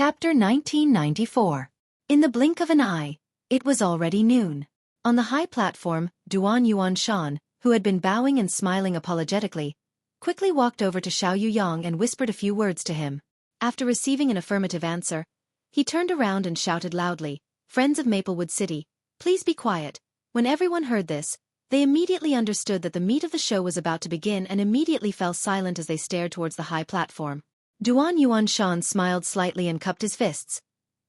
Chapter 1994. In the blink of an eye, it was already noon. On the high platform, Duan Yuanshan, who had been bowing and smiling apologetically, quickly walked over to Xiao Yuyang and whispered a few words to him. After receiving an affirmative answer, he turned around and shouted loudly, "Friends of Maplewood City, please be quiet." When everyone heard this, they immediately understood that the meat of the show was about to begin and immediately fell silent as they stared towards the high platform. Duan Yuanshan smiled slightly and cupped his fists.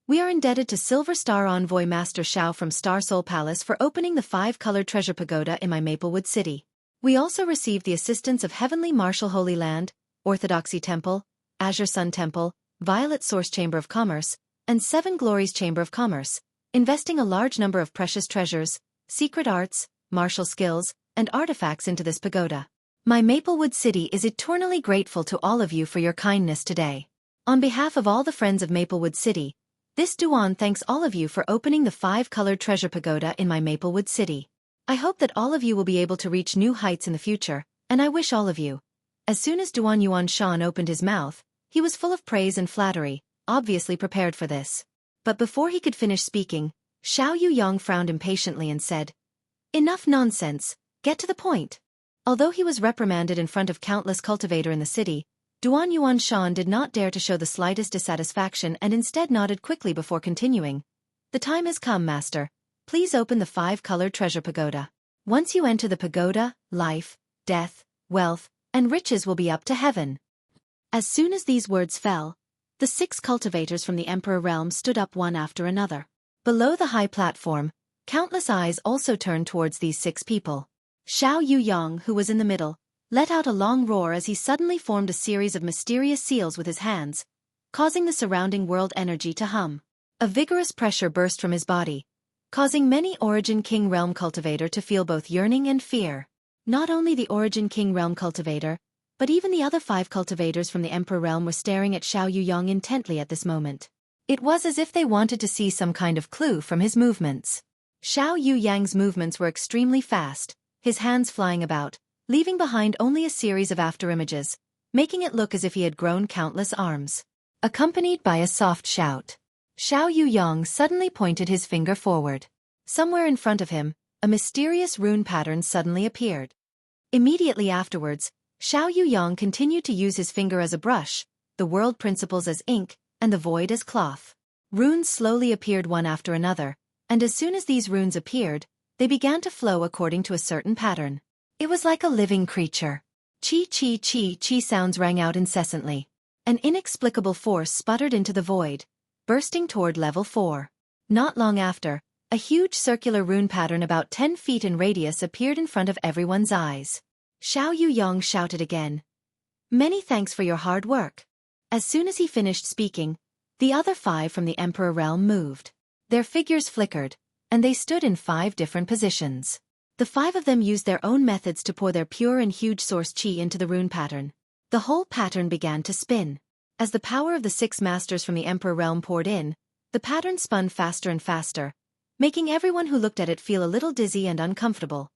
"We are indebted to Silver Star Envoy Master Xiao from Star Soul Palace for opening the 5-colored treasure pagoda in my Maplewood City. We also received the assistance of Heavenly Martial Holy Land, Orthodoxy Temple, Azure Sun Temple, Violet Source Chamber of Commerce, and 7 Glories Chamber of Commerce, investing a large number of precious treasures, secret arts, martial skills, and artifacts into this pagoda. My Maplewood City is eternally grateful to all of you for your kindness today. On behalf of all the friends of Maplewood City, this Duan thanks all of you for opening the 5-colored treasure pagoda in my Maplewood City. I hope that all of you will be able to reach new heights in the future, and I wish all of you." As soon as Duan Yuanshan opened his mouth, he was full of praise and flattery, obviously prepared for this. But before he could finish speaking, Xiao Yuyang frowned impatiently and said, "Enough nonsense, get to the point." Although he was reprimanded in front of countless cultivators in the city, Duan Yuanshan did not dare to show the slightest dissatisfaction and instead nodded quickly before continuing. "The time has come, master. Please open the 5-colored treasure pagoda. Once you enter the pagoda, life, death, wealth, and riches will be up to heaven." As soon as these words fell, the 6 cultivators from the Emperor realm stood up one after another. Below the high platform, countless eyes also turned towards these 6 people. Xiao Yuyang, who was in the middle, let out a long roar as he suddenly formed a series of mysterious seals with his hands, causing the surrounding world energy to hum. A vigorous pressure burst from his body, causing many Origin King Realm cultivator to feel both yearning and fear. Not only the Origin King Realm cultivator, but even the other 5 cultivators from the Emperor Realm were staring at Xiao Yuyang intently at this moment. It was as if they wanted to see some kind of clue from his movements. Xiao Yuyang's movements were extremely fast, his hands flying about, leaving behind only a series of afterimages, making it look as if he had grown countless arms. Accompanied by a soft shout, Xiao Yuyang suddenly pointed his finger forward. Somewhere in front of him, a mysterious rune pattern suddenly appeared. Immediately afterwards, Xiao Yuyang continued to use his finger as a brush, the world principles as ink, and the void as cloth. Runes slowly appeared one after another, and as soon as these runes appeared, they began to flow according to a certain pattern. It was like a living creature. Chi chi chi chi sounds rang out incessantly. An inexplicable force sputtered into the void, bursting toward level 4. Not long after, a huge circular rune pattern about 10 feet in radius appeared in front of everyone's eyes. Xiao Yuyang shouted again, "Many thanks for your hard work." As soon as he finished speaking, the other 5 from the Emperor realm moved. Their figures flickered, and they stood in 5 different positions. The 5 of them used their own methods to pour their pure and huge source chi into the rune pattern. The whole pattern began to spin. As the power of the 6 masters from the Emperor realm poured in, the pattern spun faster and faster, making everyone who looked at it feel a little dizzy and uncomfortable.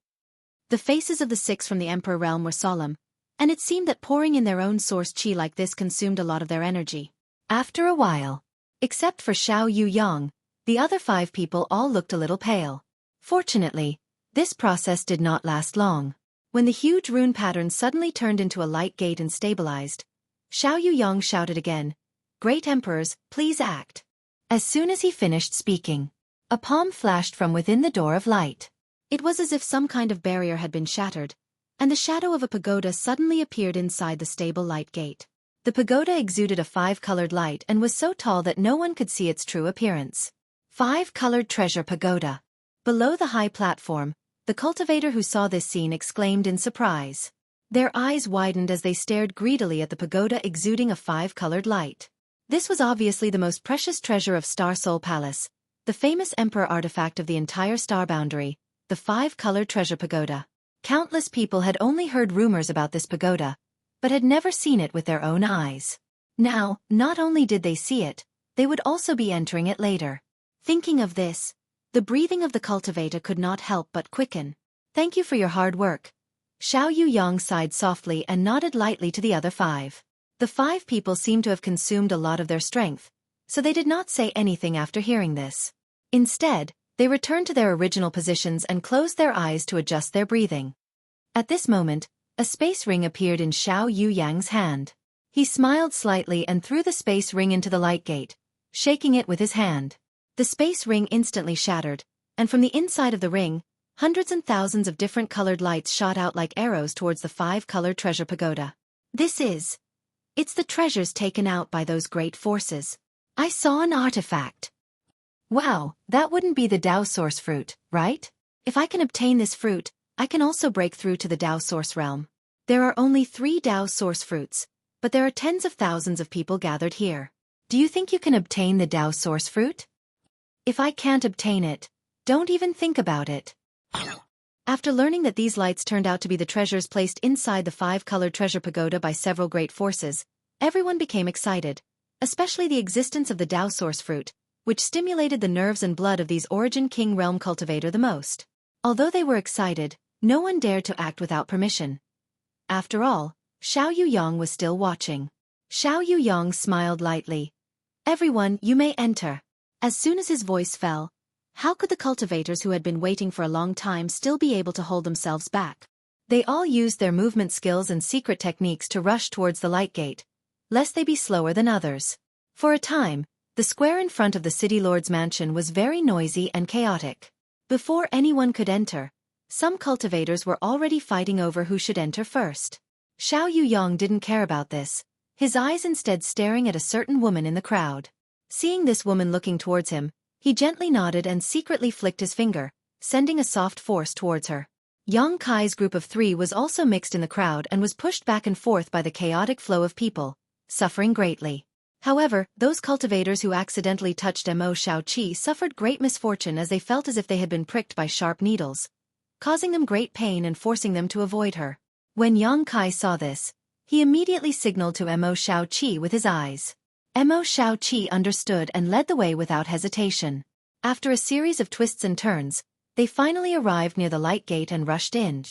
The faces of the 6 from the Emperor realm were solemn, and it seemed that pouring in their own source chi like this consumed a lot of their energy. After a while, except for Xiao Yuyang, the other 5 people all looked a little pale. Fortunately, this process did not last long. When the huge rune pattern suddenly turned into a light gate and stabilized, Xiao Yuyang shouted again, "Great Emperors, please act." As soon as he finished speaking, a palm flashed from within the door of light. It was as if some kind of barrier had been shattered, and the shadow of a pagoda suddenly appeared inside the stable light gate. The pagoda exuded a 5-colored light and was so tall that no one could see its true appearance. 5-colored treasure pagoda. Below the high platform, the cultivator who saw this scene exclaimed in surprise. Their eyes widened as they stared greedily at the pagoda exuding a 5-colored light. This was obviously the most precious treasure of Star Soul Palace, the famous Emperor artifact of the entire star boundary, the 5-colored treasure pagoda. Countless people had only heard rumors about this pagoda, but had never seen it with their own eyes. Now, not only did they see it, they would also be entering it later. Thinking of this, the breathing of the cultivator could not help but quicken. "Thank you for your hard work." Xiao Yuyang sighed softly and nodded lightly to the other 5. The 5 people seemed to have consumed a lot of their strength, so they did not say anything after hearing this. Instead, they returned to their original positions and closed their eyes to adjust their breathing. At this moment, a space ring appeared in Xiao Yuyang's hand. He smiled slightly and threw the space ring into the light gate, shaking it with his hand. The space ring instantly shattered, and from the inside of the ring, hundreds and thousands of different colored lights shot out like arrows towards the 5-colored treasure pagoda. It's the treasures taken out by those great forces. I saw an artifact. Wow, that wouldn't be the Dao Source fruit, right? If I can obtain this fruit, I can also break through to the Dao Source realm. There are only 3 Dao Source fruits, but there are tens of thousands of people gathered here. Do you think you can obtain the Dao Source fruit? If I can't obtain it, don't even think about it. After learning that these lights turned out to be the treasures placed inside the 5-colored treasure pagoda by several great forces, everyone became excited, especially the existence of the Dao Source fruit, which stimulated the nerves and blood of these Origin King Realm cultivator the most. Although they were excited, no one dared to act without permission. After all, Xiao Yuyang was still watching. Xiao Yuyang smiled lightly. Everyone, you may enter. As soon as his voice fell, how could the cultivators who had been waiting for a long time still be able to hold themselves back? They all used their movement skills and secret techniques to rush towards the light gate, lest they be slower than others. For a time, the square in front of the city lord's mansion was very noisy and chaotic. Before anyone could enter, some cultivators were already fighting over who should enter first. Xiao Yuyang didn't care about this, his eyes instead staring at a certain woman in the crowd. Seeing this woman looking towards him, he gently nodded and secretly flicked his finger, sending a soft force towards her. Yang Kai's group of 3 was also mixed in the crowd and was pushed back and forth by the chaotic flow of people, suffering greatly. However, those cultivators who accidentally touched Mo Xiaoqi suffered great misfortune as they felt as if they had been pricked by sharp needles, causing them great pain and forcing them to avoid her. When Yang Kai saw this, he immediately signaled to Mo Xiaoqi with his eyes. Mo Xiaoqi understood and led the way without hesitation. After a series of twists and turns, they finally arrived near the light gate and rushed in.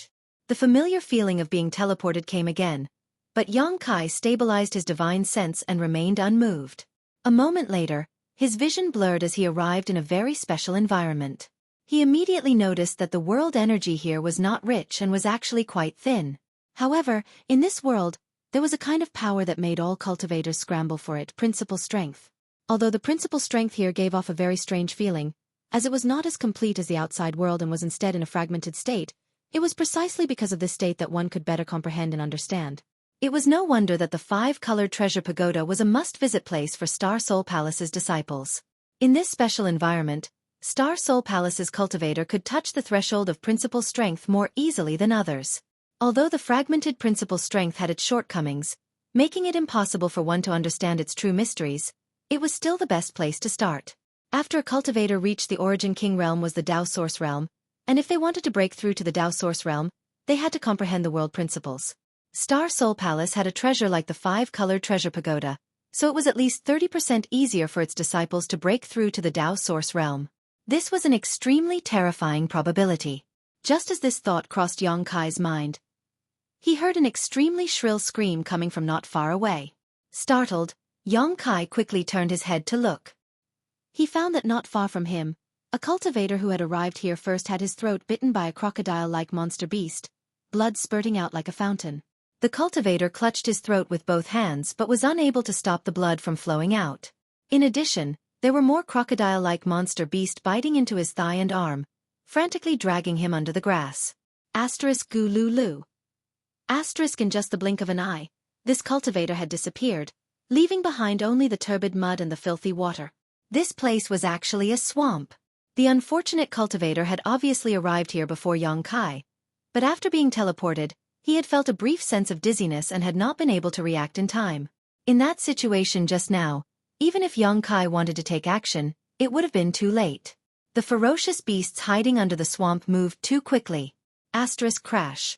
The familiar feeling of being teleported came again, but Yang Kai stabilized his divine sense and remained unmoved. A moment later, his vision blurred as he arrived in a very special environment. He immediately noticed that the world energy here was not rich and was actually quite thin. However, in this world, there was a kind of power that made all cultivators scramble for it, principal strength. Although the principal strength here gave off a very strange feeling, as it was not as complete as the outside world and was instead in a fragmented state, it was precisely because of this state that one could better comprehend and understand. It was no wonder that the 5-colored treasure pagoda was a must-visit place for Star Soul Palace's disciples. In this special environment, Star Soul Palace's cultivator could touch the threshold of principal strength more easily than others. Although the fragmented principal strength had its shortcomings, making it impossible for one to understand its true mysteries, it was still the best place to start. After a cultivator reached the Origin King realm was the Dao Source realm, and if they wanted to break through to the Dao Source realm, they had to comprehend the world principles. Star Soul Palace had a treasure like the 5-colored treasure pagoda, so it was at least 30% easier for its disciples to break through to the Dao Source realm. This was an extremely terrifying probability. Just as this thought crossed Yang Kai's mind, he heard an extremely shrill scream coming from not far away. Startled, Yang Kai quickly turned his head to look. He found that not far from him, a cultivator who had arrived here first had his throat bitten by a crocodile-like monster beast, blood spurting out like a fountain. The cultivator clutched his throat with both hands but was unable to stop the blood from flowing out. In addition, there were more crocodile-like monster beast biting into his thigh and arm, frantically dragging him under the grass. *Gululu. In just the blink of an eye, this cultivator had disappeared, leaving behind only the turbid mud and the filthy water. This place was actually a swamp. The unfortunate cultivator had obviously arrived here before Yang Kai, but after being teleported, he had felt a brief sense of dizziness and had not been able to react in time. In that situation just now, even if Yang Kai wanted to take action, it would have been too late. The ferocious beasts hiding under the swamp moved too quickly. Crash.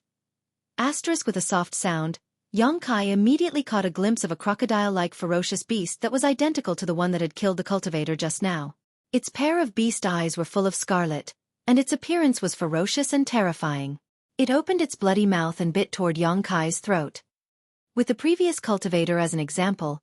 With a soft sound, Yang Kai immediately caught a glimpse of a crocodile-like ferocious beast that was identical to the one that had killed the cultivator just now. Its pair of beast eyes were full of scarlet, and its appearance was ferocious and terrifying. It opened its bloody mouth and bit toward Yang Kai's throat. With the previous cultivator as an example,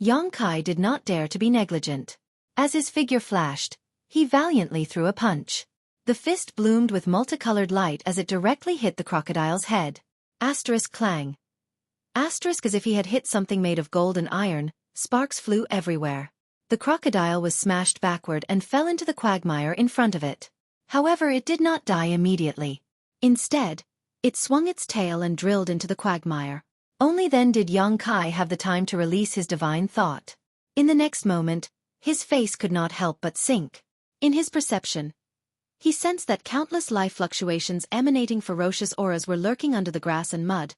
Yang Kai did not dare to be negligent. As his figure flashed, he valiantly threw a punch. The fist bloomed with multicolored light as it directly hit the crocodile's head. Asterisk clang. Asterisk as if he had hit something made of gold and iron, sparks flew everywhere. The crocodile was smashed backward and fell into the quagmire in front of it. However, it did not die immediately. Instead, it swung its tail and drilled into the quagmire. Only then did Yang Kai have the time to release his divine thought. In the next moment, his face could not help but sink. In his perception, he sensed that countless life fluctuations emanating ferocious auras were lurking under the grass and mud,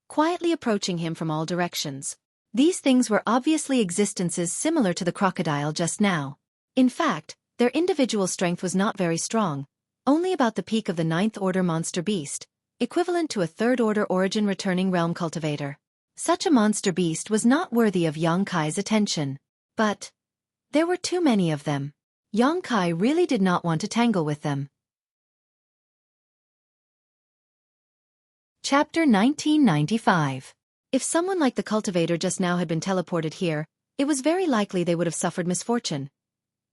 quietly approaching him from all directions. These things were obviously existences similar to the crocodile just now. In fact, their individual strength was not very strong, only about the peak of the 9th order monster beast, equivalent to a 3rd order origin returning realm cultivator. Such a monster beast was not worthy of Yang Kai's attention. But there were too many of them. Yang Kai really did not want to tangle with them. Chapter 1995. If someone like the cultivator just now had been teleported here, it was very likely they would have suffered misfortune.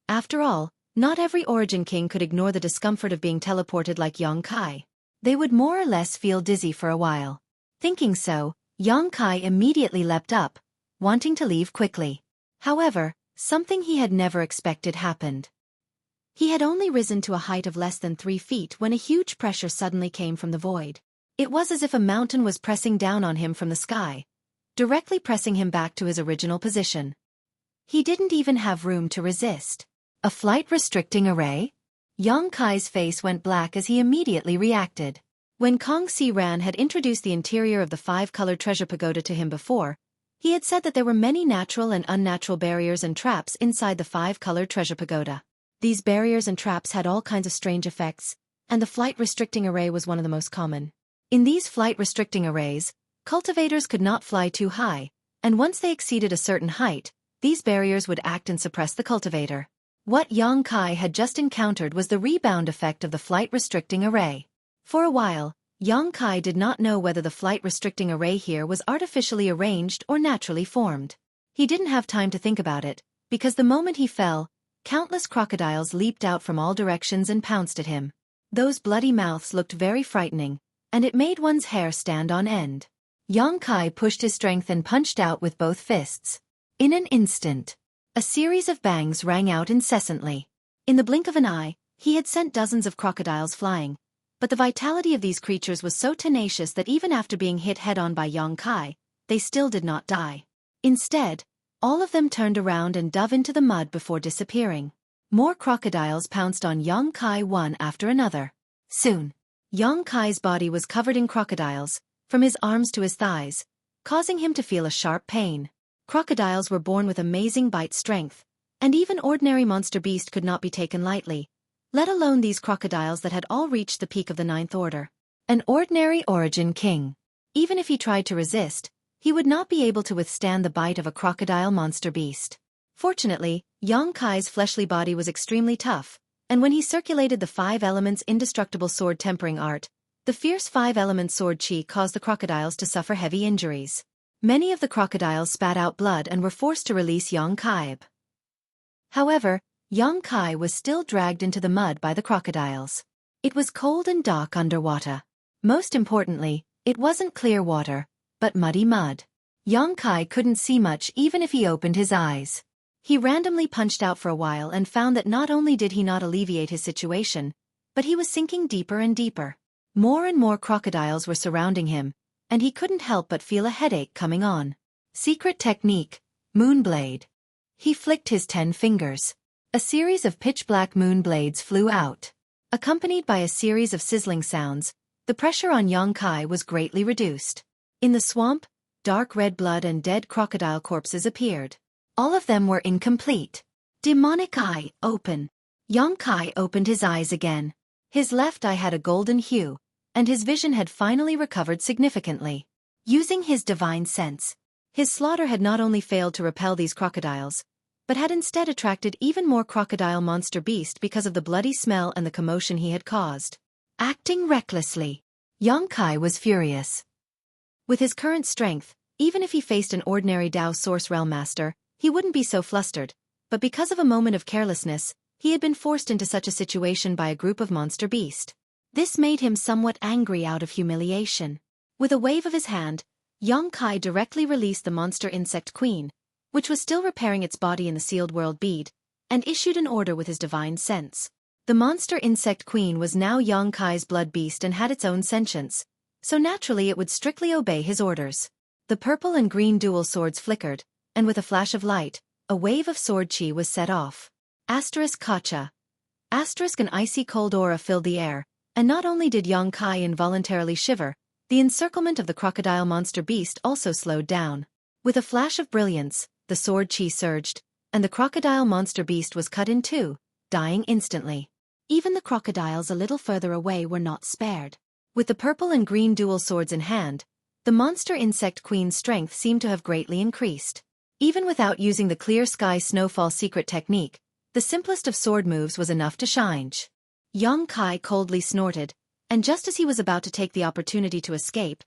After all, not every Origin King could ignore the discomfort of being teleported like Yang Kai. They would more or less feel dizzy for a while. Thinking so, Yang Kai immediately leapt up, wanting to leave quickly. However, something he had never expected happened. He had only risen to a height of less than 3 feet when a huge pressure suddenly came from the void. It was as if a mountain was pressing down on him from the sky, directly pressing him back to his original position. He didn't even have room to resist. A flight-restricting array? Yang Kai's face went black as he immediately reacted. When Kong Si Ran had introduced the interior of the 5-colored treasure pagoda to him before, he had said that there were many natural and unnatural barriers and traps inside the 5-colored treasure pagoda. These barriers and traps had all kinds of strange effects, and the flight-restricting array was one of the most common. In these flight-restricting arrays, cultivators could not fly too high, and once they exceeded a certain height, these barriers would act and suppress the cultivator. What Yang Kai had just encountered was the rebound effect of the flight-restricting array. For a while, Yang Kai did not know whether the flight-restricting array here was artificially arranged or naturally formed. He didn't have time to think about it, because the moment he fell, countless crocodiles leaped out from all directions and pounced at him. Those bloody mouths looked very frightening, and it made one's hair stand on end. Yang Kai pushed his strength and punched out with both fists. In an instant, a series of bangs rang out incessantly. In the blink of an eye, he had sent dozens of crocodiles flying, but the vitality of these creatures was so tenacious that even after being hit head-on by Yang Kai, they still did not die. Instead, all of them turned around and dove into the mud before disappearing. More crocodiles pounced on Yang Kai one after another. Soon, Yang Kai's body was covered in crocodiles, from his arms to his thighs, causing him to feel a sharp pain. Crocodiles were born with amazing bite strength, and even ordinary monster beast could not be taken lightly, let alone these crocodiles that had all reached the peak of the 9th order. An ordinary Origin King. Even if he tried to resist, he would not be able to withstand the bite of a crocodile monster beast. Fortunately, Yang Kai's fleshly body was extremely tough, and when he circulated the 5 elements indestructible sword tempering art, the fierce 5-element sword chi caused the crocodiles to suffer heavy injuries. Many of the crocodiles spat out blood and were forced to release Yang Kai. However, Yang Kai was still dragged into the mud by the crocodiles. It was cold and dark underwater. Most importantly, it wasn't clear water, but muddy mud. Yang Kai couldn't see much even if he opened his eyes. He randomly punched out for a while and found that not only did he not alleviate his situation, but he was sinking deeper and deeper. More and more crocodiles were surrounding him, and he couldn't help but feel a headache coming on. Secret technique, Moonblade. He flicked his 10 fingers. A series of pitch-black moon blades flew out. Accompanied by a series of sizzling sounds, the pressure on Yang Kai was greatly reduced. In the swamp, dark red blood and dead crocodile corpses appeared. All of them were incomplete. Demonic eye, open. Yang Kai opened his eyes again. His left eye had a golden hue, and his vision had finally recovered significantly. Using his divine sense, his slaughter had not only failed to repel these crocodiles, but had instead attracted even more crocodile monster beast because of the bloody smell and the commotion he had caused. Acting recklessly, Yang Kai was furious. With his current strength, even if he faced an ordinary Dao Source Realm Master, he wouldn't be so flustered, but because of a moment of carelessness, he had been forced into such a situation by a group of monster beasts. This made him somewhat angry out of humiliation. With a wave of his hand, Xueqi directly released the monster insect queen, which was still repairing its body in the sealed world bead, and issued an order with his divine sense. The monster insect queen was now Xueqi's blood beast and had its own sentience, so naturally it would strictly obey his orders. The purple and green dual swords flickered, and with a flash of light, a wave of sword chi was set off. Kacha. An icy cold aura filled the air, and not only did Xueqi involuntarily shiver, the encirclement of the crocodile monster beast also slowed down. With a flash of brilliance, the sword chi surged, and the crocodile monster beast was cut in two, dying instantly. Even the crocodiles a little further away were not spared. With the purple and green dual swords in hand, the monster insect queen's strength seemed to have greatly increased. Even without using the clear sky snowfall secret technique, the simplest of sword moves was enough to shine. Xueqi coldly snorted, and just as he was about to take the opportunity to escape,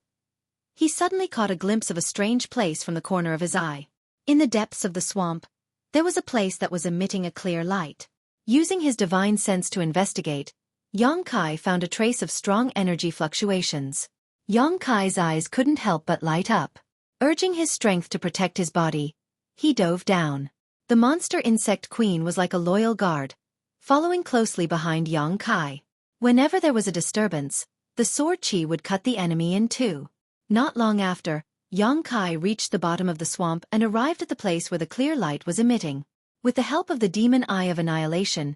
he suddenly caught a glimpse of a strange place from the corner of his eye. In the depths of the swamp, there was a place that was emitting a clear light. Using his divine sense to investigate, Xueqi found a trace of strong energy fluctuations. Xueqi's eyes couldn't help but light up. Urging his strength to protect his body, he dove down. The monster insect queen was like a loyal guard, following closely behind Xueqi. Whenever there was a disturbance, the sword chi would cut the enemy in two. Not long after, Xueqi reached the bottom of the swamp and arrived at the place where the clear light was emitting. With the help of the demon eye of annihilation,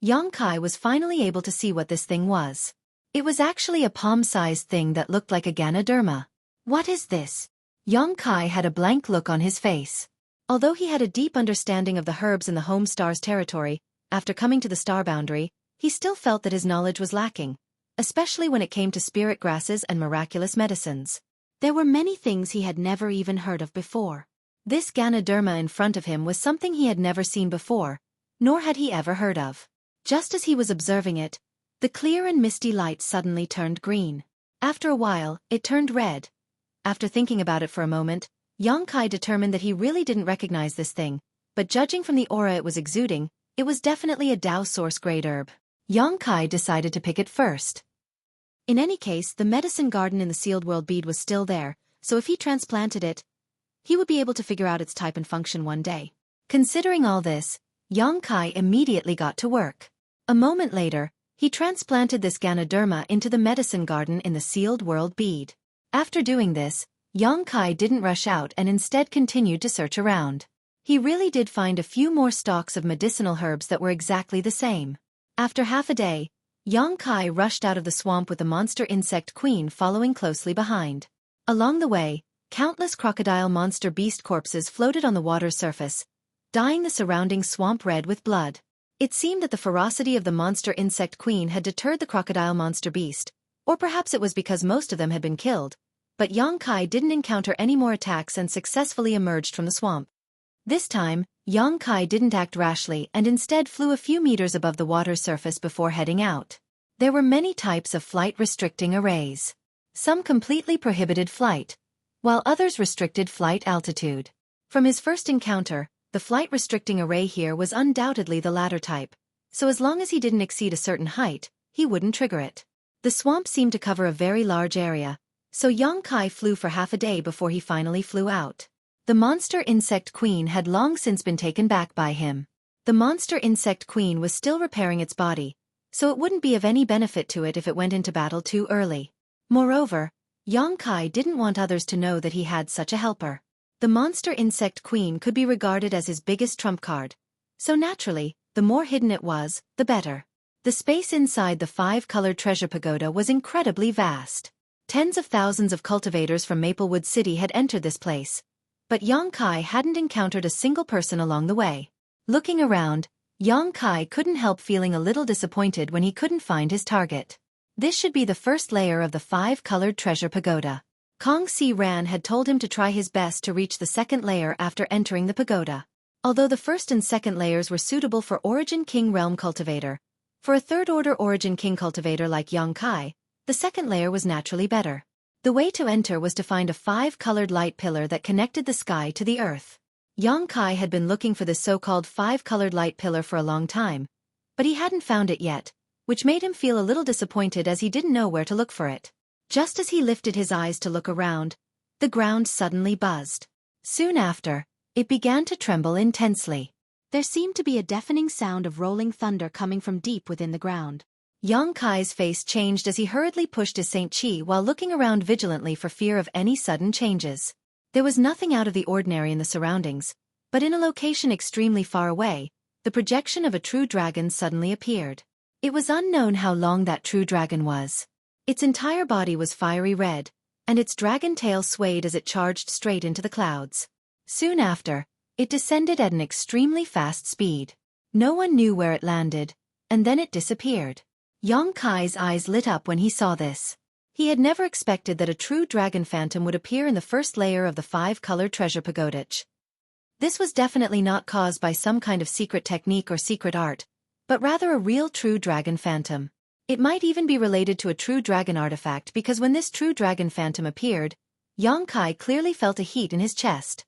Xueqi was finally able to see what this thing was. It was actually a palm-sized thing that looked like a Ganoderma. What is this? Xueqi had a blank look on his face. Although he had a deep understanding of the herbs in the home star's territory, after coming to the star boundary, he still felt that his knowledge was lacking, especially when it came to spirit grasses and miraculous medicines. There were many things he had never even heard of before. This Ganoderma in front of him was something he had never seen before, nor had he ever heard of. Just as he was observing it, the clear and misty light suddenly turned green. After a while, it turned red. After thinking about it for a moment, Xueqi determined that he really didn't recognize this thing, but judging from the aura it was exuding, it was definitely a Dao source-grade herb. Xueqi decided to pick it first. In any case, the medicine garden in the sealed world bead was still there, so if he transplanted it, he would be able to figure out its type and function one day. Considering all this, Xueqi immediately got to work. A moment later, he transplanted this Ganoderma into the medicine garden in the sealed world bead. After doing this, Xueqi didn't rush out and instead continued to search around. He really did find a few more stalks of medicinal herbs that were exactly the same. After half a day, Xueqi rushed out of the swamp with the monster insect queen following closely behind. Along the way, countless crocodile monster beast corpses floated on the water's surface, dyeing the surrounding swamp red with blood. It seemed that the ferocity of the monster insect queen had deterred the crocodile monster beast, or perhaps it was because most of them had been killed, but Xueqi didn't encounter any more attacks and successfully emerged from the swamp. This time, Xueqi didn't act rashly and instead flew a few meters above the water's surface before heading out. There were many types of flight-restricting arrays. Some completely prohibited flight, while others restricted flight altitude. From his first encounter, the flight-restricting array here was undoubtedly the latter type, so as long as he didn't exceed a certain height, he wouldn't trigger it. The swamp seemed to cover a very large area, so Xueqi flew for half a day before he finally flew out. The monster insect queen had long since been taken back by him. The monster insect queen was still repairing its body, so it wouldn't be of any benefit to it if it went into battle too early. Moreover, Xueqi didn't want others to know that he had such a helper. The monster insect queen could be regarded as his biggest trump card, so naturally, the more hidden it was, the better. The space inside the five-colored treasure pagoda was incredibly vast. Tens of thousands of cultivators from Maplewood City had entered this place, but Xueqi hadn't encountered a single person along the way. Looking around, Xueqi couldn't help feeling a little disappointed when he couldn't find his target. This should be the first layer of the five-colored treasure pagoda. Kong Si Ran had told him to try his best to reach the second layer after entering the pagoda. Although the first and second layers were suitable for Origin King Realm cultivator, for a third-order Origin King cultivator like Xueqi, the second layer was naturally better. The way to enter was to find a five-colored light pillar that connected the sky to the earth. Yang Kai had been looking for this so-called five-colored light pillar for a long time, but he hadn't found it yet, which made him feel a little disappointed as he didn't know where to look for it. Just as he lifted his eyes to look around, the ground suddenly buzzed. Soon after, it began to tremble intensely. There seemed to be a deafening sound of rolling thunder coming from deep within the ground. Yang Kai's face changed as he hurriedly pushed his Saint Chi while looking around vigilantly for fear of any sudden changes. There was nothing out of the ordinary in the surroundings, but in a location extremely far away, the projection of a true dragon suddenly appeared. It was unknown how long that true dragon was. Its entire body was fiery red, and its dragon tail swayed as it charged straight into the clouds. Soon after, it descended at an extremely fast speed. No one knew where it landed, and then it disappeared. Yang Kai's eyes lit up when he saw this. He had never expected that a true dragon phantom would appear in the first layer of the five-colored treasure pagoda. This was definitely not caused by some kind of secret technique or secret art, but rather a real true dragon phantom. It might even be related to a true dragon artifact because when this true dragon phantom appeared, Yang Kai clearly felt a heat in his chest.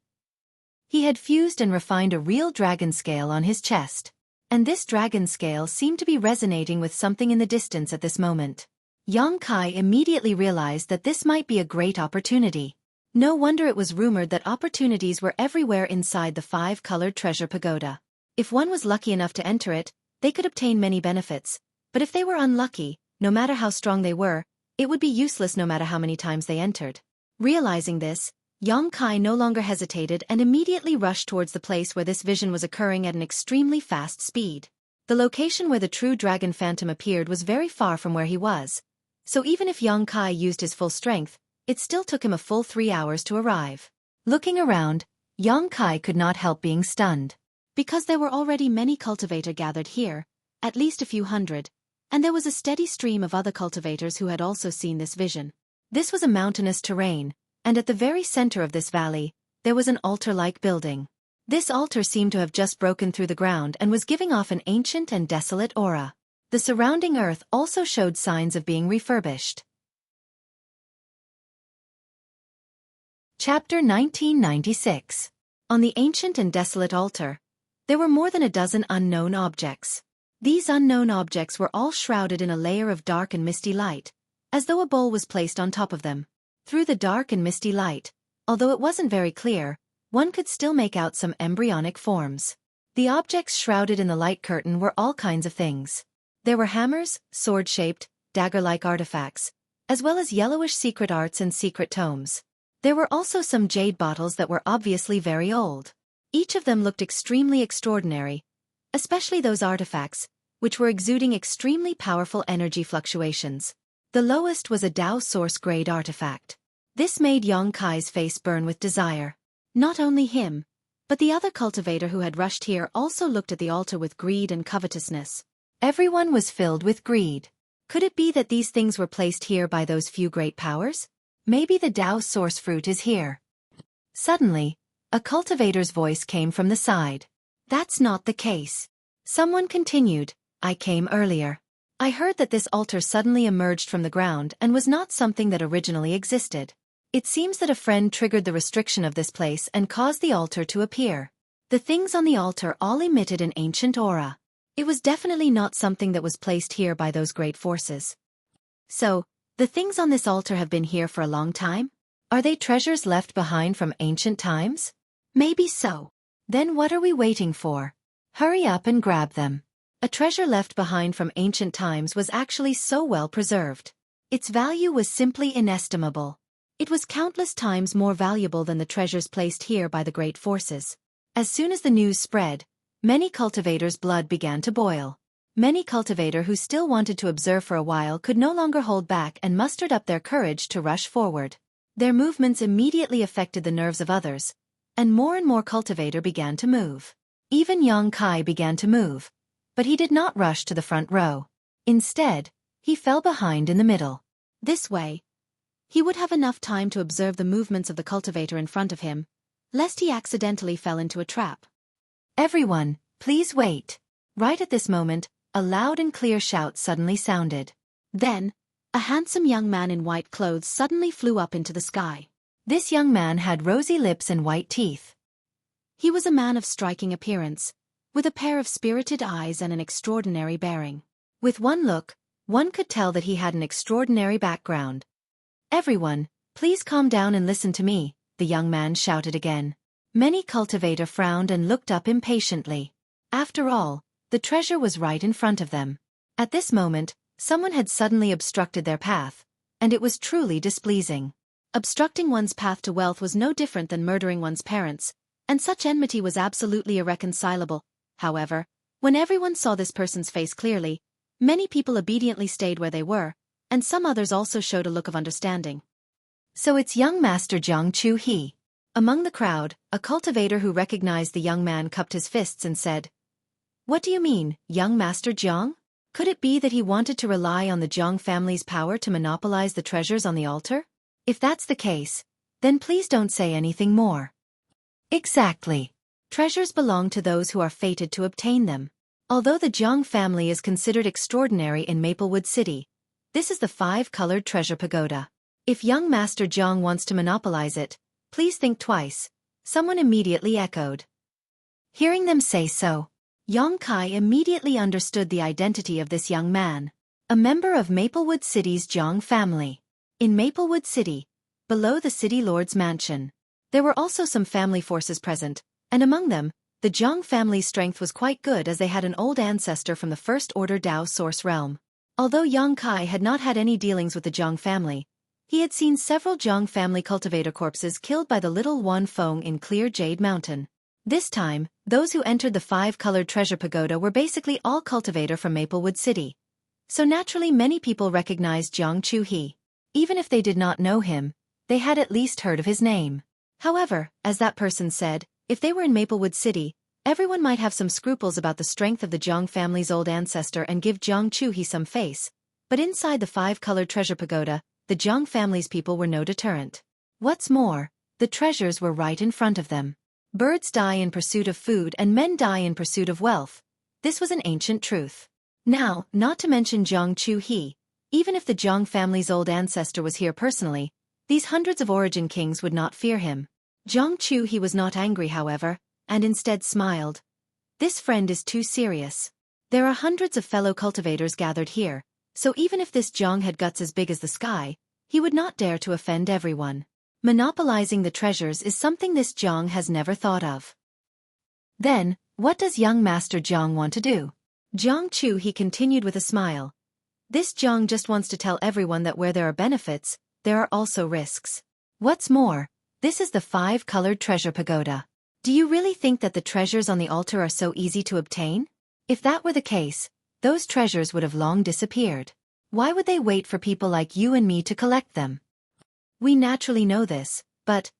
He had fused and refined a real dragon scale on his chest, and this dragon scale seemed to be resonating with something in the distance at this moment. Yang Kai immediately realized that this might be a great opportunity. No wonder it was rumored that opportunities were everywhere inside the five-colored treasure pagoda. If one was lucky enough to enter it, they could obtain many benefits, but if they were unlucky, no matter how strong they were, it would be useless no matter how many times they entered. Realizing this, Yang Kai no longer hesitated and immediately rushed towards the place where this vision was occurring at an extremely fast speed. The location where the true dragon phantom appeared was very far from where he was, so even if Yang Kai used his full strength, it still took him a full 3 hours to arrive. Looking around, Yang Kai could not help being stunned. Because there were already many cultivators gathered here, at least a few hundred, and there was a steady stream of other cultivators who had also seen this vision. This was a mountainous terrain, and at the very center of this valley, there was an altar-like building. This altar seemed to have just broken through the ground and was giving off an ancient and desolate aura. The surrounding earth also showed signs of being refurbished. Chapter 1996. On the ancient and desolate altar, there were more than a dozen unknown objects. These unknown objects were all shrouded in a layer of dark and misty light, as though a bowl was placed on top of them. Through the dark and misty light, although it wasn't very clear, one could still make out some embryonic forms. The objects shrouded in the light curtain were all kinds of things. There were hammers, sword-shaped, dagger-like artifacts, as well as yellowish secret arts and secret tomes. There were also some jade bottles that were obviously very old. Each of them looked extremely extraordinary, especially those artifacts, which were exuding extremely powerful energy fluctuations. The lowest was a Dao Source-grade artifact. This made Yang Kai's face burn with desire. Not only him, but the other cultivator who had rushed here also looked at the altar with greed and covetousness. Everyone was filled with greed. Could it be that these things were placed here by those few great powers? Maybe the Dao Source fruit is here. Suddenly, a cultivator's voice came from the side. That's not the case. Someone continued, I came earlier. I heard that this altar suddenly emerged from the ground and was not something that originally existed. It seems that a friend triggered the restriction of this place and caused the altar to appear. The things on the altar all emitted an ancient aura. It was definitely not something that was placed here by those great forces. So, the things on this altar have been here for a long time? Are they treasures left behind from ancient times? Maybe so. Then what are we waiting for? Hurry up and grab them. A treasure left behind from ancient times was actually so well preserved. Its value was simply inestimable. It was countless times more valuable than the treasures placed here by the great forces. As soon as the news spread, many cultivators' blood began to boil. Many cultivators who still wanted to observe for a while could no longer hold back and mustered up their courage to rush forward. Their movements immediately affected the nerves of others, and more cultivators began to move. Even Yang Kai began to move, but he did not rush to the front row. Instead, he fell behind in the middle. This way, he would have enough time to observe the movements of the cultivator in front of him, lest he accidentally fell into a trap. Everyone, please wait. Right at this moment, a loud and clear shout suddenly sounded. Then, a handsome young man in white clothes suddenly flew up into the sky. This young man had rosy lips and white teeth. He was a man of striking appearance, with a pair of spirited eyes and an extraordinary bearing. With one look, one could tell that he had an extraordinary background. "Everyone, please calm down and listen to me," the young man shouted again. Many cultivator frowned and looked up impatiently. After all, the treasure was right in front of them. At this moment, someone had suddenly obstructed their path, and it was truly displeasing. Obstructing one's path to wealth was no different than murdering one's parents, and such enmity was absolutely irreconcilable. However, when everyone saw this person's face clearly, many people obediently stayed where they were, and some others also showed a look of understanding. "So it's young Master Xueqi." Among the crowd, a cultivator who recognized the young man cupped his fists and said, "What do you mean, young Master Zhang? Could it be that he wanted to rely on the Zhang family's power to monopolize the treasures on the altar? If that's the case, then please don't say anything more." "Exactly. Treasures belong to those who are fated to obtain them. Although the Zhang family is considered extraordinary in Maplewood City, this is the 5-colored treasure pagoda. If young Master Zhang wants to monopolize it, please think twice," someone immediately echoed. Hearing them say so, Yang Kai immediately understood the identity of this young man, a member of Maplewood City's Zhang family. In Maplewood City, below the city lord's mansion, there were also some family forces present, and among them, the Zhang family's strength was quite good as they had an old ancestor from the First Order Dao Source realm. Although Yang Kai had not had any dealings with the Zhang family, he had seen several Zhang family cultivator corpses killed by the little Wan Feng in Clear Jade Mountain. This time, those who entered the 5-colored treasure pagoda were basically all cultivator from Maplewood City. So naturally many people recognized Xueqi. Even if they did not know him, they had at least heard of his name. However, as that person said, if they were in Maplewood City, everyone might have some scruples about the strength of the Zhang family's old ancestor and give Xueqi some face. But inside the 5-colored treasure pagoda, the Zhang family's people were no deterrent. What's more, the treasures were right in front of them. Birds die in pursuit of food and men die in pursuit of wealth. This was an ancient truth. Now, not to mention Xueqi, even if the Zhang family's old ancestor was here personally, these hundreds of origin kings would not fear him. Xueqi was not angry, however, and instead smiled. "This friend is too serious. There are hundreds of fellow cultivators gathered here, so even if this Zhang had guts as big as the sky, he would not dare to offend everyone. Monopolizing the treasures is something this Zhang has never thought of." "Then, what does young Master Zhang want to do?" Xueqi continued with a smile. "This Zhang just wants to tell everyone that where there are benefits, there are also risks. What's more, this is the 5-colored treasure pagoda. Do you really think that the treasures on the altar are so easy to obtain? If that were the case, those treasures would have long disappeared. Why would they wait for people like you and me to collect them? We naturally know this, but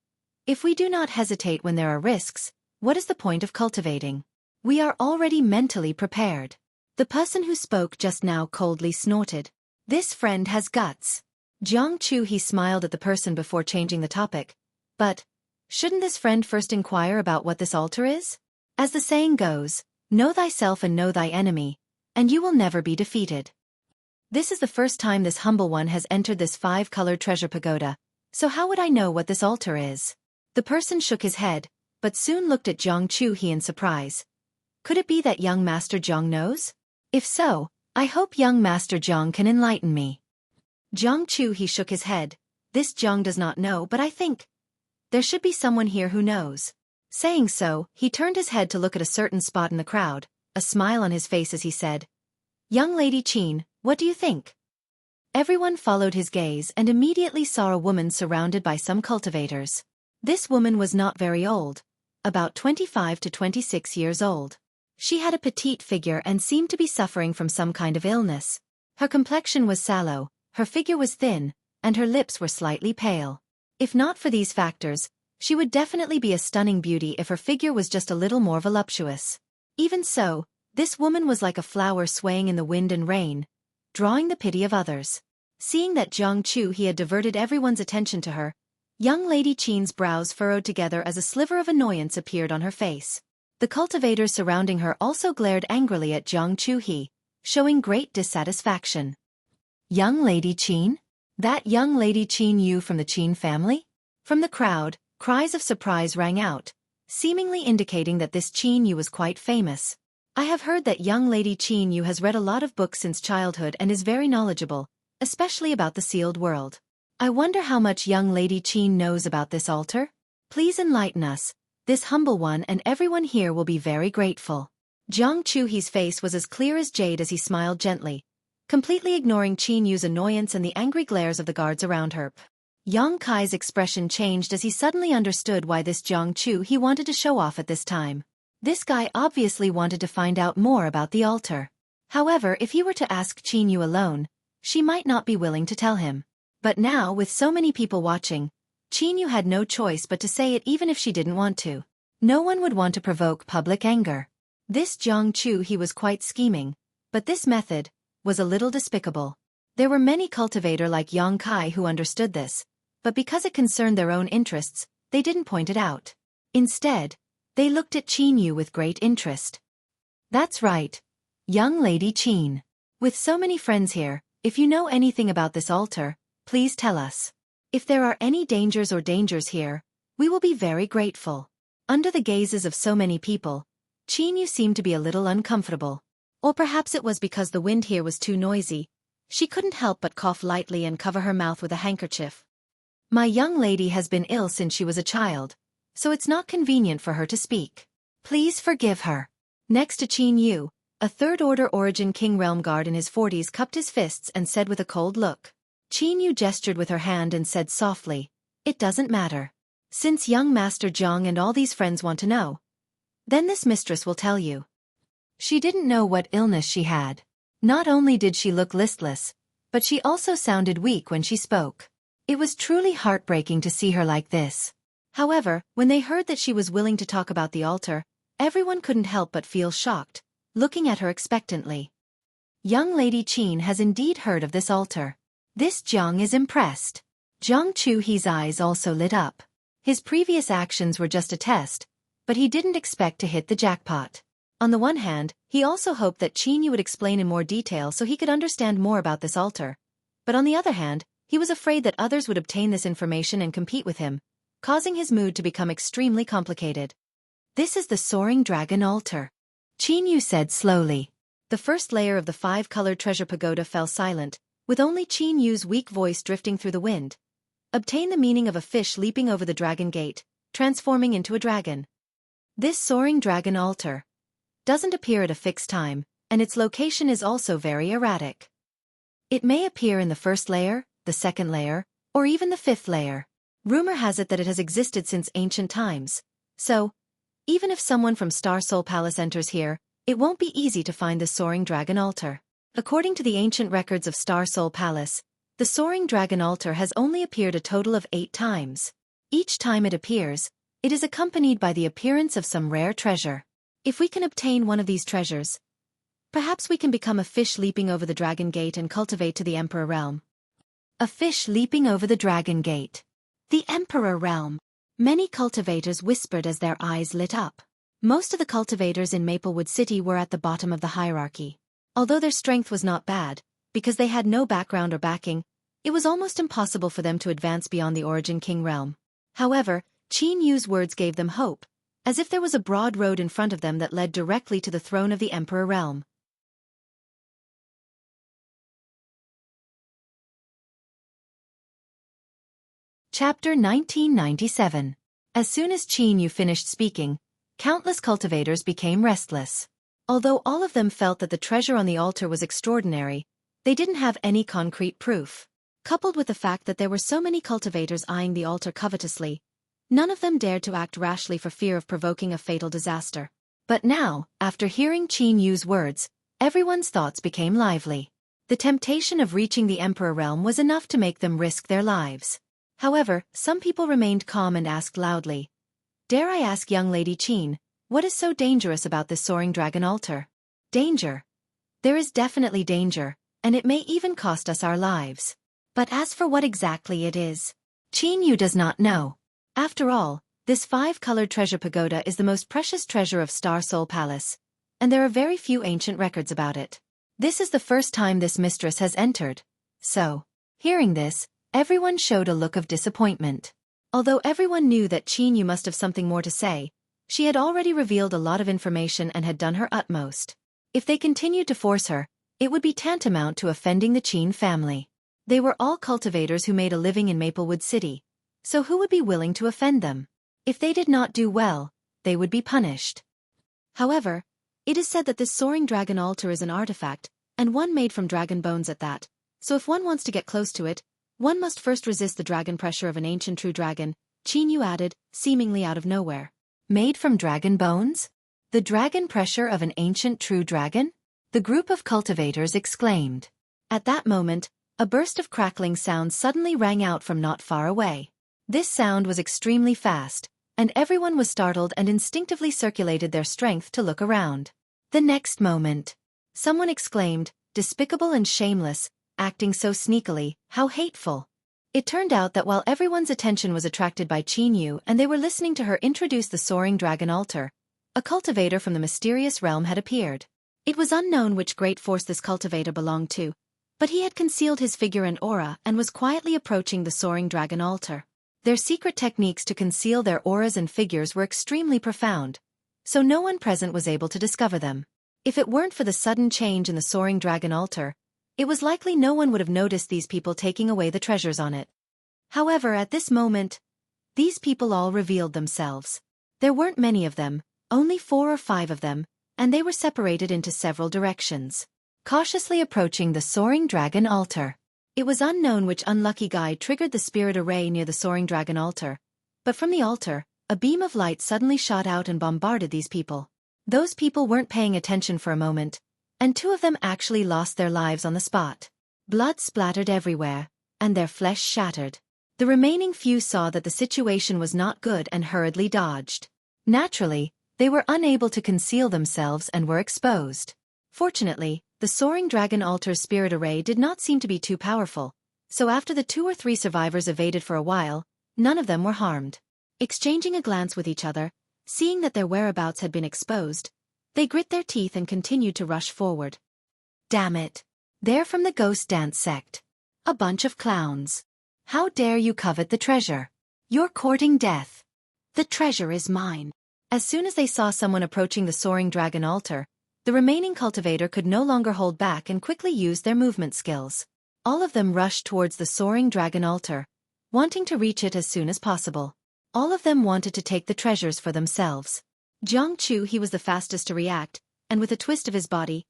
if we do not hesitate when there are risks, what is the point of cultivating? We are already mentally prepared." The person who spoke just now coldly snorted. "This friend has guts." Xueqi smiled at the person before changing the topic. "But shouldn't this friend first inquire about what this altar is? As the saying goes, know thyself and know thy enemy, and you will never be defeated. This is the first time this humble one has entered this 5-colored treasure pagoda, so how would I know what this altar is?" The person shook his head, but soon looked at Xueqi in surprise. "Could it be that young Master Zhang knows? If so, I hope young Master Zhang can enlighten me." Xueqi shook his head. "This Zhang does not know, but I think there should be someone here who knows." Saying so, he turned his head to look at a certain spot in the crowd, a smile on his face as he said, "Young Lady Qin, what do you think?" Everyone followed his gaze and immediately saw a woman surrounded by some cultivators. This woman was not very old, about 25 to 26 years old. She had a petite figure and seemed to be suffering from some kind of illness. Her complexion was sallow, her figure was thin, and her lips were slightly pale. If not for these factors, she would definitely be a stunning beauty if her figure was just a little more voluptuous. Even so, this woman was like a flower swaying in the wind and rain, drawing the pity of others. Seeing that Xueqi had diverted everyone's attention to her, young Lady Qin's brows furrowed together as a sliver of annoyance appeared on her face. The cultivators surrounding her also glared angrily at Xueqi, showing great dissatisfaction. "Young Lady Qin? That young Lady Qin you from the Qin family?" From the crowd, cries of surprise rang out, seemingly indicating that this Qin Yu was quite famous. I have heard that young lady Qin Yu has read a lot of books since childhood and is very knowledgeable, especially about the sealed world. I wonder how much young lady Qin knows about this altar? Please enlighten us, this humble one, and everyone here will be very grateful. Jiang Chuhi's face was as clear as jade as he smiled gently, completely ignoring Qin Yu's annoyance and the angry glares of the guards around her. Yang Kai's expression changed as he suddenly understood why this Jiang Chu he wanted to show off at this time. This guy obviously wanted to find out more about the altar. However, if he were to ask Qin Yu alone, she might not be willing to tell him. But now, with so many people watching, Qin Yu had no choice but to say it even if she didn't want to. No one would want to provoke public anger. This Jiang Chu he was quite scheming, but this method was a little despicable. There were many cultivators like Yang Kai who understood this, but because it concerned their own interests, they didn't point it out. Instead, they looked at Qin Yu with great interest. That's right, young lady Qin. With so many friends here, if you know anything about this altar, please tell us. If there are any dangers here, we will be very grateful. Under the gazes of so many people, Qin Yu seemed to be a little uncomfortable. Or perhaps it was because the wind here was too noisy. She couldn't help but cough lightly and cover her mouth with a handkerchief. My young lady has been ill since she was a child, so it's not convenient for her to speak. Please forgive her. Next to Qin Yu, a third-order origin King Realm Guard in his 40s cupped his fists and said with a cold look. Qin Yu gestured with her hand and said softly, "It doesn't matter. Since young Master Zhang and all these friends want to know, then this mistress will tell you." She didn't know what illness she had. Not only did she look listless, but she also sounded weak when she spoke. It was truly heartbreaking to see her like this. However, when they heard that she was willing to talk about the altar, everyone couldn't help but feel shocked, looking at her expectantly. Young lady Qin has indeed heard of this altar. This Jiang is impressed. Jiang Chuhi's eyes also lit up. His previous actions were just a test, but he didn't expect to hit the jackpot. On the one hand, he also hoped that Qin Yu would explain in more detail so he could understand more about this altar. But on the other hand, he was afraid that others would obtain this information and compete with him, causing his mood to become extremely complicated. This is the Soaring Dragon Altar, Qin Yu said slowly. The first layer of the 5-colored treasure pagoda fell silent, with only Qin Yu's weak voice drifting through the wind. Obtain the meaning of a fish leaping over the dragon gate, transforming into a dragon. This Soaring Dragon Altar doesn't appear at a fixed time, and its location is also very erratic. It may appear in the first layer, the second layer, or even the 5th layer. Rumor has it that it has existed since ancient times, so, even if someone from Star Soul Palace enters here, it won't be easy to find the Soaring Dragon Altar. According to the ancient records of Star Soul Palace, the Soaring Dragon Altar has only appeared a total of 8 times. Each time it appears, it is accompanied by the appearance of some rare treasure. If we can obtain one of these treasures, perhaps we can become a fish leaping over the Dragon Gate and cultivate to the Emperor Realm. A fish leaping over the Dragon Gate. The Emperor Realm. Many cultivators whispered as their eyes lit up. Most of the cultivators in Maplewood City were at the bottom of the hierarchy. Although their strength was not bad, because they had no background or backing, it was almost impossible for them to advance beyond the Origin King Realm. However, Qin Yu's words gave them hope, as if there was a broad road in front of them that led directly to the throne of the Emperor Realm. Chapter 1997. As soon as Qin Yu finished speaking, countless cultivators became restless. Although all of them felt that the treasure on the altar was extraordinary, they didn't have any concrete proof. Coupled with the fact that there were so many cultivators eyeing the altar covetously, none of them dared to act rashly for fear of provoking a fatal disaster. But now, after hearing Qin Yu's words, everyone's thoughts became lively. The temptation of reaching the Emperor Realm was enough to make them risk their lives. However, some people remained calm and asked loudly, "Dare I ask young lady Qin, what is so dangerous about this Soaring Dragon Altar?" Danger. There is definitely danger, and it may even cost us our lives. But as for what exactly it is, Qin Yu does not know. After all, this 5-colored treasure pagoda is the most precious treasure of Star Soul Palace, and there are very few ancient records about it. This is the first time this mistress has entered. So, hearing this, everyone showed a look of disappointment. Although everyone knew that Qin Yu must have something more to say, She had already revealed a lot of information and had done her utmost. If they continued to force her, it would be tantamount to offending the Qin family. They were all cultivators who made a living in Maplewood City, so who would be willing to offend them? If they did not do well, they would be punished. However, it is said that this soaring dragon altar is an artifact, and one made from dragon bones at that, so if one wants to get close to it, one must first resist the dragon pressure of an ancient true dragon, Qin Yu added, seemingly out of nowhere. Made from dragon bones? The dragon pressure of an ancient true dragon? The group of cultivators exclaimed. At that moment, a burst of crackling sound suddenly rang out from not far away. This sound was extremely fast, and everyone was startled and instinctively circulated their strength to look around. The next moment, someone exclaimed, "Despicable and shameless, acting so sneakily, how hateful." It turned out that while everyone's attention was attracted by Qin Yu and they were listening to her introduce the soaring dragon altar, a cultivator from the mysterious realm had appeared. It was unknown which great force this cultivator belonged to, but he had concealed his figure and aura and was quietly approaching the soaring dragon altar. Their secret techniques to conceal their auras and figures were extremely profound, so no one present was able to discover them. If it weren't for the sudden change in the soaring dragon altar, it was likely no one would have noticed these people taking away the treasures on it. However, at this moment, these people all revealed themselves. There weren't many of them, only 4 or 5 of them, and they were separated into several directions, cautiously approaching the soaring dragon altar. It was unknown which unlucky guy triggered the spirit array near the soaring dragon altar, but from the altar, a beam of light suddenly shot out and bombarded these people. Those people weren't paying attention for a moment, and 2 of them actually lost their lives on the spot. Blood splattered everywhere, and their flesh shattered. The remaining few saw that the situation was not good and hurriedly dodged. Naturally, they were unable to conceal themselves and were exposed. Fortunately, the soaring dragon altar's spirit array did not seem to be too powerful, so after the 2 or 3 survivors evaded for a while, none of them were harmed. Exchanging a glance with each other, seeing that their whereabouts had been exposed, they grit their teeth and continued to rush forward. Damn it! They're from the ghost dance sect. A bunch of clowns. How dare you covet the treasure? You're courting death. The treasure is mine. As soon as they saw someone approaching the soaring dragon altar, the remaining cultivator could no longer hold back and quickly used their movement skills. All of them rushed towards the soaring dragon altar, wanting to reach it as soon as possible. All of them wanted to take the treasures for themselves. Jiang Chu, he was the fastest to react, and with a twist of his body,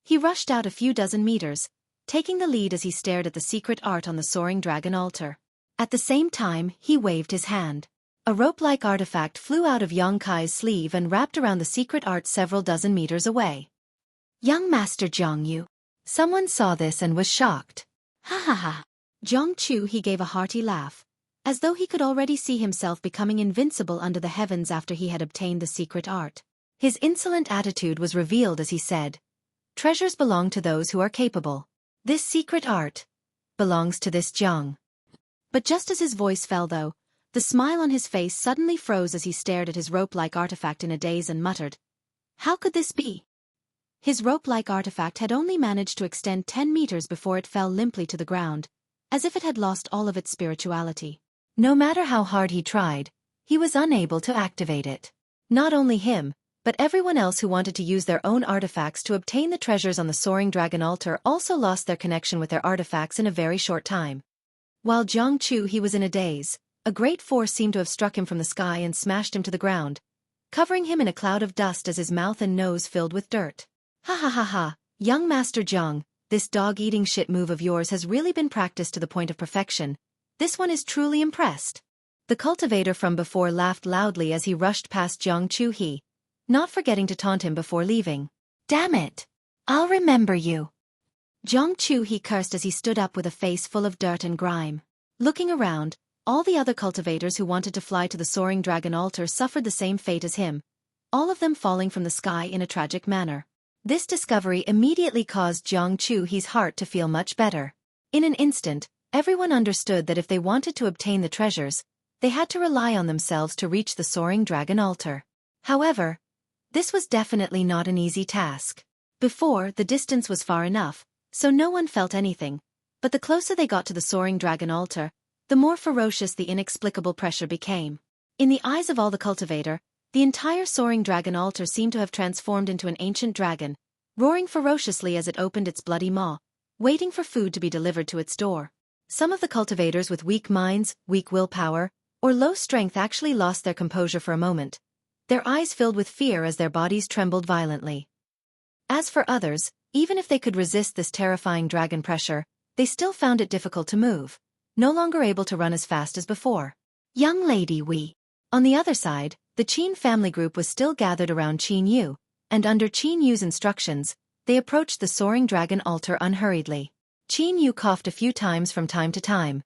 he rushed out a few dozen meters, taking the lead as he stared at the secret art on the soaring dragon altar. At the same time, he waved his hand. A rope-like artifact flew out of Yang Kai's sleeve and wrapped around the secret art several dozen meters away. Young Master Jiang Yu. Someone saw this and was shocked. Ha ha ha. Jiang Chu, he gave a hearty laugh, as though he could already see himself becoming invincible under the heavens after he had obtained the secret art. His insolent attitude was revealed as he said, "Treasures belong to those who are capable. This secret art belongs to this Jiang." But just as his voice fell though, the smile on his face suddenly froze as he stared at his rope-like artifact in a daze and muttered, "How could this be?" His rope-like artifact had only managed to extend 10 meters before it fell limply to the ground, as if it had lost all of its spirituality. No matter how hard he tried, he was unable to activate it. Not only him, but everyone else who wanted to use their own artifacts to obtain the treasures on the soaring dragon altar also lost their connection with their artifacts in a very short time. While Jiang Chu, he was in a daze, a great force seemed to have struck him from the sky and smashed him to the ground, covering him in a cloud of dust as his mouth and nose filled with dirt. Ha ha ha ha, young Master Jiang, this dog-eating shit move of yours has really been practiced to the point of perfection. This one is truly impressed. The cultivator from before laughed loudly as he rushed past Jiang Chu, not forgetting to taunt him before leaving. Damn it! I'll remember you. Jiang Chu, he cursed as he stood up with a face full of dirt and grime. Looking around, all the other cultivators who wanted to fly to the soaring dragon altar suffered the same fate as him, all of them falling from the sky in a tragic manner. This discovery immediately caused Jiang Chu's heart to feel much better. In an instant, everyone understood that if they wanted to obtain the treasures, they had to rely on themselves to reach the soaring dragon altar. However, this was definitely not an easy task. Before, the distance was far enough, so no one felt anything, but the closer they got to the soaring dragon altar, the more ferocious the inexplicable pressure became. In the eyes of all the cultivator, The entire soaring dragon altar seemed to have transformed into an ancient dragon, roaring ferociously as it opened its bloody maw, waiting for food to be delivered to its door. Some of the cultivators with weak minds, weak willpower, or low strength actually lost their composure for a moment, their eyes filled with fear as their bodies trembled violently. As for others, even if they could resist this terrifying dragon pressure, they still found it difficult to move, no longer able to run as fast as before. Young lady we. On the other side, the Qin family group was still gathered around Qin Yu, and under Qin Yu's instructions, they approached the soaring dragon altar unhurriedly. Qin Yu coughed a few times from time to time.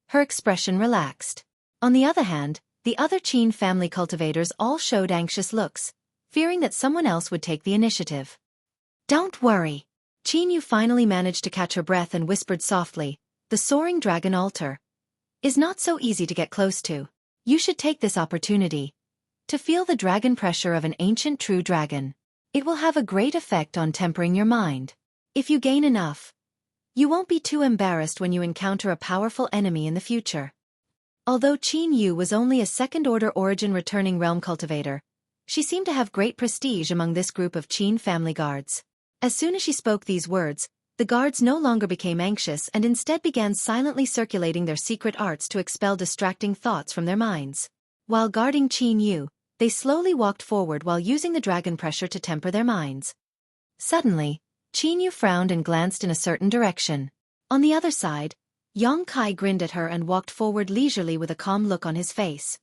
Her expression relaxed. On the other hand, the other Qin family cultivators all showed anxious looks, fearing that someone else would take the initiative. Don't worry. Qin Yu finally managed to catch her breath and whispered softly, the soaring dragon altar is not so easy to get close to. You should take this opportunity to feel the dragon pressure of an ancient true dragon. It will have a great effect on tempering your mind. If you gain enough, you won't be too embarrassed when you encounter a powerful enemy in the future. Although Qin Yu was only a second-order origin returning realm cultivator, she seemed to have great prestige among this group of Qin family guards. As soon as she spoke these words, the guards no longer became anxious and instead began silently circulating their secret arts to expel distracting thoughts from their minds. While guarding Qin Yu, they slowly walked forward while using the dragon pressure to temper their minds. Suddenly, Qin Yu frowned and glanced in a certain direction. On the other side, Yang Kai grinned at her and walked forward leisurely with a calm look on his face.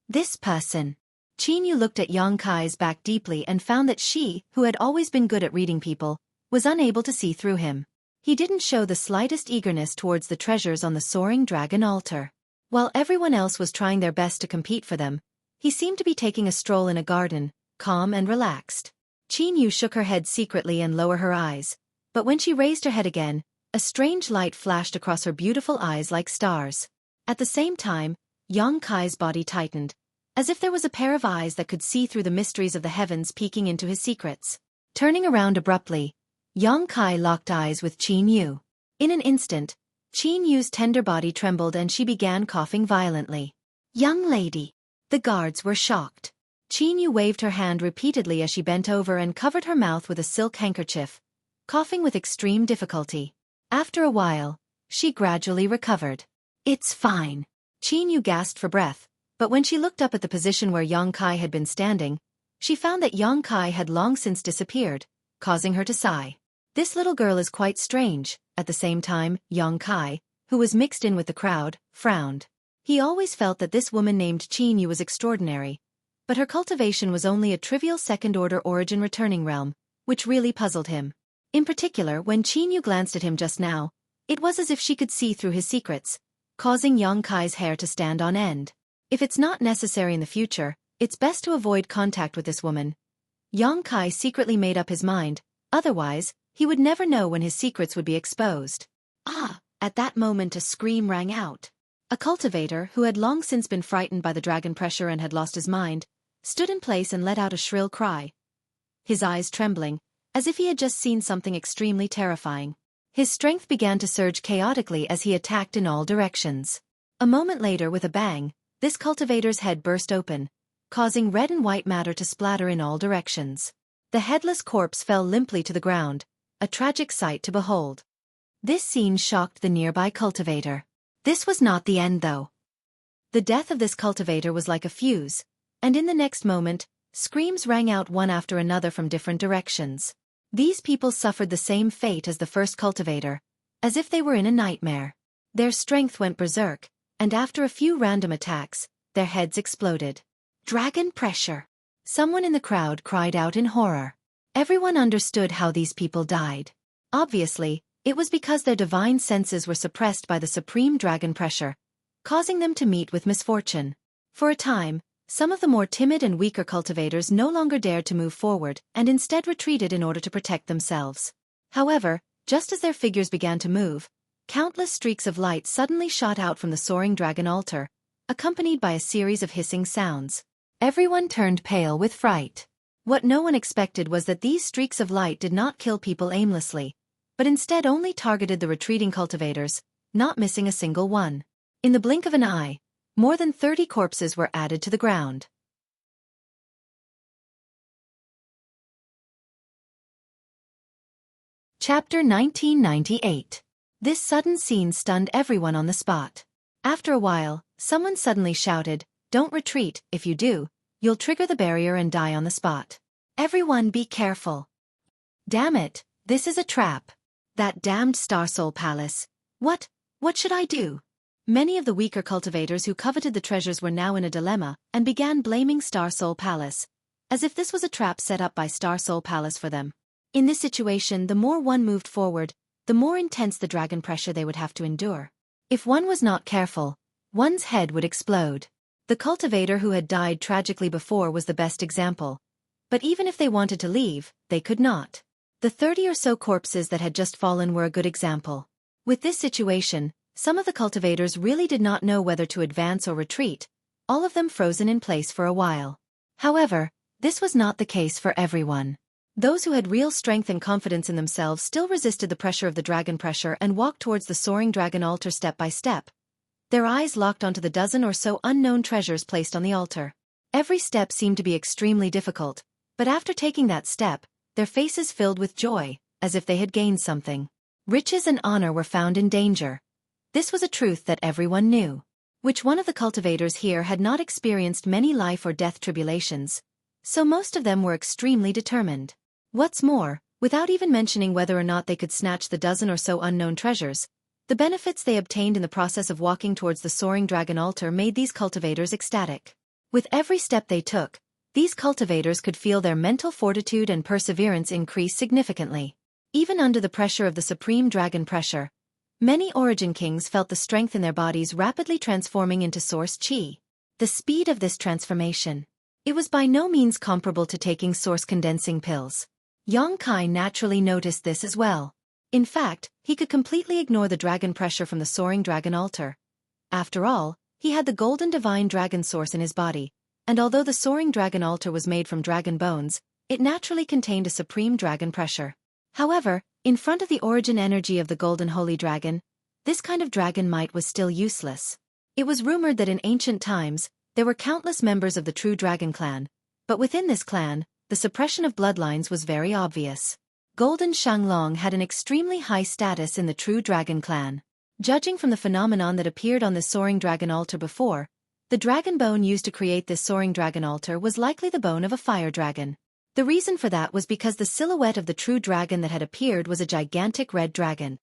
This person. Qin Yu looked at Yang Kai's back deeply and found that she, who had always been good at reading people, was unable to see through him. He didn't show the slightest eagerness towards the treasures on the soaring dragon altar. While everyone else was trying their best to compete for them, he seemed to be taking a stroll in a garden, calm and relaxed. Qin Yu shook her head secretly and lowered her eyes, but when she raised her head again, a strange light flashed across her beautiful eyes like stars. At the same time, Yang Kai's body tightened, as if there was a pair of eyes that could see through the mysteries of the heavens peeking into his secrets. Turning around abruptly, Yang Kai locked eyes with Qin Yu. In an instant, Qin Yu's tender body trembled and she began coughing violently. Young lady. The guards were shocked. Qin Yu waved her hand repeatedly as she bent over and covered her mouth with a silk handkerchief, coughing with extreme difficulty. After a while, she gradually recovered. It's fine. Qin Yu gasped for breath, but when she looked up at the position where Yang Kai had been standing, she found that Yang Kai had long since disappeared, causing her to sigh. This little girl is quite strange. At the same time, Yang Kai, who was mixed in with the crowd, frowned. He always felt that this woman named Qin Yu was extraordinary, but her cultivation was only a trivial second-order origin returning realm, which really puzzled him. In particular, when Qin Yu glanced at him just now, it was as if she could see through his secrets, causing Yang Kai's hair to stand on end. If it's not necessary in the future, it's best to avoid contact with this woman. Yang Kai secretly made up his mind, otherwise, he would never know when his secrets would be exposed. Ah! At that moment a scream rang out. A cultivator, who had long since been frightened by the dragon pressure and had lost his mind, stood in place and let out a shrill cry, his eyes trembling, as if he had just seen something extremely terrifying. His strength began to surge chaotically as he attacked in all directions. A moment later, with a bang, this cultivator's head burst open, causing red and white matter to splatter in all directions. The headless corpse fell limply to the ground, a tragic sight to behold. This scene shocked the nearby cultivator. This was not the end, though. The death of this cultivator was like a fuse, and in the next moment, screams rang out one after another from different directions. These people suffered the same fate as the first cultivator, as if they were in a nightmare. Their strength went berserk, and after a few random attacks, their heads exploded. Dragon pressure! Someone in the crowd cried out in horror. Everyone understood how these people died. Obviously, it was because their divine senses were suppressed by the supreme dragon pressure, causing them to meet with misfortune. For a time, some of the more timid and weaker cultivators no longer dared to move forward and instead retreated in order to protect themselves. However, just as their figures began to move, countless streaks of light suddenly shot out from the soaring dragon altar, accompanied by a series of hissing sounds. Everyone turned pale with fright. What no one expected was that these streaks of light did not kill people aimlessly, but instead only targeted the retreating cultivators, not missing a single one. In the blink of an eye, more than 30 corpses were added to the ground. Chapter 1998. This sudden scene stunned everyone on the spot. After a while, someone suddenly shouted, "Don't retreat, if you do, you'll trigger the barrier and die on the spot. Everyone be careful." Damn it, this is a trap. That damned Star Soul Palace. What should I do? Many of the weaker cultivators who coveted the treasures were now in a dilemma and began blaming Star Soul Palace, as if this was a trap set up by Star Soul Palace for them. In this situation, the more one moved forward, the more intense the dragon pressure they would have to endure. If one was not careful, one's head would explode. The cultivator who had died tragically before was the best example. But even if they wanted to leave, they could not. The 30 or so corpses that had just fallen were a good example. With this situation, some of the cultivators really did not know whether to advance or retreat, all of them frozen in place for a while. However, this was not the case for everyone. Those who had real strength and confidence in themselves still resisted the pressure of the dragon pressure and walked towards the soaring dragon altar step by step. Their eyes locked onto the dozen or so unknown treasures placed on the altar. Every step seemed to be extremely difficult, but after taking that step, their faces filled with joy, as if they had gained something. Riches and honor were found in danger. This was a truth that everyone knew. Which one of the cultivators here had not experienced many life or death tribulations, so most of them were extremely determined. What's more, without even mentioning whether or not they could snatch the dozen or so unknown treasures, the benefits they obtained in the process of walking towards the soaring dragon altar made these cultivators ecstatic. With every step they took, these cultivators could feel their mental fortitude and perseverance increase significantly. Even under the pressure of the supreme dragon pressure, many origin kings felt the strength in their bodies rapidly transforming into source chi. The speed of this transformation. It was by no means comparable to taking source condensing pills. Xueqi naturally noticed this as well. In fact, he could completely ignore the dragon pressure from the soaring dragon altar. After all, he had the golden divine dragon source in his body, and although the soaring dragon altar was made from dragon bones, it naturally contained a supreme dragon pressure. However, in front of the origin energy of the golden holy dragon, this kind of dragon might was still useless. It was rumored that in ancient times, there were countless members of the true dragon clan, but within this clan, the suppression of bloodlines was very obvious. Golden Shanglong had an extremely high status in the true dragon clan. Judging from the phenomenon that appeared on the soaring dragon altar before, the dragon bone used to create this soaring dragon altar was likely the bone of a fire dragon. The reason for that was because the silhouette of the true dragon that had appeared was a gigantic red dragon.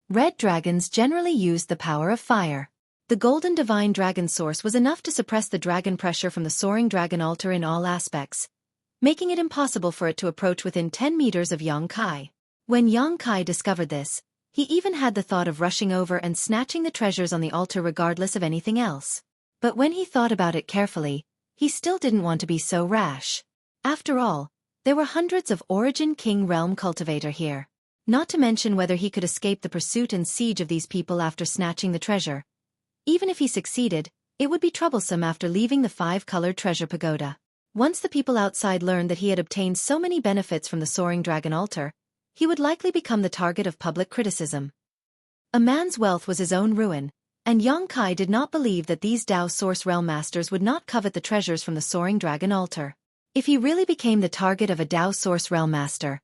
Red dragons generally used the power of fire. The golden divine dragon source was enough to suppress the dragon pressure from the soaring dragon altar in all aspects, making it impossible for it to approach within 10 meters of Xueqi. When Xueqi discovered this, he even had the thought of rushing over and snatching the treasures on the altar regardless of anything else. But when he thought about it carefully, he still didn't want to be so rash. After all, there were hundreds of Origin King Realm cultivator here. Not to mention whether he could escape the pursuit and siege of these people after snatching the treasure. Even if he succeeded, it would be troublesome after leaving the 5-colored treasure pagoda. Once the people outside learned that he had obtained so many benefits from the soaring dragon altar, he would likely become the target of public criticism. A man's wealth was his own ruin, and Xueqi did not believe that these Dao Source Realm Masters would not covet the treasures from the soaring dragon altar. If he really became the target of a Dao Source Realm Master,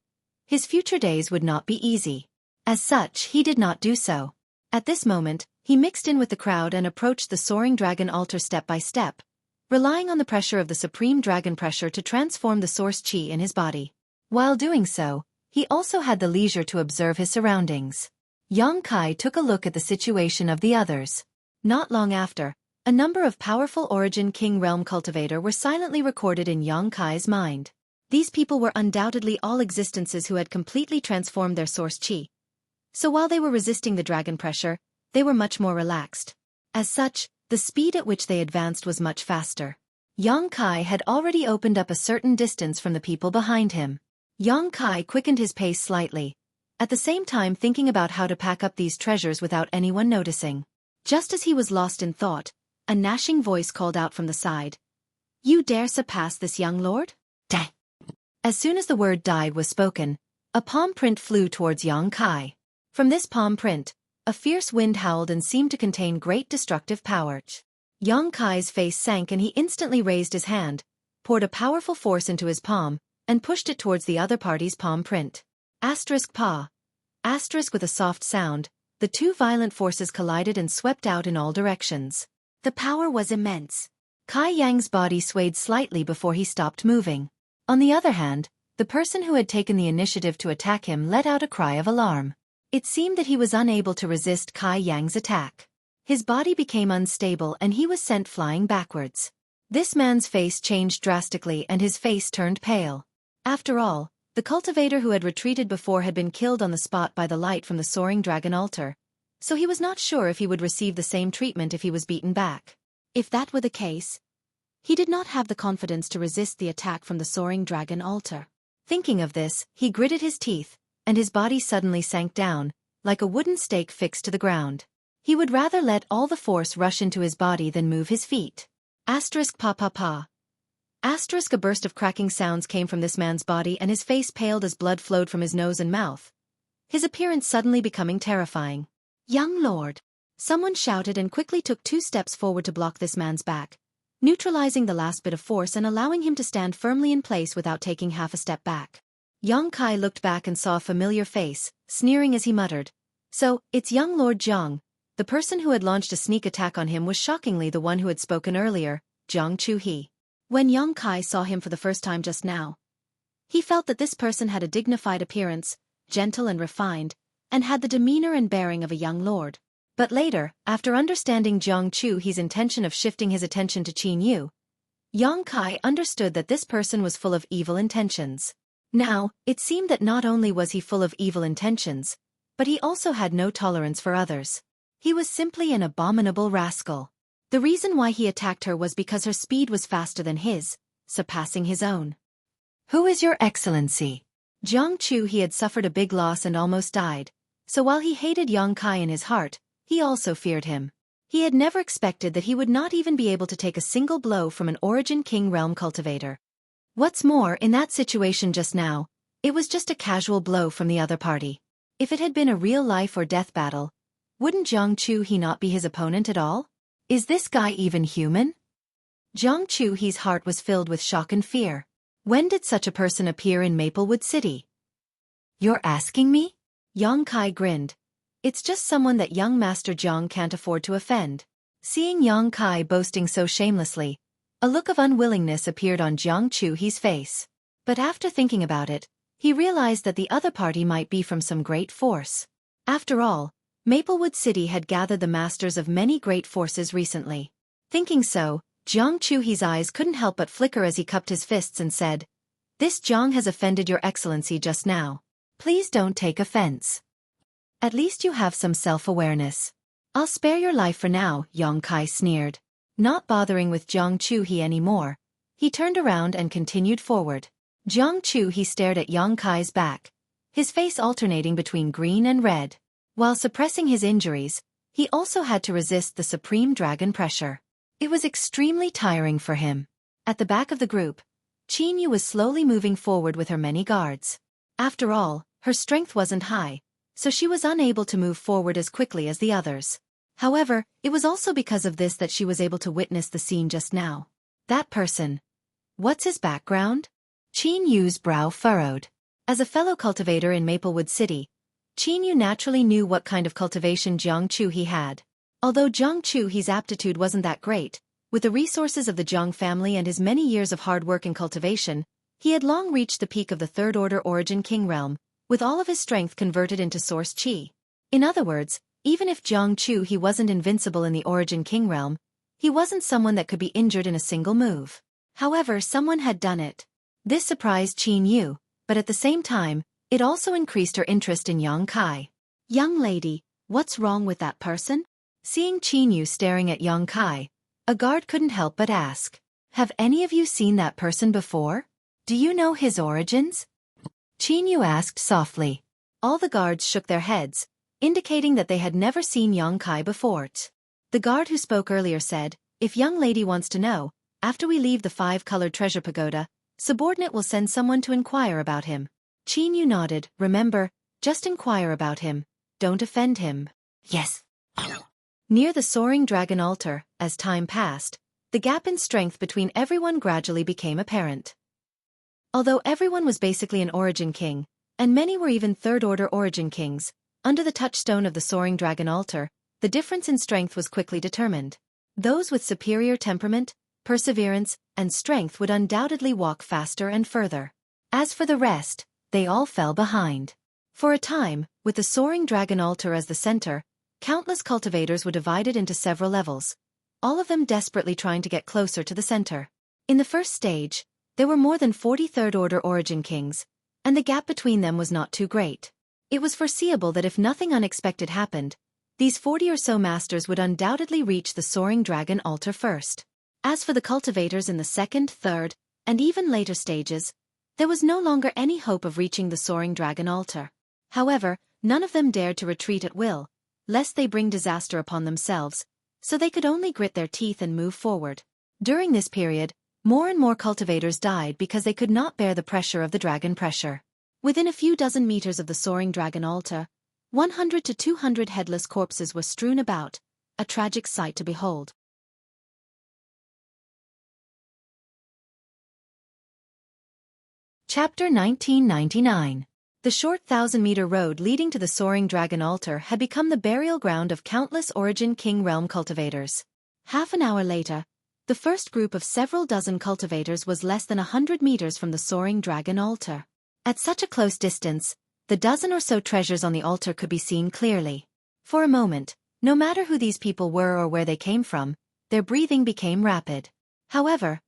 his future days would not be easy. As such, he did not do so. At this moment, he mixed in with the crowd and approached the soaring dragon altar step by step, relying on the pressure of the supreme dragon pressure to transform the source chi in his body. While doing so, he also had the leisure to observe his surroundings. Xueqi took a look at the situation of the others. Not long after, a number of powerful Origin King Realm cultivator were silently recorded in Xueqi's mind. These people were undoubtedly all existences who had completely transformed their source chi. So while they were resisting the dragon pressure, they were much more relaxed. As such, the speed at which they advanced was much faster. Xueqi had already opened up a certain distance from the people behind him. Xueqi quickened his pace slightly, at the same time thinking about how to pack up these treasures without anyone noticing. Just as he was lost in thought, a gnashing voice called out from the side. "You dare surpass this young lord?" Dang. As soon as the word "died" was spoken, a palm print flew towards Xueqi. From this palm print, a fierce wind howled and seemed to contain great destructive power. Xueqi's face sank and he instantly raised his hand, poured a powerful force into his palm, and pushed it towards the other party's palm print. *Pa. Asterisk with a soft sound, the two violent forces collided and swept out in all directions. The power was immense. Kai Yang's body swayed slightly before he stopped moving. On the other hand, the person who had taken the initiative to attack him let out a cry of alarm. It seemed that he was unable to resist Kai Yang's attack. His body became unstable and he was sent flying backwards. This man's face changed drastically and his face turned pale. After all, the cultivator who had retreated before had been killed on the spot by the light from the soaring dragon altar, so he was not sure if he would receive the same treatment if he was beaten back. If that were the case, he did not have the confidence to resist the attack from the soaring dragon altar. Thinking of this, he gritted his teeth, and his body suddenly sank down, like a wooden stake fixed to the ground. He would rather let all the force rush into his body than move his feet. Asterisk pa pa pa. Asterisk a burst of cracking sounds came from this man's body and his face paled as blood flowed from his nose and mouth, his appearance suddenly becoming terrifying. Young lord! Someone shouted and quickly took 2 steps forward to block this man's back, neutralizing the last bit of force and allowing him to stand firmly in place without taking half a step back. Young Kai looked back and saw a familiar face, sneering as he muttered, "So, it's young Lord Zhang." The person who had launched a sneak attack on him was shockingly the one who had spoken earlier, Zhang Xueqi. When Young Kai saw him for the first time just now, he felt that this person had a dignified appearance, gentle and refined, and had the demeanor and bearing of a young lord. But later, after understanding Zhang Xueqi's intention of shifting his attention to Qin Yu, Young Kai understood that this person was full of evil intentions. Now, it seemed that not only was he full of evil intentions, but he also had no tolerance for others. He was simply an abominable rascal. The reason why he attacked her was because her speed was faster than his, surpassing his own. "Who is your excellency?" Zhang Xueqi had suffered a big loss and almost died, so while he hated Young Kai in his heart, he also feared him. He had never expected that he would not even be able to take a single blow from an Origin King realm cultivator. What's more, in that situation just now, it was just a casual blow from the other party. If it had been a real life or death battle, wouldn't Zhang Xueqi not be his opponent at all? Is this guy even human? Zhang Xueqi's heart was filled with shock and fear. When did such a person appear in Maplewood City? "You're asking me?" Young Kai grinned. "It's just someone that young Master Zhang can't afford to offend." Seeing Young Kai boasting so shamelessly, a look of unwillingness appeared on Zhang Xueqi's face. But after thinking about it, he realized that the other party might be from some great force. After all, Maplewood City had gathered the masters of many great forces recently. Thinking so, Zhang Xueqi's eyes couldn't help but flicker as he cupped his fists and said, "This Zhang has offended your excellency just now. Please don't take offense. At least you have some self-awareness." "I'll spare your life for now," Young Kai sneered. Not bothering with Zhang Xueqi anymore, he turned around and continued forward. Zhang Xueqi stared at Young Kai's back, his face alternating between green and red. While suppressing his injuries, he also had to resist the supreme dragon pressure. It was extremely tiring for him. At the back of the group, Qin Yu was slowly moving forward with her many guards. After all, her strength wasn't high, so she was unable to move forward as quickly as the others. However, it was also because of this that she was able to witness the scene just now. That person. What's his background? Qin Yu's brow furrowed. As a fellow cultivator in Maplewood City, Qin Yu naturally knew what kind of cultivation Zhang Xueqi had. Although Zhang Xueqi's aptitude wasn't that great, with the resources of the Zhang family and his many years of hard work in cultivation, he had long reached the peak of the Third Order Origin King realm, with all of his strength converted into source qi. In other words, even if Zhang Xueqi wasn't invincible in the Origin King realm, he wasn't someone that could be injured in a single move. However, someone had done it. This surprised Qin Yu, but at the same time, it also increased her interest in Young Kai. "Young lady, what's wrong with that person?" Seeing Qin Yu staring at Young Kai, a guard couldn't help but ask, "Have any of you seen that person before? Do you know his origins?" Qin Yu asked softly. All the guards shook their heads, indicating that they had never seen Young Kai before. The guard who spoke earlier said, "If young lady wants to know, after we leave the 5-colored treasure pagoda, subordinate will send someone to inquire about him." Qin Yu nodded. "Remember, just inquire about him. Don't offend him." "Yes." Near the soaring dragon altar, as time passed, the gap in strength between everyone gradually became apparent. Although everyone was basically an Origin King, And many were even third-order origin kings. Under the touchstone of the soaring dragon altar, the difference in strength was quickly determined. Those with superior temperament, perseverance, and strength would undoubtedly walk faster and further. As for the rest, they all fell behind. For a time, with the soaring dragon altar as the center, countless cultivators were divided into several levels, all of them desperately trying to get closer to the center. In the first stage, there were more than 40 third-order origin kings, and the gap between them was not too great. It was foreseeable that if nothing unexpected happened, these 40 or so masters would undoubtedly reach the soaring dragon altar first. As for the cultivators in the second, third, and even later stages, there was no longer any hope of reaching the soaring dragon altar. However, none of them dared to retreat at will, lest they bring disaster upon themselves, so they could only grit their teeth and move forward. During this period, more and more cultivators died because they could not bear the pressure of the dragon pressure. Within a few dozen meters of the soaring dragon altar, 100 to 200 headless corpses were strewn about, a tragic sight to behold. Chapter 1999. The short 1,000-meter road leading to the soaring dragon altar had become the burial ground of countless origin king realm cultivators. Half an hour later, the first group of several dozen cultivators was less than 100 meters from the soaring dragon altar. At such a close distance, the dozen or so treasures on the altar could be seen clearly. For a moment, no matter who these people were or where they came from, their breathing became rapid. However,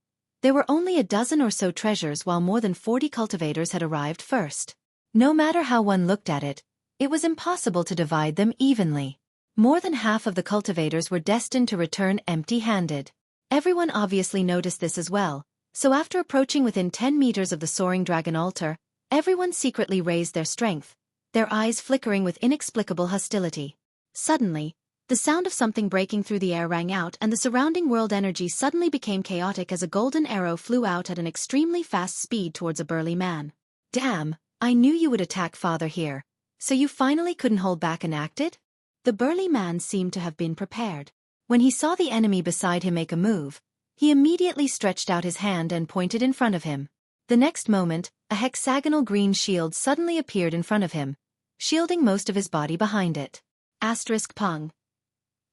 there were only a dozen or so treasures while more than 40 cultivators had arrived first. No matter how one looked at it, it was impossible to divide them evenly. More than half of the cultivators were destined to return empty-handed. Everyone obviously noticed this as well, so after approaching within 10 meters of the soaring dragon altar, everyone secretly raised their strength, their eyes flickering with inexplicable hostility. Suddenly, the sound of something breaking through the air rang out and the surrounding world energy suddenly became chaotic as a golden arrow flew out at an extremely fast speed towards a burly man. "Damn, I knew you would attack father here. So you finally couldn't hold back and acted?" The burly man seemed to have been prepared. When he saw the enemy beside him make a move, he immediately stretched out his hand and pointed in front of him. The next moment, a hexagonal green shield suddenly appeared in front of him, shielding most of his body behind it. Pong.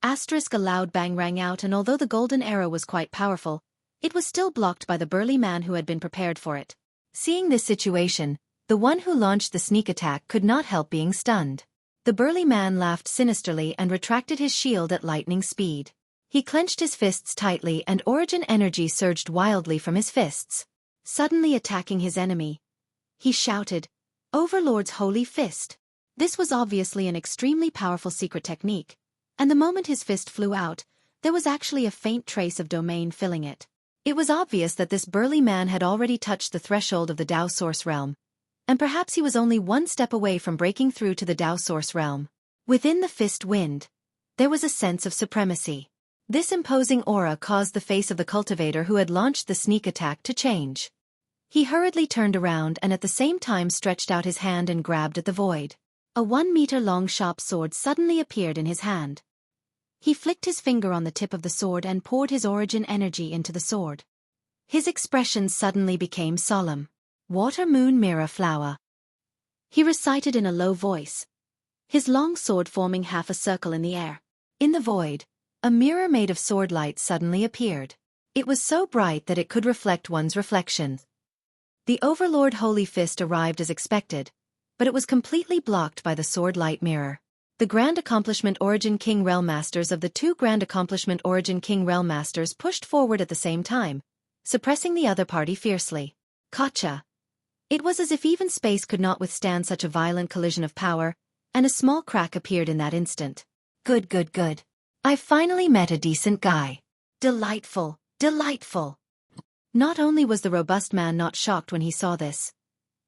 A loud bang rang out, and although the golden arrow was quite powerful, it was still blocked by the burly man who had been prepared for it. Seeing this situation, the one who launched the sneak attack could not help being stunned. The burly man laughed sinisterly and retracted his shield at lightning speed. He clenched his fists tightly and origin energy surged wildly from his fists. Suddenly attacking his enemy, he shouted, "Overlord's Holy Fist!" This was obviously an extremely powerful secret technique, and the moment his fist flew out, there was actually a faint trace of domain filling it. It was obvious that this burly man had already touched the threshold of the Tao Source realm, and perhaps he was only one step away from breaking through to the Tao Source realm. Within the fist wind, there was a sense of supremacy. This imposing aura caused the face of the cultivator who had launched the sneak attack to change. He hurriedly turned around and at the same time stretched out his hand and grabbed at the void. A 1-meter-long sharp sword suddenly appeared in his hand. He flicked his finger on the tip of the sword and poured his origin energy into the sword. His expression suddenly became solemn. "Water Moon Mirror Flower," he recited in a low voice, his long sword forming half a circle in the air. In the void, a mirror made of sword light suddenly appeared. It was so bright that it could reflect one's reflection. The Overlord Holy Fist arrived as expected, but it was completely blocked by the sword light mirror. The Grand Accomplishment Origin King Realm Masters of the two Grand Accomplishment Origin King Realm Masters pushed forward at the same time, suppressing the other party fiercely. Gotcha! It was as if even space could not withstand such a violent collision of power, and a small crack appeared in that instant. Good. I finally met a decent guy. Delightful. Not only was the robust man not shocked when he saw this,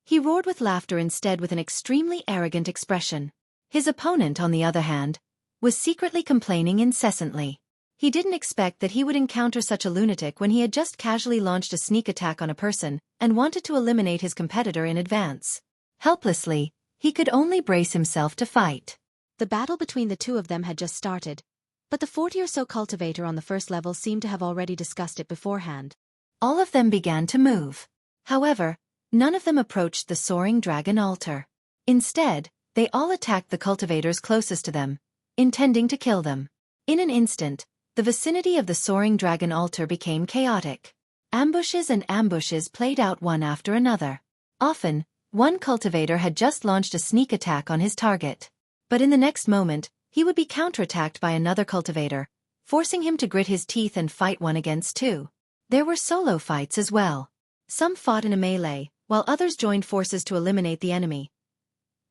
he roared with laughter instead with an extremely arrogant expression. His opponent, on the other hand, was secretly complaining incessantly. He didn't expect that he would encounter such a lunatic when he had just casually launched a sneak attack on a person and wanted to eliminate his competitor in advance. Helplessly, he could only brace himself to fight. The battle between the two of them had just started, but the 40 or so cultivator on the first level seemed to have already discussed it beforehand. All of them began to move. However, none of them approached the soaring dragon altar. Instead, they all attacked the cultivators closest to them, intending to kill them. In an instant, the vicinity of the soaring dragon altar became chaotic. Ambushes and ambushes played out one after another. Often, one cultivator had just launched a sneak attack on his target. But in the next moment, he would be counterattacked by another cultivator, forcing him to grit his teeth and fight one against two. There were solo fights as well. Some fought in a melee, while others joined forces to eliminate the enemy.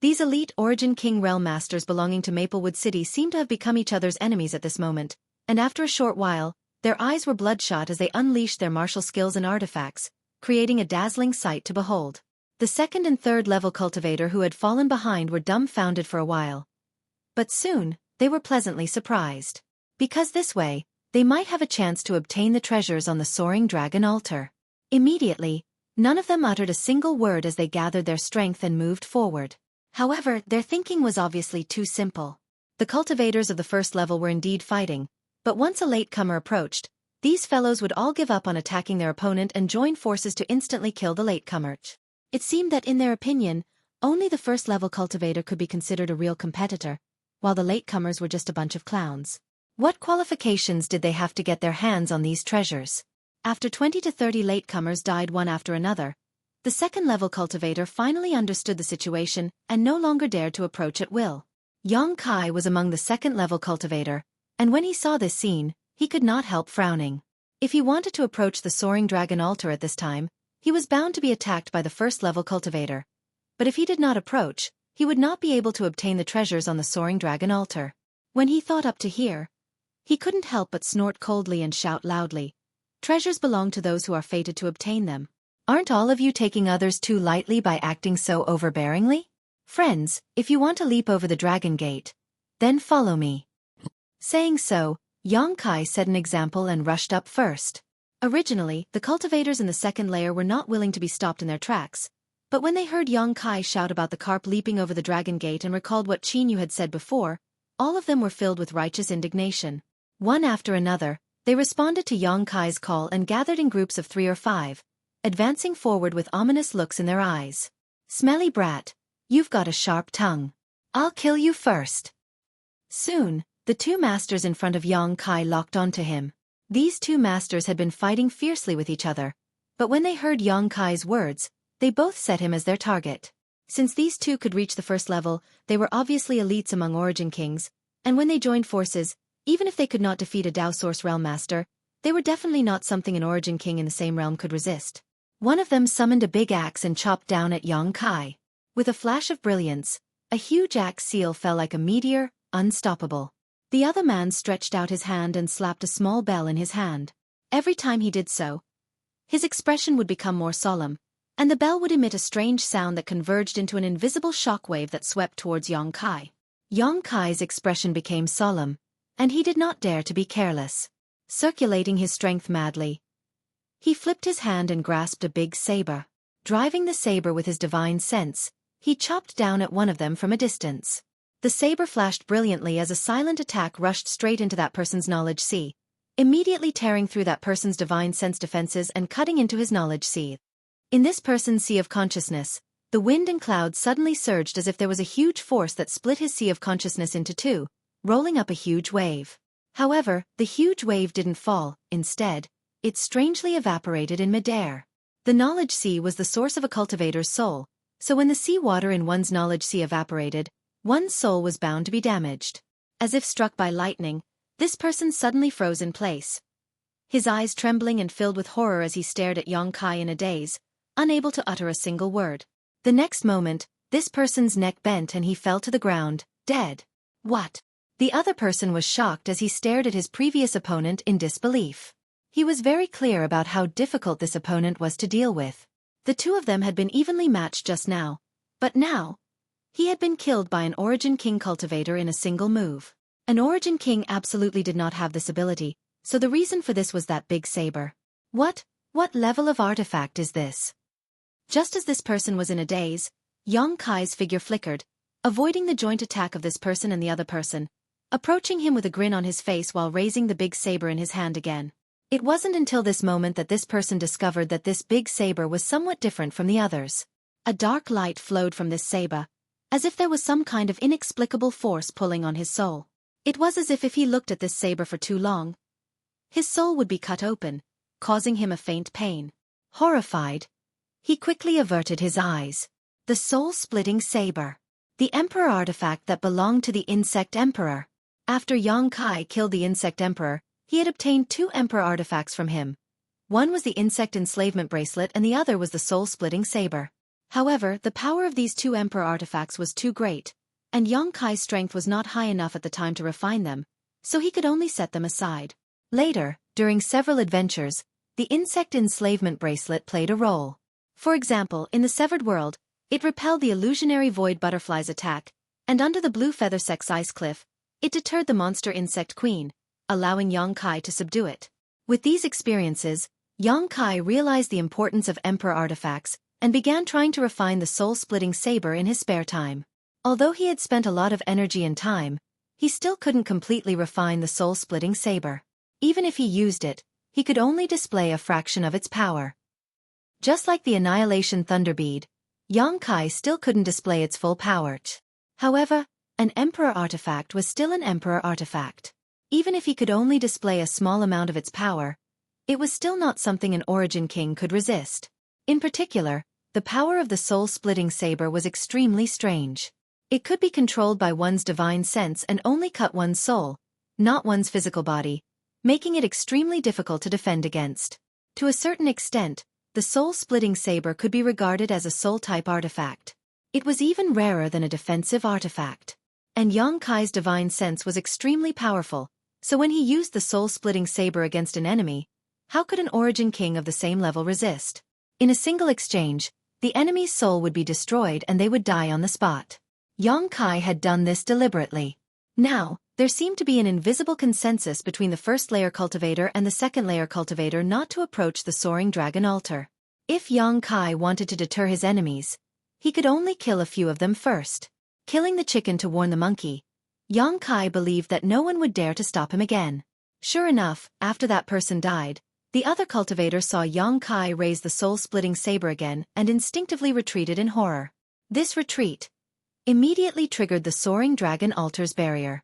These elite Origin King realm masters belonging to Maplewood City seemed to have become each other's enemies at this moment, and after a short while, their eyes were bloodshot as they unleashed their martial skills and artifacts, creating a dazzling sight to behold. The second and third level cultivator who had fallen behind were dumbfounded for a while. But soon, they were pleasantly surprised. Because this way, they might have a chance to obtain the treasures on the soaring dragon altar. Immediately, none of them uttered a single word as they gathered their strength and moved forward. However, their thinking was obviously too simple. The cultivators of the first level were indeed fighting, but once a latecomer approached, these fellows would all give up on attacking their opponent and join forces to instantly kill the latecomer. It seemed that in their opinion, only the first level cultivator could be considered a real competitor, while the latecomers were just a bunch of clowns. What qualifications did they have to get their hands on these treasures? After 20 to 30 latecomers died one after another, the second-level cultivator finally understood the situation and no longer dared to approach at will. Xueqi was among the second-level cultivator, and when he saw this scene, he could not help frowning. If he wanted to approach the soaring dragon altar at this time, he was bound to be attacked by the first-level cultivator. But if he did not approach, he would not be able to obtain the treasures on the soaring dragon altar. When he thought up to here, he couldn't help but snort coldly and shout loudly. Treasures belong to those who are fated to obtain them. Aren't all of you taking others too lightly by acting so overbearingly? Friends, if you want to leap over the dragon gate, then follow me. Saying so, Xueqi set an example and rushed up first. Originally, the cultivators in the second layer were not willing to be stopped in their tracks, but when they heard Xueqi shout about the carp leaping over the dragon gate and recalled what Qinyu had said before, all of them were filled with righteous indignation. One after another, they responded to Xueqi's call and gathered in groups of 3 or 5, advancing forward with ominous looks in their eyes. Smelly brat, you've got a sharp tongue. I'll kill you first. Soon, the two masters in front of Xueqi locked onto him. These two masters had been fighting fiercely with each other, but when they heard Xueqi's words, they both set him as their target. Since these two could reach the first level, they were obviously elites among Origin Kings, and when they joined forces, even if they could not defeat a Dao Source Realm Master, they were definitely not something an Origin King in the same realm could resist. One of them summoned a big axe and chopped down at Xueqi. With a flash of brilliance, a huge axe seal fell like a meteor, unstoppable. The other man stretched out his hand and slapped a small bell in his hand. Every time he did so, his expression would become more solemn, and the bell would emit a strange sound that converged into an invisible shockwave that swept towards Xueqi. Xueqi's expression became solemn, and he did not dare to be careless. Circulating his strength madly, he flipped his hand and grasped a big saber. Driving the saber with his divine sense, he chopped down at one of them from a distance. The saber flashed brilliantly as a silent attack rushed straight into that person's knowledge sea, immediately tearing through that person's divine sense defenses and cutting into his knowledge sea. In this person's sea of consciousness, the wind and clouds suddenly surged as if there was a huge force that split his sea of consciousness into two, rolling up a huge wave. However, the huge wave didn't fall. Instead, it strangely evaporated in midair. The knowledge sea was the source of a cultivator's soul, so when the sea water in one's knowledge sea evaporated, one's soul was bound to be damaged. As if struck by lightning, this person suddenly froze in place. His eyes trembling and filled with horror as he stared at Xueqi in a daze, unable to utter a single word. The next moment, this person's neck bent and he fell to the ground, dead. What? The other person was shocked as he stared at his previous opponent in disbelief. He was very clear about how difficult this opponent was to deal with. The two of them had been evenly matched just now, but now, he had been killed by an Origin King cultivator in a single move. An Origin King absolutely did not have this ability, so the reason for this was that big saber. What level of artifact is this? Just as this person was in a daze, Xueqi's figure flickered, avoiding the joint attack of this person and the other person, approaching him with a grin on his face while raising the big saber in his hand again. It wasn't until this moment that this person discovered that this big saber was somewhat different from the others. A dark light flowed from this saber, as if there was some kind of inexplicable force pulling on his soul. It was as if he looked at this saber for too long, his soul would be cut open, causing him a faint pain. Horrified, he quickly averted his eyes. The soul-splitting saber. The Emperor artifact that belonged to the Insect Emperor. After Yang Kai killed the Insect Emperor, he had obtained 2 Emperor artifacts from him. One was the Insect Enslavement Bracelet and the other was the soul-splitting saber. However, the power of these 2 Emperor artifacts was too great, and Yang Kai's strength was not high enough at the time to refine them, so he could only set them aside. Later, during several adventures, the Insect Enslavement Bracelet played a role. For example, in the Severed World, it repelled the illusionary Void Butterfly's attack, and under the Blue Feather Sex Ice Cliff, it deterred the monster Insect Queen, allowing Yang Kai to subdue it. With these experiences, Yang Kai realized the importance of Emperor artifacts and began trying to refine the soul-splitting saber in his spare time. Although he had spent a lot of energy and time, he still couldn't completely refine the soul-splitting saber. Even if he used it, he could only display a fraction of its power. Just like the Annihilation Thunderbead, Yang Kai still couldn't display its full power. However, an Emperor artifact was still an Emperor artifact. Even if he could only display a small amount of its power, it was still not something an Origin King could resist. In particular, the power of the soul-splitting saber was extremely strange. It could be controlled by one's divine sense and only cut one's soul, not one's physical body, making it extremely difficult to defend against. To a certain extent, the soul-splitting saber could be regarded as a soul-type artifact. It was even rarer than a defensive artifact. And Yang Kai's divine sense was extremely powerful, so when he used the soul-splitting saber against an enemy, how could an Origin King of the same level resist? In a single exchange, the enemy's soul would be destroyed and they would die on the spot. Yang Kai had done this deliberately. Now, there seemed to be an invisible consensus between the first-layer cultivator and the second-layer cultivator not to approach the soaring dragon altar. If Yang Kai wanted to deter his enemies, he could only kill a few of them first. Killing the chicken to warn the monkey, Yang Kai believed that no one would dare to stop him again. Sure enough, after that person died, the other cultivator saw Yang Kai raise the soul-splitting saber again and instinctively retreated in horror. This retreat immediately triggered the soaring dragon altar's barrier.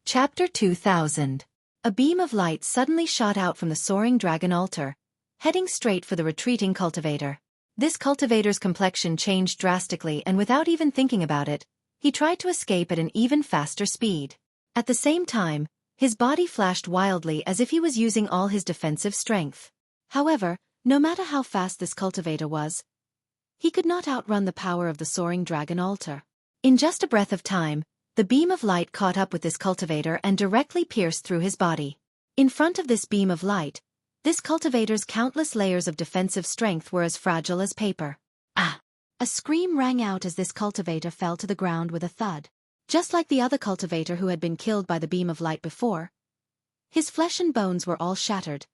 Chapter 2000. A beam of light suddenly shot out from the soaring dragon altar, heading straight for the retreating cultivator. This cultivator's complexion changed drastically and without even thinking about it, he tried to escape at an even faster speed. At the same time, his body flashed wildly as if he was using all his defensive strength. However, no matter how fast this cultivator was, he could not outrun the power of the soaring dragon altar. In just a breath of time, the beam of light caught up with this cultivator and directly pierced through his body. In front of this beam of light, this cultivator's countless layers of defensive strength were as fragile as paper. Ah! A scream rang out as this cultivator fell to the ground with a thud. Just like the other cultivator who had been killed by the beam of light before, his flesh and bones were all shattered,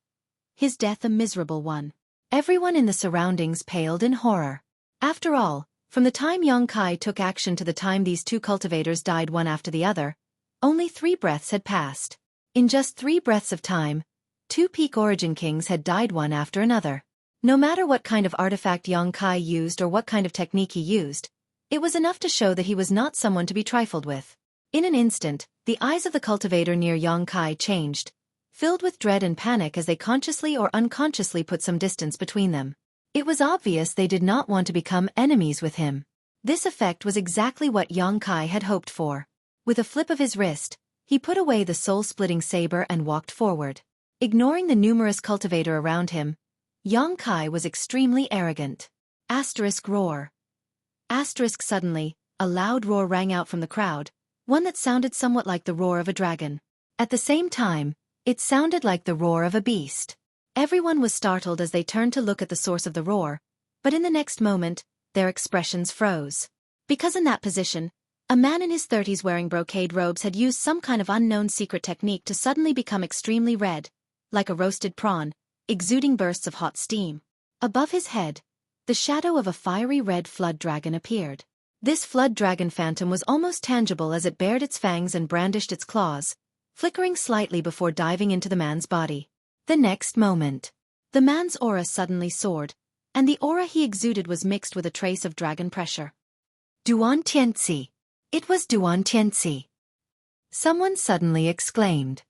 his death a miserable one. Everyone in the surroundings paled in horror. After all, from the time Yang Kai took action to the time these 2 cultivators died one after the other, only 3 breaths had passed. In just 3 breaths of time, 2 peak Origin Kings had died one after another. No matter what kind of artifact Yang Kai used or what kind of technique he used, it was enough to show that he was not someone to be trifled with. In an instant, the eyes of the cultivator near Yang Kai changed, filled with dread and panic as they consciously or unconsciously put some distance between them. It was obvious they did not want to become enemies with him. This effect was exactly what Yang Kai had hoped for. With a flip of his wrist, he put away the soul-splitting saber and walked forward. Ignoring the numerous cultivator around him, Yang Kai was extremely arrogant. Asterisk roar. Asterisk suddenly, a loud roar rang out from the crowd, one that sounded somewhat like the roar of a dragon. At the same time, it sounded like the roar of a beast. Everyone was startled as they turned to look at the source of the roar, but in the next moment, their expressions froze. Because in that position, a man in his 30s wearing brocade robes had used some kind of unknown secret technique to suddenly become extremely red, like a roasted prawn, exuding bursts of hot steam. Above his head, the shadow of a fiery red flood dragon appeared. This flood dragon phantom was almost tangible as it bared its fangs and brandished its claws, flickering slightly before diving into the man's body. The next moment, the man's aura suddenly soared, and the aura he exuded was mixed with a trace of dragon pressure. Duan Tianzi. It was Duan Tianzi. Someone suddenly exclaimed.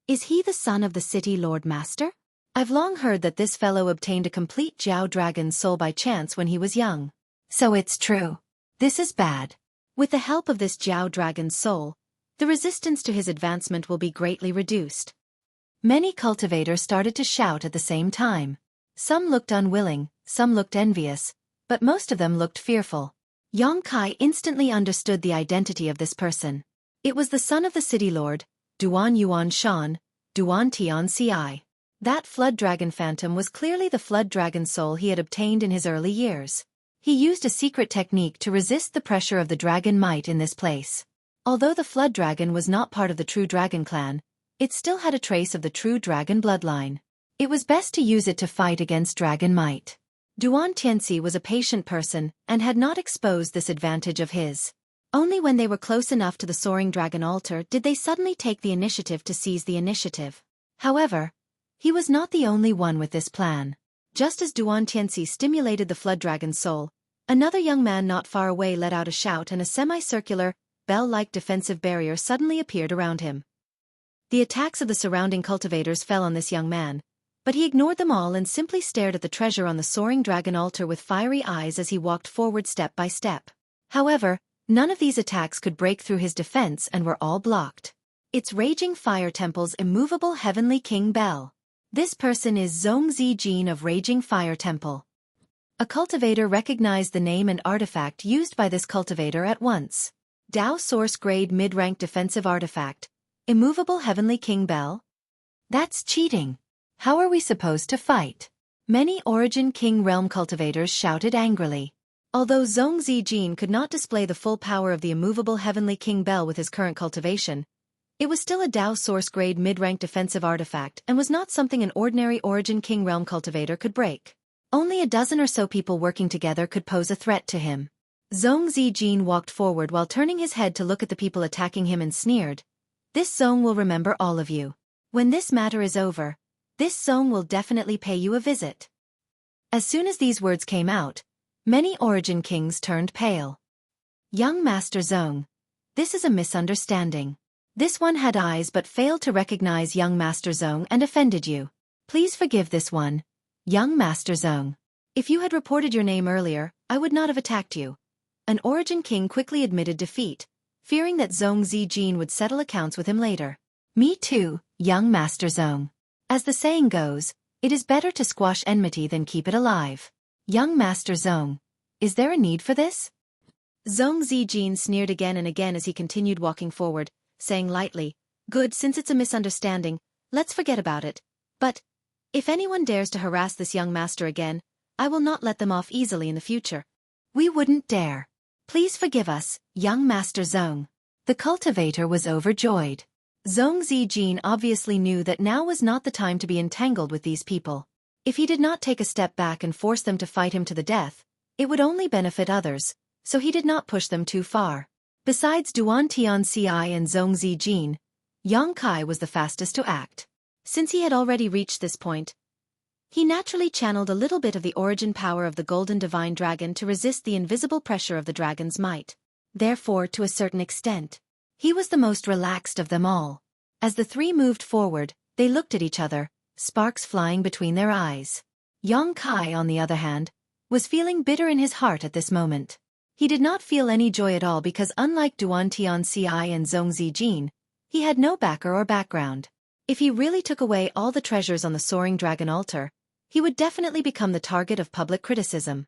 Is he the son of the city Lord Master? I've long heard that this fellow obtained a complete Jiao dragon's soul by chance when he was young. So it's true. This is bad. With the help of this Jiao dragon's soul, the resistance to his advancement will be greatly reduced. Many cultivators started to shout at the same time. Some looked unwilling, some looked envious, but most of them looked fearful. Yang Kai instantly understood the identity of this person. It was the son of the city lord, Duan Yuan Shan, Duan Tian Ci. That flood dragon phantom was clearly the flood dragon soul he had obtained in his early years. He used a secret technique to resist the pressure of the dragon might in this place. Although the flood dragon was not part of the true dragon clan, it still had a trace of the true dragon bloodline. It was best to use it to fight against dragon might. Duan Tianzi was a patient person and had not exposed this advantage of his. Only when they were close enough to the soaring dragon altar did they suddenly take the initiative to seize the initiative. However, he was not the only one with this plan. Just as Duan Tianzi stimulated the flood dragon's soul, another young man not far away let out a shout and a semicircular, bell-like defensive barrier suddenly appeared around him. The attacks of the surrounding cultivators fell on this young man, but he ignored them all and simply stared at the treasure on the soaring dragon altar with fiery eyes as he walked forward step by step. However, none of these attacks could break through his defense and were all blocked. It's Raging Fire Temple's immovable Heavenly King Bell. This person is Zhongzi Jin of Raging Fire Temple. A cultivator recognized the name and artifact used by this cultivator at once. Dao Source Grade Mid-Rank Defensive Artifact, Immovable Heavenly King Bell? That's cheating. How are we supposed to fight? Many Origin King Realm cultivators shouted angrily. Although Zhongzi Jin could not display the full power of the immovable Heavenly King Bell with his current cultivation, it was still a Dao Source Grade Mid-Rank Defensive Artifact and was not something an ordinary Origin King Realm cultivator could break. Only a dozen or so people working together could pose a threat to him. Zhongzi Jin walked forward while turning his head to look at the people attacking him and sneered. This Zong will remember all of you. When this matter is over, this Zong will definitely pay you a visit. As soon as these words came out, many Origin Kings turned pale. Young Master Zong, this is a misunderstanding. This one had eyes but failed to recognize young Master Zong and offended you. Please forgive this one, young Master Zong. If you had reported your name earlier, I would not have attacked you. An Origin King quickly admitted defeat, fearing that Zhongzi Jin would settle accounts with him later. Me too, young Master Zong. As the saying goes, it is better to squash enmity than keep it alive. Young Master Zong, is there a need for this? Zhongzi Jin sneered again and again as he continued walking forward, saying lightly, Good, since it's a misunderstanding, let's forget about it. But, if anyone dares to harass this young master again, I will not let them off easily in the future. We wouldn't dare. Please forgive us, young Master Zong. The cultivator was overjoyed. Zhongzi Jin obviously knew that now was not the time to be entangled with these people. If he did not take a step back and force them to fight him to the death, it would only benefit others, so he did not push them too far. Besides Duan Tian Ci and Zhongzi Jin, Yang Kai was the fastest to act. Since he had already reached this point, he naturally channeled a little bit of the origin power of the Golden Divine Dragon to resist the invisible pressure of the dragon's might. Therefore, to a certain extent, he was the most relaxed of them all. As the three moved forward, they looked at each other, sparks flying between their eyes. Yang Kai, on the other hand, was feeling bitter in his heart at this moment. He did not feel any joy at all because unlike Duan Tian Ci and Zhongzi Jin, he had no backer or background. If he really took away all the treasures on the soaring dragon altar, he would definitely become the target of public criticism.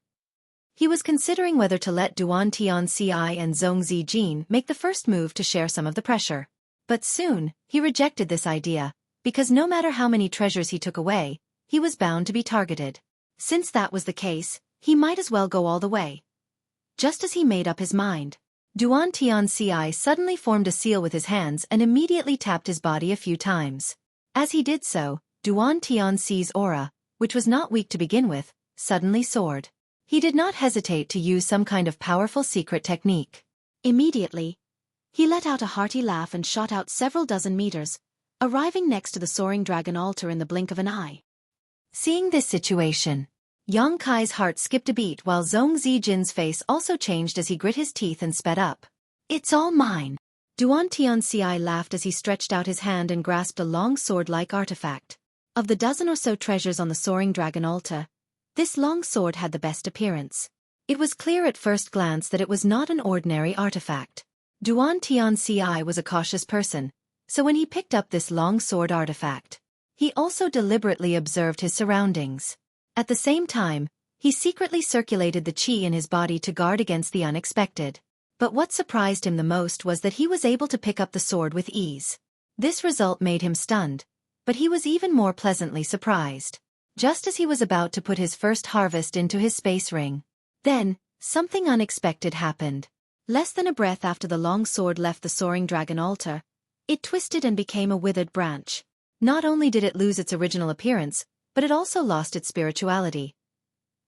He was considering whether to let Duan Tian Ci and Zhongzi Jin make the first move to share some of the pressure. But soon, he rejected this idea, because no matter how many treasures he took away, he was bound to be targeted. Since that was the case, he might as well go all the way. Just as he made up his mind, Duan Tian Ci suddenly formed a seal with his hands and immediately tapped his body a few times. As he did so, Duan Tian Ci's aura, which was not weak to begin with, suddenly soared. He did not hesitate to use some kind of powerful secret technique. Immediately, he let out a hearty laugh and shot out several dozen meters, arriving next to the soaring dragon altar in the blink of an eye. Seeing this situation, Yang Kai's heart skipped a beat while Zhong Zijin's face also changed as he grit his teeth and sped up. It's all mine. Duan Tianxi laughed as he stretched out his hand and grasped a long sword-like artifact. Of the dozen or so treasures on the soaring dragon altar, this long sword had the best appearance. It was clear at first glance that it was not an ordinary artifact. Duan Tianxi was a cautious person, so when he picked up this long sword artifact, he also deliberately observed his surroundings. At the same time, he secretly circulated the qi in his body to guard against the unexpected. But what surprised him the most was that he was able to pick up the sword with ease. This result made him stunned, but he was even more pleasantly surprised. Just as he was about to put his first harvest into his space ring, then, something unexpected happened. Less than a breath after the long sword left the soaring dragon altar, it twisted and became a withered branch. Not only did it lose its original appearance, but it also lost its spirituality.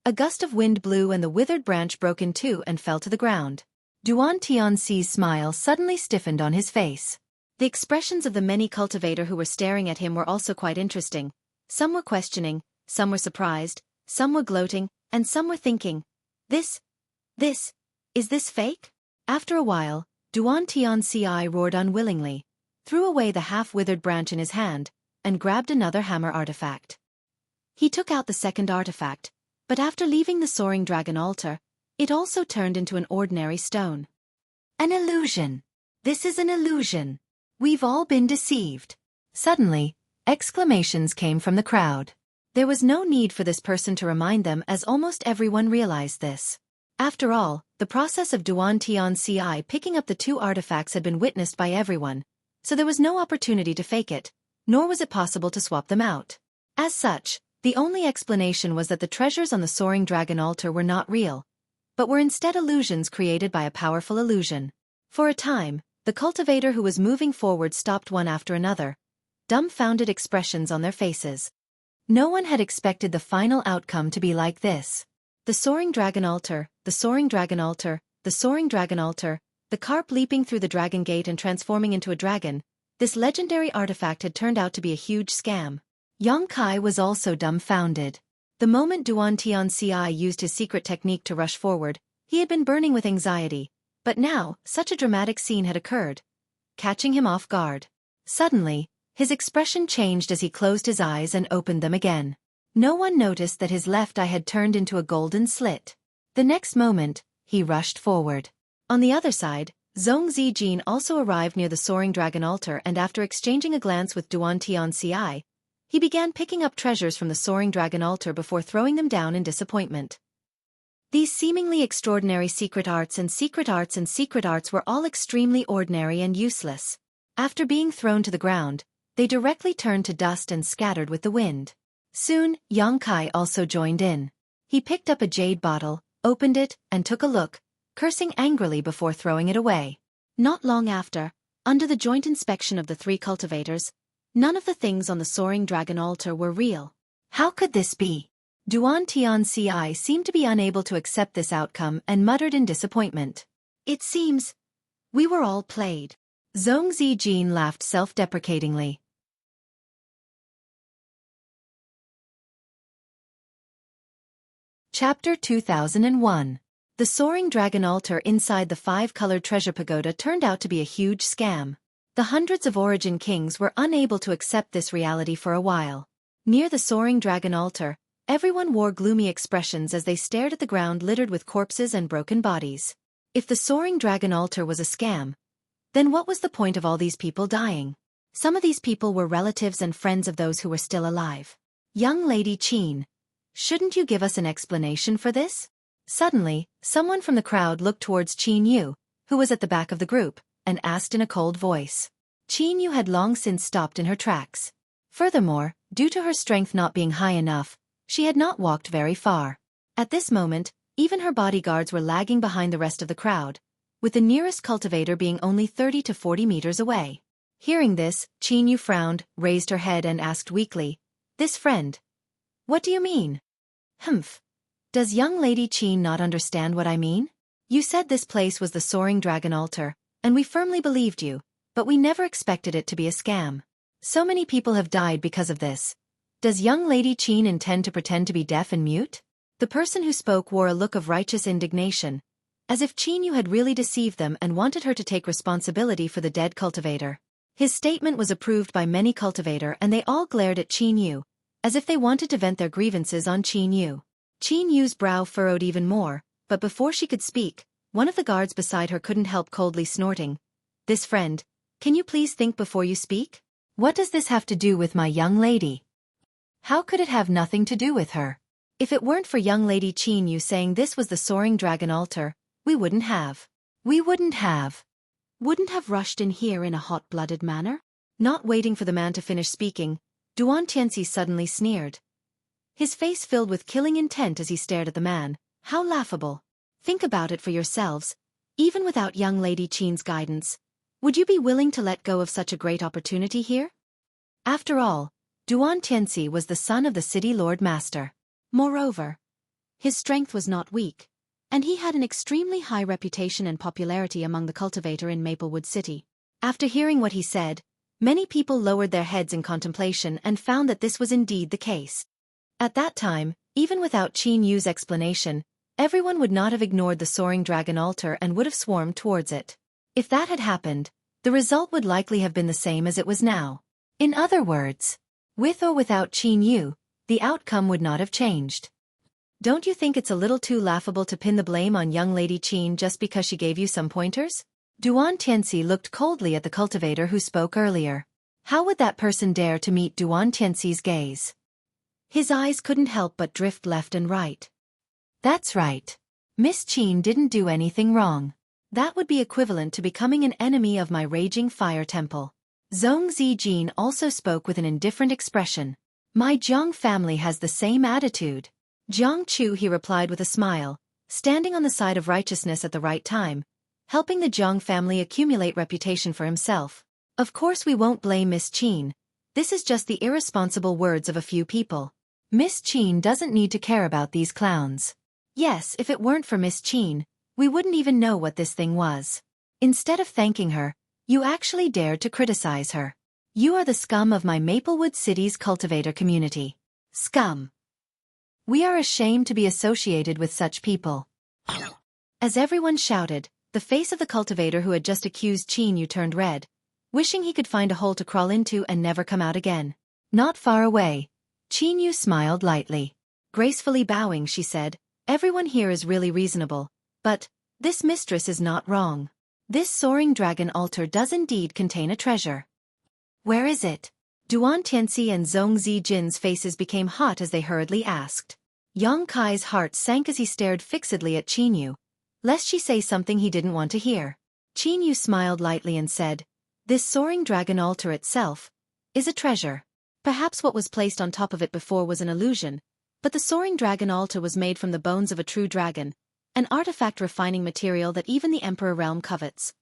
A gust of wind blew and the withered branch broke in two and fell to the ground. Duan Tianxi's smile suddenly stiffened on his face. The expressions of the many cultivators who were staring at him were also quite interesting. Some were questioning, some were surprised, some were gloating, and some were thinking, is this fake? After a while, Duan Tianxi roared unwillingly, threw away the half-withered branch in his hand, and grabbed another hammer artifact. He took out the second artifact, but after leaving the soaring dragon altar, it also turned into an ordinary stone. An illusion. This is an illusion. We've all been deceived. Suddenly, exclamations came from the crowd. There was no need for this person to remind them as almost everyone realized this. After all, the process of Duan Tianxi picking up the two artifacts had been witnessed by everyone, so there was no opportunity to fake it, nor was it possible to swap them out. As such, the only explanation was that the treasures on the soaring dragon altar were not real, but were instead illusions created by a powerful illusion. For a time, the cultivator who was moving forward stopped one after another, dumbfounded expressions on their faces. No one had expected the final outcome to be like this. The soaring dragon altar, the soaring dragon altar, the soaring dragon altar, the carp leaping through the dragon gate and transforming into a dragon, this legendary artifact had turned out to be a huge scam. Yang Kai was also dumbfounded. The moment Duan Tianxi used his secret technique to rush forward, he had been burning with anxiety, but now, such a dramatic scene had occurred, catching him off guard. Suddenly, his expression changed as he closed his eyes and opened them again. No one noticed that his left eye had turned into a golden slit. The next moment, he rushed forward. On the other side, Zhong Zijin also arrived near the soaring dragon altar and after exchanging a glance with Duan Tianxi, he began picking up treasures from the soaring dragon altar before throwing them down in disappointment. These seemingly extraordinary secret arts were all extremely ordinary and useless. After being thrown to the ground, they directly turned to dust and scattered with the wind. Soon, Yang Kai also joined in. He picked up a jade bottle, opened it, and took a look, cursing angrily before throwing it away. Not long after, under the joint inspection of the three cultivators, none of the things on the soaring dragon altar were real. How could this be? Duan Tianxi seemed to be unable to accept this outcome and muttered in disappointment. It seems we were all played. Zhong Zijin laughed self-deprecatingly. Chapter 2001. The soaring dragon altar inside the five-colored treasure pagoda turned out to be a huge scam. The hundreds of origin kings were unable to accept this reality for a while. Near the soaring dragon altar, everyone wore gloomy expressions as they stared at the ground littered with corpses and broken bodies. If the soaring dragon altar was a scam, then what was the point of all these people dying? Some of these people were relatives and friends of those who were still alive. Young Lady Qin, shouldn't you give us an explanation for this? Suddenly, someone from the crowd looked towards Qin Yu, who was at the back of the group, and asked in a cold voice. Qin Yu had long since stopped in her tracks. Furthermore, due to her strength not being high enough, she had not walked very far. At this moment, even her bodyguards were lagging behind the rest of the crowd, with the nearest cultivator being only 30 to 40 meters away. Hearing this, Qin Yu frowned, raised her head and asked weakly, "This friend? What do you mean?" "Humph. Does young Lady Qin not understand what I mean? You said this place was the soaring dragon altar, and we firmly believed you, but we never expected it to be a scam. So many people have died because of this. Does young Lady Qin intend to pretend to be deaf and mute?" The person who spoke wore a look of righteous indignation, as if Qin had really deceived them and wanted her to take responsibility for the dead cultivator. His statement was approved by many cultivator and they all glared at Qin, as if they wanted to vent their grievances on Qin. Qin's brow furrowed even more, but before she could speak, one of the guards beside her couldn't help coldly snorting. "This friend, can you please think before you speak? What does this have to do with my young lady? How could it have nothing to do with her? If it weren't for young lady Qin saying this was the soaring dragon altar, we wouldn't have rushed in here in a hot-blooded manner?" Not waiting for the man to finish speaking, Duan Tianxi suddenly sneered. His face filled with killing intent as he stared at the man. "How laughable. Think about it for yourselves. Even without young lady Qin's guidance, would you be willing to let go of such a great opportunity here?" After all, Duan Tianxi was the son of the city Lord Master. Moreover, his strength was not weak, and he had an extremely high reputation and popularity among the cultivator in Maplewood City. After hearing what he said, many people lowered their heads in contemplation and found that this was indeed the case. At that time, even without Qin explanation, everyone would not have ignored the soaring dragon altar and would have swarmed towards it. If that had happened, the result would likely have been the same as it was now. In other words, with or without Qin, the outcome would not have changed. Don't you think it's a little too laughable to pin the blame on young lady Qin just because she gave you some pointers? Duan Tianxi looked coldly at the cultivator who spoke earlier. How would that person dare to meet Duan Tianxi's gaze? His eyes couldn't help but drift left and right. That's right. Miss Qin didn't do anything wrong. That would be equivalent to becoming an enemy of my raging fire temple. Zhong Zijin also spoke with an indifferent expression. My Jiang family has the same attitude. Jiang Chu, he replied with a smile, standing on the side of righteousness at the right time, helping the Jiang family accumulate reputation for himself. Of course we won't blame Miss Qin. This is just the irresponsible words of a few people. Miss Qin doesn't need to care about these clowns. Yes, if it weren't for Miss Qin, we wouldn't even know what this thing was. Instead of thanking her, you actually dared to criticize her. You are the scum of my Maplewood City's cultivator community. Scum. We are ashamed to be associated with such people. As everyone shouted, the face of the cultivator who had just accused Qin turned red, wishing he could find a hole to crawl into and never come out again. Not far away, Qin smiled lightly. Gracefully bowing, she said, "Everyone here is really reasonable, but this mistress is not wrong. This soaring dragon altar does indeed contain a treasure." "Where is it?" Duan Tianxi and Zhong Zijin's faces became hot as they hurriedly asked. Yang Kai's heart sank as he stared fixedly at Qin, lest she say something he didn't want to hear. Qin smiled lightly and said, "This soaring dragon altar itself is a treasure. Perhaps what was placed on top of it before was an illusion, but the soaring dragon altar was made from the bones of a true dragon, an artifact refining material that even the Emperor realm covets."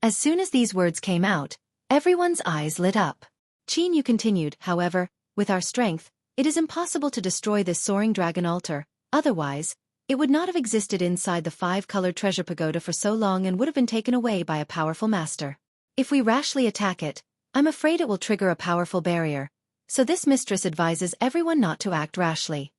As soon as these words came out, everyone's eyes lit up. Qin continued, "However, with our strength, it is impossible to destroy this soaring dragon altar, otherwise, it would not have existed inside the five-colored treasure pagoda for so long and would have been taken away by a powerful master. If we rashly attack it, I'm afraid it will trigger a powerful barrier, so this mistress advises everyone not to act rashly."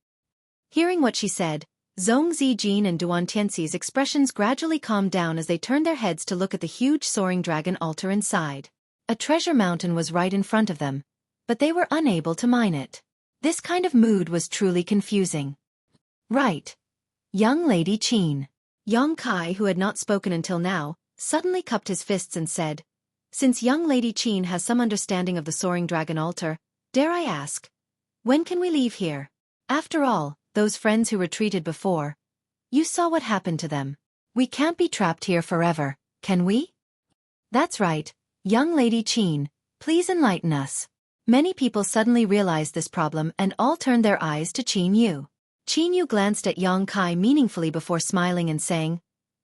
Hearing what she said, Zhong Zijin and Duan Tianxi's expressions gradually calmed down as they turned their heads to look at the huge soaring dragon altar inside. A treasure mountain was right in front of them, but they were unable to mine it. This kind of mood was truly confusing. "Right. Young lady Qin." Yang Kai, who had not spoken until now, suddenly cupped his fists and said, "Since young lady Qin has some understanding of the soaring dragon altar, dare I ask, when can we leave here? After all, those friends who retreated before, you saw what happened to them. We can't be trapped here forever, can we?" "That's right, young lady Qin, please enlighten us." Many people suddenly realized this problem and all turned their eyes to Qin. Qin glanced at Yang Kai meaningfully before smiling and saying,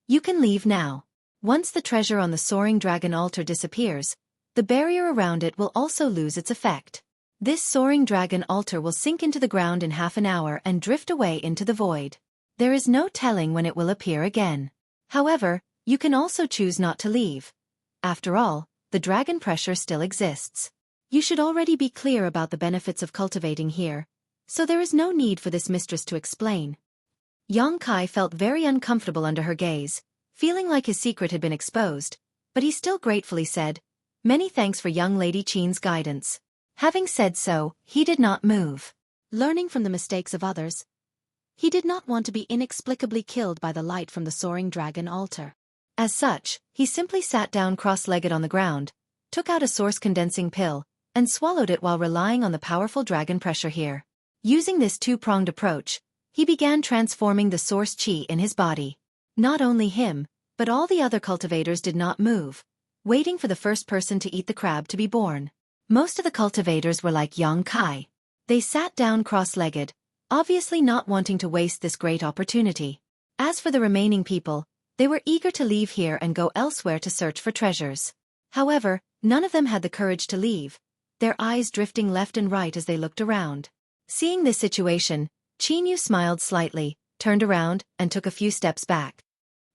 "You can leave now. Once the treasure on the soaring dragon altar disappears, the barrier around it will also lose its effect. This soaring dragon altar will sink into the ground in half an hour and drift away into the void. There is no telling when it will appear again. However, you can also choose not to leave. After all, the dragon pressure still exists. You should already be clear about the benefits of cultivating here, so there is no need for this mistress to explain." Yang Kai felt very uncomfortable under her gaze, feeling like his secret had been exposed, but he still gratefully said, "Many thanks for young Lady Qin's guidance." Having said so, he did not move. Learning from the mistakes of others, he did not want to be inexplicably killed by the light from the soaring dragon altar. As such, he simply sat down cross-legged on the ground, took out a source-condensing pill, and swallowed it while relying on the powerful dragon pressure here. Using this two-pronged approach, he began transforming the source qi in his body. Not only him, but all the other cultivators did not move, waiting for the first person to eat the crab to be born. Most of the cultivators were like Yang Kai. They sat down cross-legged, obviously not wanting to waste this great opportunity. As for the remaining people, they were eager to leave here and go elsewhere to search for treasures. However, none of them had the courage to leave, their eyes drifting left and right as they looked around. Seeing this situation, Qin Yu smiled slightly, turned around, and took a few steps back.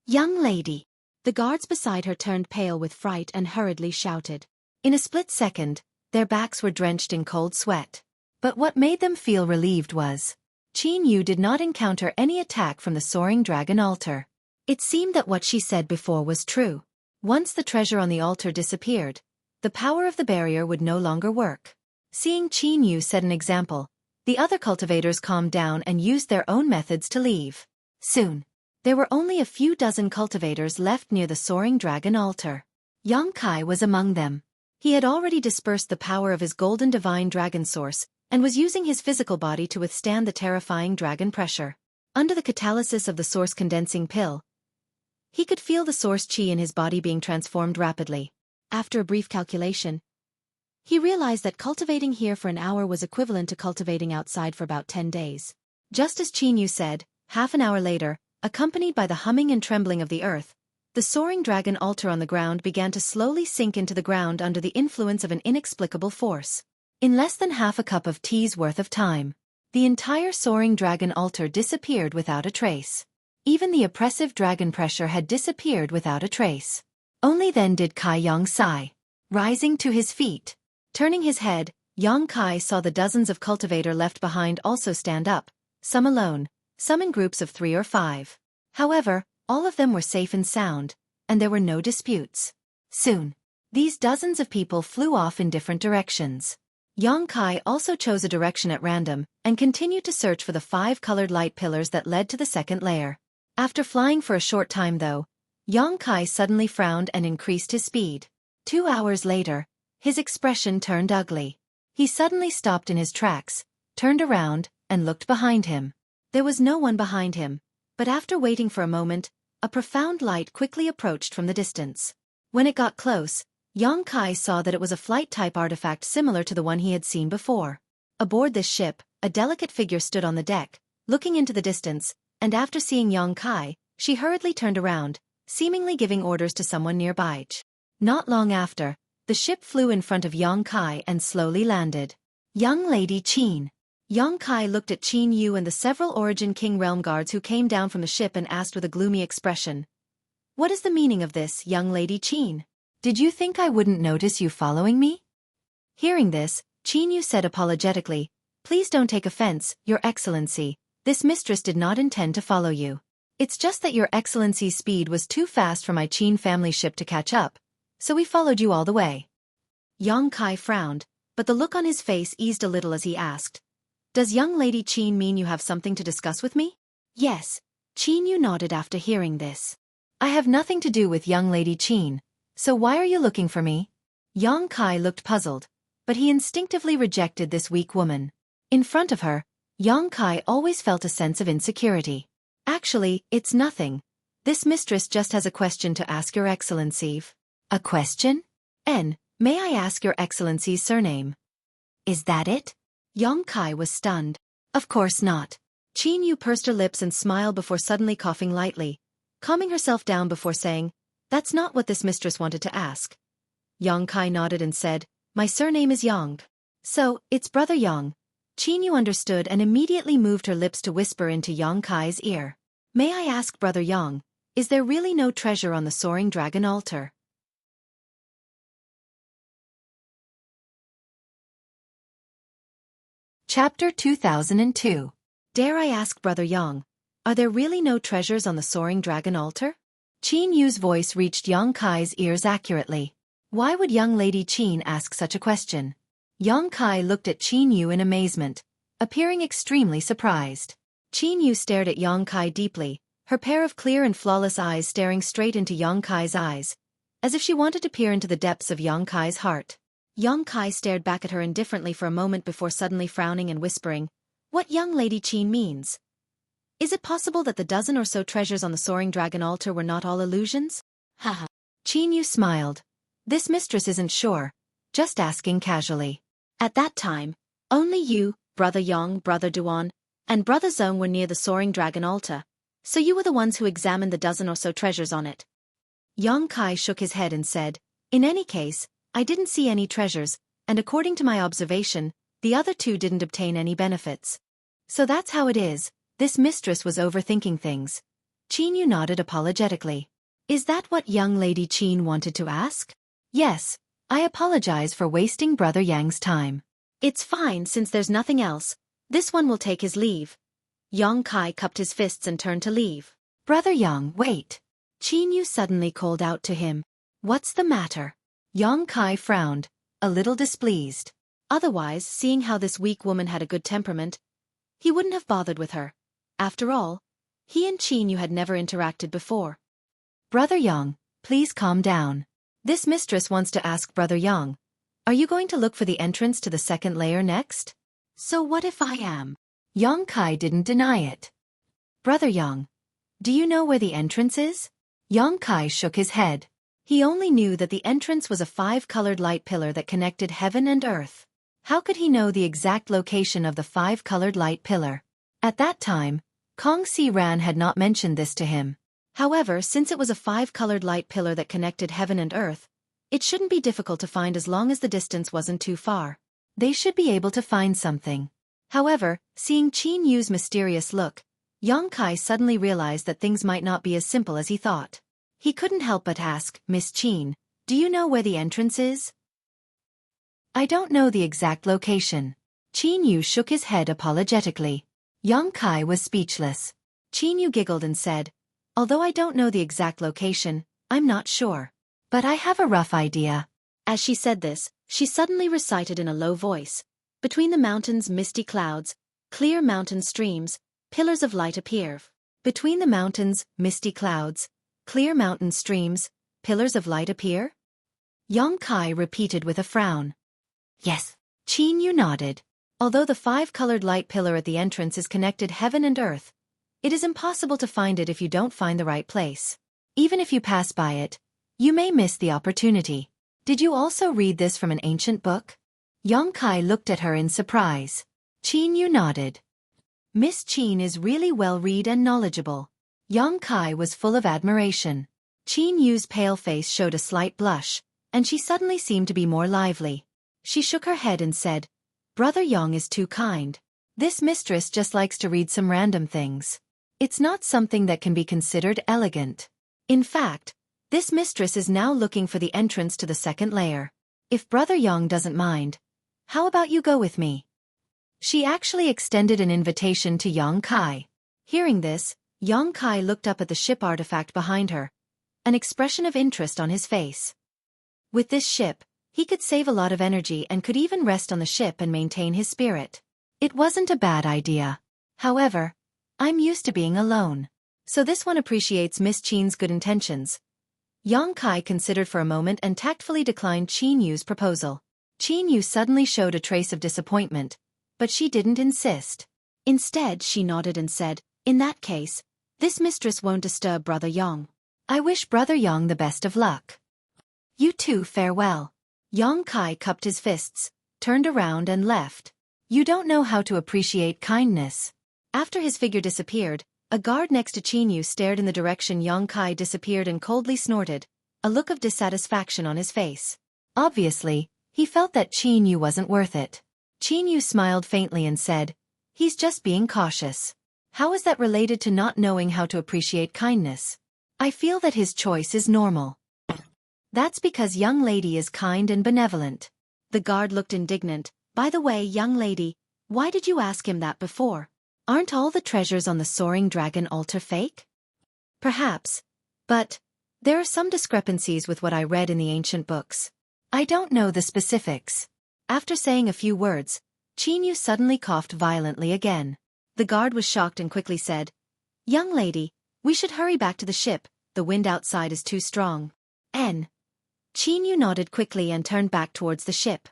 "Young lady!" The guards beside her turned pale with fright and hurriedly shouted. In a split second, their backs were drenched in cold sweat. But what made them feel relieved was, Qin Yu did not encounter any attack from the soaring dragon altar. It seemed that what she said before was true. Once the treasure on the altar disappeared, the power of the barrier would no longer work. Seeing Qin Yu set an example, the other cultivators calmed down and used their own methods to leave. Soon, there were only a few dozen cultivators left near the soaring dragon altar. Yang Kai was among them. He had already dispersed the power of his golden divine dragon source, and was using his physical body to withstand the terrifying dragon pressure. Under the catalysis of the source condensing pill, he could feel the source qi in his body being transformed rapidly. After a brief calculation, he realized that cultivating here for an hour was equivalent to cultivating outside for about 10 days. Just as Qin Yu said, half an hour later, accompanied by the humming and trembling of the earth, the soaring dragon altar on the ground began to slowly sink into the ground under the influence of an inexplicable force. In less than half a cup of tea's worth of time, the entire soaring dragon altar disappeared without a trace. Even the oppressive dragon pressure had disappeared without a trace. Only then did Kai Yang sigh. Rising to his feet, turning his head, Yang Kai saw the dozens of cultivator left behind also stand up, some alone, some in groups of 3 or 5. However, all of them were safe and sound, and there were no disputes. Soon, these dozens of people flew off in different directions. Yang Kai also chose a direction at random, and continued to search for the 5 colored light pillars that led to the second layer. After flying for a short time though, Yang Kai suddenly frowned and increased his speed. 2 hours later, his expression turned ugly. He suddenly stopped in his tracks, turned around, and looked behind him. There was no one behind him, but after waiting for a moment, a profound light quickly approached from the distance. When it got close, Yang Kai saw that it was a flight-type artifact similar to the one he had seen before. Aboard this ship, a delicate figure stood on the deck, looking into the distance, and after seeing Yang Kai, she hurriedly turned around, seemingly giving orders to someone nearby. Not long after, the ship flew in front of Yang Kai and slowly landed. Young Lady Qin. Yang Kai looked at Qin Yu and the several Origin King Realm guards who came down from the ship and asked with a gloomy expression, "What is the meaning of this, young Lady Qin? Did you think I wouldn't notice you following me?" Hearing this, Qin Yu said apologetically, "Please don't take offense, Your Excellency. This mistress did not intend to follow you. It's just that Your Excellency's speed was too fast for my Qin family ship to catch up, so we followed you all the way." Yang Kai frowned, but the look on his face eased a little as he asked, "Does young Lady Qin mean you have something to discuss with me?" "Yes." Qin Yu nodded after hearing this. "I have nothing to do with young Lady Qin, so why are you looking for me?" Yang Kai looked puzzled, but he instinctively rejected this weak woman. In front of her, Yang Kai always felt a sense of insecurity. "Actually, it's nothing. This mistress just has a question to ask Your Excellency." "A question? May I ask Your Excellency's surname?" "Is that it?" Yang Kai was stunned. "Of course not." Qin Yu pursed her lips and smiled before suddenly coughing lightly, calming herself down before saying, "That's not what this mistress wanted to ask." Yang Kai nodded and said, "My surname is Yang. So, it's Brother Yang." Qin Yu understood and immediately moved her lips to whisper into Yang Kai's ear. "May I ask Brother Yang, is there really no treasure on the soaring dragon altar?" Chapter 2002. Dare I ask Brother Yang, Are there really no treasures on the soaring dragon altar? Qin Yu's voice reached Yang Kai's ears accurately. Why would young Lady Qin ask such a question? Yang Kai looked at Qin Yu in amazement, appearing extremely surprised. Qin Yu stared at Yang Kai deeply, her pair of clear and flawless eyes staring straight into Yang Kai's eyes, as if she wanted to peer into the depths of Yang Kai's heart. Yang Kai stared back at her indifferently for a moment before suddenly frowning and whispering, "What young Lady Qin means? Is it possible that the dozen or so treasures on the soaring dragon altar were not all illusions?" Haha. Qin Yu smiled. This mistress isn't sure, just asking casually. At that time, only you, Brother Yang, Brother Duan, and Brother Zong were near the soaring dragon altar, so you were the ones who examined the dozen or so treasures on it. Yang Kai shook his head and said, "In any case, I didn't see any treasures, and according to my observation, the other two didn't obtain any benefits. So that's how it is, this mistress was overthinking things." Qin Yu nodded apologetically. Is that what young Lady Qin wanted to ask? Yes, I apologize for wasting Brother Yang's time. It's fine since there's nothing else, this one will take his leave. Yang Kai cupped his fists and turned to leave. Brother Yang, wait. Qin Yu suddenly called out to him. What's the matter? Yang Kai frowned, a little displeased. Otherwise, seeing how this weak woman had a good temperament, he wouldn't have bothered with her. After all, he and Qin Yu had never interacted before. Brother Yang, please calm down. This mistress wants to ask Brother Yang, are you going to look for the entrance to the second layer next? So what if I am? Yang Kai didn't deny it. Brother Yang, do you know where the entrance is? Yang Kai shook his head. He only knew that the entrance was a 5-colored light pillar that connected heaven and earth. How could he know the exact location of the 5-colored light pillar? At that time, Kong Si Ran had not mentioned this to him. However, since it was a 5-colored light pillar that connected heaven and earth, it shouldn't be difficult to find as long as the distance wasn't too far. They should be able to find something. However, seeing Qin Yu's mysterious look, Yang Kai suddenly realized that things might not be as simple as he thought. He couldn't help but ask, Miss Qin, do you know where the entrance is? I don't know the exact location. Qin Yu shook his head apologetically. Yang Kai was speechless. Qin Yu giggled and said, although I don't know the exact location, I'm not sure. But I have a rough idea. As she said this, she suddenly recited in a low voice, between the mountains misty clouds, clear mountain streams, pillars of light appear. Between the mountains, misty clouds, clear mountain streams, pillars of light appear? Yang Kai repeated with a frown. Yes. Qin Yu nodded. Although the 5-colored light pillar at the entrance is connected heaven and earth, it is impossible to find it if you don't find the right place. Even if you pass by it, you may miss the opportunity. Did you also read this from an ancient book? Yang Kai looked at her in surprise. Qin Yu nodded. Miss Qin is really well-read and knowledgeable. Yang Kai was full of admiration. Qin Yu's pale face showed a slight blush, and she suddenly seemed to be more lively. She shook her head and said, Brother Yang is too kind. This mistress just likes to read some random things. It's not something that can be considered elegant. In fact, this mistress is now looking for the entrance to the second layer. If Brother Yang doesn't mind, how about you go with me? She actually extended an invitation to Yang Kai. Hearing this, Yang Kai looked up at the ship artifact behind her, an expression of interest on his face. With this ship, he could save a lot of energy and could even rest on the ship and maintain his spirit. It wasn't a bad idea. However, I'm used to being alone. So this one appreciates Miss Qin's good intentions. Yang Kai considered for a moment and tactfully declined Qin Yu's proposal. Qin Yu suddenly showed a trace of disappointment, but she didn't insist. Instead, she nodded and said, in that case, this mistress won't disturb Brother Yang. I wish Brother Yang the best of luck. You too, farewell. Yang Kai cupped his fists, turned around and left. You don't know how to appreciate kindness. After his figure disappeared, a guard next to Qin Yu stared in the direction Yang Kai disappeared and coldly snorted, a look of dissatisfaction on his face. Obviously, he felt that Qin Yu wasn't worth it. Qin Yu smiled faintly and said, he's just being cautious. How is that related to not knowing how to appreciate kindness? I feel that his choice is normal. That's because young lady is kind and benevolent. The guard looked indignant. By the way, young lady, why did you ask him that before? Aren't all the treasures on the soaring dragon altar fake? Perhaps. But there are some discrepancies with what I read in the ancient books. I don't know the specifics. After saying a few words, Chinyu suddenly coughed violently again. The guard was shocked and quickly said, "Young lady, we should hurry back to the ship, the wind outside is too strong." Chinyu nodded quickly and turned back towards the ship.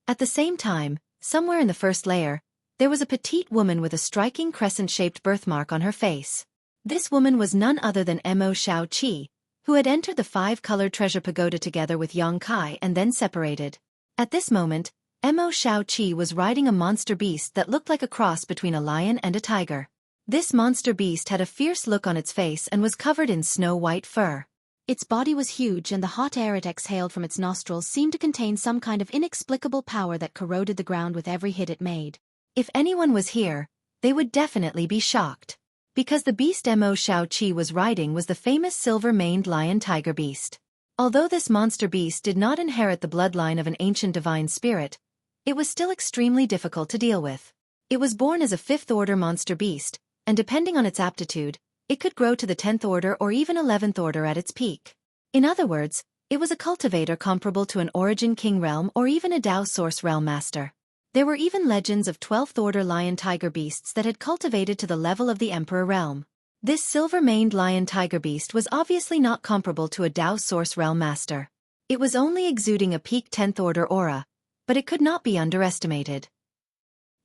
At the same time, somewhere in the first layer, there was a petite woman with a striking crescent-shaped birthmark on her face. This woman was none other than Xueqi, who had entered the five-colored treasure pagoda together with Kai and then separated. At this moment, Xueqi was riding a monster beast that looked like a cross between a lion and a tiger. This monster beast had a fierce look on its face and was covered in snow-white fur. Its body was huge and the hot air it exhaled from its nostrils seemed to contain some kind of inexplicable power that corroded the ground with every hit it made. If anyone was here, they would definitely be shocked. Because the beast Xueqi was riding was the famous silver-maned lion-tiger beast. Although this monster beast did not inherit the bloodline of an ancient divine spirit, it was still extremely difficult to deal with. It was born as a fifth-order monster beast, and depending on its aptitude, it could grow to the 10th order or even 11th order at its peak. In other words, it was a cultivator comparable to an Origin King Realm or even a Dao Source Realm Master. There were even legends of 12th order lion-tiger beasts that had cultivated to the level of the Emperor Realm. This silver-maned lion-tiger beast was obviously not comparable to a Dao Source Realm Master. It was only exuding a peak 10th order aura, but it could not be underestimated.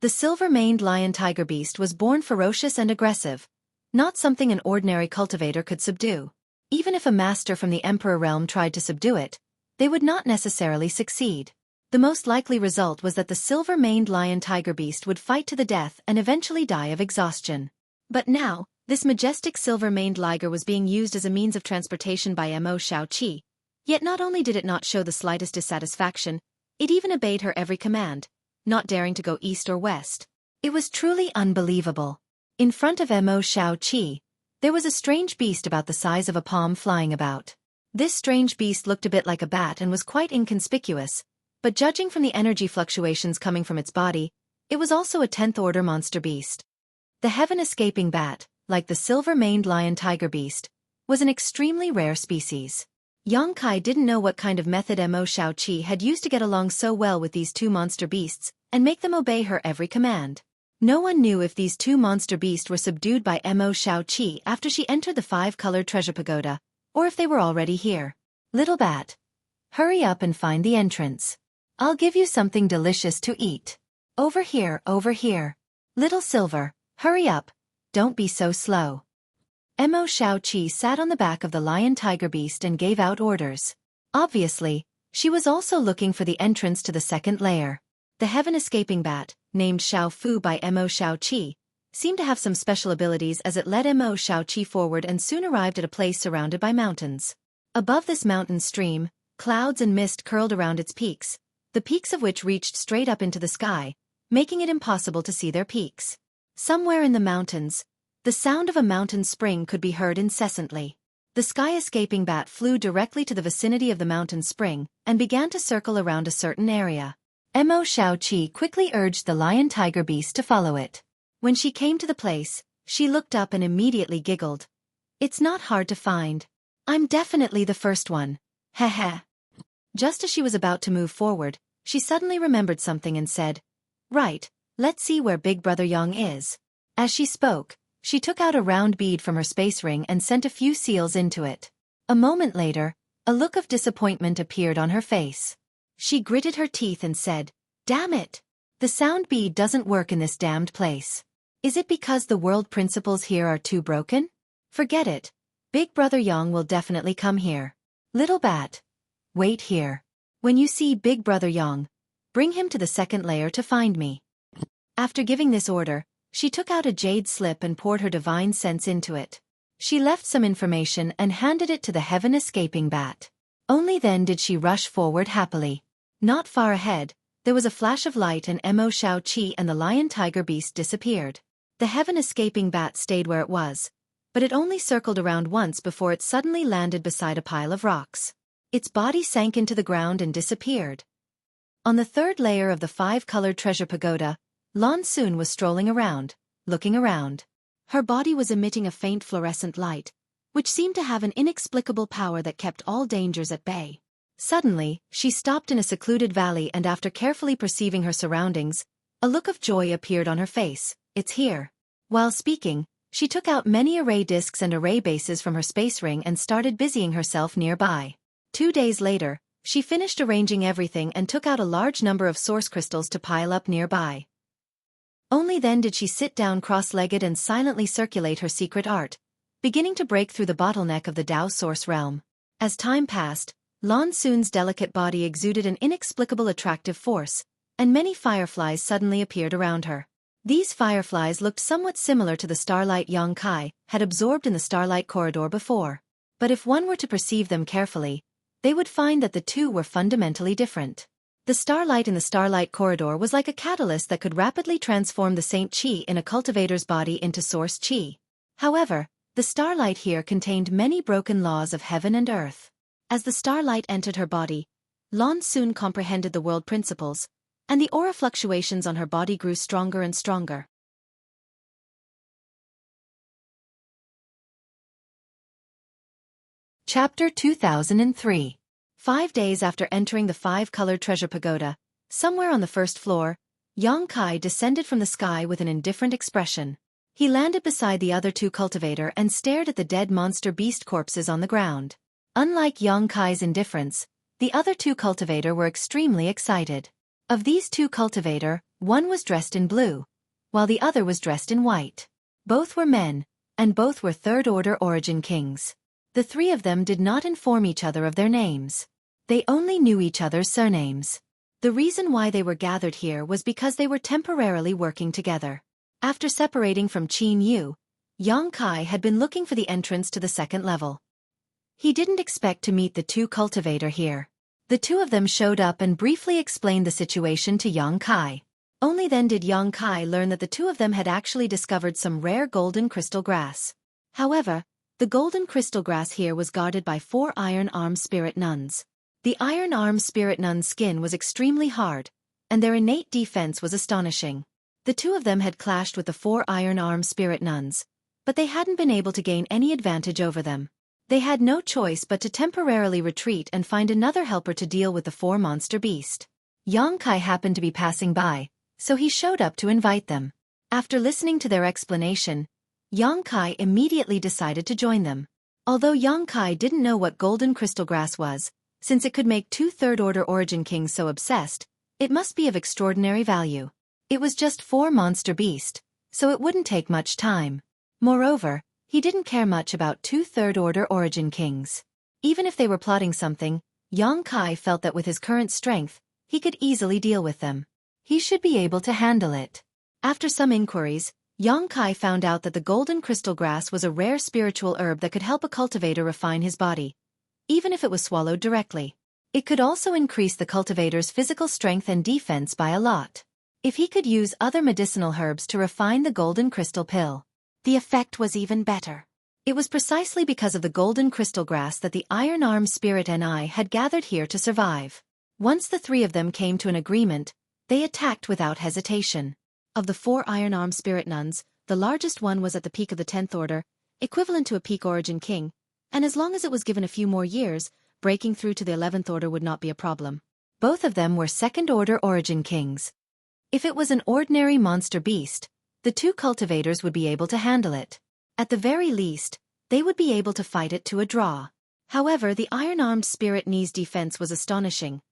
The silver-maned lion-tiger beast was born ferocious and aggressive, not something an ordinary cultivator could subdue. Even if a master from the Emperor Realm tried to subdue it, they would not necessarily succeed. The most likely result was that the silver-maned lion-tiger beast would fight to the death and eventually die of exhaustion. But now, this majestic silver-maned liger was being used as a means of transportation by Xueqi. Yet not only did it not show the slightest dissatisfaction, it even obeyed her every command, not daring to go east or west. It was truly unbelievable. In front of Xueqi, there was a strange beast about the size of a palm flying about. This strange beast looked a bit like a bat and was quite inconspicuous, but judging from the energy fluctuations coming from its body, it was also a 10th order monster beast. The heaven-escaping bat, like the silver-maned lion-tiger beast, was an extremely rare species. Kai didn't know what kind of method Xueqi had used to get along so well with these two monster beasts and make them obey her every command. No one knew if these two monster beasts were subdued by Xueqi after she entered the five-colored treasure pagoda, or if they were already here. Little bat, hurry up and find the entrance. I'll give you something delicious to eat. Over here, over here. Little Silver, hurry up, don't be so slow. Xueqi sat on the back of the lion-tiger beast and gave out orders. Obviously, she was also looking for the entrance to the second layer. The heaven-escaping bat, named Xiao Fu by Xueqi, seemed to have some special abilities as it led Xueqi forward and soon arrived at a place surrounded by mountains. Above this mountain stream, clouds and mist curled around its peaks, the peaks of which reached straight up into the sky, making it impossible to see their peaks. Somewhere in the mountains, the sound of a mountain spring could be heard incessantly. The sky-escaping bat flew directly to the vicinity of the mountain spring and began to circle around a certain area. Xueqi quickly urged the lion-tiger beast to follow it. When she came to the place, she looked up and immediately giggled. "It's not hard to find. I'm definitely the first one. Heh." Just as she was about to move forward, she suddenly remembered something and said, "Right, let's see where Big Brother Yang is." As she spoke, she took out a round bead from her space ring and sent a few seals into it. A moment later, a look of disappointment appeared on her face. She gritted her teeth and said, "Damn it! The sound bead doesn't work in this damned place. Is it because the world principles here are too broken? Forget it. Big Brother Yang will definitely come here. Little bat, wait here. When you see Big Brother Yang, bring him to the second layer to find me." After giving this order, she took out a jade slip and poured her divine sense into it. She left some information and handed it to the heaven-escaping bat. Only then did she rush forward happily. Not far ahead, there was a flash of light and Xueqi and the lion-tiger beast disappeared. The heaven-escaping bat stayed where it was, but it only circled around once before it suddenly landed beside a pile of rocks. Its body sank into the ground and disappeared. On the third layer of the five-colored treasure pagoda, Lan Xun was strolling around, looking around. Her body was emitting a faint fluorescent light, which seemed to have an inexplicable power that kept all dangers at bay. Suddenly, she stopped in a secluded valley and after carefully perceiving her surroundings, a look of joy appeared on her face. It's here. While speaking, she took out many array discs and array bases from her space ring and started busying herself nearby. 2 days later, she finished arranging everything and took out a large number of source crystals to pile up nearby. Only then did she sit down cross-legged and silently circulate her secret art, beginning to break through the bottleneck of the Tao source realm. As time passed, Lan Xun's delicate body exuded an inexplicable attractive force, and many fireflies suddenly appeared around her. These fireflies looked somewhat similar to the starlight Yang Kai had absorbed in the starlight corridor before. But if one were to perceive them carefully, they would find that the two were fundamentally different. The starlight in the starlight corridor was like a catalyst that could rapidly transform the Saint Qi in a cultivator's body into source Qi. However, the starlight here contained many broken laws of heaven and earth. As the starlight entered her body, Lan Xun comprehended the world principles, and the aura fluctuations on her body grew stronger and stronger. Chapter 2003. 5 days after entering the 5-colored treasure pagoda, somewhere on the first floor, Yang Kai descended from the sky with an indifferent expression. He landed beside the other 2 cultivator and stared at the dead monster beast corpses on the ground. Unlike Yang Kai's indifference, the other 2 cultivator were extremely excited. Of these 2 cultivator, one was dressed in blue, while the other was dressed in white. Both were men, and both were third-order origin kings. The 3 of them did not inform each other of their names. They only knew each other's surnames. The reason why they were gathered here was because they were temporarily working together. After separating from Qin Yu, Yang Kai had been looking for the entrance to the 2nd level. He didn't expect to meet the 2 cultivator here. The 2 of them showed up and briefly explained the situation to Yang Kai. Only then did Yang Kai learn that the 2 of them had actually discovered some rare golden crystal grass. However, the golden crystal grass here was guarded by 4 iron-armed spirit nuns. The iron-armed spirit nuns' skin was extremely hard, and their innate defense was astonishing. The 2 of them had clashed with the 4 iron-armed spirit nuns, but they hadn't been able to gain any advantage over them. They had no choice but to temporarily retreat and find another helper to deal with the 4 monster beast. Yang Kai happened to be passing by, so he showed up to invite them. After listening to their explanation, Yang Kai immediately decided to join them. Although Yang Kai didn't know what golden crystal grass was, since it could make 2 third-order origin kings so obsessed, it must be of extraordinary value. It was just 4 monster beast, so it wouldn't take much time. Moreover, he didn't care much about 2 third-order origin kings. Even if they were plotting something, Yang Kai felt that with his current strength, he could easily deal with them. He should be able to handle it. After some inquiries, Yang Kai found out that the golden crystal grass was a rare spiritual herb that could help a cultivator refine his body, even if it was swallowed directly. It could also increase the cultivator's physical strength and defense by a lot. If he could use other medicinal herbs to refine the golden crystal pill, the effect was even better. It was precisely because of the golden crystal grass that the iron-armed spirit Ni had gathered here to survive. Once the 3 of them came to an agreement, they attacked without hesitation. Of the 4 iron-armed spirit nuns, the largest one was at the peak of the 10th order, equivalent to a peak origin king, and as long as it was given a few more years, breaking through to the 11th order would not be a problem. Both of them were 2nd-order origin kings. If it was an ordinary monster beast, the 2 cultivators would be able to handle it. At the very least, they would be able to fight it to a draw. However, the iron-armed spirit Ni's defense was astonishing.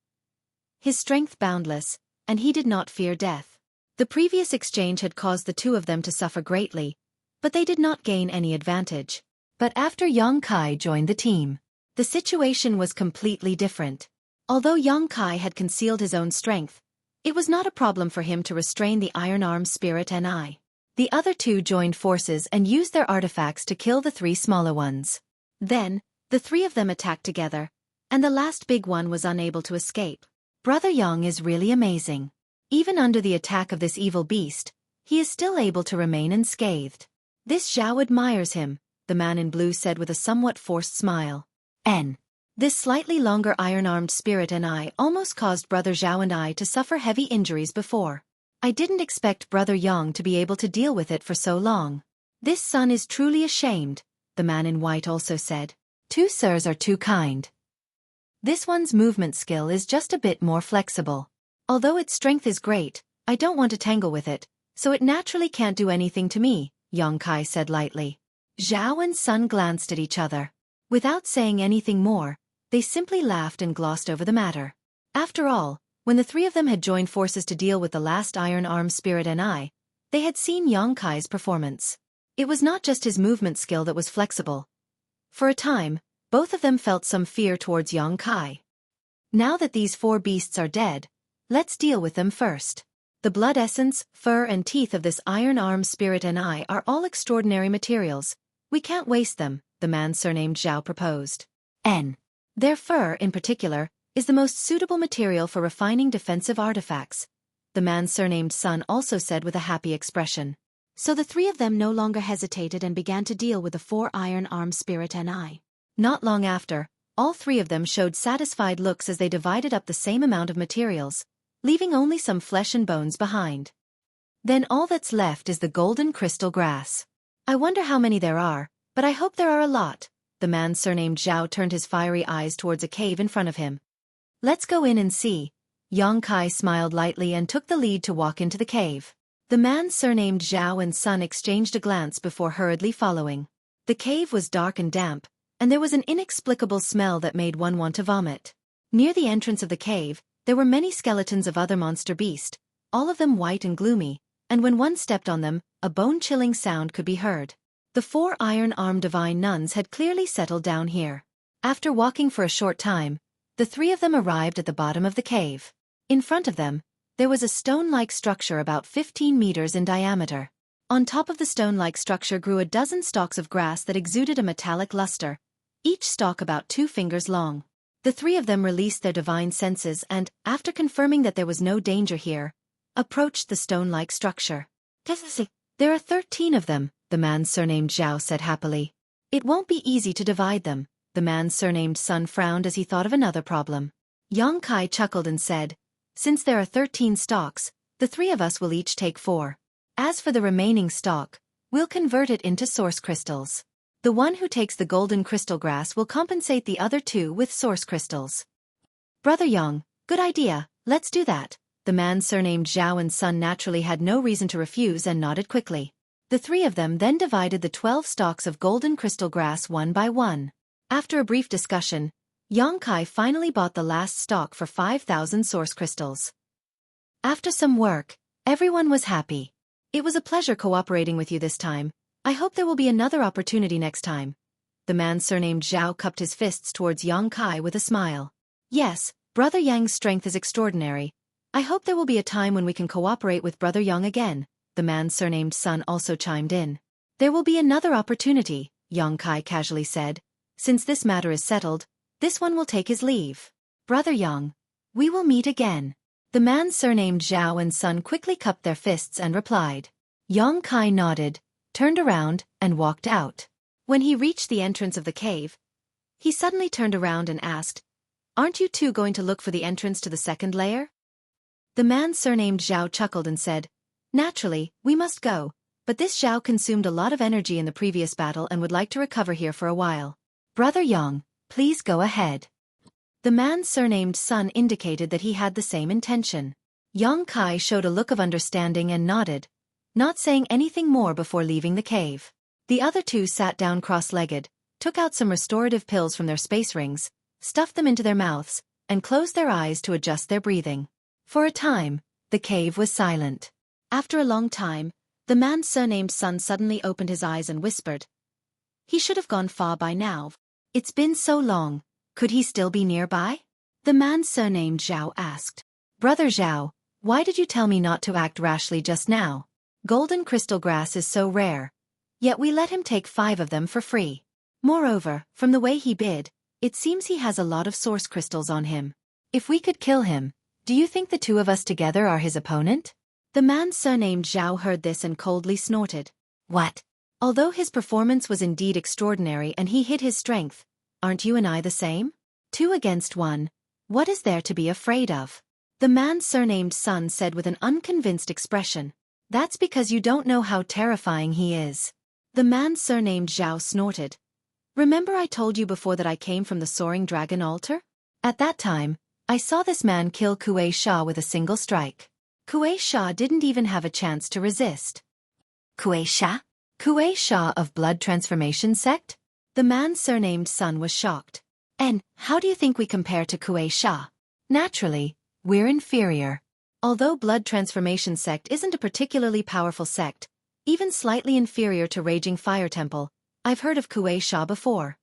His strength boundless, and he did not fear death. The previous exchange had caused the 2 of them to suffer greatly, but they did not gain any advantage. But after Yang Kai joined the team, the situation was completely different. Although Yang Kai had concealed his own strength, it was not a problem for him to restrain the iron-armed spirit Ni. The other 2 joined forces and used their artifacts to kill the 3 smaller ones. Then, the 3 of them attacked together, and the last big one was unable to escape. Brother Yang is really amazing. Even under the attack of this evil beast, he is still able to remain unscathed. This Zhao admires him, the man in blue said with a somewhat forced smile. This slightly longer iron-armed spirit Ni almost caused Brother Zhao and I to suffer heavy injuries before. I didn't expect Brother Yang to be able to deal with it for so long. This son is truly ashamed, the man in white also said. Two sirs are too kind. This one's movement skill is just a bit more flexible. Although its strength is great, I don't want to tangle with it, so it naturally can't do anything to me, Yang Kai said lightly. Zhao and Sun glanced at each other. Without saying anything more, they simply laughed and glossed over the matter. After all, when the three of them had joined forces to deal with the last Iron Arm Spirit and they had seen Yang Kai's performance. It was not just his movement skill that was flexible. For a time, both of them felt some fear towards Yang Kai. Now that these four beasts are dead, let's deal with them first. The blood essence, fur and teeth of this Iron Arm Spirit and are all extraordinary materials. We can't waste them, the man surnamed Zhao proposed. Their fur, in particular, is the most suitable material for refining defensive artifacts, the man surnamed Sun also said with a happy expression. So the three of them no longer hesitated and began to deal with the four Iron Arm Spirit and Not long after, all three of them showed satisfied looks as they divided up the same amount of materials, leaving only some flesh and bones behind. Then all that's left is the golden crystal grass. I wonder how many there are, but I hope there are a lot. The man surnamed Zhao turned his fiery eyes towards a cave in front of him. Let's go in and see. Yang Kai smiled lightly and took the lead to walk into the cave. The man surnamed Zhao and Sun exchanged a glance before hurriedly following. The cave was dark and damp, and there was an inexplicable smell that made one want to vomit. Near the entrance of the cave, there were many skeletons of other monster beasts, all of them white and gloomy, and when one stepped on them, a bone-chilling sound could be heard. The four iron-armed divine nuns had clearly settled down here. After walking for a short time, the three of them arrived at the bottom of the cave. In front of them, there was a stone-like structure about 15 meters in diameter. On top of the stone-like structure grew a dozen stalks of grass that exuded a metallic luster, each stalk about 2 fingers long. The three of them released their divine senses and, after confirming that there was no danger here, approached the stone-like structure. There are 13 of them, the man surnamed Zhao said happily. It won't be easy to divide them. The man surnamed Sun frowned as he thought of another problem. Yang Kai chuckled and said, since there are 13 stalks, the three of us will each take 4. As for the remaining stalk, we'll convert it into source crystals. The one who takes the golden crystal grass will compensate the other 2 with source crystals. Brother Yang, good idea, let's do that. The man surnamed Zhao and Sun naturally had no reason to refuse and nodded quickly. The three of them then divided the 12 stalks of golden crystal grass one by one. After a brief discussion, Yang Kai finally bought the last stalk for 5,000 source crystals. After some work, everyone was happy. It was a pleasure cooperating with you this time. I hope there will be another opportunity next time. The man surnamed Zhao cupped his fists towards Yang Kai with a smile. Yes, Brother Yang's strength is extraordinary. I hope there will be a time when we can cooperate with Brother Yang again. The man surnamed Sun also chimed in. There will be another opportunity, Yang Kai casually said. Since this matter is settled, this one will take his leave. Brother Yang, we will meet again. The man surnamed Zhao and Sun quickly cupped their fists and replied. Yang Kai nodded, turned around, and walked out. When he reached the entrance of the cave, he suddenly turned around and asked, aren't you two going to look for the entrance to the second layer? The man surnamed Zhao chuckled and said, naturally, we must go, but this Zhao consumed a lot of energy in the previous battle and would like to recover here for a while. Brother Yang, please go ahead. The man surnamed Sun indicated that he had the same intention. Yang Kai showed a look of understanding and nodded, not saying anything more before leaving the cave. The other 2 sat down cross-legged, took out some restorative pills from their space rings, stuffed them into their mouths, and closed their eyes to adjust their breathing. For a time, the cave was silent. After a long time, the man surnamed Sun suddenly opened his eyes and whispered. He should have gone far by now. It's been so long, could he still be nearby? The man surnamed Zhao asked. Brother Zhao, why did you tell me not to act rashly just now? Golden crystal grass is so rare. Yet we let him take 5 of them for free. Moreover, from the way he bid, it seems he has a lot of source crystals on him. If we could kill him, do you think the 2 of us together are his opponent? The man surnamed Zhao heard this and coldly snorted. What? Although his performance was indeed extraordinary and he hid his strength, aren't you and I the same? 2 against 1, what is there to be afraid of? The man surnamed Sun said with an unconvinced expression. That's because you don't know how terrifying he is. The man surnamed Zhao snorted. Remember I told you before that I came from the soaring dragon altar? At that time, I saw this man kill Kuei Sha with a single strike. Kuei Sha didn't even have a chance to resist. Kuei Sha? Kuei Sha of Blood Transformation Sect? The man surnamed Sun was shocked. And how do you think we compare to Kuei Sha? Naturally, we're inferior. Although Blood Transformation Sect isn't a particularly powerful sect, even slightly inferior to Raging Fire Temple, I've heard of Kuei Sha before.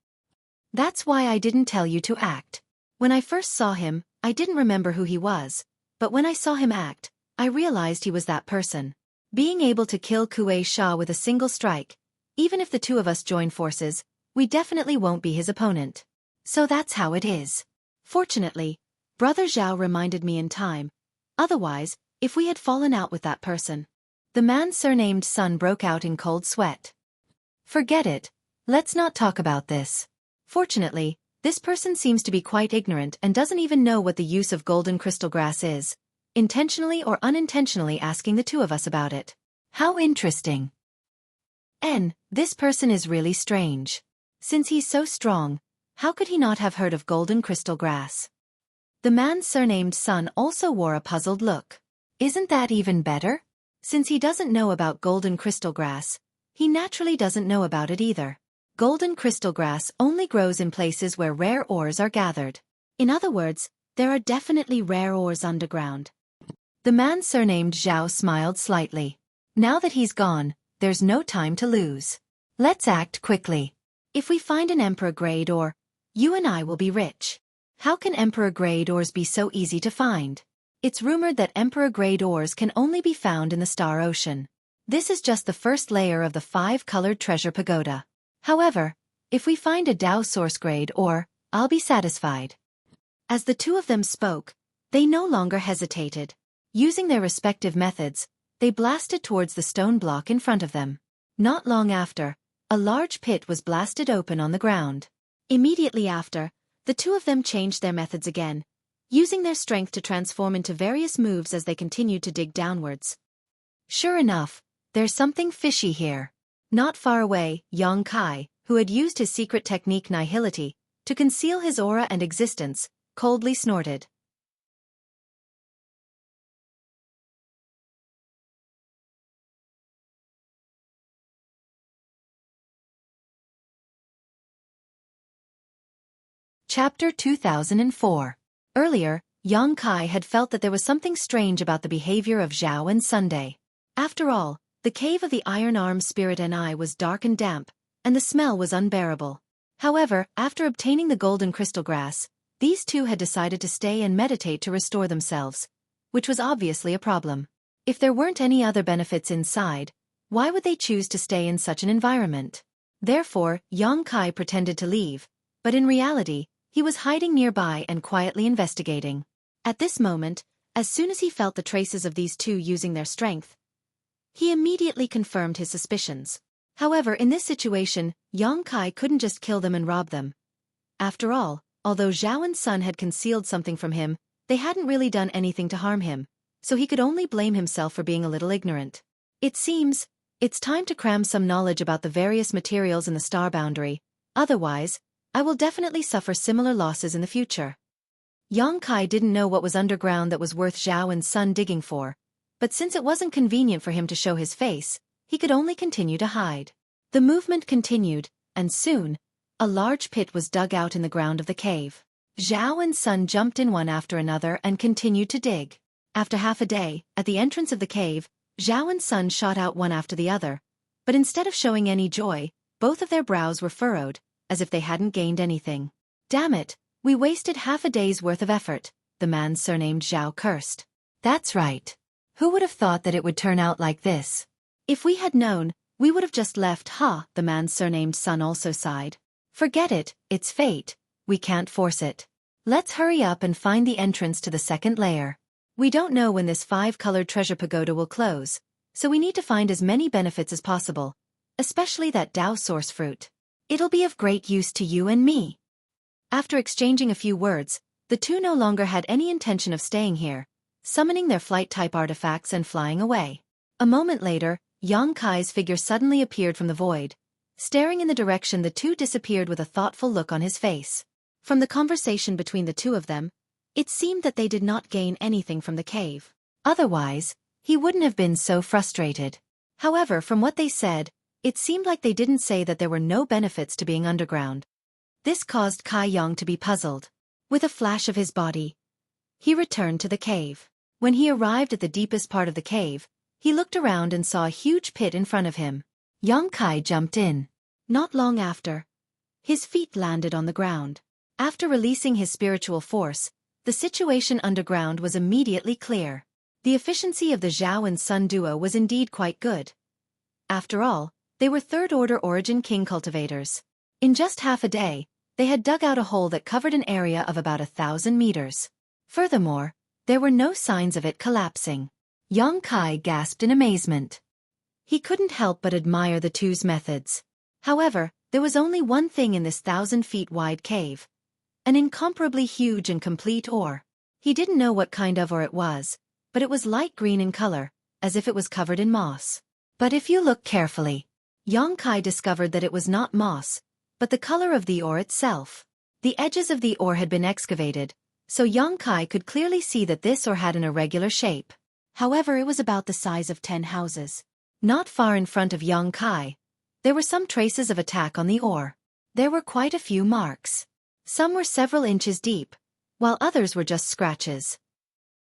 That's why I didn't tell you to act. When I first saw him, I didn't remember who he was, but when I saw him act, I realized he was that person. Being able to kill Kuei Sha with a single strike, even if the two of us join forces, we definitely won't be his opponent. So that's how it is. Fortunately, Brother Zhao reminded me in time. Otherwise, if we had fallen out with that person. The man surnamed Sun broke out in cold sweat. Forget it. Let's not talk about this. Fortunately, this person seems to be quite ignorant and doesn't even know what the use of golden crystal grass is, intentionally or unintentionally asking the two of us about it. How interesting. This person is really strange. Since he's so strong, how could he not have heard of golden crystal grass? The man surnamed Sun also wore a puzzled look. Isn't that even better? Since he doesn't know about golden crystal grass, he naturally doesn't know about it either. Golden crystal grass only grows in places where rare ores are gathered. In other words, there are definitely rare ores underground. The man surnamed Zhao smiled slightly. Now that he's gone, there's no time to lose. Let's act quickly. If we find an Emperor-grade ore, you and I will be rich. How can Emperor-grade ores be so easy to find? It's rumored that Emperor-grade ores can only be found in the Star Ocean. This is just the first layer of the 5-colored treasure pagoda. However, if we find a Dao Source-grade ore, I'll be satisfied. As the two of them spoke, they no longer hesitated. Using their respective methods, they blasted towards the stone block in front of them. Not long after, a large pit was blasted open on the ground. Immediately after, the two of them changed their methods again, using their strength to transform into various moves as they continued to dig downwards. Sure enough, there's something fishy here. Not far away, Yang Kai, who had used his secret technique Nihility to conceal his aura and existence, coldly snorted. Chapter 2004. Earlier, Yang Kai had felt that there was something strange about the behavior of Zhao and Sunday. After all, the cave of the Iron Arm Spirit Ni was dark and damp, and the smell was unbearable. However, after obtaining the golden crystal grass, these two had decided to stay and meditate to restore themselves, which was obviously a problem. If there weren't any other benefits inside, why would they choose to stay in such an environment? Therefore, Yang Kai pretended to leave, but in reality, he was hiding nearby and quietly investigating. At this moment, as soon as he felt the traces of these two using their strength, he immediately confirmed his suspicions. However, in this situation, Yang Kai couldn't just kill them and rob them. After all, although Zhao and Sun had concealed something from him, they hadn't really done anything to harm him, so he could only blame himself for being a little ignorant. It seems, it's time to cram some knowledge about the various materials in the star boundary, otherwise, I will definitely suffer similar losses in the future. Yang Kai didn't know what was underground that was worth Zhao and Sun digging for, but since it wasn't convenient for him to show his face, he could only continue to hide. The movement continued, and soon, a large pit was dug out in the ground of the cave. Zhao and Sun jumped in one after another and continued to dig. After half a day, at the entrance of the cave, Zhao and Sun shot out one after the other, but instead of showing any joy, both of their brows were furrowed, as if they hadn't gained anything. Damn it, we wasted half a day's worth of effort, the man surnamed Zhao cursed. That's right. Who would have thought that it would turn out like this? If we had known, we would have just left, the man surnamed Sun also sighed. Forget it, it's fate, we can't force it. Let's hurry up and find the entrance to the second layer. We don't know when this 5-colored treasure pagoda will close, so we need to find as many benefits as possible, especially that Dao source fruit. It'll be of great use to you and me. After exchanging a few words, the two no longer had any intention of staying here, summoning their flight-type artifacts and flying away. A moment later, Yang Kai's figure suddenly appeared from the void. Staring in the direction the two disappeared with a thoughtful look on his face. From the conversation between the two of them, it seemed that they did not gain anything from the cave. Otherwise, he wouldn't have been so frustrated. However, from what they said, it seemed like they didn't say that there were no benefits to being underground. This caused Kai Yang to be puzzled. With a flash of his body, he returned to the cave. When he arrived at the deepest part of the cave, he looked around and saw a huge pit in front of him. Yang Kai jumped in. Not long after, his feet landed on the ground. After releasing his spiritual force, the situation underground was immediately clear. The efficiency of the Zhao and Sun duo was indeed quite good. After all, they were third-order Origin King cultivators. In just half a day, they had dug out a hole that covered an area of about 1,000 meters. Furthermore, there were no signs of it collapsing. Yang Kai gasped in amazement. He couldn't help but admire the two's methods. However, there was only one thing in this 1,000-feet-wide cave. An incomparably huge and complete ore. He didn't know what kind of ore it was, but it was light green in color, as if it was covered in moss. But if you look carefully, Yang Kai discovered that it was not moss, but the color of the ore itself. The edges of the ore had been excavated, so Yang Kai could clearly see that this ore had an irregular shape. However, it was about the size of 10 houses. Not far in front of Yang Kai, there were some traces of attack on the ore. There were quite a few marks. Some were several inches deep, while others were just scratches.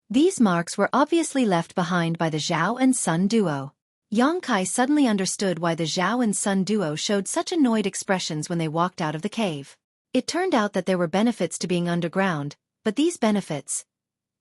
These marks were obviously left behind by the Zhao and Sun duo. Yang Kai suddenly understood why the Zhao and Sun duo showed such annoyed expressions when they walked out of the cave. It turned out that there were benefits to being underground, but these benefits,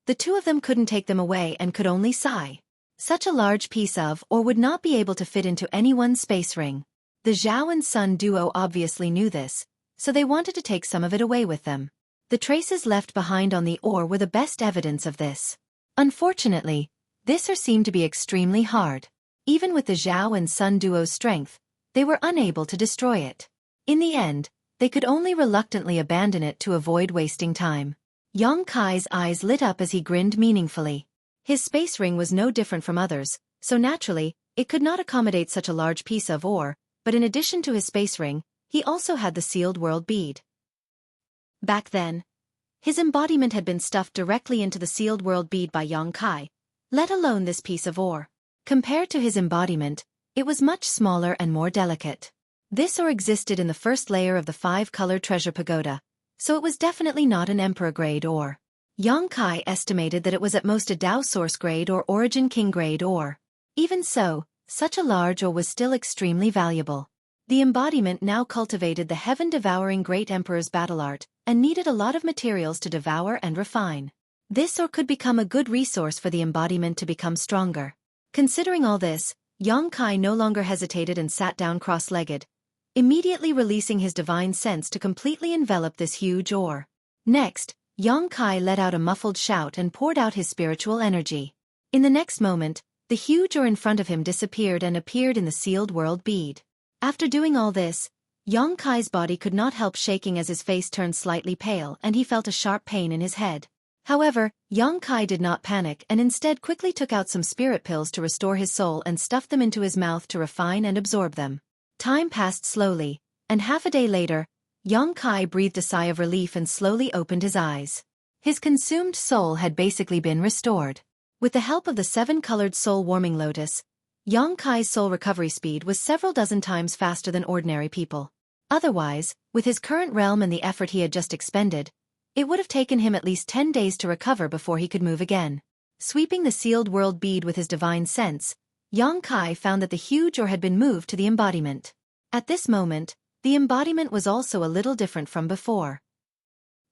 the two of them couldn't take them away and could only sigh. Such a large piece of ore would not be able to fit into anyone's space ring. The Zhao and Sun duo obviously knew this, so they wanted to take some of it away with them. The traces left behind on the ore were the best evidence of this. Unfortunately, this ore seemed to be extremely hard. Even with the Zhao and Sun duo's strength, they were unable to destroy it. In the end, they could only reluctantly abandon it to avoid wasting time. Yang Kai's eyes lit up as he grinned meaningfully. His space ring was no different from others, so naturally, it could not accommodate such a large piece of ore, but in addition to his space ring, he also had the sealed world bead. Back then, his embodiment had been stuffed directly into the sealed world bead by Yang Kai, let alone this piece of ore. Compared to his embodiment, it was much smaller and more delicate. This ore existed in the first layer of the 5-colored treasure pagoda, so it was definitely not an emperor-grade ore. Yang Kai estimated that it was at most a Dao Source grade or Origin King grade ore. Even so, such a large ore was still extremely valuable. The embodiment now cultivated the heaven-devouring Great Emperor's battle art, and needed a lot of materials to devour and refine. This ore could become a good resource for the embodiment to become stronger. Considering all this, Yang Kai no longer hesitated and sat down cross-legged, immediately releasing his divine sense to completely envelop this huge ore. Next, Yang Kai let out a muffled shout and poured out his spiritual energy. In the next moment, the huge ore in front of him disappeared and appeared in the sealed world bead. After doing all this, Yang Kai's body could not help shaking as his face turned slightly pale and he felt a sharp pain in his head. However, Yang Kai did not panic and instead quickly took out some spirit pills to restore his soul and stuffed them into his mouth to refine and absorb them. Time passed slowly, and half a day later, Yang Kai breathed a sigh of relief and slowly opened his eyes. His consumed soul had basically been restored. With the help of the 7-colored soul-warming lotus, Yang Kai's soul recovery speed was several dozen times faster than ordinary people. Otherwise, with his current realm and the effort he had just expended, it would have taken him at least 10 days to recover before he could move again. Sweeping the sealed world bead with his divine sense, Yang Kai found that the huge ore had been moved to the embodiment. At this moment, the embodiment was also a little different from before.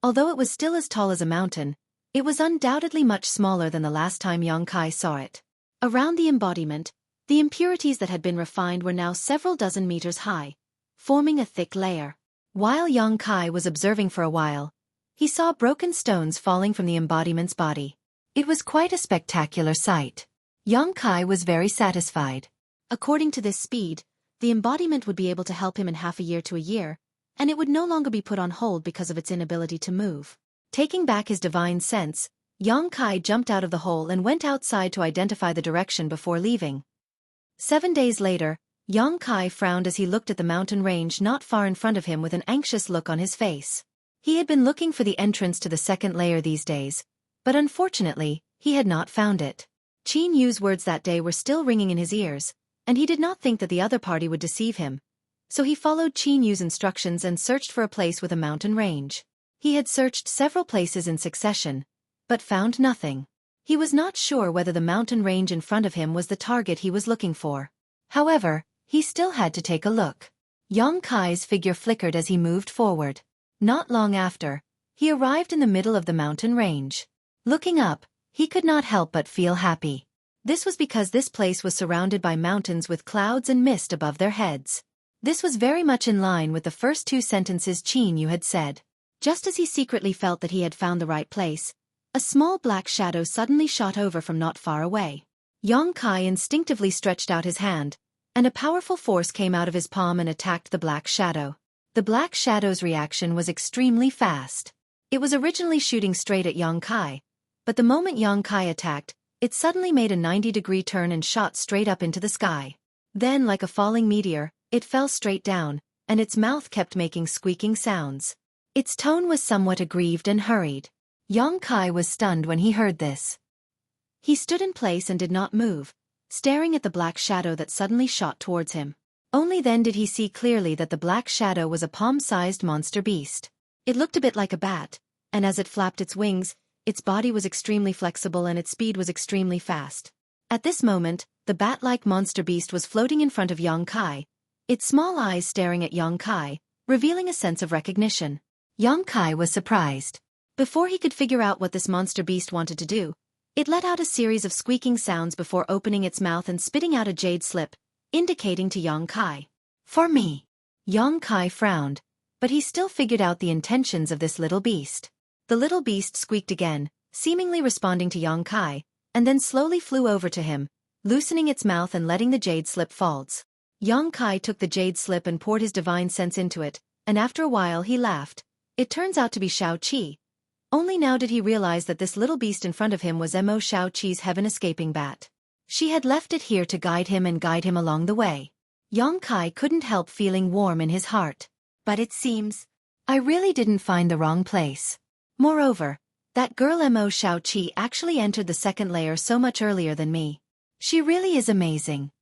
Although it was still as tall as a mountain, it was undoubtedly much smaller than the last time Yang Kai saw it. Around the embodiment, the impurities that had been refined were now several dozen meters high, forming a thick layer. While Yang Kai was observing for a while, he saw broken stones falling from the embodiment's body. It was quite a spectacular sight. Yang Kai was very satisfied. According to this speed, the embodiment would be able to help him in half a year to a year, and it would no longer be put on hold because of its inability to move. Taking back his divine sense, Yang Kai jumped out of the hole and went outside to identify the direction before leaving. 7 days later, Yang Kai frowned as he looked at the mountain range not far in front of him with an anxious look on his face. He had been looking for the entrance to the second layer these days, but unfortunately, he had not found it. Qin Yu's words that day were still ringing in his ears, and he did not think that the other party would deceive him. So he followed Qin Yu's instructions and searched for a place with a mountain range. He had searched several places in succession, but found nothing. He was not sure whether the mountain range in front of him was the target he was looking for. However, he still had to take a look. Yang Kai's figure flickered as he moved forward. Not long after, he arrived in the middle of the mountain range. Looking up, he could not help but feel happy. This was because this place was surrounded by mountains with clouds and mist above their heads. This was very much in line with the first 2 sentences Qin Yu had said. Just as he secretly felt that he had found the right place, a small black shadow suddenly shot over from not far away. Yang Kai instinctively stretched out his hand, and a powerful force came out of his palm and attacked the black shadow. The black shadow's reaction was extremely fast. It was originally shooting straight at Yang Kai, but the moment Yang Kai attacked, it suddenly made a 90-degree turn and shot straight up into the sky. Then, like a falling meteor, it fell straight down, and its mouth kept making squeaking sounds. Its tone was somewhat aggrieved and hurried. Yang Kai was stunned when he heard this. He stood in place and did not move, staring at the black shadow that suddenly shot towards him. Only then did he see clearly that the black shadow was a palm-sized monster beast. It looked a bit like a bat, and as it flapped its wings, its body was extremely flexible and its speed was extremely fast. At this moment, the bat-like monster beast was floating in front of Yang Kai, its small eyes staring at Yang Kai, revealing a sense of recognition. Yang Kai was surprised. Before he could figure out what this monster beast wanted to do, it let out a series of squeaking sounds before opening its mouth and spitting out a jade slip, indicating to Yang Kai. "For me." Yang Kai frowned, but he still figured out the intentions of this little beast. The little beast squeaked again, seemingly responding to Yang Kai, and then slowly flew over to him, loosening its mouth and letting the jade slip fall. Yang Kai took the jade slip and poured his divine sense into it, and after a while he laughed. It turns out to be Xueqi. Only now did he realize that this little beast in front of him was Mo Xueqi's heaven-escaping bat. She had left it here to guide him along the way. Yang Kai couldn't help feeling warm in his heart. But it seems I really didn't find the wrong place. Moreover, that girl Mo Xueqi actually entered the second layer so much earlier than me. She really is amazing.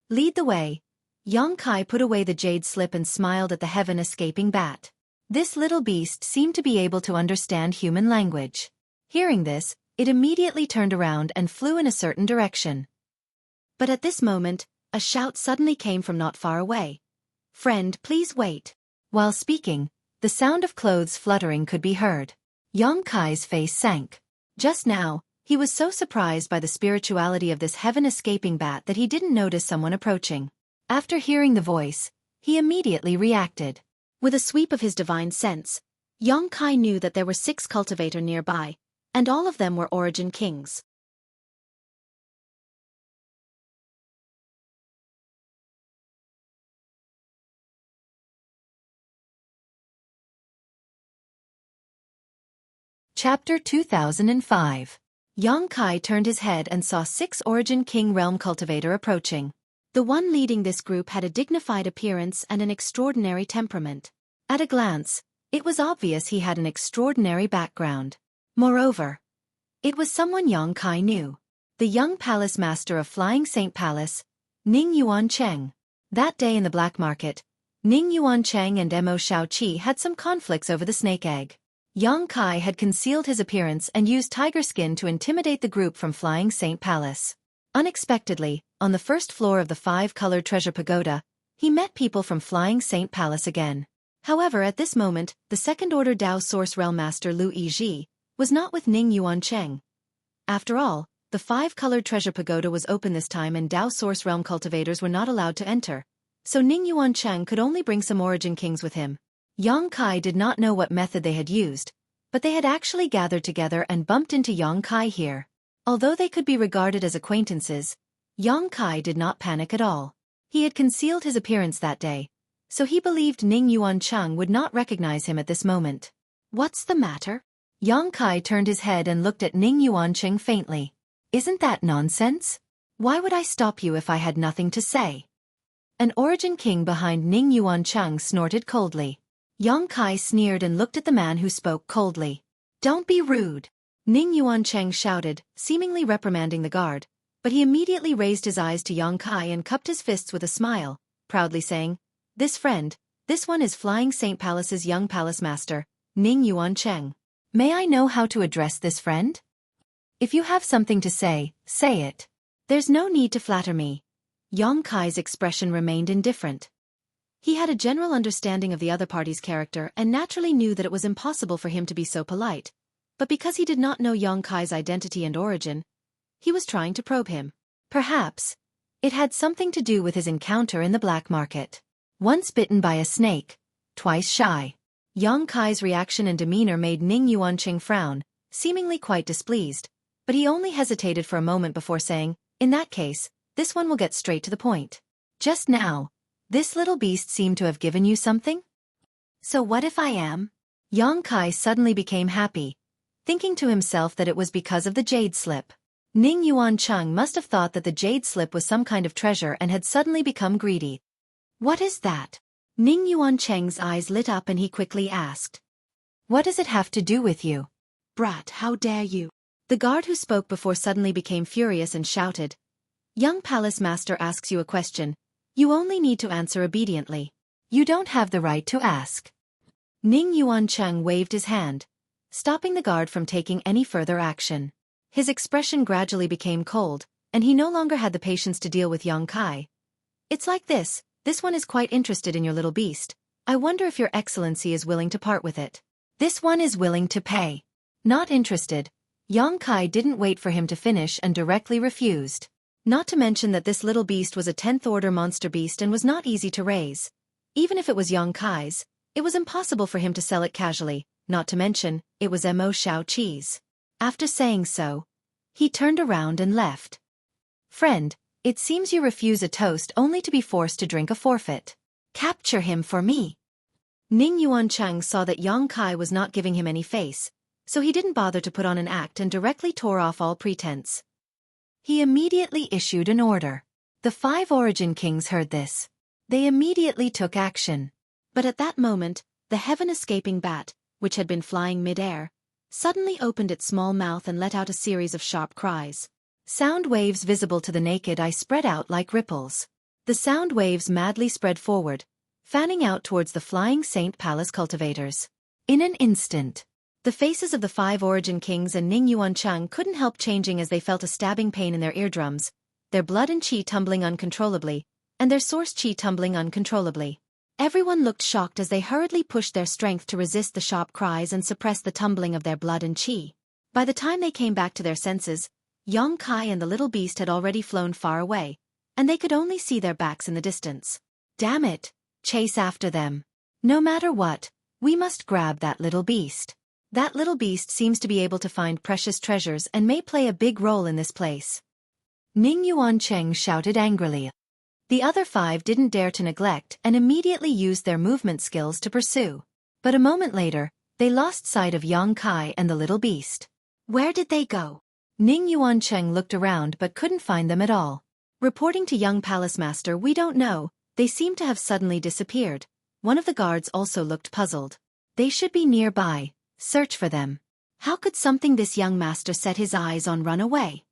Lead the way. Yang Kai put away the jade slip and smiled at the heaven-escaping bat. This little beast seemed to be able to understand human language. Hearing this, it immediately turned around and flew in a certain direction. But at this moment, a shout suddenly came from not far away. "Friend, please wait." While speaking, the sound of clothes fluttering could be heard. Yang Kai's face sank. Just now, he was so surprised by the spirituality of this heaven-escaping bat that he didn't notice someone approaching. After hearing the voice, he immediately reacted. With a sweep of his divine sense, Yang Kai knew that there were 6 cultivators nearby, and all of them were origin kings. Chapter 2005. Yang Kai turned his head and saw 6 origin king realm cultivator approaching. The one leading this group had a dignified appearance and an extraordinary temperament. At a glance, it was obvious he had an extraordinary background. Moreover, it was someone Yang Kai knew. The young palace master of Flying Saint Palace, Ning Yuancheng. That day in the black market, Ning Yuancheng and Mo Xueqi had some conflicts over the snake egg. Yang Kai had concealed his appearance and used tiger skin to intimidate the group from Flying Saint Palace. Unexpectedly, on the first floor of the 5-colored treasure pagoda, he met people from Flying Saint Palace again. However, at this moment, the second-order Dao Source Realm Master Lu Yizhi was not with Ning Yuancheng. After all, the 5-colored treasure pagoda was open this time and Dao Source Realm cultivators were not allowed to enter, so Ning Yuancheng could only bring some origin kings with him. Yang Kai did not know what method they had used, but they had actually gathered together and bumped into Yang Kai here. Although they could be regarded as acquaintances, Yang Kai did not panic at all. He had concealed his appearance that day, so he believed Ning Yuancheng would not recognize him at this moment. "What's the matter?" Yang Kai turned his head and looked at Ning Yuancheng faintly. Isn't that nonsense? Why would I stop you if I had nothing to say? An origin king behind Ning Yuancheng snorted coldly. Yang Kai sneered and looked at the man who spoke coldly. Don't be rude. Ning Yuancheng shouted, seemingly reprimanding the guard, but he immediately raised his eyes to Yang Kai and cupped his fists with a smile, proudly saying, This one is Flying Saint Palace's young palace master, Ning Yuancheng. May I know how to address this friend? If you have something to say it. There's no need to flatter me. Yang Kai's expression remained indifferent. He had a general understanding of the other party's character and naturally knew that it was impossible for him to be so polite, but because he did not know Yang Kai's identity and origin, he was trying to probe him. Perhaps it had something to do with his encounter in the black market. Once bitten by a snake, twice shy. Yang Kai's reaction and demeanor made Ning Yuancheng frown, seemingly quite displeased, but he only hesitated for a moment before saying, In that case, this one will get straight to the point. Just now, this little beast seemed to have given you something? So what if I am? Yang Kai suddenly became happy, thinking to himself that it was because of the jade slip. Ning Yuancheng must have thought that the jade slip was some kind of treasure and had suddenly become greedy. What is that? Ning Yuancheng's eyes lit up and he quickly asked. What does it have to do with you? Brat, how dare you? The guard who spoke before suddenly became furious and shouted. Young palace master asks you a question. You only need to answer obediently. You don't have the right to ask. Ning Yuancheng waved his hand, stopping the guard from taking any further action. His expression gradually became cold, and he no longer had the patience to deal with Yang Kai. It's like this one is quite interested in your little beast. I wonder if your excellency is willing to part with it. This one is willing to pay. Not interested. Yang Kai didn't wait for him to finish and directly refused. Not to mention that this little beast was a 10th order monster beast and was not easy to raise. Even if it was Yang Kai's, it was impossible for him to sell it casually, not to mention, it was Mo Xiaoqi's. After saying so, he turned around and left. Friend, it seems you refuse a toast only to be forced to drink a forfeit. Capture him for me. Ning Yuancheng saw that Yang Kai was not giving him any face, so he didn't bother to put on an act and directly tore off all pretense. He immediately issued an order. The 5 origin kings heard this. They immediately took action. But at that moment, the heaven-escaping bat, which had been flying mid-air, suddenly opened its small mouth and let out a series of sharp cries. Sound waves visible to the naked eye spread out like ripples. The sound waves madly spread forward, fanning out towards the Flying Saint Palace cultivators. In an instant, the faces of the 5 origin kings and Ning Yuancheng couldn't help changing as they felt a stabbing pain in their eardrums, their blood and qi tumbling uncontrollably, and their source qi tumbling uncontrollably. Everyone looked shocked as they hurriedly pushed their strength to resist the sharp cries and suppress the tumbling of their blood and qi. By the time they came back to their senses, Yang Kai and the little beast had already flown far away, and they could only see their backs in the distance. Damn it! Chase after them. No matter what, we must grab that little beast. That little beast seems to be able to find precious treasures and may play a big role in this place. Ning Yuancheng shouted angrily. The other 5 didn't dare to neglect and immediately used their movement skills to pursue. But a moment later, they lost sight of Yang Kai and the little beast. Where did they go? Ning Yuancheng looked around but couldn't find them at all. Reporting to young palace master, we don't know, they seem to have suddenly disappeared. One of the guards also looked puzzled. They should be nearby, search for them. How could something this young master set his eyes on run away?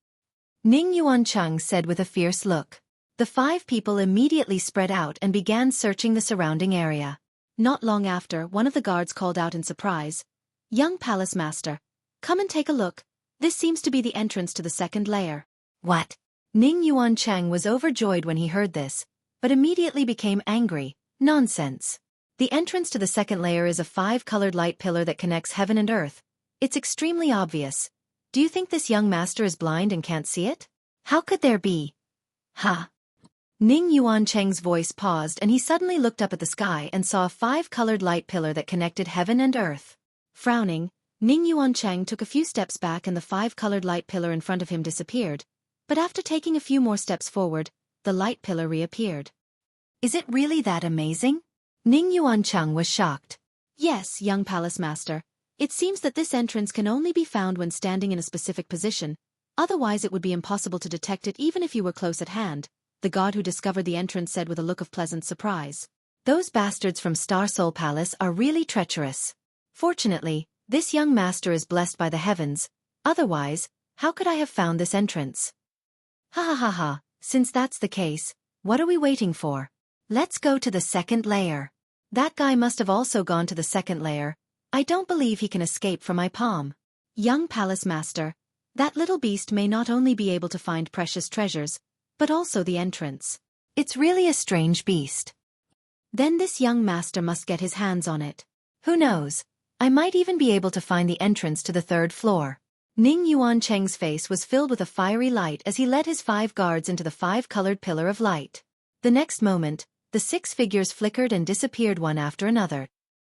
Ning Yuancheng said with a fierce look. The 5 people immediately spread out and began searching the surrounding area. Not long after, one of the guards called out in surprise, Young palace master, come and take a look. This seems to be the entrance to the 2nd layer. What? Ning Yuancheng was overjoyed when he heard this, but immediately became angry. Nonsense. The entrance to the 2nd layer is a 5-colored light pillar that connects heaven and earth. It's extremely obvious. Do you think this young master is blind and can't see it? How could there be? Ha! Ning Yuancheng's voice paused and he suddenly looked up at the sky and saw a 5-colored light pillar that connected heaven and earth. Frowning, Ning Yuancheng took a few steps back and the 5-colored light pillar in front of him disappeared. But after taking a few more steps forward, the light pillar reappeared. Is it really that amazing? Ning Yuancheng was shocked. Yes, young palace master. It seems that this entrance can only be found when standing in a specific position, otherwise it would be impossible to detect it even if you were close at hand, the god who discovered the entrance said with a look of pleasant surprise. Those bastards from Star Soul Palace are really treacherous. Fortunately, this young master is blessed by the heavens, otherwise, how could I have found this entrance? Ha ha ha ha, since that's the case, what are we waiting for? Let's go to the second layer. That guy must have also gone to the second layer. I don't believe he can escape from my palm. Young palace master, that little beast may not only be able to find precious treasures, but also the entrance. It's really a strange beast. Then this young master must get his hands on it. Who knows? I might even be able to find the entrance to the third floor. Ning Yuancheng's face was filled with a fiery light as he led his 5 guards into the 5-colored pillar of light. The next moment, the 6 figures flickered and disappeared one after another.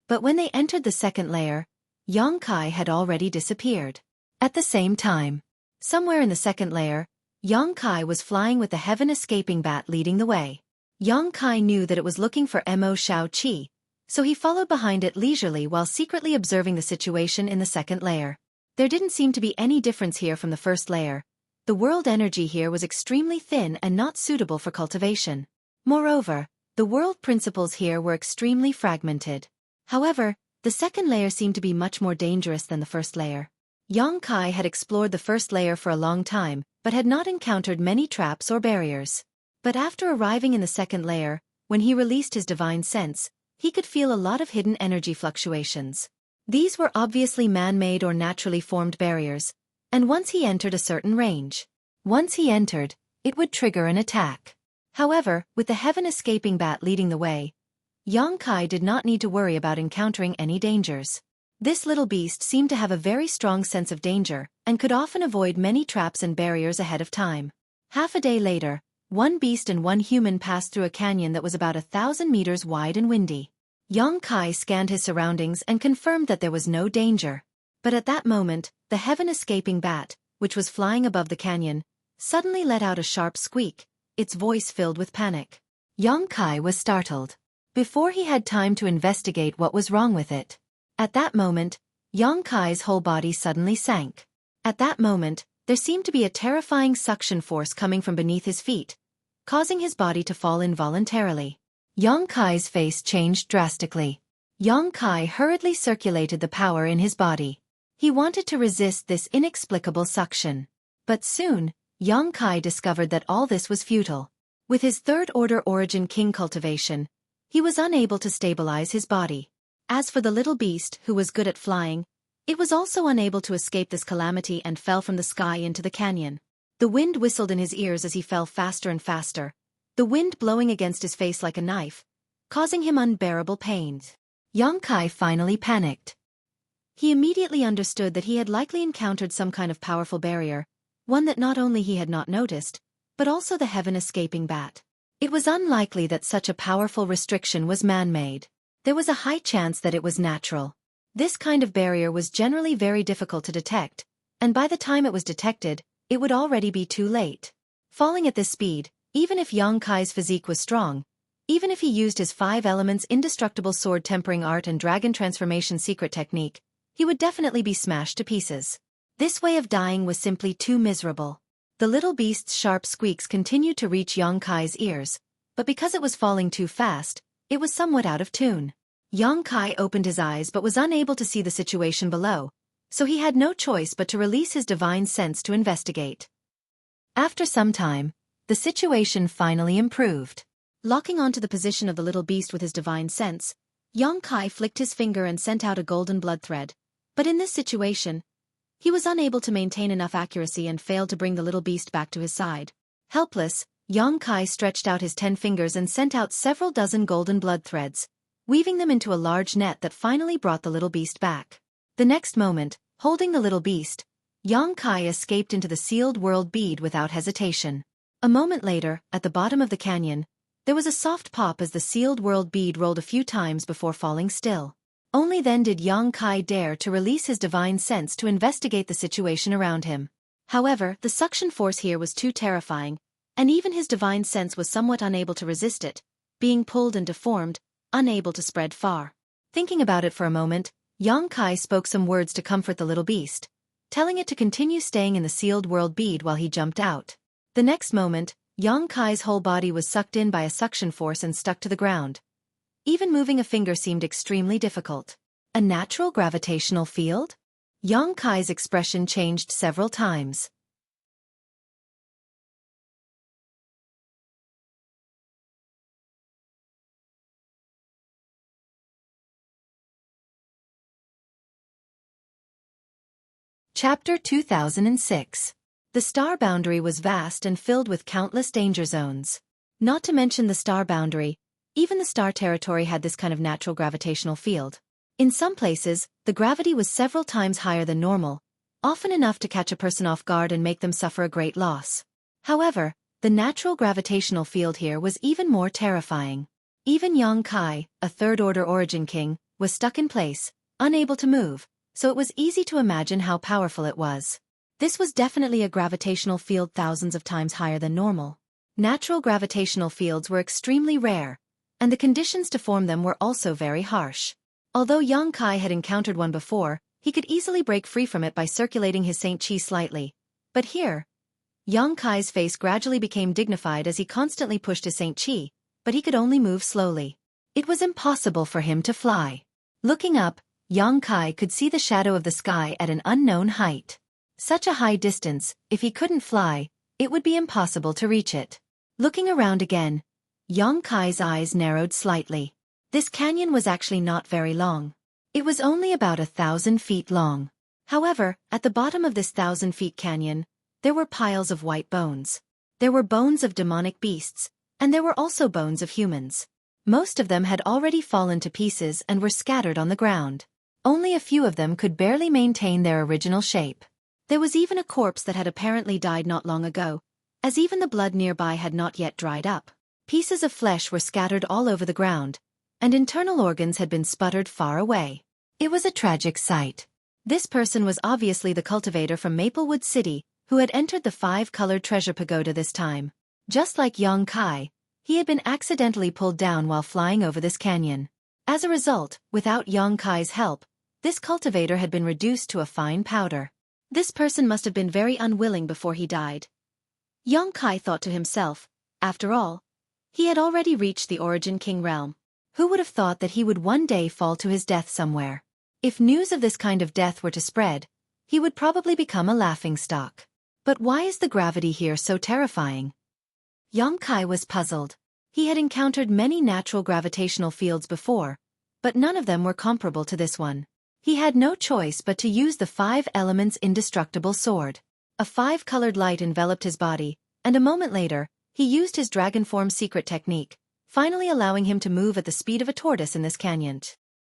But when they entered the second layer, Yang Kai had already disappeared. At the same time, somewhere in the second layer, Yang Kai was flying with the heaven-escaping bat leading the way. Yang Kai knew that it was looking for Mo Xueqi, so he followed behind it leisurely while secretly observing the situation in the second layer. There didn't seem to be any difference here from the first layer. The world energy here was extremely thin and not suitable for cultivation. Moreover, the world principles here were extremely fragmented. However, the second layer seemed to be much more dangerous than the first layer. Yang Kai had explored the first layer for a long time, but had not encountered many traps or barriers. But after arriving in the second layer, when he released his divine sense, he could feel a lot of hidden energy fluctuations. These were obviously man-made or naturally formed barriers, and once he entered a certain range, it would trigger an attack. However, with the heaven-escaping bat leading the way, Yang Kai did not need to worry about encountering any dangers. This little beast seemed to have a very strong sense of danger, and could often avoid many traps and barriers ahead of time. Half a day later, 1 beast and 1 human passed through a canyon that was about 1,000 meters wide and windy. Yang Kai scanned his surroundings and confirmed that there was no danger. But at that moment, the heaven-escaping bat, which was flying above the canyon, suddenly let out a sharp squeak, its voice filled with panic. Yang Kai was startled. Before he had time to investigate what was wrong with it. At that moment, Yang Kai's whole body suddenly sank. At that moment, there seemed to be a terrifying suction force coming from beneath his feet, causing his body to fall involuntarily. Yang Kai's face changed drastically. Yang Kai hurriedly circulated the power in his body. He wanted to resist this inexplicable suction. But soon, Yang Kai discovered that all this was futile. With his third-order origin king cultivation, he was unable to stabilize his body. As for the little beast who was good at flying, it was also unable to escape this calamity and fell from the sky into the canyon. The wind whistled in his ears as he fell faster and faster, the wind blowing against his face like a knife, causing him unbearable pain. Yang Kai finally panicked. He immediately understood that he had likely encountered some kind of powerful barrier, one that not only he had not noticed, but also the heaven-escaping bat. It was unlikely that such a powerful restriction was man-made. There was a high chance that it was natural. This kind of barrier was generally very difficult to detect, and by the time it was detected, it would already be too late. Falling at this speed, even if Yang Kai's physique was strong, even if he used his 5 elements indestructible sword tempering art and dragon transformation secret technique, he would definitely be smashed to pieces. This way of dying was simply too miserable. The little beast's sharp squeaks continued to reach Yang Kai's ears, but because it was falling too fast, it was somewhat out of tune. Yang Kai opened his eyes but was unable to see the situation below, so he had no choice but to release his divine sense to investigate. After some time, the situation finally improved. Locking onto the position of the little beast with his divine sense, Yang Kai flicked his finger and sent out a golden blood thread. But in this situation, he was unable to maintain enough accuracy and failed to bring the little beast back to his side. Helpless, Yang Kai stretched out his 10 fingers and sent out several dozen golden blood threads, weaving them into a large net that finally brought the little beast back. The next moment, holding the little beast, Yang Kai escaped into the sealed world bead without hesitation. A moment later, at the bottom of the canyon, there was a soft pop as the sealed world bead rolled a few times before falling still. Only then did Yang Kai dare to release his divine sense to investigate the situation around him. However, the suction force here was too terrifying, and even his divine sense was somewhat unable to resist it, being pulled and deformed, unable to spread far. Thinking about it for a moment, Yang Kai spoke some words to comfort the little beast, telling it to continue staying in the sealed world bead while he jumped out. The next moment, Yang Kai's whole body was sucked in by a suction force and stuck to the ground. Even moving a finger seemed extremely difficult. A natural gravitational field? Yang Kai's expression changed several times. Chapter 2006. The star boundary was vast and filled with countless danger zones. Not to mention the star boundary, even the star territory had this kind of natural gravitational field. In some places, the gravity was several times higher than normal, often enough to catch a person off guard and make them suffer a great loss. However, the natural gravitational field here was even more terrifying. Even Yang Kai, a third-order origin king, was stuck in place, unable to move, so it was easy to imagine how powerful it was. This was definitely a gravitational field thousands of times higher than normal. Natural gravitational fields were extremely rare, and the conditions to form them were also very harsh. Although Yang Kai had encountered one before, he could easily break free from it by circulating his Saint Chi slightly. But here, Yang Kai's face gradually became dignified as he constantly pushed his Saint Chi, but he could only move slowly. It was impossible for him to fly. Looking up, Yang Kai could see the shadow of the sky at an unknown height. Such a high distance, if he couldn't fly, it would be impossible to reach it. Looking around again, Yang Kai's eyes narrowed slightly. This canyon was actually not very long. It was only about 1,000 feet long. However, at the bottom of this 1,000-feet canyon, there were piles of white bones. There were bones of demonic beasts, and there were also bones of humans. Most of them had already fallen to pieces and were scattered on the ground. Only a few of them could barely maintain their original shape. There was even a corpse that had apparently died not long ago, as even the blood nearby had not yet dried up. Pieces of flesh were scattered all over the ground, and internal organs had been sputtered far away. It was a tragic sight. This person was obviously the cultivator from Maplewood City, who had entered the 5-colored treasure pagoda this time. Just like Yang Kai, he had been accidentally pulled down while flying over this canyon. As a result, without Yang Kai's help, this cultivator had been reduced to a fine powder. This person must have been very unwilling before he died. Yang Kai thought to himself, after all, he had already reached the Origin King realm. Who would have thought that he would one day fall to his death somewhere? If news of this kind of death were to spread, he would probably become a laughingstock. But why is the gravity here so terrifying? Yang Kai was puzzled. He had encountered many natural gravitational fields before, but none of them were comparable to this one. He had no choice but to use the 5 elements indestructible sword. A 5-colored light enveloped his body, and a moment later, he used his dragon form secret technique, finally allowing him to move at the speed of a tortoise in this canyon.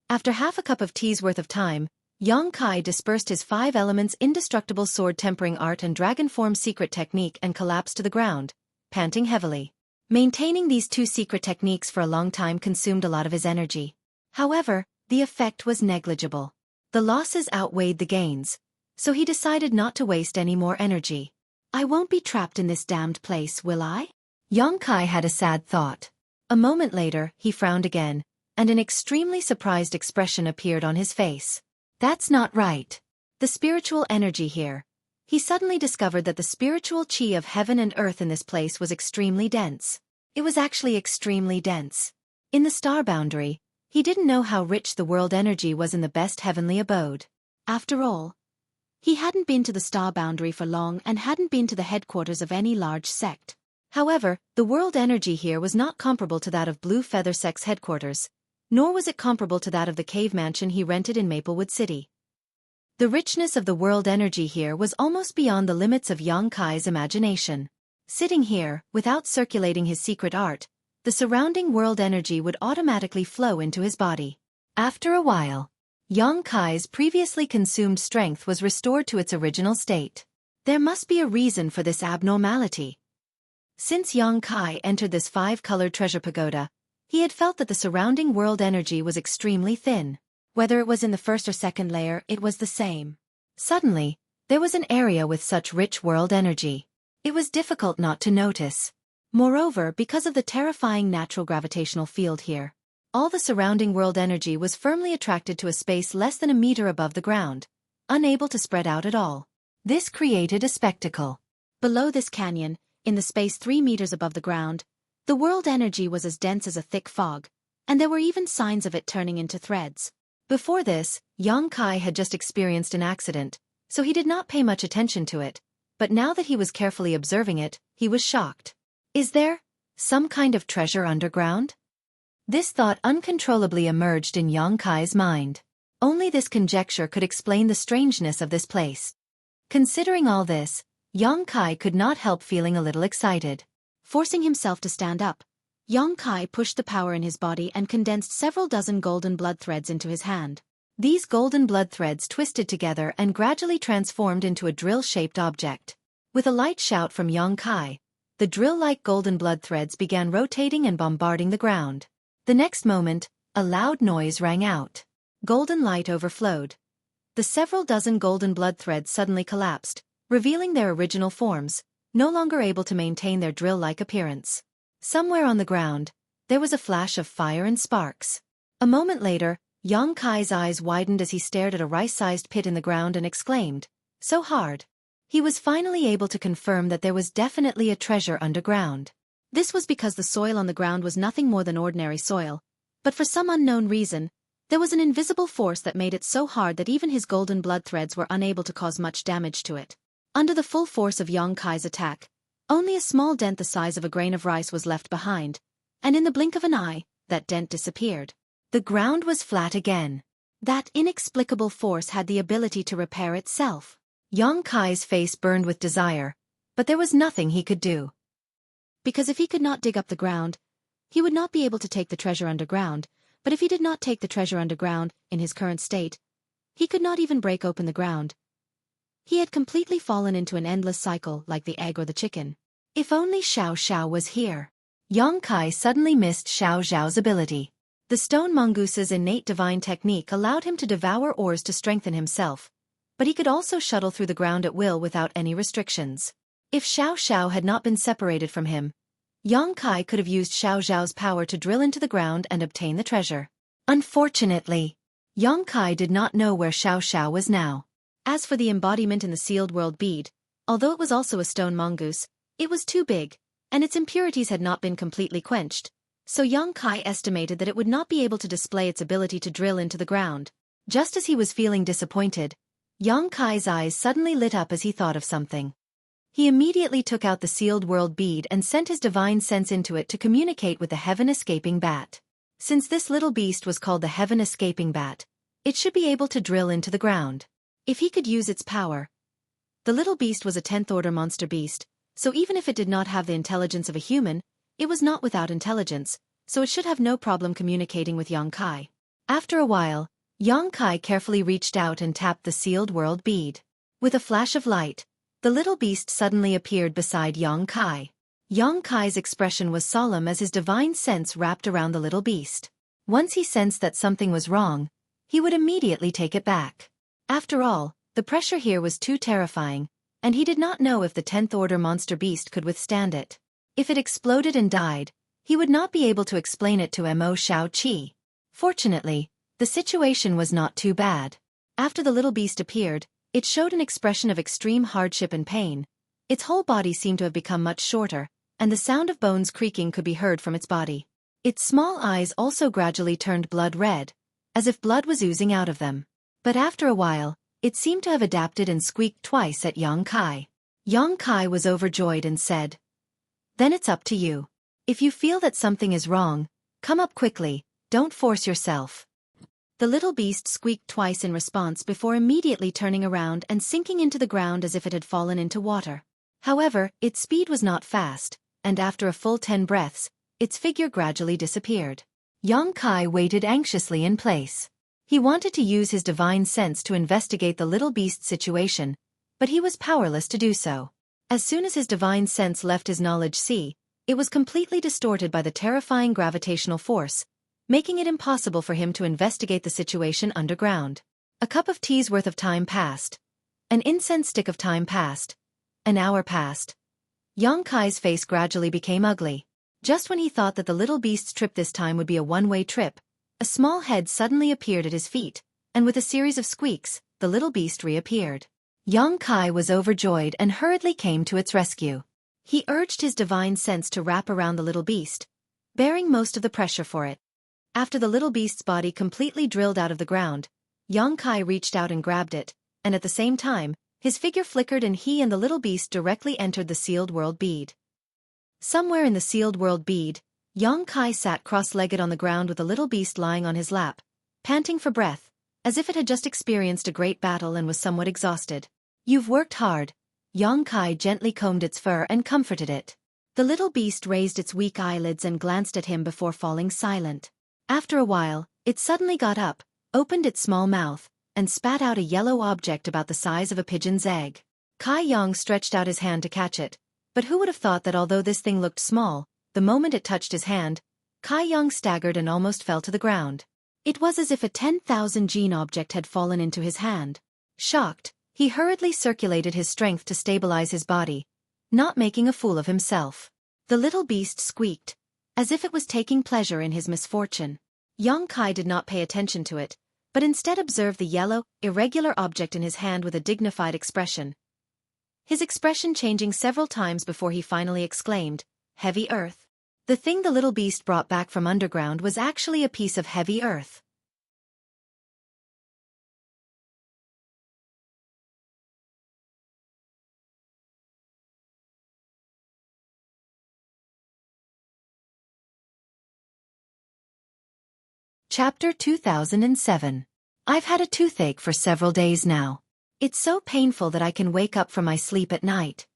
After half a cup of tea's worth of time, Yang Kai dispersed his 5 elements indestructible sword tempering art and dragon form secret technique and collapsed to the ground, panting heavily. Maintaining these 2 secret techniques for a long time consumed a lot of his energy. However, the effect was negligible. The losses outweighed the gains, so he decided not to waste any more energy. I won't be trapped in this damned place, will I? Yang Kai had a sad thought. A moment later, he frowned again, and an extremely surprised expression appeared on his face. That's not right. The spiritual energy here. He suddenly discovered that the spiritual chi of heaven and earth in this place was extremely dense. It was actually extremely dense. In the star boundary, he didn't know how rich the world energy was in the best heavenly abode. After all, he hadn't been to the star boundary for long and hadn't been to the headquarters of any large sect. However, the world energy here was not comparable to that of Blue Feather Sect's headquarters, nor was it comparable to that of the cave mansion he rented in Maplewood City. The richness of the world energy here was almost beyond the limits of Yang Kai's imagination. Sitting here, without circulating his secret art, the surrounding world energy would automatically flow into his body. After a while, Yang Kai's previously consumed strength was restored to its original state. There must be a reason for this abnormality. Since Yang Kai entered this 5-colored treasure pagoda, he had felt that the surrounding world energy was extremely thin. Whether it was in the first or second layer, it was the same. Suddenly, there was an area with such rich world energy. It was difficult not to notice. Moreover, because of the terrifying natural gravitational field here. All the surrounding world energy was firmly attracted to a space less than a meter above the ground, unable to spread out at all. This created a spectacle. Below this canyon, in the space 3 meters above the ground, the world energy was as dense as a thick fog, and there were even signs of it turning into threads. Before this, Xueqi had just experienced an accident, so he did not pay much attention to it, but now that he was carefully observing it, he was shocked. Is there some kind of treasure underground? This thought uncontrollably emerged in Xueqi's mind. Only this conjecture could explain the strangeness of this place. Considering all this, Xueqi could not help feeling a little excited. Forcing himself to stand up, Xueqi pushed the power in his body and condensed several dozen golden blood threads into his hand. These golden blood threads twisted together and gradually transformed into a drill-shaped object. With a light shout from Xueqi, the drill-like golden blood threads began rotating and bombarding the ground. The next moment, a loud noise rang out. Golden light overflowed. The several dozen golden blood threads suddenly collapsed, revealing their original forms, no longer able to maintain their drill-like appearance. Somewhere on the ground, there was a flash of fire and sparks. A moment later, Xueqi's eyes widened as he stared at a rice-sized pit in the ground and exclaimed, "So hard." He was finally able to confirm that there was definitely a treasure underground. This was because the soil on the ground was nothing more than ordinary soil, but for some unknown reason, there was an invisible force that made it so hard that even his golden blood threads were unable to cause much damage to it. Under the full force of Xueqi's attack, only a small dent the size of a grain of rice was left behind, and in the blink of an eye, that dent disappeared. The ground was flat again. That inexplicable force had the ability to repair itself. Xueqi's face burned with desire, but there was nothing he could do. Because if he could not dig up the ground, he would not be able to take the treasure underground, but if he did not take the treasure underground, in his current state, he could not even break open the ground. He had completely fallen into an endless cycle like the egg or the chicken. If only Xiao Xiao was here. Xueqi suddenly missed Xiao Xiao's ability. The stone mongoose's innate divine technique allowed him to devour ores to strengthen himself, but he could also shuttle through the ground at will without any restrictions. If Xiao Xiao had not been separated from him, Xueqi could have used Xiao Xiao's power to drill into the ground and obtain the treasure. Unfortunately, Xueqi did not know where Xiao Xiao was now. As for the embodiment in the sealed world bead, although it was also a stone mongoose, it was too big, and its impurities had not been completely quenched, so Xueqi estimated that it would not be able to display its ability to drill into the ground. Just as he was feeling disappointed, Xueqi's eyes suddenly lit up as he thought of something. He immediately took out the sealed world bead and sent his divine sense into it to communicate with the heaven-escaping bat. Since this little beast was called the heaven-escaping bat, it should be able to drill into the ground. If he could use its power. The little beast was a 10th-order monster beast, so even if it did not have the intelligence of a human, it was not without intelligence, so it should have no problem communicating with Xueqi. After a while, Xueqi carefully reached out and tapped the sealed world bead. With a flash of light, the little beast suddenly appeared beside Xueqi. Xueqi's expression was solemn as his divine sense wrapped around the little beast. Once he sensed that something was wrong, he would immediately take it back. After all, the pressure here was too terrifying, and he did not know if the 10th-order monster beast could withstand it. If it exploded and died, he would not be able to explain it to Mo Xiaoqi. Fortunately, the situation was not too bad. After the little beast appeared, it showed an expression of extreme hardship and pain. Its whole body seemed to have become much shorter, and the sound of bones creaking could be heard from its body. Its small eyes also gradually turned blood red, as if blood was oozing out of them. But after a while, it seemed to have adapted and squeaked twice at Xueqi. Xueqi was overjoyed and said, "Then it's up to you. If you feel that something is wrong, come up quickly, don't force yourself." The little beast squeaked twice in response before immediately turning around and sinking into the ground as if it had fallen into water. However, its speed was not fast, and after a full 10 breaths, its figure gradually disappeared. Xueqi waited anxiously in place. He wanted to use his divine sense to investigate the little beast's situation, but he was powerless to do so. As soon as his divine sense left his knowledge sea, it was completely distorted by the terrifying gravitational force, making it impossible for him to investigate the situation underground. A cup of tea's worth of time passed. An incense stick of time passed. An hour passed. Xueqi's face gradually became ugly. Just when he thought that the little beast's trip this time would be a one-way trip, a small head suddenly appeared at his feet, and with a series of squeaks, the little beast reappeared. Xueqi was overjoyed and hurriedly came to its rescue. He urged his divine sense to wrap around the little beast, bearing most of the pressure for it. After the little beast's body completely drilled out of the ground, Xueqi reached out and grabbed it, and at the same time, his figure flickered and he and the little beast directly entered the sealed world bead. Somewhere in the sealed world bead, Xueqi sat cross-legged on the ground with the little beast lying on his lap, panting for breath, as if it had just experienced a great battle and was somewhat exhausted. "You've worked hard." Xueqi gently combed its fur and comforted it. The little beast raised its weak eyelids and glanced at him before falling silent. After a while, it suddenly got up, opened its small mouth, and spat out a yellow object about the size of a pigeon's egg. Xueqi stretched out his hand to catch it, but who would have thought that although this thing looked small, the moment it touched his hand, Xueqi staggered and almost fell to the ground. It was as if a 10,000 gene object had fallen into his hand. Shocked, he hurriedly circulated his strength to stabilize his body, not making a fool of himself. The little beast squeaked, as if it was taking pleasure in his misfortune. Xueqi did not pay attention to it, but instead observed the yellow, irregular object in his hand with a dignified expression. His expression changing several times before he finally exclaimed, "Heavy earth." The thing the little beast brought back from underground was actually a piece of heavy earth. Chapter 2007. I've had a toothache for several days now. It's so painful that I can wake up from my sleep at night.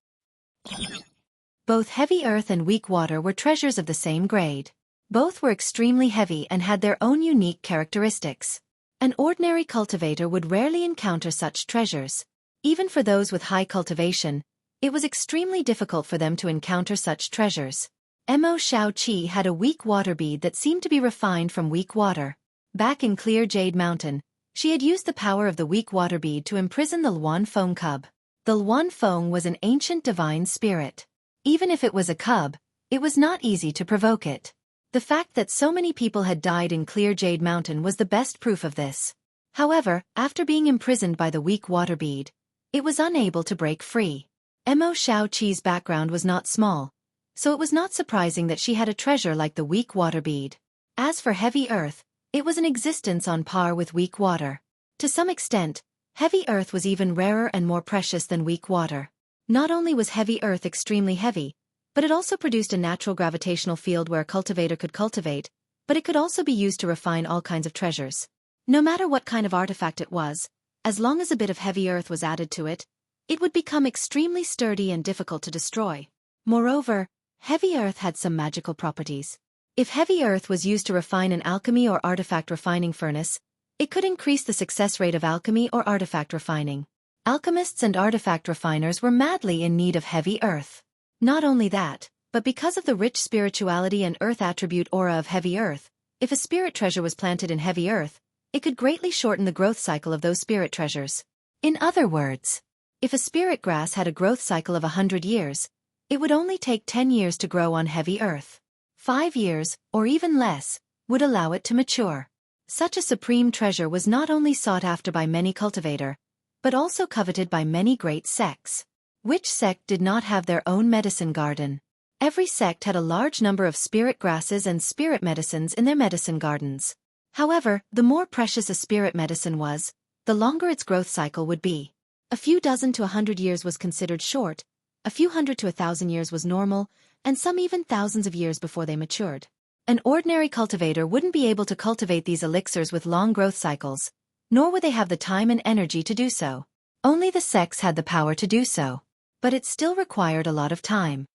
Both heavy earth and weak water were treasures of the same grade. Both were extremely heavy and had their own unique characteristics. An ordinary cultivator would rarely encounter such treasures. Even for those with high cultivation, it was extremely difficult for them to encounter such treasures. Xueqi had a weak water bead that seemed to be refined from weak water. Back in Clear Jade Mountain, she had used the power of the weak water bead to imprison the Luan Feng cub. The Luan Feng was an ancient divine spirit. Even if it was a cub, it was not easy to provoke it. The fact that so many people had died in Clear Jade Mountain was the best proof of this. However, after being imprisoned by the weak water bead, it was unable to break free. Xueqi's background was not small, so it was not surprising that she had a treasure like the weak water bead. As for heavy earth, it was an existence on par with weak water. To some extent, heavy earth was even rarer and more precious than weak water. Not only was heavy earth extremely heavy, but it also produced a natural gravitational field where a cultivator could cultivate, but it could also be used to refine all kinds of treasures. No matter what kind of artifact it was, as long as a bit of heavy earth was added to it, it would become extremely sturdy and difficult to destroy. Moreover, heavy earth had some magical properties. If heavy earth was used to refine an alchemy or artifact refining furnace, it could increase the success rate of alchemy or artifact refining. Alchemists and artifact refiners were madly in need of heavy earth. Not only that, but because of the rich spirituality and earth attribute aura of heavy earth, if a spirit treasure was planted in heavy earth, it could greatly shorten the growth cycle of those spirit treasures. In other words, if a spirit grass had a growth cycle of 100 years, it would only take 10 years to grow on heavy earth. 5 years, or even less, would allow it to mature. Such a supreme treasure was not only sought after by many cultivators, but also coveted by many great sects. Which sect did not have their own medicine garden? Every sect had a large number of spirit grasses and spirit medicines in their medicine gardens. However, the more precious a spirit medicine was, the longer its growth cycle would be. A few dozen to 100 years was considered short, a few hundred to 1,000 years was normal, and some even thousands of years before they matured. An ordinary cultivator wouldn't be able to cultivate these elixirs with long growth cycles, nor would they have the time and energy to do so. Only the sects had the power to do so. But it still required a lot of time.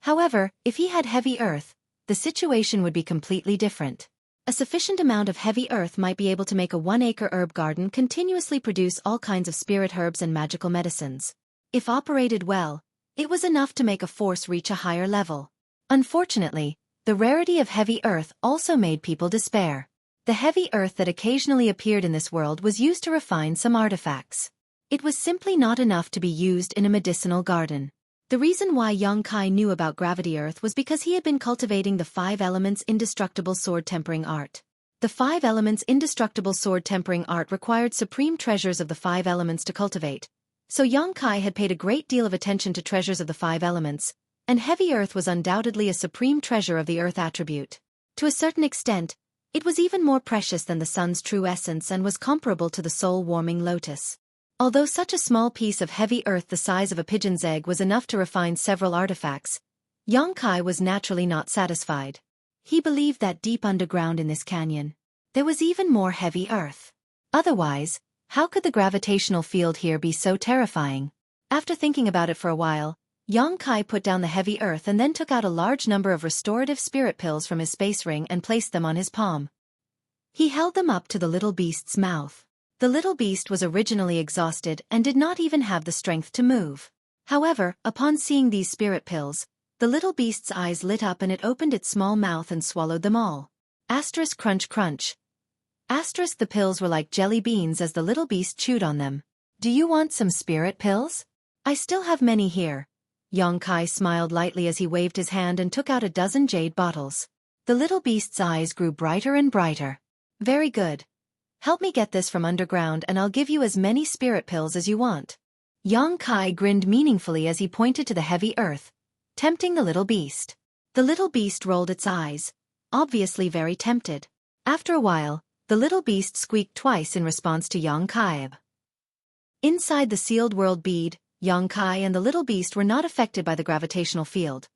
However, if he had heavy earth, the situation would be completely different. A sufficient amount of heavy earth might be able to make a 1-acre herb garden continuously produce all kinds of spirit herbs and magical medicines. If operated well, it was enough to make a force reach a higher level. Unfortunately, the rarity of heavy earth also made people despair. The heavy earth that occasionally appeared in this world was used to refine some artifacts. It was simply not enough to be used in a medicinal garden. The reason why Xueqi knew about gravity earth was because he had been cultivating the 5 elements indestructible sword tempering art. The 5 elements indestructible sword tempering art required supreme treasures of the 5 elements to cultivate, so Xueqi had paid a great deal of attention to treasures of the 5 elements, and heavy earth was undoubtedly a supreme treasure of the earth attribute. To a certain extent, it was even more precious than the sun's true essence and was comparable to the soul-warming lotus. Although such a small piece of heavy earth the size of a pigeon's egg was enough to refine several artifacts, Xueqi was naturally not satisfied. He believed that deep underground in this canyon, there was even more heavy earth. Otherwise, how could the gravitational field here be so terrifying? After thinking about it for a while, Xueqi put down the heavy earth and then took out a large number of restorative spirit pills from his space ring and placed them on his palm. He held them up to the little beast's mouth. The little beast was originally exhausted and did not even have the strength to move. However, upon seeing these spirit pills, the little beast's eyes lit up and it opened its small mouth and swallowed them all. Asterisk crunch crunch. Asterisk the pills were like jelly beans as the little beast chewed on them. Do you want some spirit pills? I still have many here. Xueqi smiled lightly as he waved his hand and took out a dozen jade bottles. The little beast's eyes grew brighter and brighter. Very good. Help me get this from underground and I'll give you as many spirit pills as you want. Xueqi grinned meaningfully as he pointed to the heavy earth, tempting the little beast. The little beast rolled its eyes, obviously very tempted. After a while, the little beast squeaked twice in response to Xueqi. Inside the sealed world bead, Xueqi and the little beast were not affected by the gravitational field.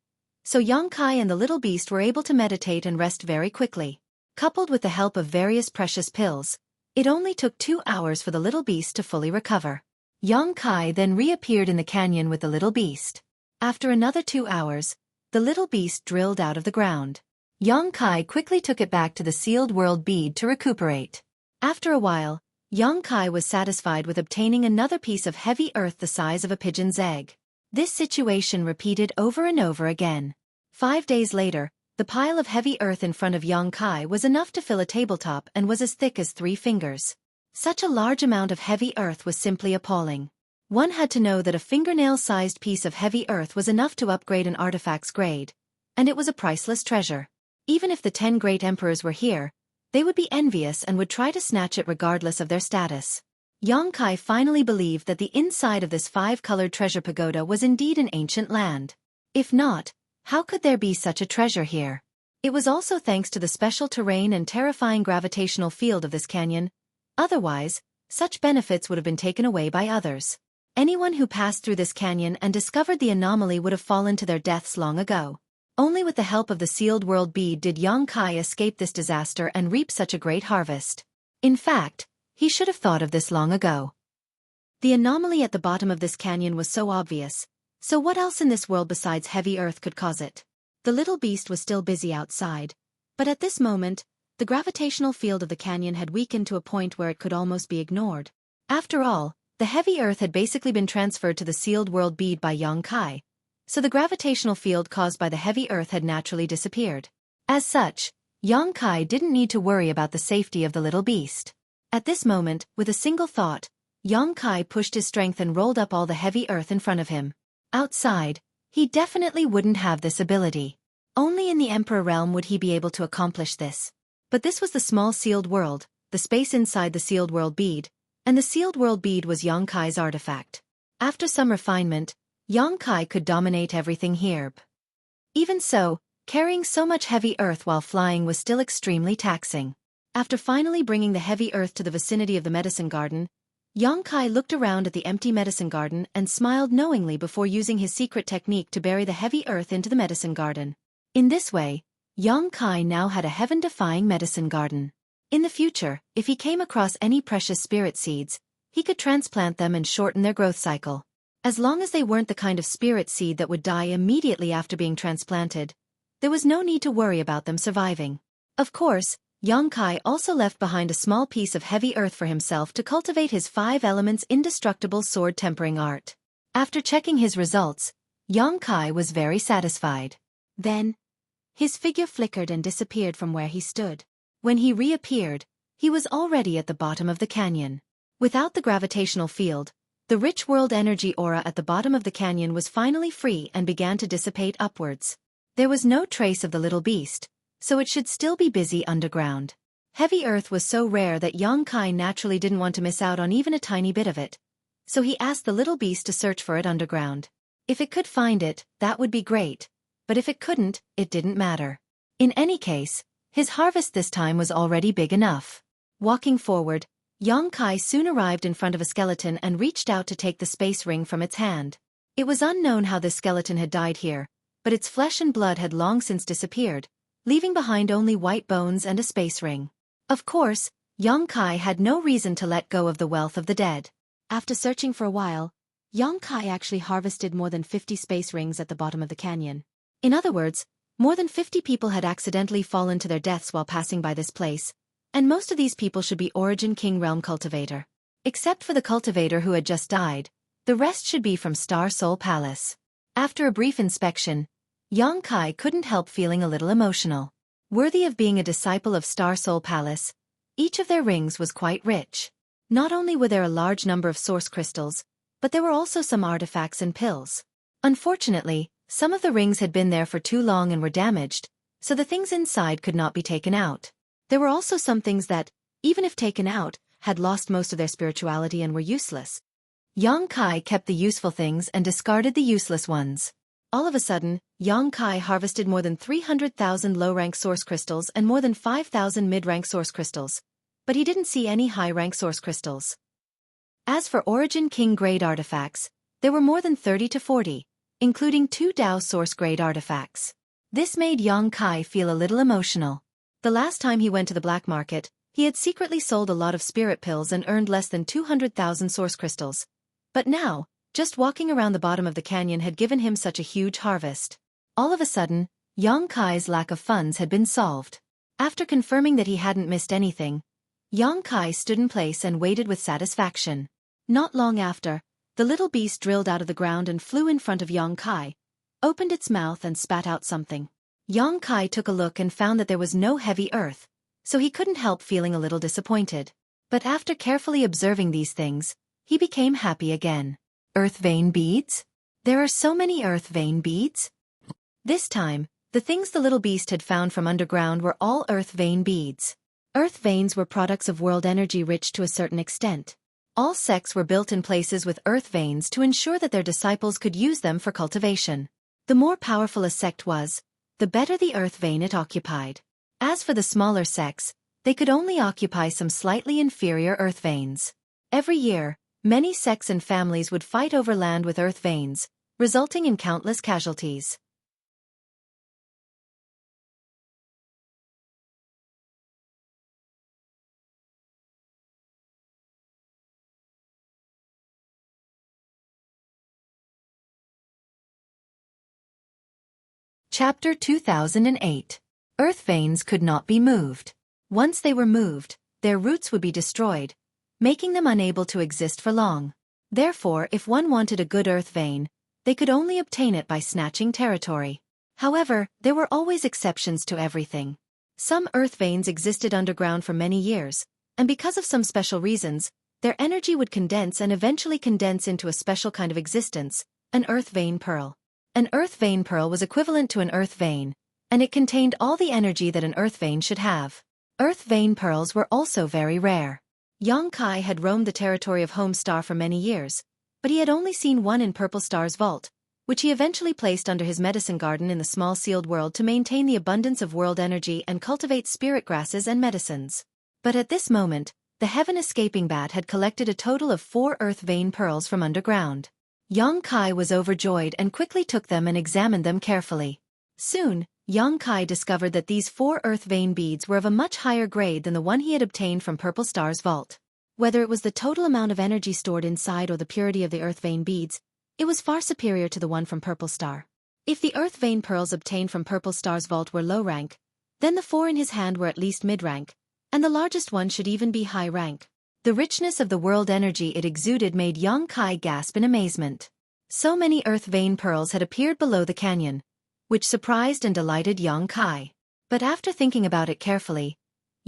So Xueqi and the little beast were able to meditate and rest very quickly. Coupled with the help of various precious pills, it only took 2 hours for the little beast to fully recover. Xueqi then reappeared in the canyon with the little beast. After another 2 hours, the little beast drilled out of the ground. Xueqi quickly took it back to the sealed world bead to recuperate. After a while, Xueqi was satisfied with obtaining another piece of heavy earth the size of a pigeon's egg. This situation repeated over and over again. 5 days later, the pile of heavy earth in front of Xueqi was enough to fill a tabletop and was as thick as 3 fingers. Such a large amount of heavy earth was simply appalling. One had to know that a fingernail-sized piece of heavy earth was enough to upgrade an artifact's grade, and it was a priceless treasure. Even if the 10 great emperors were here, they would be envious and would try to snatch it regardless of their status. Xueqi finally believed that the inside of this 5-colored treasure pagoda was indeed an ancient land. If not, how could there be such a treasure here? It was also thanks to the special terrain and terrifying gravitational field of this canyon. Otherwise, such benefits would have been taken away by others. Anyone who passed through this canyon and discovered the anomaly would have fallen to their deaths long ago. Only with the help of the sealed world bead did Xueqi escape this disaster and reap such a great harvest. In fact, he should have thought of this long ago. The anomaly at the bottom of this canyon was so obvious. So what else in this world besides heavy earth could cause it? The little beast was still busy outside. But at this moment, the gravitational field of the canyon had weakened to a point where it could almost be ignored. After all, the heavy earth had basically been transferred to the sealed world bead by Xueqi, so the gravitational field caused by the heavy earth had naturally disappeared. As such, Xueqi didn't need to worry about the safety of the little beast. At this moment, with a single thought, Xueqi pushed his strength and rolled up all the heavy earth in front of him. Outside, he definitely wouldn't have this ability. Only in the Emperor realm would he be able to accomplish this. But this was the small sealed world, the space inside the sealed world bead, and the sealed world bead was Xueqi's artifact. After some refinement, Xueqi could dominate everything here. Even so, carrying so much heavy earth while flying was still extremely taxing. After finally bringing the heavy earth to the vicinity of the medicine garden, Xueqi looked around at the empty medicine garden and smiled knowingly before using his secret technique to bury the heavy earth into the medicine garden. In this way, Xueqi now had a heaven-defying medicine garden. In the future, if he came across any precious spirit seeds, he could transplant them and shorten their growth cycle. As long as they weren't the kind of spirit seed that would die immediately after being transplanted, there was no need to worry about them surviving. Of course, Xueqi also left behind a small piece of heavy earth for himself to cultivate his 5 elements indestructible sword tempering art. After checking his results, Xueqi was very satisfied. Then, his figure flickered and disappeared from where he stood. When he reappeared, he was already at the bottom of the canyon. Without the gravitational field, The rich world energy aura at the bottom of the canyon was finally free and began to dissipate upwards. There was no trace of the little beast, so it should still be busy underground. Heavy earth was so rare that Xueqi naturally didn't want to miss out on even a tiny bit of it. So he asked the little beast to search for it underground. If it could find it, that would be great. But if it couldn't, it didn't matter. In any case, his harvest this time was already big enough. Walking forward, Xueqi soon arrived in front of a skeleton and reached out to take the space ring from its hand. It was unknown how this skeleton had died here, but its flesh and blood had long since disappeared, leaving behind only white bones and a space ring. Of course, Xueqi had no reason to let go of the wealth of the dead. After searching for a while, Xueqi actually harvested more than 50 space rings at the bottom of the canyon. In other words, more than 50 people had accidentally fallen to their deaths while passing by this place, and most of these people should be Origin King Realm Cultivator. Except for the cultivator who had just died, the rest should be from Star Soul Palace. After a brief inspection, Xueqi couldn't help feeling a little emotional. Worthy of being a disciple of Star Soul Palace, each of their rings was quite rich. Not only were there a large number of source crystals, but there were also some artifacts and pills. Unfortunately, some of the rings had been there for too long and were damaged, so the things inside could not be taken out. There were also some things that, even if taken out, had lost most of their spirituality and were useless. Xueqi kept the useful things and discarded the useless ones. All of a sudden, Xueqi harvested more than 300,000 low-rank source crystals and more than 5,000 mid-rank source crystals, but he didn't see any high-rank source crystals. As for Origin King grade artifacts, there were more than 30 to 40, including 2 Dao source grade artifacts. This made Xueqi feel a little emotional. The last time he went to the black market, he had secretly sold a lot of spirit pills and earned less than 200,000 source crystals. But now, just walking around the bottom of the canyon had given him such a huge harvest. All of a sudden, Xueqi's lack of funds had been solved. After confirming that he hadn't missed anything, Xueqi stood in place and waited with satisfaction. Not long after, the little beast drilled out of the ground and flew in front of Xueqi, opened its mouth and spat out something. Xueqi took a look and found that there was no heavy earth, so he couldn't help feeling a little disappointed. But after carefully observing these things, he became happy again. Earth vein beads? There are so many earth vein beads? This time, the things the little beast had found from underground were all earth vein beads. Earth veins were products of world energy rich to a certain extent. All sects were built in places with earth veins to ensure that their disciples could use them for cultivation. The more powerful a sect was, the better the earth vein it occupied. As for the smaller sects, they could only occupy some slightly inferior earth veins. Every year, many sects and families would fight over land with earth veins, resulting in countless casualties. Chapter 2008. Earth veins could not be moved. Once they were moved, their roots would be destroyed, making them unable to exist for long. Therefore, if one wanted a good earth vein, they could only obtain it by snatching territory. However, there were always exceptions to everything. Some earth veins existed underground for many years, and because of some special reasons, their energy would condense and eventually condense into a special kind of existence, an earth vein pearl. An earth vein pearl was equivalent to an earth vein, and it contained all the energy that an earth vein should have. Earth vein pearls were also very rare. Xueqi had roamed the territory of Homestar for many years, but he had only seen one in Purple Star's vault, which he eventually placed under his medicine garden in the small sealed world to maintain the abundance of world energy and cultivate spirit grasses and medicines. But at this moment, the Heaven Escaping Bat had collected a total of 4 earth vein pearls from underground. Xueqi was overjoyed and quickly took them and examined them carefully. Soon, Xueqi discovered that these 4 earth vein beads were of a much higher grade than the one he had obtained from Purple Star's vault. Whether it was the total amount of energy stored inside or the purity of the earth vein beads, it was far superior to the one from Purple Star. If the earth vein pearls obtained from Purple Star's vault were low rank, then the 4 in his hand were at least mid rank, and the largest one should even be high rank. The richness of the world energy it exuded made Xueqi gasp in amazement. So many earth vein pearls had appeared below the canyon, which surprised and delighted Xueqi. But after thinking about it carefully,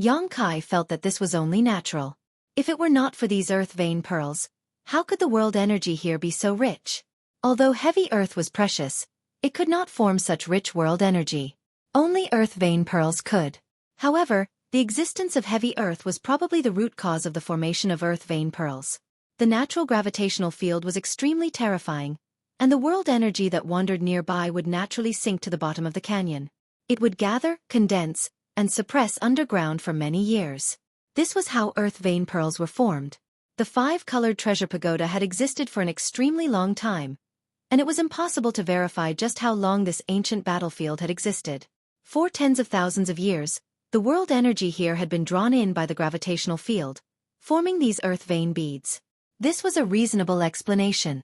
Xueqi felt that this was only natural. If it were not for these earth vein pearls, How could the world energy here be so rich? Although heavy earth was precious, it could not form such rich world energy. Only earth vein pearls could. However, the existence of heavy earth was probably the root cause of the formation of earth vein pearls. The natural gravitational field was extremely terrifying, and the world energy that wandered nearby would naturally sink to the bottom of the canyon. It would gather, condense, and suppress underground for many years. This was how earth vein pearls were formed. The five-colored treasure pagoda had existed for an extremely long time, and it was impossible to verify just how long this ancient battlefield had existed. For tens of thousands of years, the world energy here had been drawn in by the gravitational field, forming these earth vein beads. This was a reasonable explanation.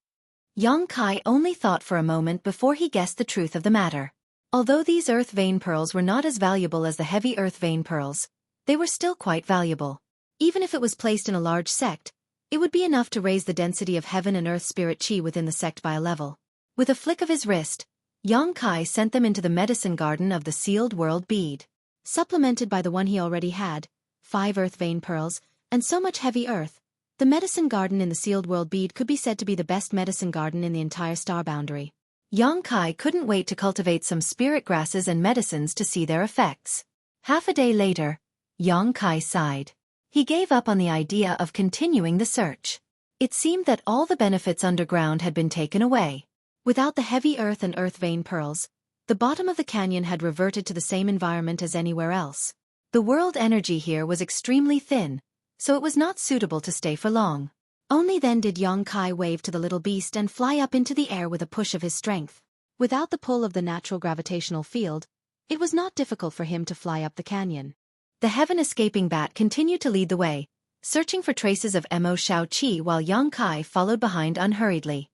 Yang Kai only thought for a moment before he guessed the truth of the matter. Although these earth vein pearls were not as valuable as the heavy earth vein pearls, they were still quite valuable. Even if it was placed in a large sect, it would be enough to raise the density of heaven and earth spirit chi within the sect by a level. With a flick of his wrist, Yang Kai sent them into the medicine garden of the sealed world bead. Supplemented by the one he already had, 5 earth vein pearls, and so much heavy earth, the medicine garden in the sealed world bead could be said to be the best medicine garden in the entire star boundary. Yang Kai couldn't wait to cultivate some spirit grasses and medicines to see their effects. Half a day later, Yang Kai sighed. He gave up on the idea of continuing the search. It seemed that all the benefits underground had been taken away. Without the heavy earth and earth vein pearls, the bottom of the canyon had reverted to the same environment as anywhere else. The world energy here was extremely thin, so it was not suitable to stay for long. Only then did Yang Kai wave to the little beast and fly up into the air with a push of his strength. Without the pull of the natural gravitational field, it was not difficult for him to fly up the canyon. The heaven-escaping bat continued to lead the way, searching for traces of Mo Shao Qi while Yang Kai followed behind unhurriedly.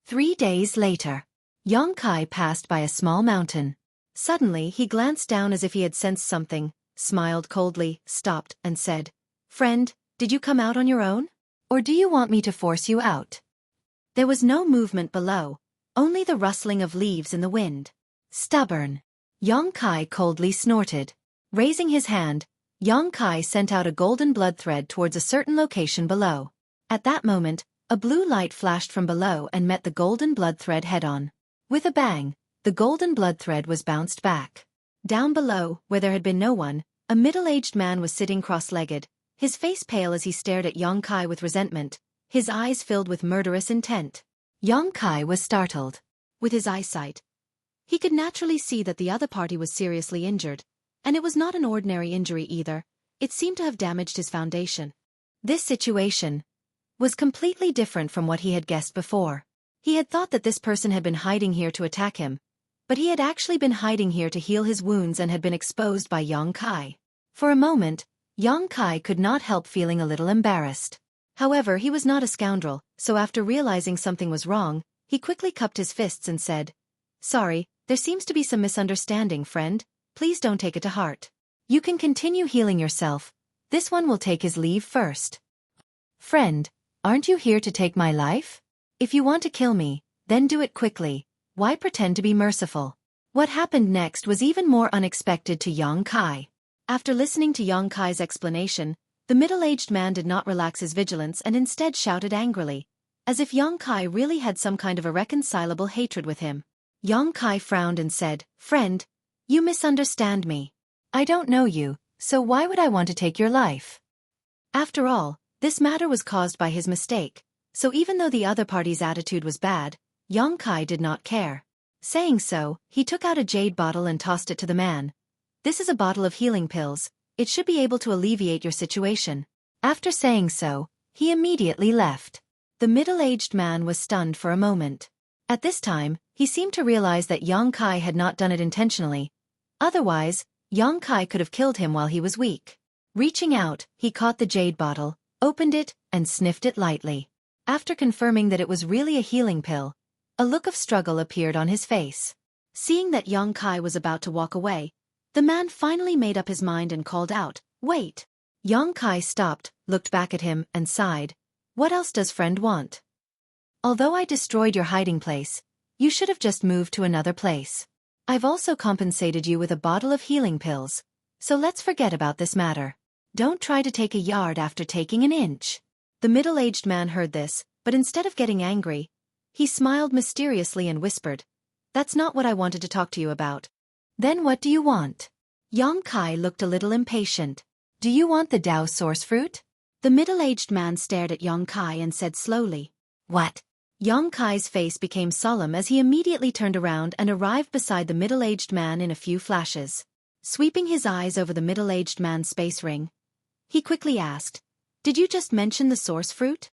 3 days later, Yang Kai passed by a small mountain. Suddenly he glanced down as if he had sensed something, smiled coldly, stopped, and said, "Friend, did you come out on your own? Or do you want me to force you out?" There was no movement below, only the rustling of leaves in the wind. Stubborn. Yang Kai coldly snorted. Raising his hand, Yang Kai sent out a golden blood thread towards a certain location below. At that moment, a blue light flashed from below and met the golden blood thread head-on. With a bang, the golden blood thread was bounced back. Down below, where there had been no one, a middle-aged man was sitting cross-legged, his face pale as he stared at Yang Kai with resentment, his eyes filled with murderous intent. Yang Kai was startled. With his eyesight, he could naturally see that the other party was seriously injured, and it was not an ordinary injury either. It seemed to have damaged his foundation. This situation was completely different from what he had guessed before. He had thought that this person had been hiding here to attack him, but he had actually been hiding here to heal his wounds and had been exposed by Yang Kai. For a moment, Yang Kai could not help feeling a little embarrassed. However, he was not a scoundrel, so after realizing something was wrong, he quickly cupped his fists and said, "Sorry, there seems to be some misunderstanding, friend. Please don't take it to heart. You can continue healing yourself. This one will take his leave first." "Friend, aren't you here to take my life? If you want to kill me, then do it quickly. Why pretend to be merciful?" What happened next was even more unexpected to Yang Kai. After listening to Yang Kai's explanation, the middle-aged man did not relax his vigilance and instead shouted angrily, as if Yang Kai really had some kind of irreconcilable hatred with him. Yang Kai frowned and said, "Friend, you misunderstand me. I don't know you, so why would I want to take your life?" After all, this matter was caused by his mistake, so even though the other party's attitude was bad, Yang Kai did not care. Saying so, he took out a jade bottle and tossed it to the man. "This is a bottle of healing pills. It should be able to alleviate your situation." After saying so, he immediately left. The middle-aged man was stunned for a moment. At this time, he seemed to realize that Yang Kai had not done it intentionally. Otherwise, Yang Kai could have killed him while he was weak. Reaching out, he caught the jade bottle, opened it, and sniffed it lightly. After confirming that it was really a healing pill, a look of struggle appeared on his face. Seeing that Yang Kai was about to walk away, the man finally made up his mind and called out, "Wait!" Yang Kai stopped, looked back at him, and sighed. "What else does friend want? Although I destroyed your hiding place, you should have just moved to another place. I've also compensated you with a bottle of healing pills, so let's forget about this matter. Don't try to take a yard after taking an inch." The middle-aged man heard this, but instead of getting angry, he smiled mysteriously and whispered, "That's not what I wanted to talk to you about." "Then what do you want?" Yang Kai looked a little impatient. "Do you want the Dao source fruit?" The middle-aged man stared at Yang Kai and said slowly, "What?" Yang Kai's face became solemn as he immediately turned around and arrived beside the middle-aged man in a few flashes. Sweeping his eyes over the middle-aged man's space ring, he quickly asked, "Did you just mention the source fruit?"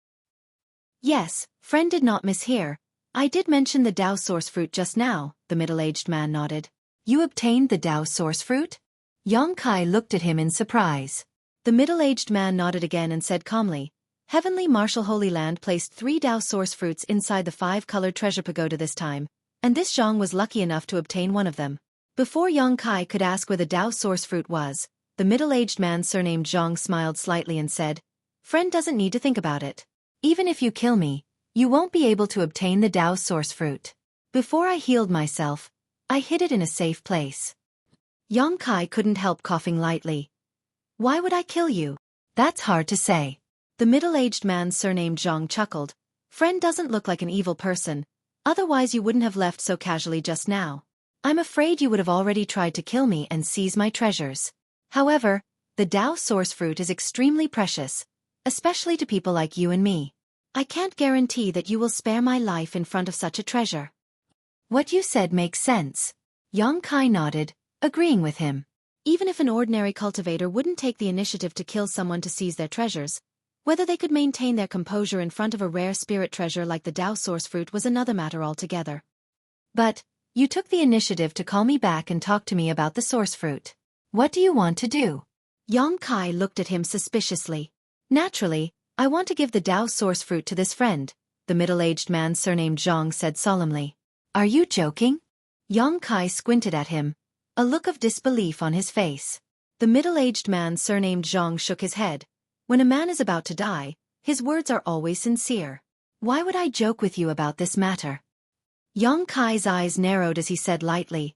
"Yes, friend did not mishear. I did mention the Dao source fruit just now," the middle-aged man nodded. "You obtained the Dao source fruit?" Yang Kai looked at him in surprise. The middle-aged man nodded again and said calmly, "Heavenly Martial Holy Land placed 3 Dao source fruits inside the 5-colored treasure pagoda this time, and this Zhang was lucky enough to obtain one of them." Before Yang Kai could ask where the Dao source fruit was, the middle-aged man surnamed Zhang smiled slightly and said, "Friend doesn't need to think about it. Even if you kill me, you won't be able to obtain the Dao source fruit. Before I healed myself, I hid it in a safe place." Yang Kai couldn't help coughing lightly. "Why would I kill you?" "That's hard to say." The middle-aged man surnamed Zhang chuckled. "Friend doesn't look like an evil person, otherwise you wouldn't have left so casually just now. I'm afraid you would have already tried to kill me and seize my treasures. However, the Dao source fruit is extremely precious, especially to people like you and me. I can't guarantee that you will spare my life in front of such a treasure." "What you said makes sense." Yang Kai nodded, agreeing with him. Even if an ordinary cultivator wouldn't take the initiative to kill someone to seize their treasures, whether they could maintain their composure in front of a rare spirit treasure like the Dao source fruit was another matter altogether. "But you took the initiative to call me back and talk to me about the source fruit. What do you want to do?" Yang Kai looked at him suspiciously. "Naturally, I want to give the Dao source fruit to this friend," the middle-aged man surnamed Zhang said solemnly. "Are you joking?" Yang Kai squinted at him, a look of disbelief on his face. The middle-aged man surnamed Zhang shook his head. "When a man is about to die, his words are always sincere. Why would I joke with you about this matter?" Yang Kai's eyes narrowed as he said lightly,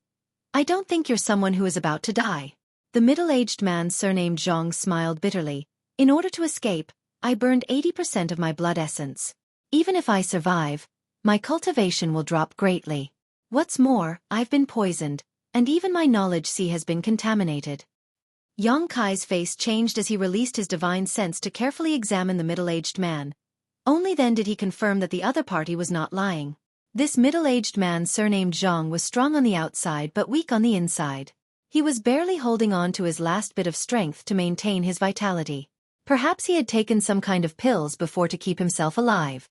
"I don't think you're someone who is about to die." The middle-aged man surnamed Zhang smiled bitterly. "In order to escape, I burned 80% of my blood essence. Even if I survive, my cultivation will drop greatly. What's more, I've been poisoned, and even my knowledge sea has been contaminated." Yang Kai's face changed as he released his divine sense to carefully examine the middle-aged man. Only then did he confirm that the other party was not lying. This middle-aged man surnamed Zhang was strong on the outside but weak on the inside. He was barely holding on to his last bit of strength to maintain his vitality. Perhaps he had taken some kind of pills before to keep himself alive.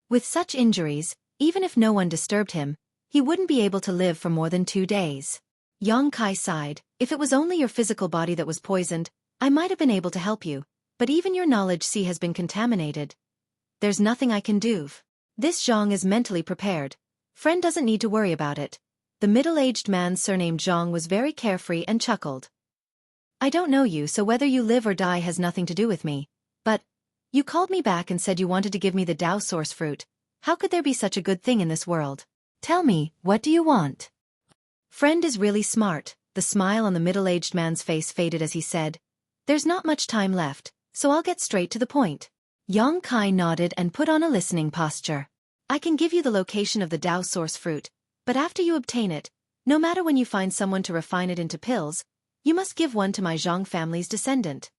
With such injuries, even if no one disturbed him, he wouldn't be able to live for more than 2 days. Yang Kai sighed. "If it was only your physical body that was poisoned, I might have been able to help you, but even your knowledge sea has been contaminated. There's nothing I can do. This Zhang is mentally prepared. Friend doesn't need to worry about it." The middle-aged man surnamed Zhang was very carefree and chuckled. "I don't know you, so whether you live or die has nothing to do with me. But you called me back and said you wanted to give me the Dao source fruit. How could there be such a good thing in this world? Tell me, what do you want?" Friend is really smart. The smile on the middle-aged man's face faded as he said, "There's not much time left, so I'll get straight to the point." Yang Kai nodded and put on a listening posture. "I can give you the location of the Dao source fruit, but after you obtain it, no matter when you find someone to refine it into pills, you must give one to my Zhang family's descendant."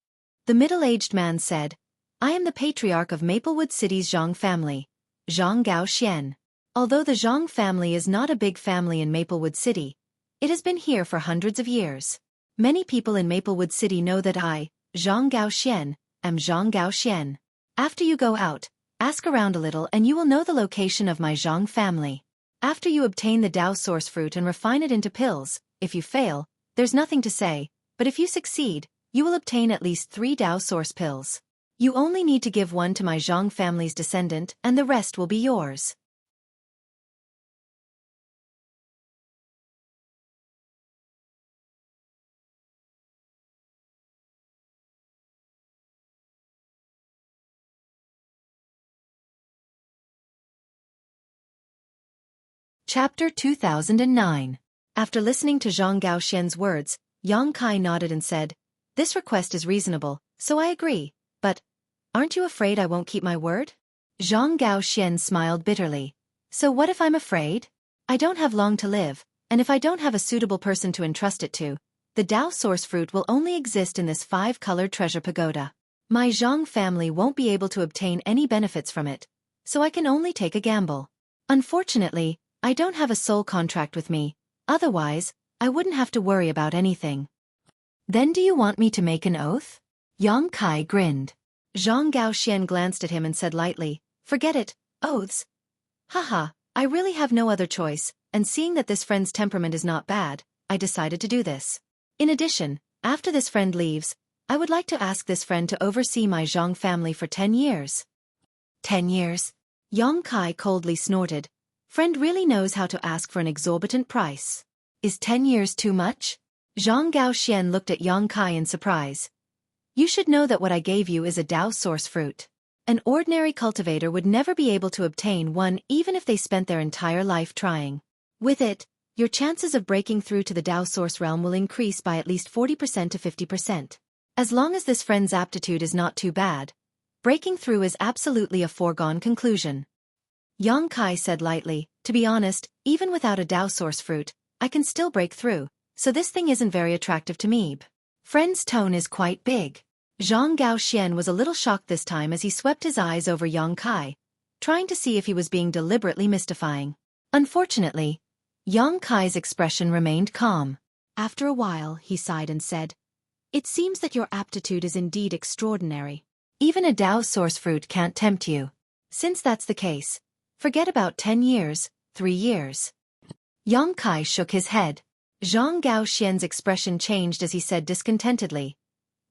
The middle-aged man said, "I am the patriarch of Maplewood City's Zhang family, Zhang Gaoxian. Although the Zhang family is not a big family in Maplewood City, it has been here for hundreds of years. Many people in Maplewood City know that I, Zhang Gaoxian, am Zhang Gaoxian. After you go out, ask around a little and you will know the location of my Zhang family. After you obtain the Dao source fruit and refine it into pills, if you fail, there's nothing to say, but if you succeed, you will obtain at least 3 Dao source pills. You only need to give one to my Zhang family's descendant and the rest will be yours." Chapter 2009. After listening to Zhang Gaoxian's words, Yang Kai nodded and said, "This request is reasonable, so I agree, but Aren't you afraid I won't keep my word? Zhang Gaoxian smiled bitterly. So what if I'm afraid? I don't have long to live, and if I don't have a suitable person to entrust it to, the Dao source fruit will only exist in this 5-colored treasure pagoda. My Zhang family won't be able to obtain any benefits from it, so I can only take a gamble. Unfortunately, I don't have a soul contract with me, otherwise, I wouldn't have to worry about anything. Then do you want me to make an oath? Yang Kai grinned. Zhang Gaoxian glanced at him and said lightly, forget it, oaths. Haha, I really have no other choice, and seeing that this friend's temperament is not bad, I decided to do this. In addition, after this friend leaves, I would like to ask this friend to oversee my Zhang family for 10 years. 10 years? Yang Kai coldly snorted. Friend really knows how to ask for an exorbitant price. Is 10 years too much? Zhang Gaoxian looked at Yang Kai in surprise. You should know that what I gave you is a Dao source fruit. An ordinary cultivator would never be able to obtain one even if they spent their entire life trying. With it, your chances of breaking through to the Dao source realm will increase by at least 40% to 50%. As long as this friend's aptitude is not too bad, breaking through is absolutely a foregone conclusion. Yang Kai said lightly, to be honest, even without a Dao source fruit, I can still break through, so this thing isn't very attractive to me. Friend's tone is quite big. Zhang Gaoxian was a little shocked this time as he swept his eyes over Yang Kai, trying to see if he was being deliberately mystifying. Unfortunately, Yang Kai's expression remained calm. After a while, he sighed and said, It seems that your aptitude is indeed extraordinary. Even a Dao source fruit can't tempt you. Since that's the case, forget about 10 years, 3 years. Yang Kai shook his head. Zhang Gaoxian's expression changed as he said discontentedly,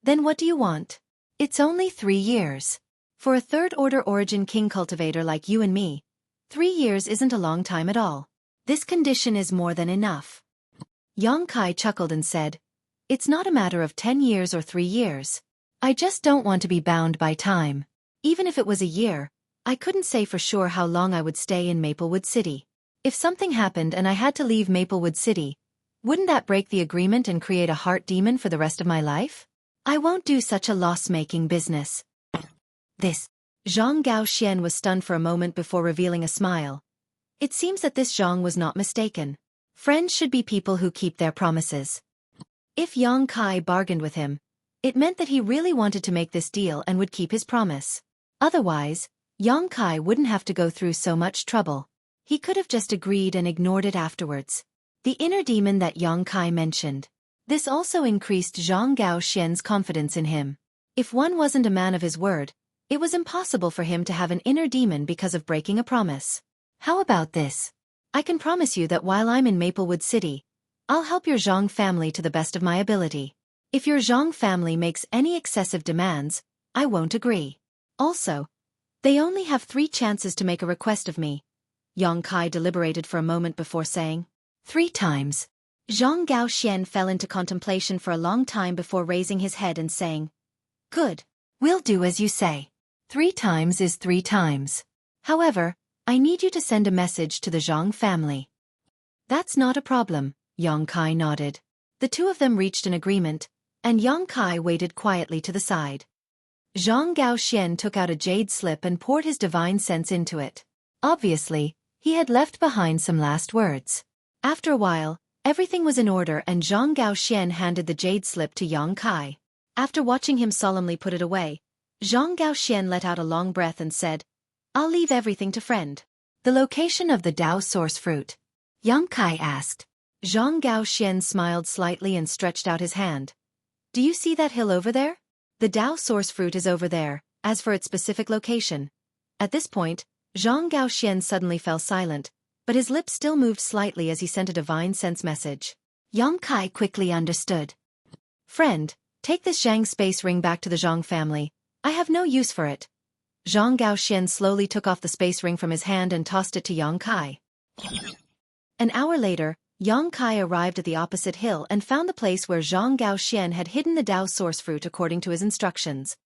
Then what do you want? It's only 3 years. For a third-order origin king cultivator like you and me, 3 years isn't a long time at all. This condition is more than enough. Yang Kai chuckled and said, It's not a matter of 10 years or 3 years. I just don't want to be bound by time. Even if it was a year, I couldn't say for sure how long I would stay in Maplewood City. If something happened and I had to leave Maplewood City, wouldn't that break the agreement and create a heart demon for the rest of my life? I won't do such a loss-making business. This. Zhang Gaoxian was stunned for a moment before revealing a smile. It seems that this Zhang was not mistaken. Friends should be people who keep their promises. If Yang Kai bargained with him, it meant that he really wanted to make this deal and would keep his promise. Otherwise, Yang Kai wouldn't have to go through so much trouble. He could have just agreed and ignored it afterwards. The inner demon that Yang Kai mentioned. This also increased Zhang Gaoxian's confidence in him. If one wasn't a man of his word, it was impossible for him to have an inner demon because of breaking a promise. How about this? I can promise you that while I'm in Maplewood City, I'll help your Zhang family to the best of my ability. If your Zhang family makes any excessive demands, I won't agree. Also, they only have 3 chances to make a request of me. Yang Kai deliberated for a moment before saying, 3 times. Zhang Gaoxian fell into contemplation for a long time before raising his head and saying, Good. We'll do as you say. 3 times is 3 times. However, I need you to send a message to the Zhang family. That's not a problem, Yang Kai nodded. The two of them reached an agreement, and Yang Kai waited quietly to the side. Zhang Gaoxian took out a jade slip and poured his divine sense into it. Obviously, he had left behind some last words. After a while, everything was in order and Zhang Gaoxian handed the jade slip to Yang Kai. After watching him solemnly put it away, Zhang Gaoxian let out a long breath and said, I'll leave everything to friend. The location of the Dao source fruit? Yang Kai asked. Zhang Gaoxian smiled slightly and stretched out his hand. Do you see that hill over there? The Dao source fruit is over there. As for its specific location. At this point, Zhang Gaoxian suddenly fell silent, but his lips still moved slightly as he sent a divine sense message. Yang Kai quickly understood. Friend, take this Zhang space ring back to the Zhang family. I have no use for it. Zhang Gaoxian slowly took off the space ring from his hand and tossed it to Yang Kai. An hour later, Yang Kai arrived at the opposite hill and found the place where Zhang Gaoxian had hidden the Dao source fruit according to his instructions.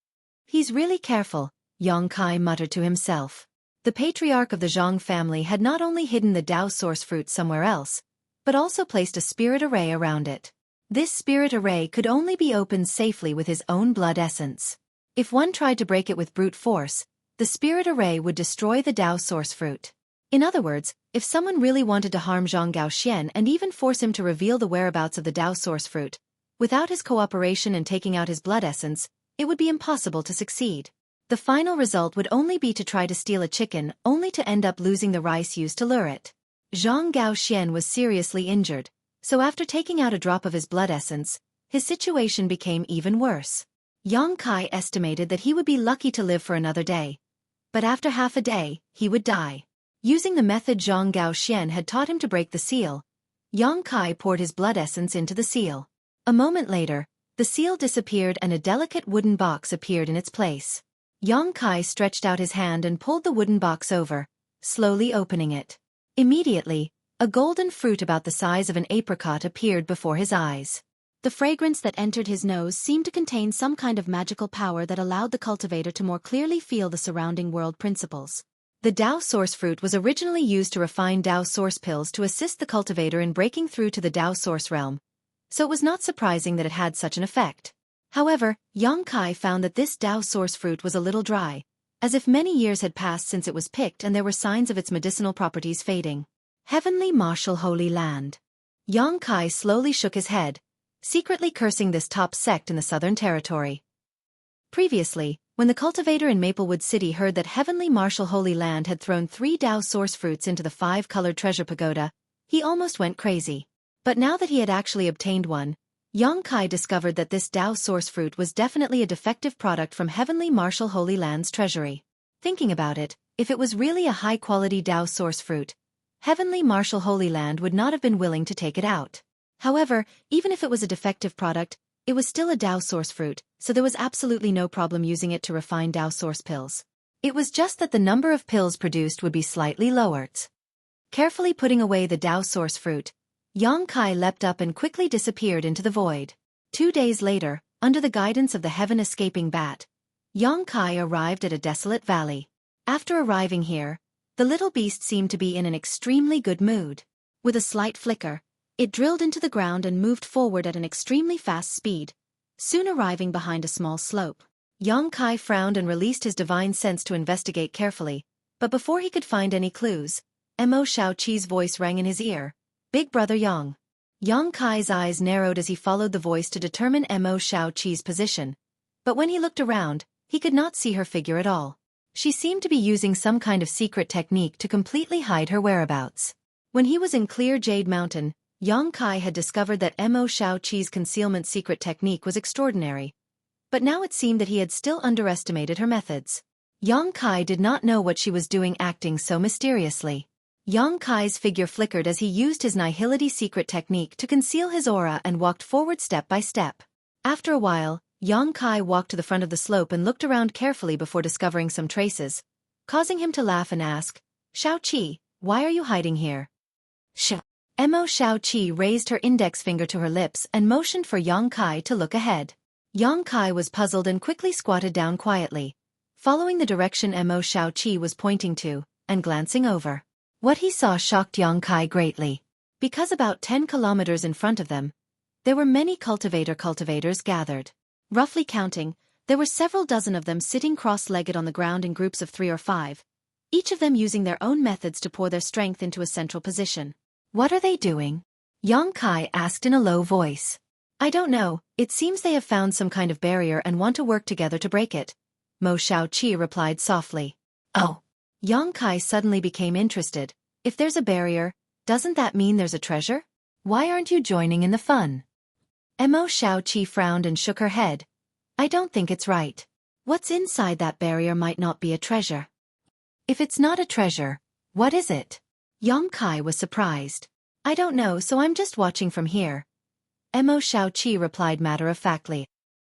He's really careful, Yang Kai muttered to himself. The patriarch of the Zhang family had not only hidden the Dao source fruit somewhere else, but also placed a spirit array around it. This spirit array could only be opened safely with his own blood essence. If one tried to break it with brute force, the spirit array would destroy the Tao source fruit. In other words, if someone really wanted to harm Zhang Gaoxian and even force him to reveal the whereabouts of the Tao source fruit, without his cooperation and taking out his blood essence, it would be impossible to succeed. The final result would only be to try to steal a chicken, only to end up losing the rice used to lure it. Zhang Gaoxian was seriously injured, so after taking out a drop of his blood essence, his situation became even worse. Yang Kai estimated that he would be lucky to live for another day. But after half a day, he would die. Using the method Zhang Gaoxian had taught him to break the seal, Yang Kai poured his blood essence into the seal. A moment later, the seal disappeared and a delicate wooden box appeared in its place. Yang Kai stretched out his hand and pulled the wooden box over, slowly opening it. Immediately, a golden fruit about the size of an apricot appeared before his eyes. The fragrance that entered his nose seemed to contain some kind of magical power that allowed the cultivator to more clearly feel the surrounding world principles. The Tao source fruit was originally used to refine Tao source pills to assist the cultivator in breaking through to the Tao source realm, so it was not surprising that it had such an effect. However, Yang Kai found that this Tao source fruit was a little dry, as if many years had passed since it was picked and there were signs of its medicinal properties fading. Heavenly Martial Holy Land. Yang Kai slowly shook his head, secretly cursing this top sect in the Southern Territory. Previously, when the cultivator in Maplewood City heard that Heavenly Martial Holy Land had thrown 3 Tao source fruits into the 5-colored treasure pagoda, he almost went crazy. But now that he had actually obtained one, Yang Kai discovered that this Tao source fruit was definitely a defective product from Heavenly Martial Holy Land's treasury. Thinking about it, if it was really a high-quality Tao source fruit, Heavenly Martial Holy Land would not have been willing to take it out. However, even if it was a defective product, it was still a Tao source fruit, so there was absolutely no problem using it to refine Tao source pills. It was just that the number of pills produced would be slightly lowered. Carefully putting away the Tao source fruit, Yang Kai leapt up and quickly disappeared into the void. 2 days later, under the guidance of the heaven-escaping bat, Yang Kai arrived at a desolate valley. After arriving here, the little beast seemed to be in an extremely good mood. With a slight flicker, it drilled into the ground and moved forward at an extremely fast speed, soon arriving behind a small slope. Yang Kai frowned and released his divine sense to investigate carefully, but before he could find any clues, Mo Xueqi's voice rang in his ear. Big Brother Yang. Yang Kai's eyes narrowed as he followed the voice to determine Mo Xueqi's position, but when he looked around, he could not see her figure at all. She seemed to be using some kind of secret technique to completely hide her whereabouts. When he was in Clear Jade Mountain, Yang Kai had discovered that Mo Xueqi's concealment secret technique was extraordinary, but now it seemed that he had still underestimated her methods. Yang Kai did not know what she was doing acting so mysteriously. Yang Kai's figure flickered as he used his nihility secret technique to conceal his aura and walked forward step by step. After a while, Yang Kai walked to the front of the slope and looked around carefully before discovering some traces, causing him to laugh and ask, "Xueqi, why are you hiding here?" Mo Xueqi raised her index finger to her lips and motioned for Yang Kai to look ahead. Yang Kai was puzzled and quickly squatted down quietly, following the direction Mo Xueqi was pointing to, and glancing over. What he saw shocked Yang Kai greatly. Because about 10 kilometers in front of them, there were many cultivators gathered. Roughly counting, there were several dozen of them sitting cross-legged on the ground in groups of 3 or 5, each of them using their own methods to pour their strength into a central position. What are they doing? Yang Kai asked in a low voice. I don't know, it seems they have found some kind of barrier and want to work together to break it. Mo Xueqi replied softly. Oh. Yang Kai suddenly became interested. If there's a barrier, doesn't that mean there's a treasure? Why aren't you joining in the fun? Mo Xueqi frowned and shook her head. I don't think it's right. What's inside that barrier might not be a treasure. If it's not a treasure, what is it? Yang Kai was surprised. I don't know, so I'm just watching from here. Mo Xueqi replied matter-of-factly.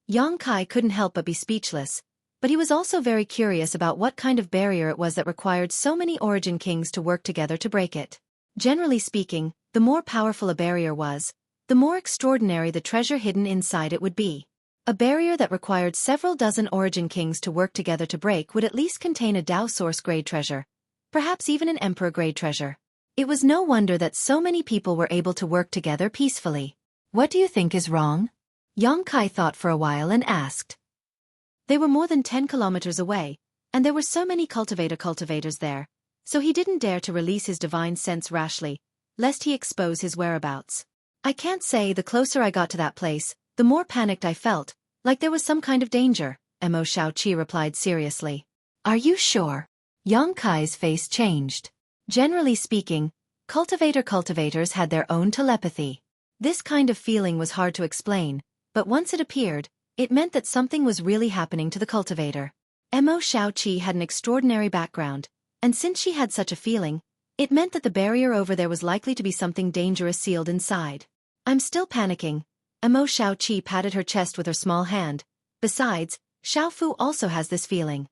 Yang Kai couldn't help but be speechless, but he was also very curious about what kind of barrier it was that required so many origin kings to work together to break it. Generally speaking, the more powerful a barrier was, the more extraordinary the treasure hidden inside it would be. A barrier that required several dozen origin kings to work together to break would at least contain a Tao source grade treasure, perhaps even an emperor grade treasure. It was no wonder that so many people were able to work together peacefully. What do you think is wrong? Yang Kai thought for a while and asked. They were more than 10 kilometers away, and there were so many cultivators there, so he didn't dare to release his divine sense rashly, lest he expose his whereabouts. I can't say the closer I got to that place, the more panicked I felt, like there was some kind of danger, Xueqi replied seriously. Are you sure? Yang Kai's face changed. Generally speaking, cultivators had their own telepathy. This kind of feeling was hard to explain, but once it appeared, it meant that something was really happening to the cultivator. Xueqi had an extraordinary background, and since she had such a feeling, it meant that the barrier over there was likely to be something dangerous sealed inside. I'm still panicking. Xueqi patted her chest with her small hand. Besides, Xiaofu also has this feeling.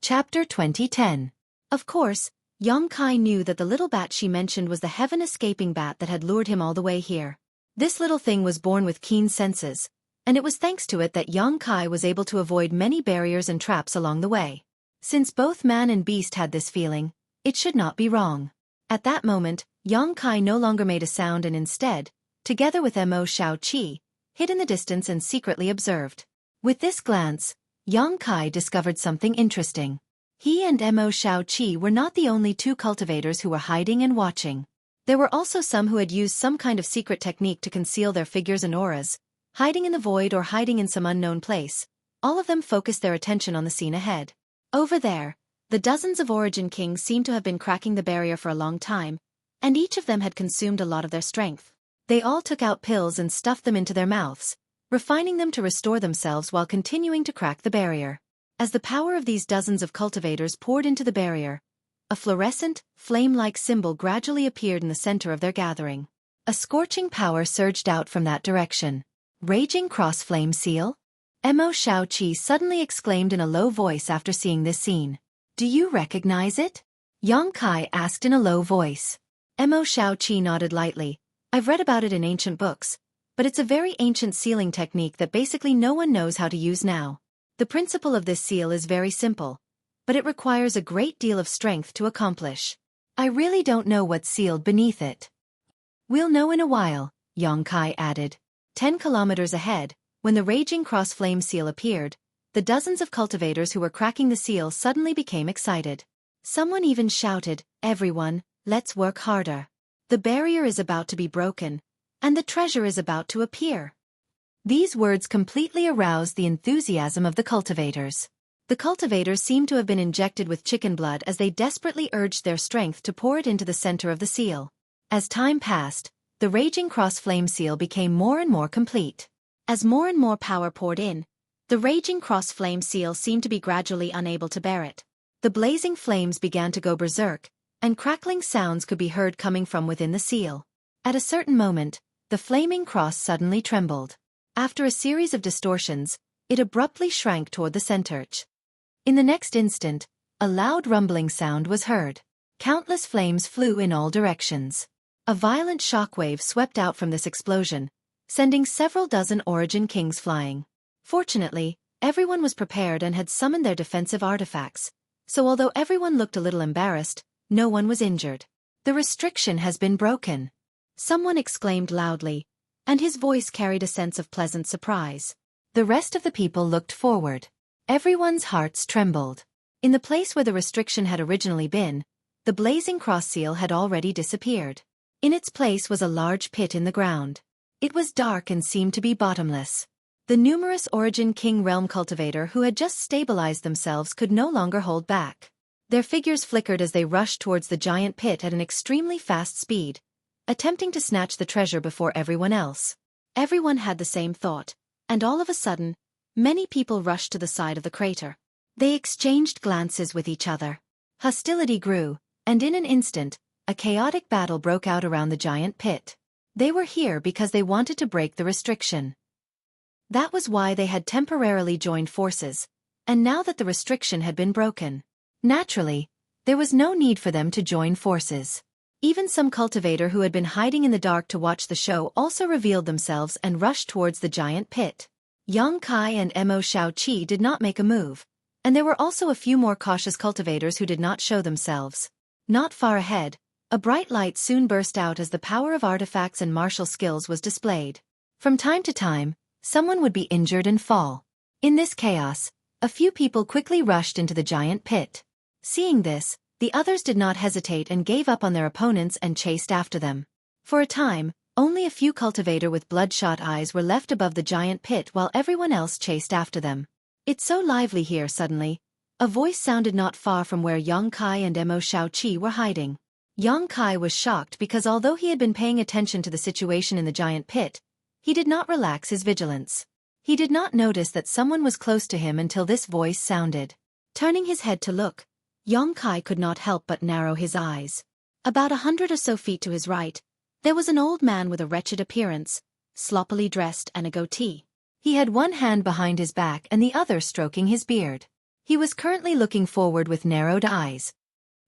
Chapter 2010. Of course, Yang Kai knew that the little bat she mentioned was the heaven-escaping bat that had lured him all the way here. This little thing was born with keen senses, and it was thanks to it that Yang Kai was able to avoid many barriers and traps along the way. Since both man and beast had this feeling, it should not be wrong. At that moment, Yang Kai no longer made a sound and instead, together with Xueqi, hid in the distance and secretly observed. With this glance, Yang Kai discovered something interesting. He and Xueqi were not the only two cultivators who were hiding and watching. There were also some who had used some kind of secret technique to conceal their figures and auras, hiding in the void or hiding in some unknown place. All of them focused their attention on the scene ahead. Over there, the dozens of Origin Kings seemed to have been cracking the barrier for a long time, and each of them had consumed a lot of their strength. They all took out pills and stuffed them into their mouths, refining them to restore themselves while continuing to crack the barrier. As the power of these dozens of cultivators poured into the barrier, a fluorescent, flame-like symbol gradually appeared in the center of their gathering. A scorching power surged out from that direction. Raging cross-flame seal? Xueqi suddenly exclaimed in a low voice after seeing this scene. Do you recognize it? Yang Kai asked in a low voice. Xueqi nodded lightly. I've read about it in ancient books, but it's a very ancient sealing technique that basically no one knows how to use now. The principle of this seal is very simple, but it requires a great deal of strength to accomplish. I really don't know what's sealed beneath it. We'll know in a while, Yang Kai added. 10 kilometers ahead, when the raging cross-flame seal appeared, the dozens of cultivators who were cracking the seal suddenly became excited. Someone even shouted, "Everyone, let's work harder. The barrier is about to be broken, and the treasure is about to appear." These words completely aroused the enthusiasm of the cultivators. The cultivators seemed to have been injected with chicken blood as they desperately urged their strength to pour it into the center of the seal. As time passed, the raging cross-flame seal became more and more complete. As more and more power poured in, the raging cross-flame seal seemed to be gradually unable to bear it. The blazing flames began to go berserk, and crackling sounds could be heard coming from within the seal. At a certain moment, the flaming cross suddenly trembled. After a series of distortions, it abruptly shrank toward the center. In the next instant, a loud rumbling sound was heard. Countless flames flew in all directions. A violent shockwave swept out from this explosion, sending several dozen Origin Kings flying. Fortunately, everyone was prepared and had summoned their defensive artifacts, so although everyone looked a little embarrassed, no one was injured. The restriction has been broken. Someone exclaimed loudly, and his voice carried a sense of pleasant surprise. The rest of the people looked forward. Everyone's hearts trembled. In the place where the restriction had originally been, the blazing cross seal had already disappeared. In its place was a large pit in the ground. It was dark and seemed to be bottomless. The numerous Origin King realm cultivator who had just stabilized themselves could no longer hold back. Their figures flickered as they rushed towards the giant pit at an extremely fast speed, attempting to snatch the treasure before everyone else. Everyone had the same thought, and all of a sudden, many people rushed to the side of the crater. They exchanged glances with each other. Hostility grew, and in an instant, a chaotic battle broke out around the giant pit. They were here because they wanted to break the restriction. That was why they had temporarily joined forces, and now that the restriction had been broken, naturally, there was no need for them to join forces. Even some cultivator who had been hiding in the dark to watch the show also revealed themselves and rushed towards the giant pit. Yang Kai and Mo Xueqi did not make a move, and there were also a few more cautious cultivators who did not show themselves. Not far ahead, a bright light soon burst out as the power of artifacts and martial skills was displayed. From time to time, someone would be injured and fall. In this chaos, a few people quickly rushed into the giant pit. Seeing this, the others did not hesitate and gave up on their opponents and chased after them. For a time, only a few cultivators with bloodshot eyes were left above the giant pit while everyone else chased after them. "It's so lively here." Suddenly, a voice sounded not far from where Yang Kai and Mo Xueqi were hiding. Yang Kai was shocked because although he had been paying attention to the situation in the giant pit, he did not relax his vigilance. He did not notice that someone was close to him until this voice sounded. Turning his head to look, Yang Kai could not help but narrow his eyes. About 100 or so feet to his right, there was an old man with a wretched appearance, sloppily dressed and a goatee. He had one hand behind his back and the other stroking his beard. He was currently looking forward with narrowed eyes.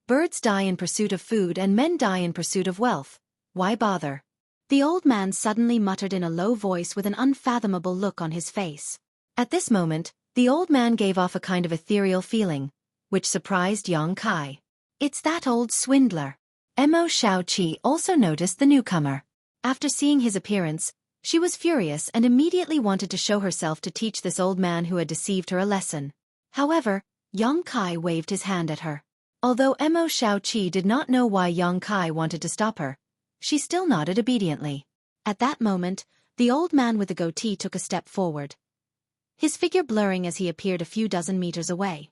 Birds die in pursuit of food and men die in pursuit of wealth. Why bother? The old man suddenly muttered in a low voice with an unfathomable look on his face. At this moment, the old man gave off a kind of ethereal feeling, which surprised Yang Kai. "It's that old swindler." Mo Xueqi also noticed the newcomer. After seeing his appearance, she was furious and immediately wanted to show herself to teach this old man who had deceived her a lesson. However, Yang Kai waved his hand at her. Although Mo Xueqi did not know why Yang Kai wanted to stop her, she still nodded obediently. At that moment, the old man with the goatee took a step forward, his figure blurring as he appeared a few dozen meters away.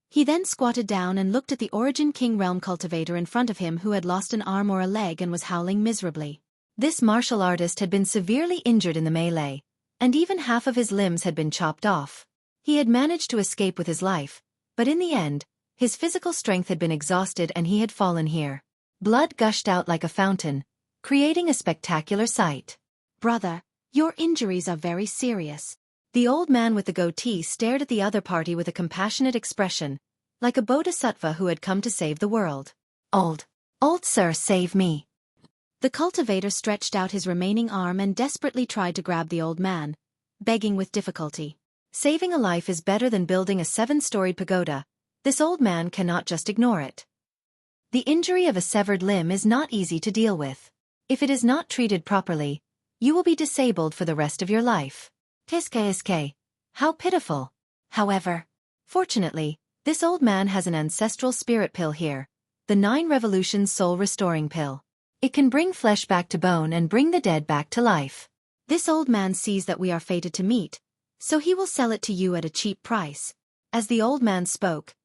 He then squatted down and looked at the Origin King Realm cultivator in front of him who had lost an arm or a leg and was howling miserably. This martial artist had been severely injured in the melee, and even half of his limbs had been chopped off. He had managed to escape with his life, but in the end, his physical strength had been exhausted and he had fallen here. Blood gushed out like a fountain, creating a spectacular sight. "Brother, your injuries are very serious." The old man with the goatee stared at the other party with a compassionate expression, like a bodhisattva who had come to save the world. Old sir, save me." The cultivator stretched out his remaining arm and desperately tried to grab the old man, begging with difficulty. Saving a life is better than building a 7-storied pagoda. This old man cannot just ignore it. The injury of a severed limb is not easy to deal with. If it is not treated properly, you will be disabled for the rest of your life. Iske. How pitiful. However, fortunately, this old man has an ancestral spirit pill here, the 9 Revolutions Soul Restoring Pill. It can bring flesh back to bone and bring the dead back to life. This old man sees that we are fated to meet, so he will sell it to you at a cheap price. As the old man spoke,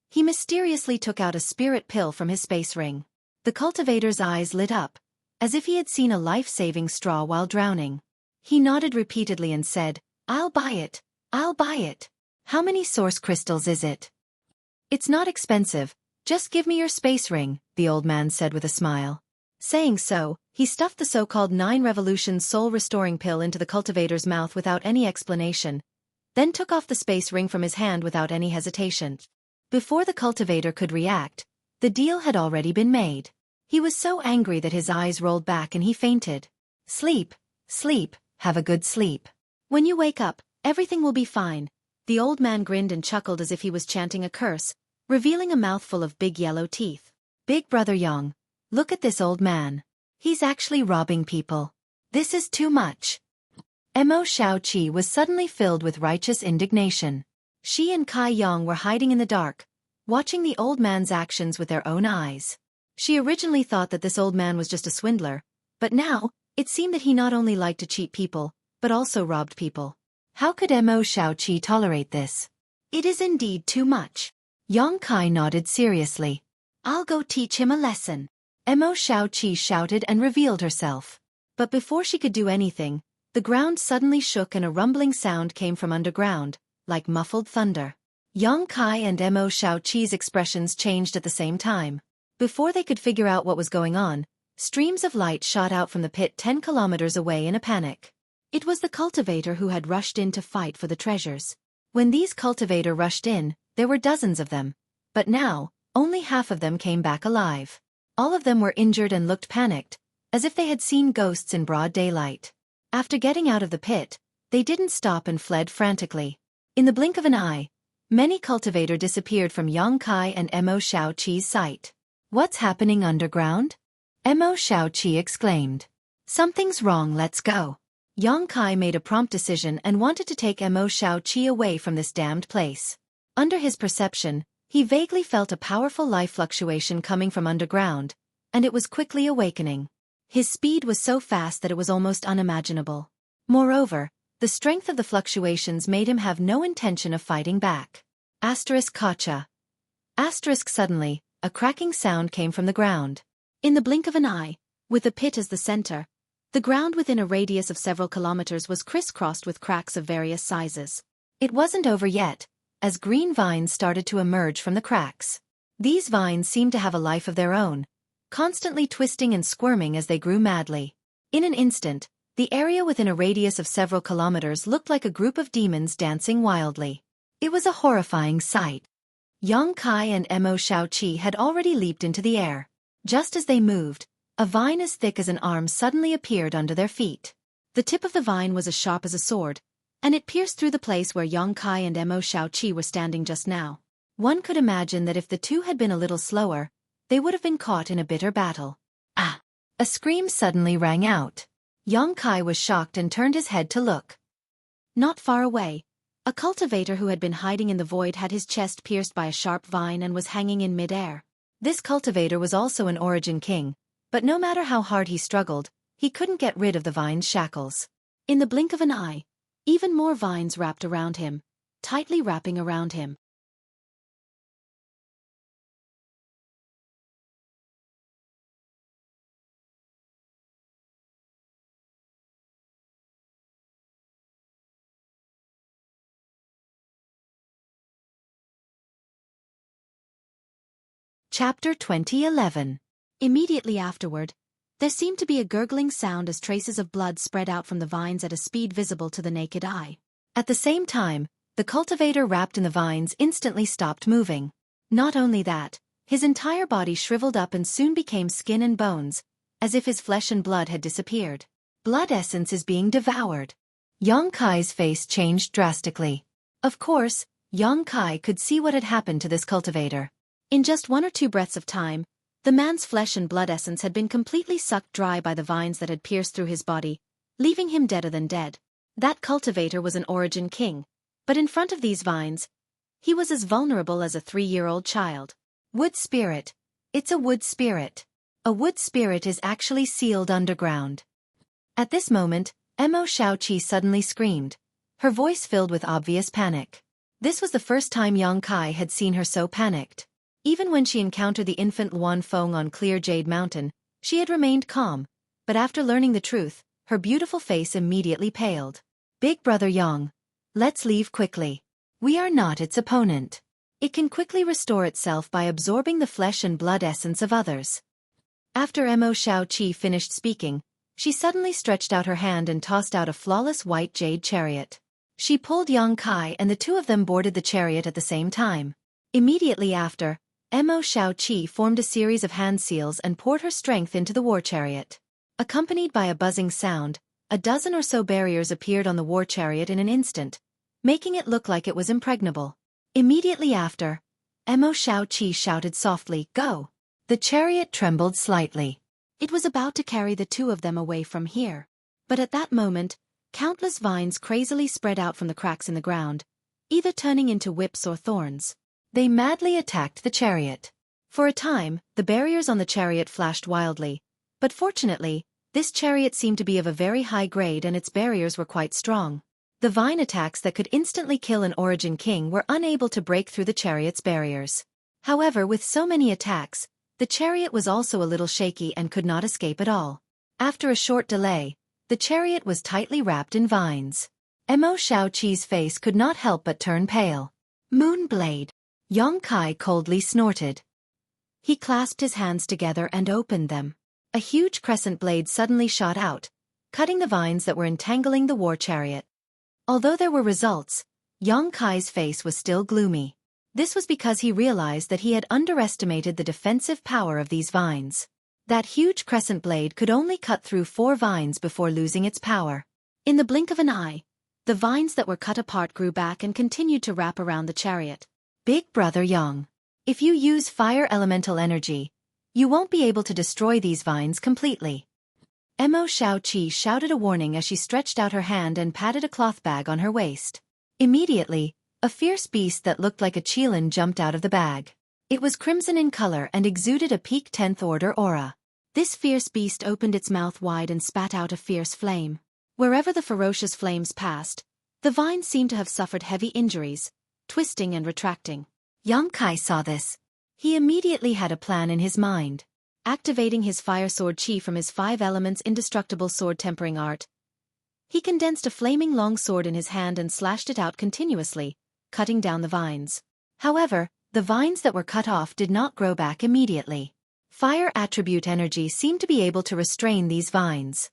he mysteriously took out a spirit pill from his space ring. The cultivator's eyes lit up, as if he had seen a life-saving straw while drowning. He nodded repeatedly and said, "I'll buy it. I'll buy it. How many source crystals is it?" "It's not expensive, just give me your space ring," the old man said with a smile. Saying so, he stuffed the so-called 9 Revolutions Soul Restoring Pill into the cultivator's mouth without any explanation, then took off the space ring from his hand without any hesitation. Before the cultivator could react, the deal had already been made. He was so angry that his eyes rolled back and he fainted. "Sleep, sleep, have a good sleep. When you wake up, everything will be fine." The old man grinned and chuckled as if he was chanting a curse, revealing a mouthful of big yellow teeth. "Big brother Yang, look at this old man. He's actually robbing people. This is too much." Mo Xueqi was suddenly filled with righteous indignation. She and Kai Yang were hiding in the dark, watching the old man's actions with their own eyes. She originally thought that this old man was just a swindler, but now, it seemed that he not only liked to cheat people, but also robbed people. How could Mo Xueqi tolerate this? It is indeed too much. Yang Kai nodded seriously. "I'll go teach him a lesson." Mo Xueqi shouted and revealed herself. But before she could do anything, the ground suddenly shook and a rumbling sound came from underground, like muffled thunder. Yang Kai and Mo Xueqi's expressions changed at the same time. Before they could figure out what was going on, streams of light shot out from the pit 10 kilometers away in a panic. It was the cultivator who had rushed in to fight for the treasures. When these cultivator rushed in, there were dozens of them, but now, only half of them came back alive. All of them were injured and looked panicked, as if they had seen ghosts in broad daylight. After getting out of the pit, they didn't stop and fled frantically. In the blink of an eye, many cultivator disappeared from Xueqi and Mo Xueqi's sight. What's happening underground? Mo Xueqi exclaimed. Something's wrong, let's go. Xueqi made a prompt decision and wanted to take Mo Xueqi away from this damned place. Under his perception, he vaguely felt a powerful life fluctuation coming from underground, and it was quickly awakening. His speed was so fast that it was almost unimaginable. Moreover, the strength of the fluctuations made him have no intention of fighting back. Gotcha. Suddenly, a cracking sound came from the ground. In the blink of an eye, with the pit as the center, the ground within a radius of several kilometers was crisscrossed with cracks of various sizes. It wasn't over yet, as green vines started to emerge from the cracks. These vines seemed to have a life of their own, constantly twisting and squirming as they grew madly. In an instant, the area within a radius of several kilometers looked like a group of demons dancing wildly. It was a horrifying sight. Xueqi and Mo Xueqi had already leaped into the air. Just as they moved, a vine as thick as an arm suddenly appeared under their feet. The tip of the vine was as sharp as a sword, and it pierced through the place where Xueqi and Mo Xueqi were standing just now. One could imagine that if the two had been a little slower, they would have been caught in a bitter battle. Ah! A scream suddenly rang out. Xueqi was shocked and turned his head to look. Not far away, a cultivator who had been hiding in the void had his chest pierced by a sharp vine and was hanging in mid-air. This cultivator was also an origin king, but no matter how hard he struggled, he couldn't get rid of the vine's shackles. In the blink of an eye, even more vines wrapped around him, tightly wrapping around him. Chapter 2011. Immediately afterward, there seemed to be a gurgling sound as traces of blood spread out from the vines at a speed visible to the naked eye. At the same time, the cultivator wrapped in the vines instantly stopped moving. Not only that, his entire body shriveled up and soon became skin and bones, as if his flesh and blood had disappeared. Blood essence is being devoured. Xueqi's face changed drastically. Of course, Xueqi could see what had happened to this cultivator. In just 1 or 2 breaths of time, the man's flesh and blood essence had been completely sucked dry by the vines that had pierced through his body, leaving him deader than dead. That cultivator was an origin king, but in front of these vines, he was as vulnerable as a 3-year-old child. Wood spirit. It's a wood spirit. A wood spirit is actually sealed underground. At this moment, Mo Xueqi suddenly screamed, her voice filled with obvious panic. This was the first time Xueqi had seen her so panicked. Even when she encountered the infant Luan Feng on clear Jade Mountain, she had remained calm, but after learning the truth, her beautiful face immediately paled. Big brother Yang, let's leave quickly. We are not its opponent. It can quickly restore itself by absorbing the flesh and blood essence of others. After Mo Xueqi finished speaking, she suddenly stretched out her hand and tossed out a flawless white jade chariot. She pulled Xueqi and the two of them boarded the chariot at the same time. Immediately after, Mo Xueqi formed a series of hand seals and poured her strength into the war chariot. Accompanied by a buzzing sound, a dozen or so barriers appeared on the war chariot in an instant, making it look like it was impregnable. Immediately after, Mo Xueqi shouted softly, "Go!" The chariot trembled slightly. It was about to carry the two of them away from here. But at that moment, countless vines crazily spread out from the cracks in the ground, either turning into whips or thorns. They madly attacked the chariot. For a time, the barriers on the chariot flashed wildly, but fortunately, this chariot seemed to be of a very high grade and its barriers were quite strong. The vine attacks that could instantly kill an origin king were unable to break through the chariot's barriers. However, with so many attacks, the chariot was also a little shaky and could not escape at all. After a short delay, the chariot was tightly wrapped in vines. Mo Xueqi's face could not help but turn pale. Moonblade. Xueqi coldly snorted. He clasped his hands together and opened them. A huge crescent blade suddenly shot out, cutting the vines that were entangling the war chariot. Although there were results, Xueqi's face was still gloomy. This was because he realized that he had underestimated the defensive power of these vines. That huge crescent blade could only cut through 4 vines before losing its power. In the blink of an eye, the vines that were cut apart grew back and continued to wrap around the chariot. Big Brother Yang. If you use fire elemental energy, you won't be able to destroy these vines completely. Xueqi shouted a warning as she stretched out her hand and patted a cloth bag on her waist. Immediately, a fierce beast that looked like a qilin jumped out of the bag. It was crimson in color and exuded a peak 10th order aura. This fierce beast opened its mouth wide and spat out a fierce flame. Wherever the ferocious flames passed, the vines seemed to have suffered heavy injuries, twisting and retracting. Yang Kai saw this. He immediately had a plan in his mind. Activating his fire sword chi from his 5 elements indestructible sword tempering art, he condensed a flaming long sword in his hand and slashed it out continuously, cutting down the vines. However, the vines that were cut off did not grow back immediately. Fire attribute energy seemed to be able to restrain these vines.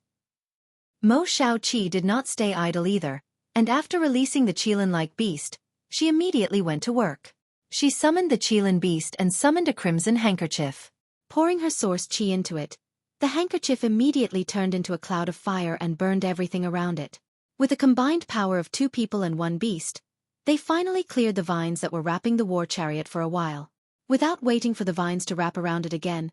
Xueqi did not stay idle either, and after releasing the qilin-like beast, she immediately went to work. She summoned the qilin beast and summoned a crimson handkerchief. Pouring her source chi into it, the handkerchief immediately turned into a cloud of fire and burned everything around it. With the combined power of 2 people and 1 beast, they finally cleared the vines that were wrapping the war chariot for a while. Without waiting for the vines to wrap around it again,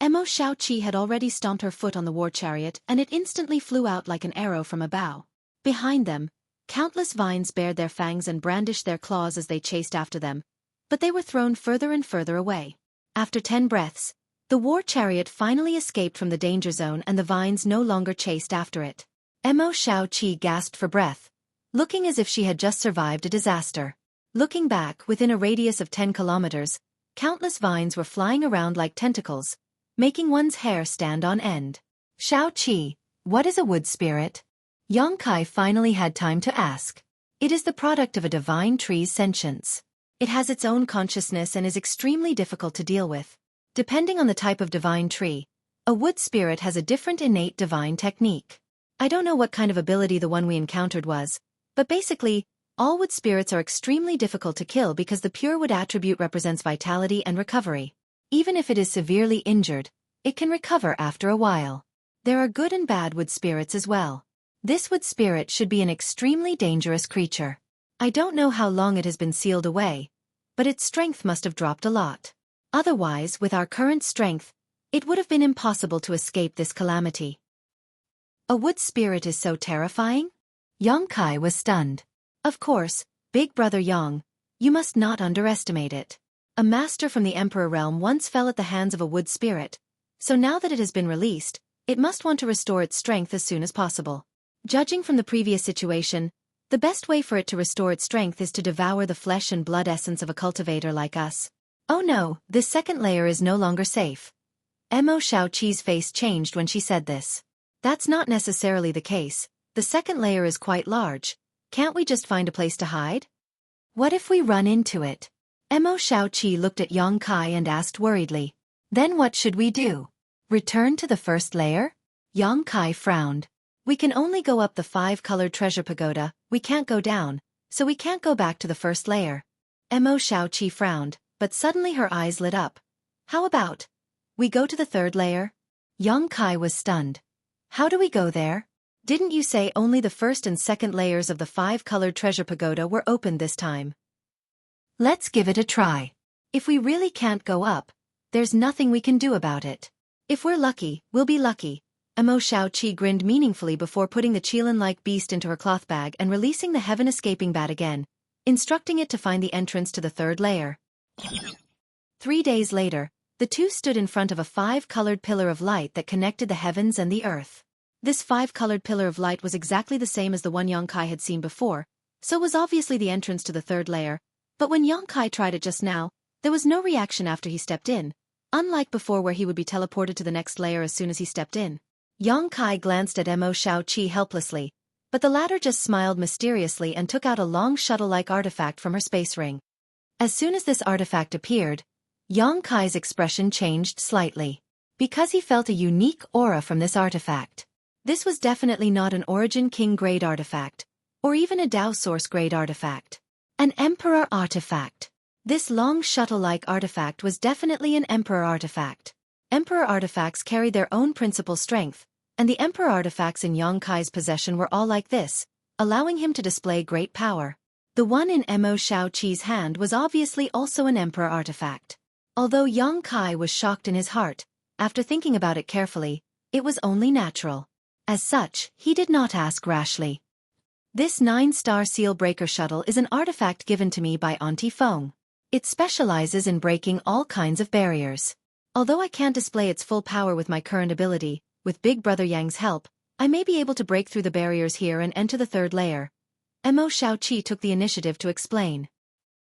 Xueqi had already stomped her foot on the war chariot and it instantly flew out like an arrow from a bow. Behind them, countless vines bared their fangs and brandished their claws as they chased after them, but they were thrown further and further away. After 10 breaths, the war chariot finally escaped from the danger zone and the vines no longer chased after it. Xueqi gasped for breath, looking as if she had just survived a disaster. Looking back, within a radius of 10 kilometers, countless vines were flying around like tentacles, making one's hair stand on end. Xueqi, what is a wood spirit? Yang Kai finally had time to ask. It is the product of a divine tree's sentience. It has its own consciousness and is extremely difficult to deal with. Depending on the type of divine tree, a wood spirit has a different innate divine technique. I don't know what kind of ability the one we encountered was, but basically, all wood spirits are extremely difficult to kill because the pure wood attribute represents vitality and recovery. Even if it is severely injured, it can recover after a while. There are good and bad wood spirits as well. This wood spirit should be an extremely dangerous creature. I don't know how long it has been sealed away, but its strength must have dropped a lot. Otherwise, with our current strength, it would have been impossible to escape this calamity. A wood spirit is so terrifying? Yang Kai was stunned. Of course, Big Brother Yang, you must not underestimate it. A master from the Emperor realm once fell at the hands of a wood spirit, so now that it has been released, it must want to restore its strength as soon as possible. Judging from the previous situation, the best way for it to restore its strength is to devour the flesh and blood essence of a cultivator like us. Oh no, this second layer is no longer safe. Xueqi's face changed when she said this. That's not necessarily the case. The second layer is quite large. Can't we just find a place to hide? What if we run into it? Xueqi looked at Yang Kai and asked worriedly. Then what should we do? Return to the first layer? Yang Kai frowned. We can only go up the 5-colored treasure pagoda, we can't go down, so we can't go back to the first layer. Xueqi frowned, but suddenly her eyes lit up. How about we go to the 3rd layer? Yang Kai was stunned. How do we go there? Didn't you say only the 1st and 2nd layers of the 5-colored treasure pagoda were opened this time? Let's give it a try. If we really can't go up, there's nothing we can do about it. If we're lucky, we'll be lucky. Xueqi grinned meaningfully before putting the qilin-like beast into her cloth bag and releasing the heaven-escaping bat again, instructing it to find the entrance to the 3rd layer. 3 days later, the two stood in front of a 5-colored pillar of light that connected the heavens and the earth. This 5-colored pillar of light was exactly the same as the one Yang Kai had seen before, so was obviously the entrance to the 3rd layer, but when Yang Kai tried it just now, there was no reaction after he stepped in, unlike before where he would be teleported to the next layer as soon as he stepped in. Yang Kai glanced at Xueqi helplessly, but the latter just smiled mysteriously and took out a long shuttle-like artifact from her space ring. As soon as this artifact appeared, Yang Kai's expression changed slightly, because he felt a unique aura from this artifact. This was definitely not an Origin King-grade artifact, or even a Dao Source-grade artifact. An Emperor artifact. This long shuttle-like artifact was definitely an Emperor artifact. Emperor artifacts carried their own principal strength, and the Emperor artifacts in Yang Kai's possession were all like this, allowing him to display great power. The one in Mo Xueqi's hand was obviously also an emperor artifact. Although Yang Kai was shocked in his heart, after thinking about it carefully, it was only natural. As such, he did not ask rashly. This 9-star seal breaker shuttle is an artifact given to me by Auntie Feng. It specializes in breaking all kinds of barriers. Although I can't display its full power with my current ability, with Big Brother Yang's help, I may be able to break through the barriers here and enter the third layer. Mo Xueqi took the initiative to explain.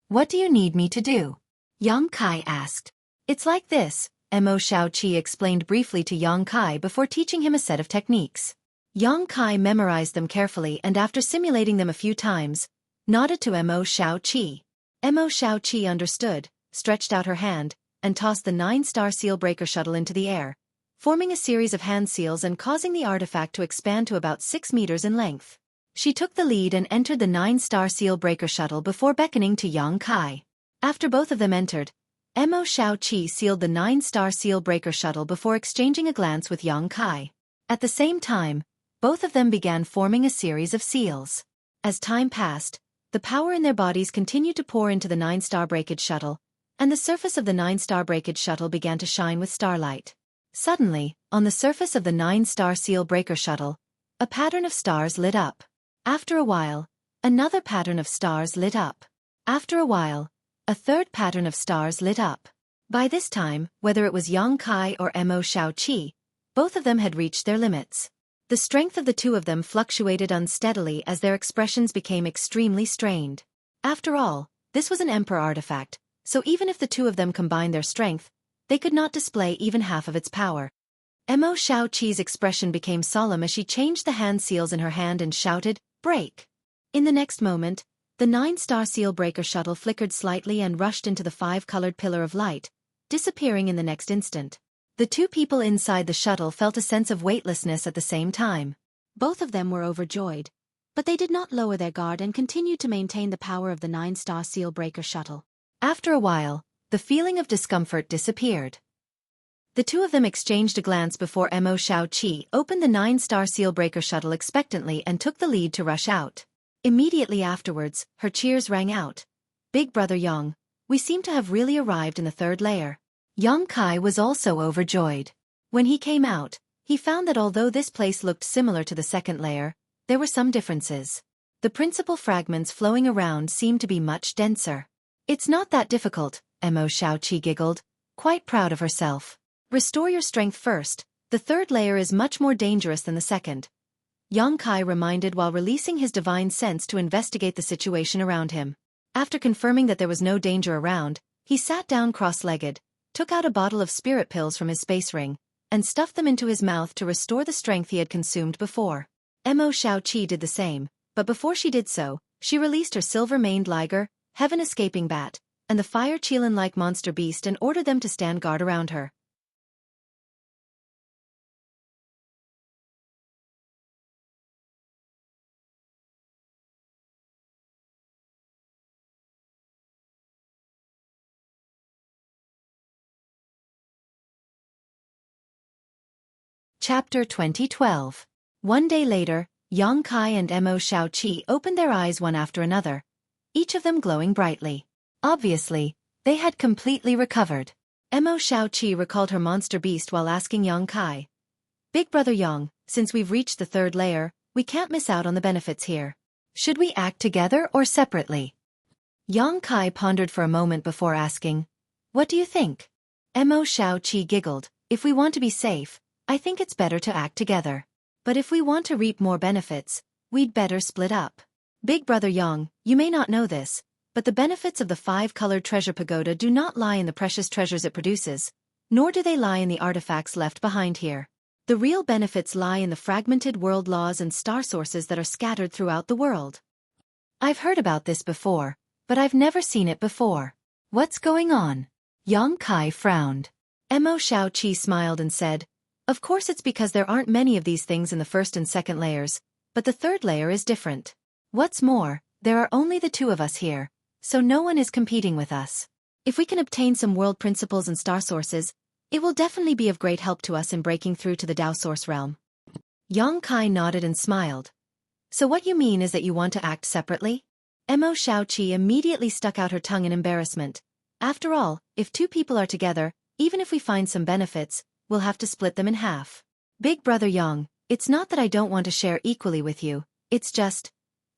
What do you need me to do? Yang Kai asked. It's like this, Mo Xueqi explained briefly to Yang Kai before teaching him a set of techniques. Yang Kai memorized them carefully and after simulating them a few times, nodded to Mo Xueqi. Mo Xueqi understood, stretched out her hand, and tossed the 9-star seal breaker shuttle into the air, forming a series of hand seals and causing the artifact to expand to about 6 meters in length. She took the lead and entered the 9-star seal breaker shuttle before beckoning to Yang Kai. After both of them entered, Mo Xueqi sealed the 9-star seal breaker shuttle before exchanging a glance with Yang Kai. At the same time, both of them began forming a series of seals. As time passed, the power in their bodies continued to pour into the 9-star breakage shuttle, and the surface of the 9-star breakage shuttle began to shine with starlight. Suddenly, on the surface of the 9-star seal breaker shuttle, a pattern of stars lit up. After a while, another pattern of stars lit up. After a while, a third pattern of stars lit up. By this time, whether it was Yang Kai or Mo Xueqi, both of them had reached their limits. The strength of the two of them fluctuated unsteadily as their expressions became extremely strained. After all, this was an emperor artifact, so even if the two of them combined their strength, they could not display even half of its power. Mo Xueqi's expression became solemn as she changed the hand seals in her hand and shouted, "Break!" In the next moment, the 9-star seal breaker shuttle flickered slightly and rushed into the 5-colored pillar of light, disappearing in the next instant. The two people inside the shuttle felt a sense of weightlessness at the same time. Both of them were overjoyed, but they did not lower their guard and continued to maintain the power of the 9-star seal breaker shuttle. After a while, the feeling of discomfort disappeared. The two of them exchanged a glance before Mo Xueqi opened the 9-star seal breaker shuttle expectantly and took the lead to rush out. Immediately afterwards, her cheers rang out. "Big Brother Yang, we seem to have really arrived in the third layer." Yang Kai was also overjoyed. When he came out, he found that although this place looked similar to the second layer, there were some differences. The principal fragments flowing around seemed to be much denser. "It's not that difficult," Mo Xueqi giggled, quite proud of herself. "Restore your strength first, the third layer is much more dangerous than the second," Yang Kai reminded while releasing his divine sense to investigate the situation around him. After confirming that there was no danger around, he sat down cross-legged, took out a bottle of spirit pills from his space ring, and stuffed them into his mouth to restore the strength he had consumed before. Mo Xueqi did the same, but before she did so, she released her silver-maned liger, heaven-escaping bat, and the fire Qilin-like monster beast and ordered them to stand guard around her. Chapter 2012. One day later, Yang Kai and Mo Xueqi opened their eyes one after another, each of them glowing brightly. Obviously, they had completely recovered. Mo Xueqi recalled her monster beast while asking Yang Kai, "Big Brother Yang, since we've reached the third layer, we can't miss out on the benefits here. Should we act together or separately?" Yang Kai pondered for a moment before asking, "What do you think?" Mo Xueqi giggled, "If we want to be safe, I think it's better to act together. But if we want to reap more benefits, we'd better split up. Big Brother Yang, you may not know this, but the benefits of the 5-colored treasure pagoda do not lie in the precious treasures it produces, nor do they lie in the artifacts left behind here. The real benefits lie in the fragmented world laws and star sources that are scattered throughout the world." "I've heard about this before, but I've never seen it before. What's going on?" Yang Kai frowned. Mo Xueqi smiled and said, "Of course it's because there aren't many of these things in the first and second layers, but the third layer is different. What's more, there are only the two of us here, so no one is competing with us. If we can obtain some world principles and star sources, it will definitely be of great help to us in breaking through to the Tao source realm." Yang Kai nodded and smiled. So what you mean is that you want to act separately? Xueqi immediately stuck out her tongue in embarrassment. After all, if two people are together, even if we find some benefits, we'll have to split them in half. Big brother Yang, it's not that I don't want to share equally with you, it's just,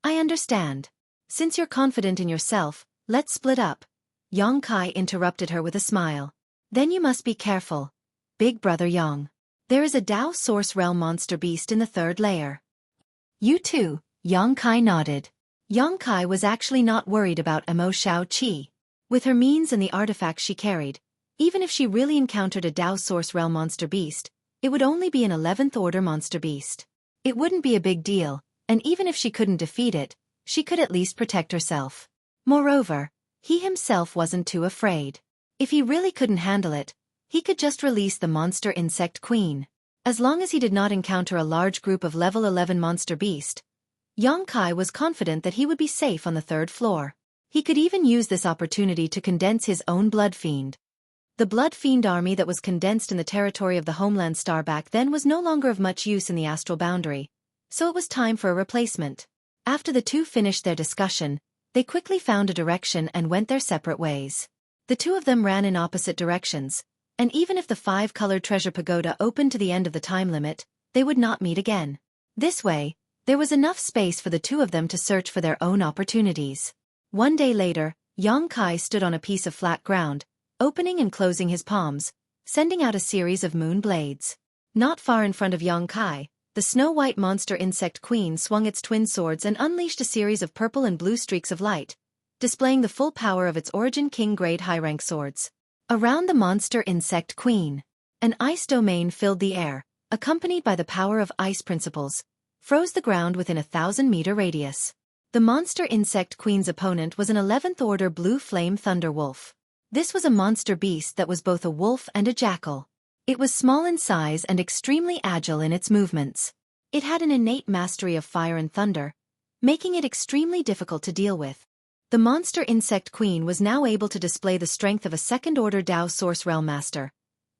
I understand. Since you're confident in yourself, let's split up. Xueqi interrupted her with a smile. Then you must be careful. Big brother Yang. There is a Dao Source Realm monster beast in the third layer. You too, Xueqi nodded. Xueqi was actually not worried about Xueqi. With her means and the artifacts she carried, even if she really encountered a Dao Source Realm monster beast, it would only be an 11th order monster beast. It wouldn't be a big deal, and even if she couldn't defeat it, she could at least protect herself. Moreover, he himself wasn't too afraid. If he really couldn't handle it, he could just release the monster insect queen. As long as he did not encounter a large group of level 11 monster beast, Xueqi was confident that he would be safe on the third floor. He could even use this opportunity to condense his own blood fiend. The blood fiend army that was condensed in the territory of the homeland star back then was no longer of much use in the astral boundary, so it was time for a replacement. After the two finished their discussion, they quickly found a direction and went their separate ways. The two of them ran in opposite directions, and even if the 5-colored treasure pagoda opened to the end of the time limit, they would not meet again. This way, there was enough space for the two of them to search for their own opportunities. One day later, Xueqi stood on a piece of flat ground, opening and closing his palms, sending out a series of moon blades. Not far in front of Xueqi, the snow-white monster insect queen swung its twin swords and unleashed a series of purple and blue streaks of light, displaying the full power of its origin king-grade high-rank swords. Around the monster insect queen, an ice domain filled the air, accompanied by the power of ice principles, froze the ground within a 1,000-meter radius. The monster insect queen's opponent was an 11th order blue flame thunder wolf. This was a monster beast that was both a wolf and a jackal. It was small in size and extremely agile in its movements. It had an innate mastery of fire and thunder, making it extremely difficult to deal with. The monster insect queen was now able to display the strength of a second-order Dao Source Realm master,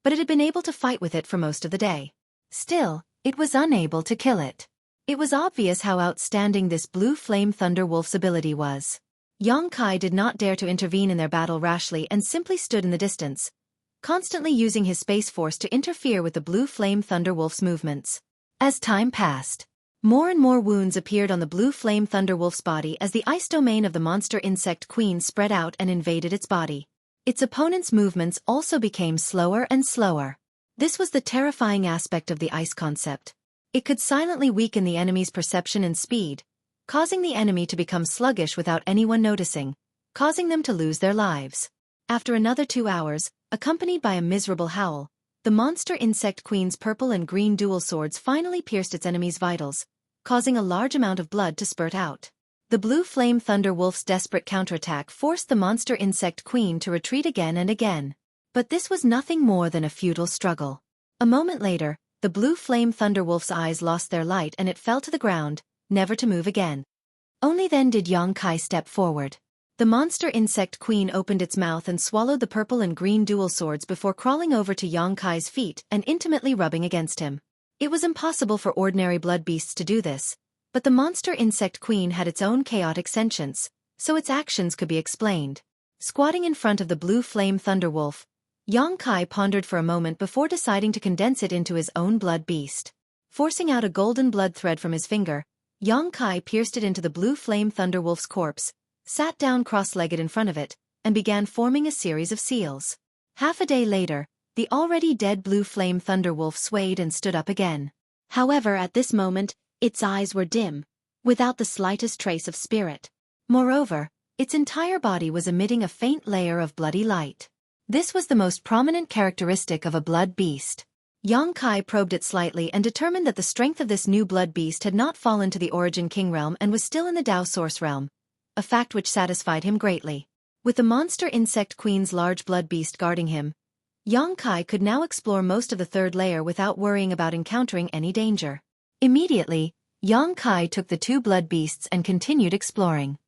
but it had been able to fight with it for most of the day. Still, it was unable to kill it. It was obvious how outstanding this blue flame thunder wolf's ability was. Xueqi did not dare to intervene in their battle rashly and simply stood in the distance, constantly using his space force to interfere with the blue flame thunder wolf's movements. As time passed, more and more wounds appeared on the blue flame thunder wolf's body as the ice domain of the monster insect queen spread out and invaded its body. Its opponent's movements also became slower and slower. This was the terrifying aspect of the ice concept. It could silently weaken the enemy's perception and speed, causing the enemy to become sluggish without anyone noticing, causing them to lose their lives. After another 2 hours, accompanied by a miserable howl, the monster insect queen's purple and green dual swords finally pierced its enemy's vitals, causing a large amount of blood to spurt out. The blue flame thunder wolf's desperate counterattack forced the monster insect queen to retreat again and again. But this was nothing more than a futile struggle. A moment later, the blue flame thunder wolf's eyes lost their light and it fell to the ground, never to move again. Only then did Xueqi step forward. The monster insect queen opened its mouth and swallowed the purple and green dual swords before crawling over to Xueqi's feet and intimately rubbing against him. It was impossible for ordinary blood beasts to do this, but the monster insect queen had its own chaotic sentience, so its actions could be explained. Squatting in front of the blue flame thunder wolf, Xueqi pondered for a moment before deciding to condense it into his own blood beast. Forcing out a golden blood thread from his finger, Xueqi pierced it into the blue flame thunder wolf's corpse, sat down cross-legged in front of it, and began forming a series of seals. Half a day later, the already dead blue flame thunder wolf swayed and stood up again. However, at this moment, its eyes were dim, without the slightest trace of spirit. Moreover, its entire body was emitting a faint layer of bloody light. This was the most prominent characteristic of a blood beast. Xueqi probed it slightly and determined that the strength of this new blood beast had not fallen to the origin king realm and was still in the Dao Source realm, a fact which satisfied him greatly. With the monster insect queen's large blood beast guarding him, Xueqi could now explore most of the third layer without worrying about encountering any danger. Immediately, Xueqi took the two blood beasts and continued exploring.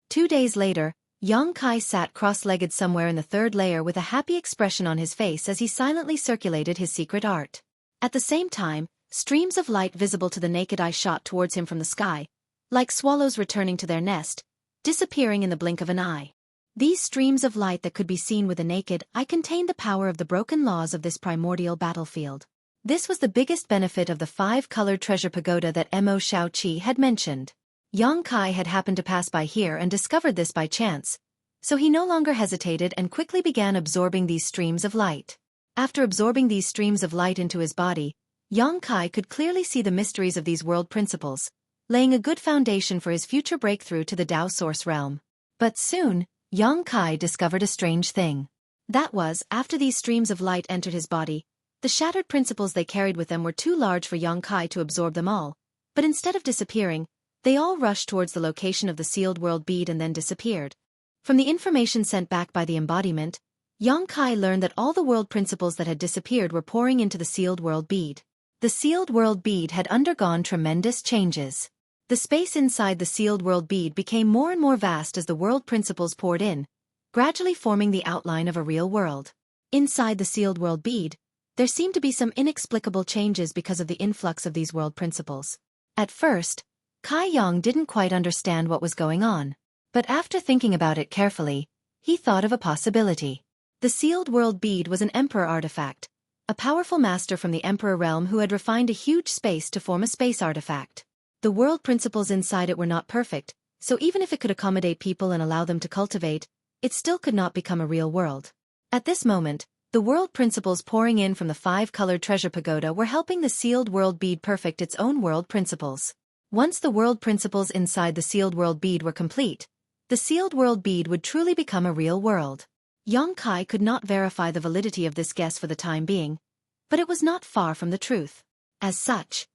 2 days later, Xueqi sat cross-legged somewhere in the third layer with a happy expression on his face as he silently circulated his secret art. At the same time, Streams of light visible to the naked eye shot towards him from the sky, like swallows returning to their nest, disappearing in the blink of an eye. These streams of light that could be seen with the naked eye contained the power of the broken laws of this primordial battlefield. This was the biggest benefit of the 5-colored treasure pagoda that Xueqi had mentioned. Yang Kai had happened to pass by here and discovered this by chance, so he no longer hesitated and quickly began absorbing these streams of light. After absorbing these streams of light into his body, Yang Kai could clearly see the mysteries of these world principles, laying a good foundation for his future breakthrough to the Tao Source realm. But soon, Yang Kai discovered a strange thing. That was, after these streams of light entered his body, the shattered principles they carried with them were too large for Yang Kai to absorb them all, but instead of disappearing, they all rushed towards the location of the sealed world bead and then disappeared. From the information sent back by the embodiment, Yang Kai learned that all the world principles that had disappeared were pouring into the sealed world bead. The sealed world bead had undergone tremendous changes. The space inside the sealed world bead became more and more vast as the world principles poured in, gradually forming the outline of a real world. Inside the sealed world bead, there seemed to be some inexplicable changes because of the influx of these world principles. At first, Kai Yang didn't quite understand what was going on, but after thinking about it carefully, he thought of a possibility. The sealed world bead was an emperor artifact, a powerful master from the emperor realm who had refined a huge space to form a space artifact. The world principles inside it were not perfect, so even if it could accommodate people and allow them to cultivate, it still could not become a real world. At this moment, the world principles pouring in from the 5-colored treasure pagoda were helping the sealed world bead perfect its own world principles. Once the world principles inside the sealed world bead were complete, the sealed world bead would truly become a real world. Yang Kai could not verify the validity of this guess for the time being, but it was not far from the truth. As such,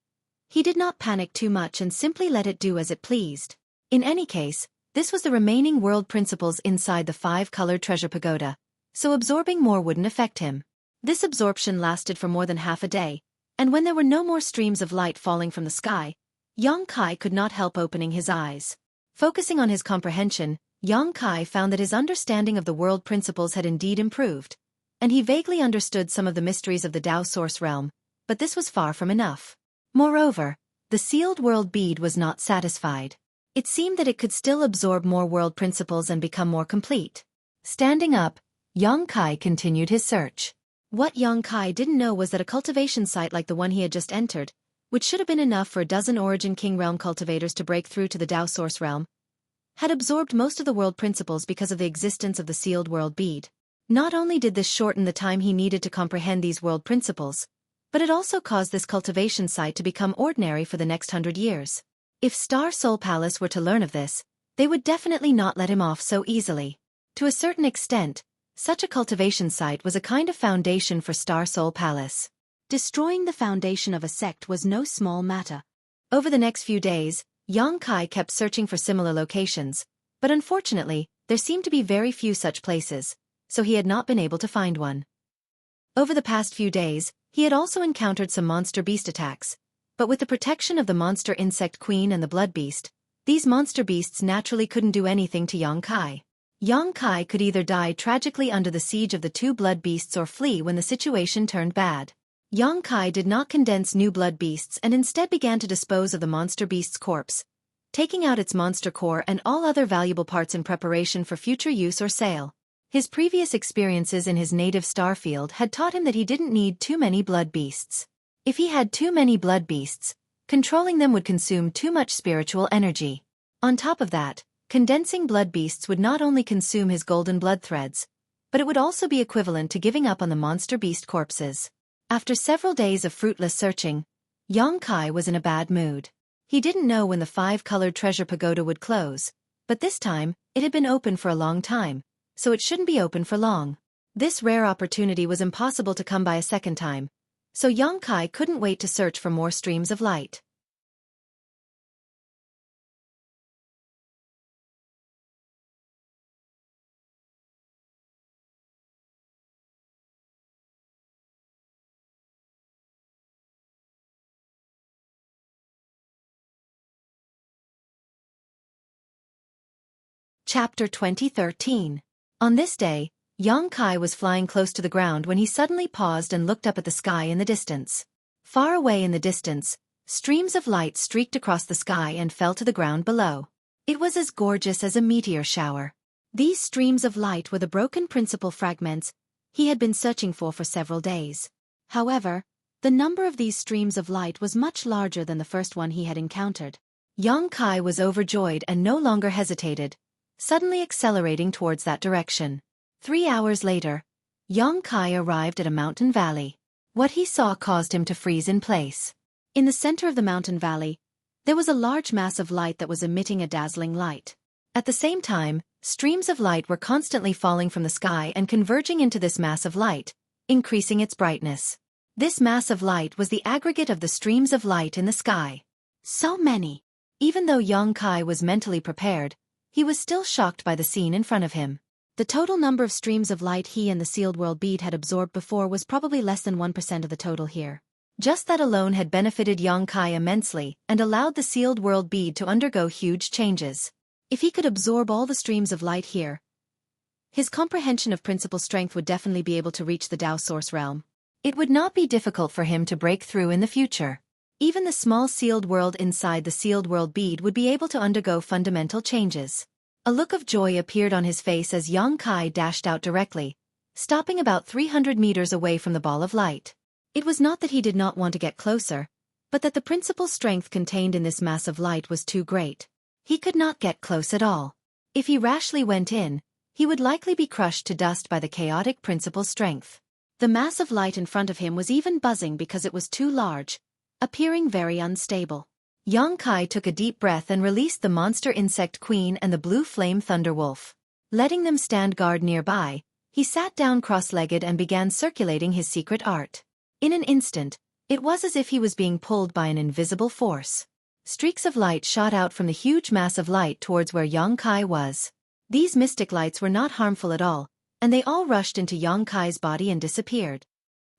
he did not panic too much and simply let it do as it pleased. In any case, this was the remaining world principles inside the 5-colored treasure pagoda, so absorbing more wouldn't affect him. This absorption lasted for more than half a day, and when there were no more streams of light falling from the sky, Yang Kai could not help opening his eyes. Focusing on his comprehension, Yang Kai found that his understanding of the world principles had indeed improved, and he vaguely understood some of the mysteries of the Tao Source realm, but this was far from enough. Moreover, the sealed world bead was not satisfied. It seemed that it could still absorb more world principles and become more complete. Standing up, Yang Kai continued his search. What Yang Kai didn't know was that a cultivation site like the one he had just entered, which should have been enough for a dozen Origin King realm cultivators to break through to the Tao Source realm, had absorbed most of the world principles because of the existence of the sealed world bead. Not only did this shorten the time he needed to comprehend these world principles, but it also caused this cultivation site to become ordinary for the next 100 years. If Star Soul Palace were to learn of this, they would definitely not let him off so easily. To a certain extent, such a cultivation site was a kind of foundation for Star Soul Palace. Destroying the foundation of a sect was no small matter. Over the next few days, Yang Kai kept searching for similar locations, but unfortunately, there seemed to be very few such places, so he had not been able to find one. Over the past few days, he had also encountered some monster beast attacks, but with the protection of the monster insect queen and the blood beast, these monster beasts naturally couldn't do anything to Yang Kai. Yang Kai could either die tragically under the siege of the 2 blood beasts or flee when the situation turned bad. Yang Kai did not condense new blood beasts and instead began to dispose of the monster beast's corpse, taking out its monster core and all other valuable parts in preparation for future use or sale. His previous experiences in his native star field had taught him that he didn't need too many blood beasts. If he had too many blood beasts, controlling them would consume too much spiritual energy. On top of that, condensing blood beasts would not only consume his golden blood threads, but it would also be equivalent to giving up on the monster beast corpses. After several days of fruitless searching, Yang Kai was in a bad mood. He didn't know when the 5-colored treasure pagoda would close, but this time, it had been open for a long time, so it shouldn't be open for long. This rare opportunity was impossible to come by a second time, so Yang Kai couldn't wait to search for more streams of light. Chapter 2013. On this day, Yang Kai was flying close to the ground when he suddenly paused and looked up at the sky in the distance. Far away in the distance, streams of light streaked across the sky and fell to the ground below. It was as gorgeous as a meteor shower. These streams of light were the broken principle fragments he had been searching for several days. However, the number of these streams of light was much larger than the first one he had encountered. Xueqi was overjoyed and no longer hesitated, suddenly accelerating towards that direction. 3 hours later, Xueqi arrived at a mountain valley. What he saw caused him to freeze in place. In the center of the mountain valley, there was a large mass of light that was emitting a dazzling light. At the same time, streams of light were constantly falling from the sky and converging into this mass of light, increasing its brightness. This mass of light was the aggregate of the streams of light in the sky. So many! Even though Xueqi was mentally prepared, he was still shocked by the scene in front of him. The total number of streams of light he and the sealed world bead had absorbed before was probably less than 1% of the total here. Just that alone had benefited Xueqi immensely and allowed the sealed world bead to undergo huge changes. If he could absorb all the streams of light here, his comprehension of principle strength would definitely be able to reach the Tao source realm. It would not be difficult for him to break through in the future. Even the small sealed world inside the sealed world bead would be able to undergo fundamental changes. A look of joy appeared on his face as Xueqi dashed out directly, stopping about 300 meters away from the ball of light. It was not that he did not want to get closer, but that the principle strength contained in this mass of light was too great. He could not get close at all. If he rashly went in, he would likely be crushed to dust by the chaotic principle strength. The mass of light in front of him was even buzzing because it was too large, appearing very unstable. Xueqi took a deep breath and released the monster insect queen and the blue flame thunder wolf. Letting them stand guard nearby, he sat down cross-legged and began circulating his secret art. In an instant, it was as if he was being pulled by an invisible force. Streaks of light shot out from the huge mass of light towards where Xueqi was. These mystic lights were not harmful at all, and they all rushed into Xueqi's body and disappeared.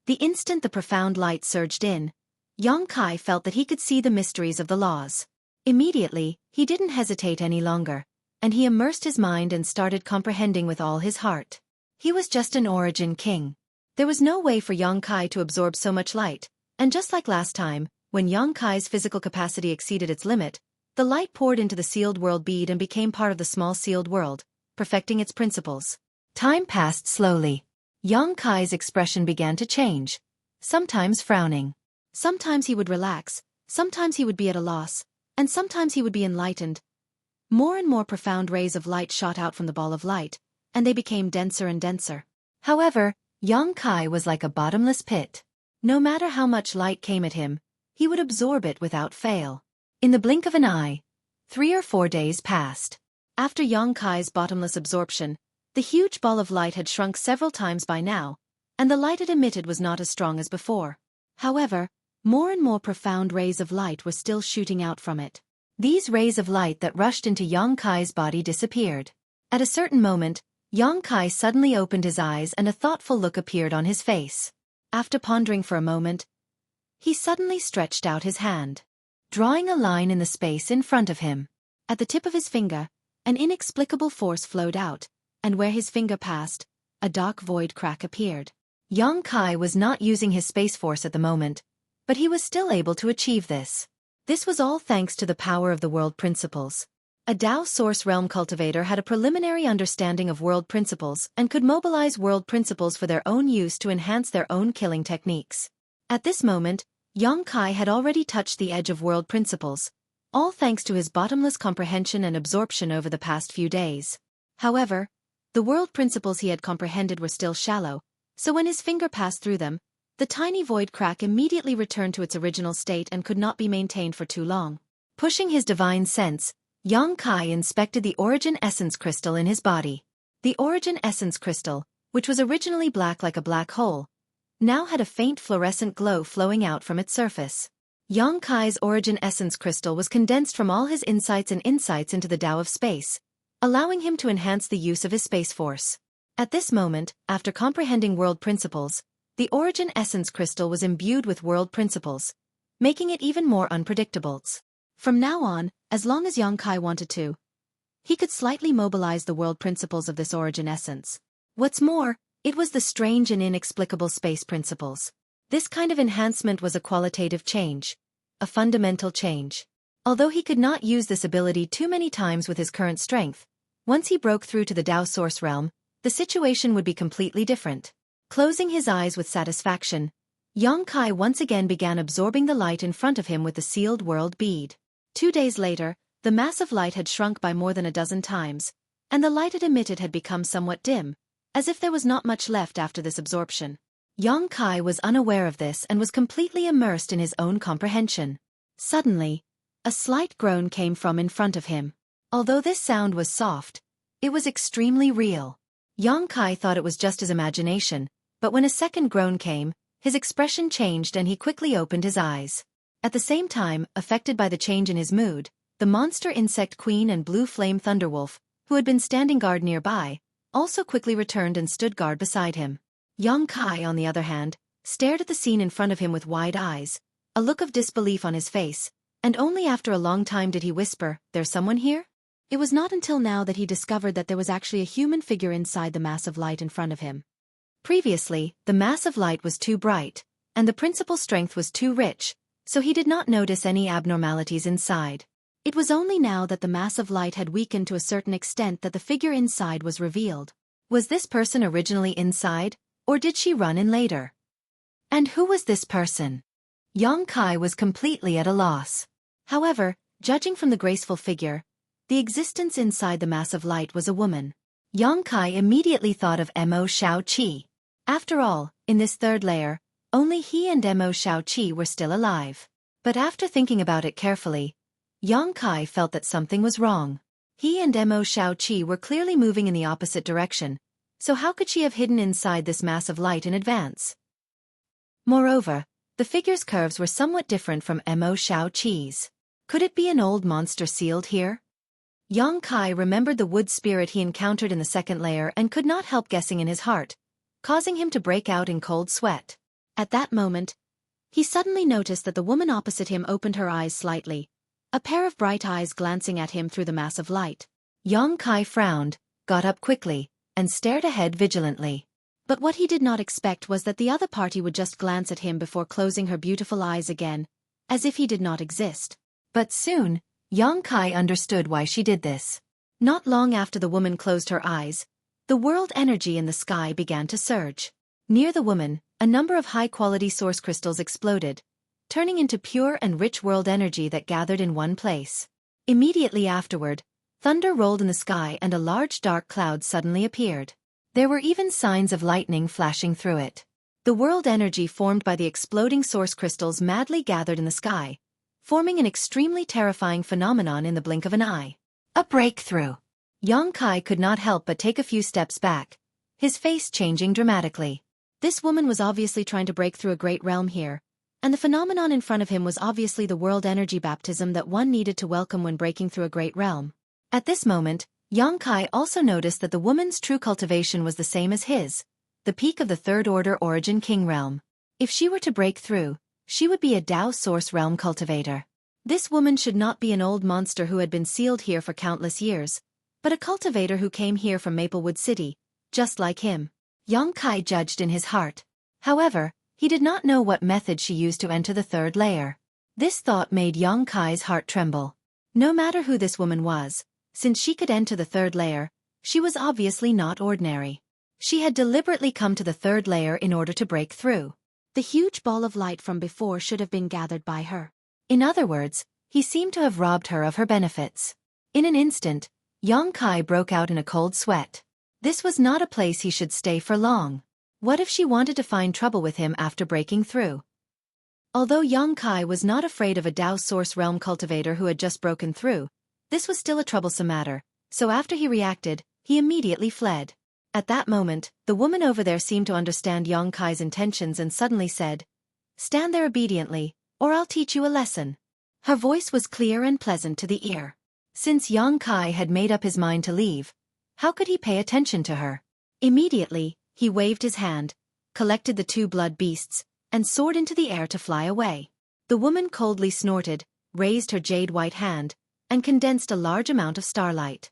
The instant the profound light surged in, Xueqi felt that he could see the mysteries of the laws. Immediately, he didn't hesitate any longer, and he immersed his mind and started comprehending with all his heart. He was just an origin king. There was no way for Xueqi to absorb so much light, and just like last time, when Xueqi's physical capacity exceeded its limit, the light poured into the sealed world bead and became part of the small sealed world, perfecting its principles. Time passed slowly. Xueqi's expression began to change, sometimes frowning. Sometimes he would relax, sometimes he would be at a loss, and sometimes he would be enlightened. More and more profound rays of light shot out from the ball of light, and they became denser and denser. However, Xueqi was like a bottomless pit. No matter how much light came at him, he would absorb it without fail. In the blink of an eye, 3 or 4 days passed. After Xueqi's bottomless absorption, the huge ball of light had shrunk several times by now, and the light it emitted was not as strong as before. However, more and more profound rays of light were still shooting out from it. These rays of light that rushed into Xueqi's body disappeared. At a certain moment, Xueqi suddenly opened his eyes and a thoughtful look appeared on his face. After pondering for a moment, he suddenly stretched out his hand, drawing a line in the space in front of him. At the tip of his finger, an inexplicable force flowed out, and where his finger passed, a dark void crack appeared. Xueqi was not using his space force at the moment, but he was still able to achieve this. This was all thanks to the power of the world principles. A Tao Source Realm cultivator had a preliminary understanding of world principles and could mobilize world principles for their own use to enhance their own killing techniques. At this moment, Xueqi had already touched the edge of world principles, all thanks to his bottomless comprehension and absorption over the past few days. However, the world principles he had comprehended were still shallow, so when his finger passed through them, the tiny void crack immediately returned to its original state and could not be maintained for too long. Pushing his divine sense, Xueqi inspected the origin essence crystal in his body. The origin essence crystal, which was originally black like a black hole, now had a faint fluorescent glow flowing out from its surface. Xueqi's origin essence crystal was condensed from all his insights and insights into the Tao of space, allowing him to enhance the use of his space force. At this moment, after comprehending world principles, the origin essence crystal was imbued with world principles, making it even more unpredictable. From now on, as long as Xueqi wanted to, he could slightly mobilize the world principles of this origin essence. What's more, it was the strange and inexplicable space principles. This kind of enhancement was a qualitative change, a fundamental change. Although he could not use this ability too many times with his current strength, once he broke through to the Tao source realm, the situation would be completely different. Closing his eyes with satisfaction, Yang Kai once again began absorbing the light in front of him with the sealed world bead. 2 days later, the mass of light had shrunk by more than a dozen times, and the light it emitted had become somewhat dim, as if there was not much left after this absorption. Yang Kai was unaware of this and was completely immersed in his own comprehension. Suddenly, a slight groan came from in front of him. Although this sound was soft, it was extremely real. Yang Kai thought it was just his imagination, but when a second groan came, his expression changed and he quickly opened his eyes. At the same time, affected by the change in his mood, the monster insect queen and blue flame thunderwolf, who had been standing guard nearby, also quickly returned and stood guard beside him. Yang Kai, on the other hand, stared at the scene in front of him with wide eyes, a look of disbelief on his face, and only after a long time did he whisper, "There's someone here?" It was not until now that he discovered that there was actually a human figure inside the mass of light in front of him. Previously, the mass of light was too bright, and the principal strength was too rich, so he did not notice any abnormalities inside. It was only now that the mass of light had weakened to a certain extent that the figure inside was revealed. Was this person originally inside, or did she run in later? And who was this person? Yang Kai was completely at a loss. However, judging from the graceful figure, the existence inside the mass of light was a woman. Yang Kai immediately thought of Xueqi. After all, in this third layer, only he and Xueqi were still alive. But after thinking about it carefully, Yang Kai felt that something was wrong. He and Xueqi were clearly moving in the opposite direction, so how could she have hidden inside this mass of light in advance? Moreover, the figure's curves were somewhat different from Xueqi's. Could it be an old monster sealed here? Yang Kai remembered the wood spirit he encountered in the second layer and could not help guessing in his heart, causing him to break out in cold sweat. At that moment, he suddenly noticed that the woman opposite him opened her eyes slightly, a pair of bright eyes glancing at him through the mass of light. Yang Kai frowned, got up quickly, and stared ahead vigilantly. But what he did not expect was that the other party would just glance at him before closing her beautiful eyes again, as if he did not exist. But soon, Yang Kai understood why she did this. Not long after the woman closed her eyes, the world energy in the sky began to surge. Near the woman, a number of high-quality source crystals exploded, turning into pure and rich world energy that gathered in one place. Immediately afterward, thunder rolled in the sky and a large dark cloud suddenly appeared. There were even signs of lightning flashing through it. The world energy formed by the exploding source crystals madly gathered in the sky, forming an extremely terrifying phenomenon in the blink of an eye. A breakthrough! Yang Kai could not help but take a few steps back, his face changing dramatically. This woman was obviously trying to break through a great realm here, and the phenomenon in front of him was obviously the world energy baptism that one needed to welcome when breaking through a great realm. At this moment, Yang Kai also noticed that the woman's true cultivation was the same as his, the peak of the Third Order Origin King realm. If she were to break through, she would be a Tao Source realm cultivator. This woman should not be an old monster who had been sealed here for countless years, but a cultivator who came here from Maplewood City, just like him. Yang Kai judged in his heart. However, he did not know what method she used to enter the third layer. This thought made Yang Kai's heart tremble. No matter who this woman was, since she could enter the third layer, she was obviously not ordinary. She had deliberately come to the third layer in order to break through. The huge ball of light from before should have been gathered by her. In other words, he seemed to have robbed her of her benefits. In an instant, Yang Kai broke out in a cold sweat. This was not a place he should stay for long. What if she wanted to find trouble with him after breaking through? Although Yang Kai was not afraid of a Tao Source realm cultivator who had just broken through, this was still a troublesome matter, so after he reacted, he immediately fled. At that moment, the woman over there seemed to understand Yang Kai's intentions and suddenly said, "Stand there obediently, or I'll teach you a lesson." Her voice was clear and pleasant to the ear. Since Yang Kai had made up his mind to leave, how could he pay attention to her? Immediately, he waved his hand, collected the 2 blood beasts, and soared into the air to fly away. The woman coldly snorted, raised her jade-white hand, and condensed a large amount of starlight.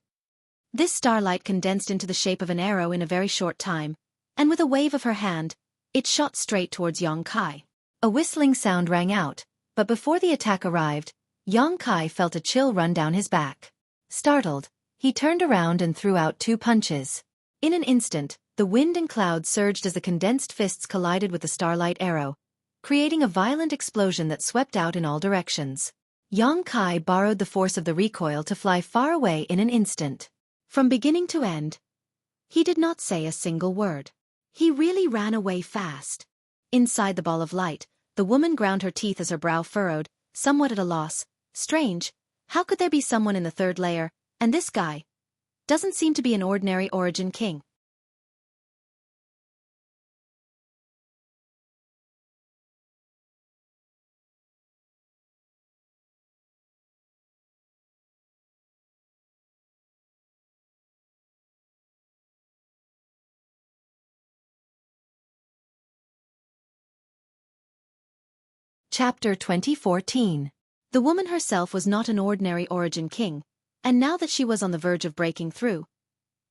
This starlight condensed into the shape of an arrow in a very short time, and with a wave of her hand, it shot straight towards Yang Kai. A whistling sound rang out, but before the attack arrived, Yang Kai felt a chill run down his back. Startled, he turned around and threw out 2 punches. In an instant, the wind and clouds surged as the condensed fists collided with the starlight arrow, creating a violent explosion that swept out in all directions. Yang Kai borrowed the force of the recoil to fly far away in an instant. From beginning to end, he did not say a single word. He really ran away fast. Inside the ball of light, the woman ground her teeth as her brow furrowed, somewhat at a loss. Strange, how could there be someone in the 3rd layer, and this guy doesn't seem to be an ordinary origin king. Chapter 2014. The woman herself was not an ordinary origin king, and now that she was on the verge of breaking through,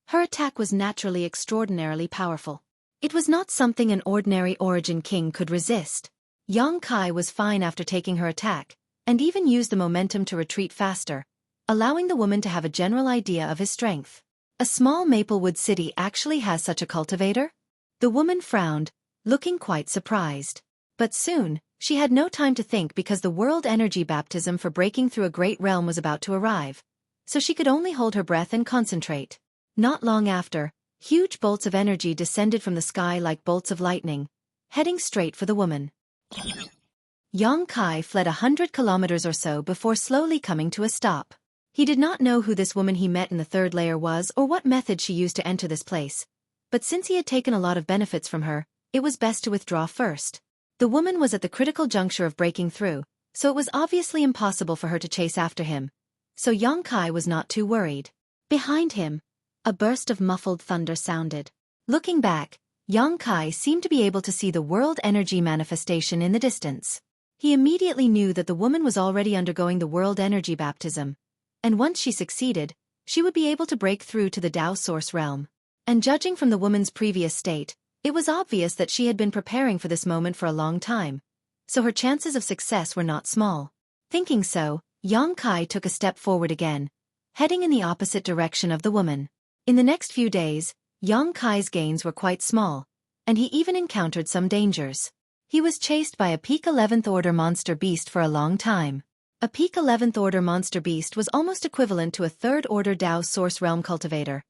her attack was naturally extraordinarily powerful. It was not something an ordinary origin king could resist. Yang Kai was fine after taking her attack, and even used the momentum to retreat faster, allowing the woman to have a general idea of his strength. A small Maplewood city actually has such a cultivator? The woman frowned, looking quite surprised. But soon, she had no time to think because the world energy baptism for breaking through a great realm was about to arrive, so she could only hold her breath and concentrate. Not long after, huge bolts of energy descended from the sky like bolts of lightning, heading straight for the woman. Yang Kai fled 100 kilometers or so before slowly coming to a stop. He did not know who this woman he met in the 3rd layer was or what method she used to enter this place, but since he had taken a lot of benefits from her, it was best to withdraw first. The woman was at the critical juncture of breaking through, so it was obviously impossible for her to chase after him, so Yang Kai was not too worried. Behind him, a burst of muffled thunder sounded. Looking back, Yang Kai seemed to be able to see the world energy manifestation in the distance. He immediately knew that the woman was already undergoing the world energy baptism, and once she succeeded, she would be able to break through to the Tao source realm. And judging from the woman's previous state, it was obvious that she had been preparing for this moment for a long time, so her chances of success were not small. Thinking so, Yang Kai took a step forward again, heading in the opposite direction of the woman. In the next few days, Yang Kai's gains were quite small, and he even encountered some dangers. He was chased by a peak 11th order monster beast for a long time. A peak 11th order monster beast was almost equivalent to a 3rd order Tao source realm cultivator.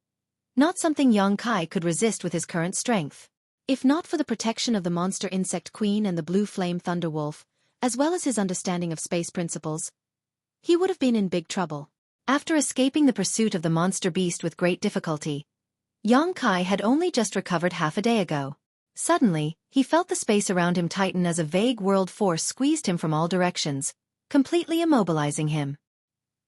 Not something Yang Kai could resist with his current strength. If not for the protection of the monster insect queen and the blue flame thunderwolf, as well as his understanding of space principles, he would have been in big trouble. After escaping the pursuit of the monster beast with great difficulty, Yang Kai had only just recovered half a day ago. Suddenly, he felt the space around him tighten as a vague world force squeezed him from all directions, completely immobilizing him.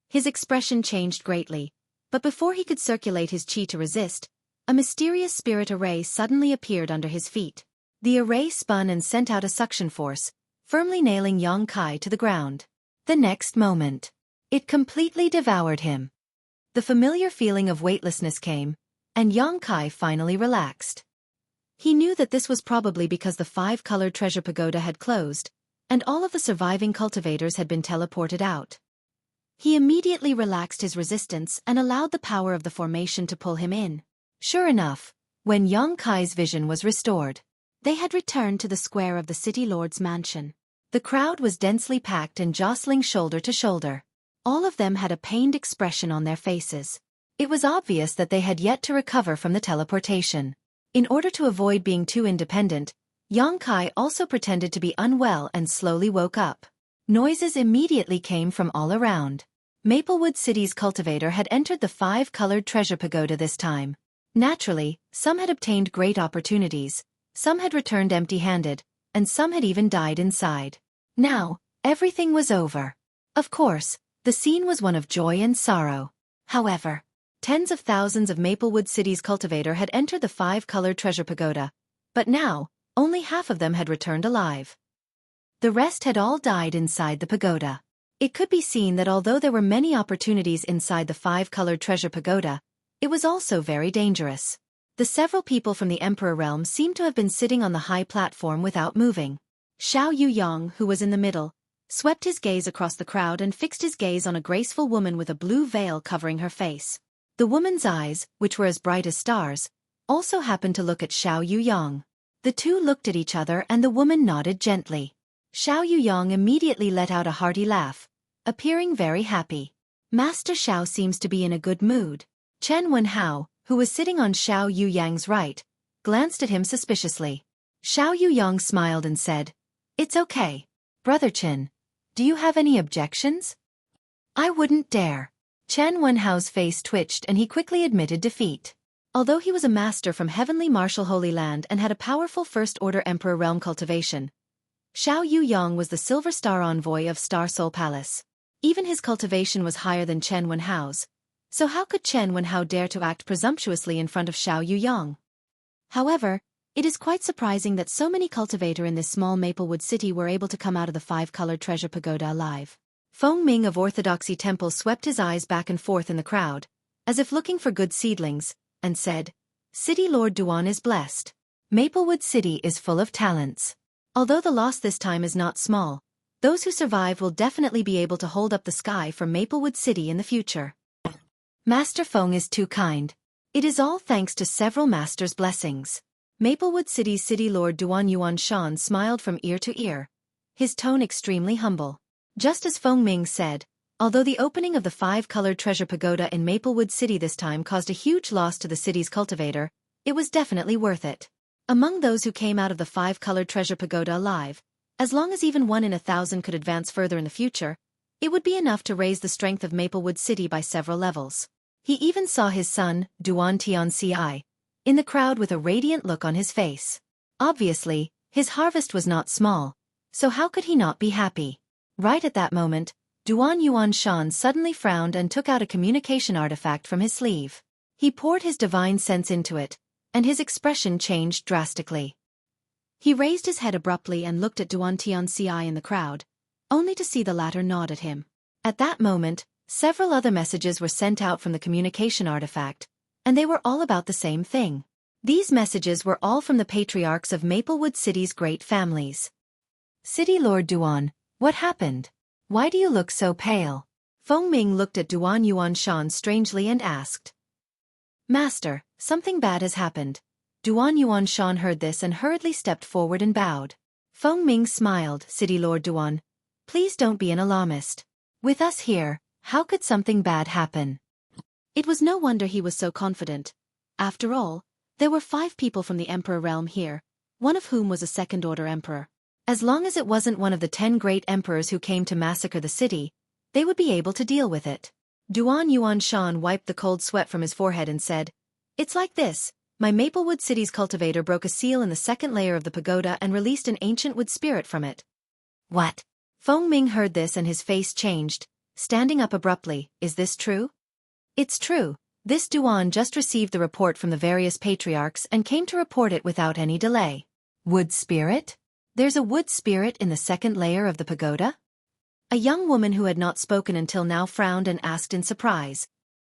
His expression changed greatly, but before he could circulate his chi to resist, a mysterious spirit array suddenly appeared under his feet. The array spun and sent out a suction force, firmly nailing Yang Kai to the ground. The next moment, it completely devoured him. The familiar feeling of weightlessness came, and Yang Kai finally relaxed. He knew that this was probably because the 5-colored treasure pagoda had closed, and all of the surviving cultivators had been teleported out. He immediately relaxed his resistance and allowed the power of the formation to pull him in. Sure enough, when Yang Kai's vision was restored, they had returned to the square of the city lord's mansion. The crowd was densely packed and jostling shoulder to shoulder. All of them had a pained expression on their faces. It was obvious that they had yet to recover from the teleportation. In order to avoid being too independent, Yang Kai also pretended to be unwell and slowly woke up. Noises immediately came from all around. Maplewood City's cultivator had entered the 5-colored treasure pagoda this time. Naturally, some had obtained great opportunities, some had returned empty-handed, and some had even died inside. Now, everything was over. Of course, the scene was one of joy and sorrow. However, tens of thousands of Maplewood City's cultivator had entered the 5-colored treasure pagoda, but now, only half of them had returned alive. The rest had all died inside the pagoda. It could be seen that although there were many opportunities inside the 5-colored treasure pagoda, it was also very dangerous. The several people from the Emperor realm seemed to have been sitting on the high platform without moving. Xiao Yuyong, who was in the middle, swept his gaze across the crowd and fixed his gaze on a graceful woman with a blue veil covering her face. The woman's eyes, which were as bright as stars, also happened to look at Xiao Yuyong. The two looked at each other and the woman nodded gently. Xiao Yuyong immediately let out a hearty laugh, appearing very happy. Master Xiao seems to be in a good mood. Chen Wenhao, who was sitting on Xiao Yuyang's right, glanced at him suspiciously. Xiao Yuyong smiled and said, "It's okay. Brother Chen, do you have any objections?" "I wouldn't dare." Chen Wenhao's face twitched and he quickly admitted defeat. Although he was a master from Heavenly Martial Holy Land and had a powerful First-Order Emperor realm cultivation, Xiao Yuyong was the Silver Star Envoy of Star Soul Palace. Even his cultivation was higher than Chen Wenhao's, so how could Chen Wenhao dare to act presumptuously in front of Xiao Yuyong? However, it is quite surprising that so many cultivators in this small Maplewood city were able to come out of the five-colored treasure pagoda alive. Feng Ming of Orthodoxy Temple swept his eyes back and forth in the crowd, as if looking for good seedlings, and said, "City Lord Duan is blessed. Maplewood City is full of talents. Although the loss this time is not small, those who survive will definitely be able to hold up the sky for Maplewood City in the future. Master Feng is too kind. It is all thanks to several masters' blessings." Maplewood City's City Lord Duan Yuanshan smiled from ear to ear, his tone extremely humble. Just as Feng Ming said, although the opening of the five-colored treasure pagoda in Maplewood City this time caused a huge loss to the city's cultivator, it was definitely worth it. Among those who came out of the five-colored treasure pagoda alive, as long as even 1 in 1,000 could advance further in the future, it would be enough to raise the strength of Maplewood City by several levels. He even saw his son, Duan Tianci, in the crowd with a radiant look on his face. Obviously, his harvest was not small, so how could he not be happy? Right at that moment, Duan Yuanshan suddenly frowned and took out a communication artifact from his sleeve. He poured his divine sense into it, and his expression changed drastically. He raised his head abruptly and looked at Duan Tianci in the crowd, only to see the latter nod at him. At that moment, several other messages were sent out from the communication artifact, and they were all about the same thing. These messages were all from the patriarchs of Maplewood City's great families. "City Lord Duan, what happened? Why do you look so pale?" Feng Ming looked at Duan Yuanshan strangely and asked. "Master, something bad has happened." Duan Yuanshan heard this and hurriedly stepped forward and bowed. Feng Ming smiled. "City Lord Duan, please don't be an alarmist. With us here, how could something bad happen?" It was no wonder he was so confident. After all, there were 5 people from the Emperor realm here, one of whom was a second-order emperor. As long as it wasn't one of the 10 great emperors who came to massacre the city, they would be able to deal with it. Duan Yuanshan wiped the cold sweat from his forehead and said, "It's like this. My Maplewood City's cultivator broke a seal in the second layer of the pagoda and released an ancient wood spirit from it." "What?" Feng Ming heard this and his face changed, standing up abruptly. "Is this true?" "It's true. This Duan just received the report from the various patriarchs and came to report it without any delay." "Wood spirit? There's a wood spirit in the second layer of the pagoda?" A young woman who had not spoken until now frowned and asked in surprise.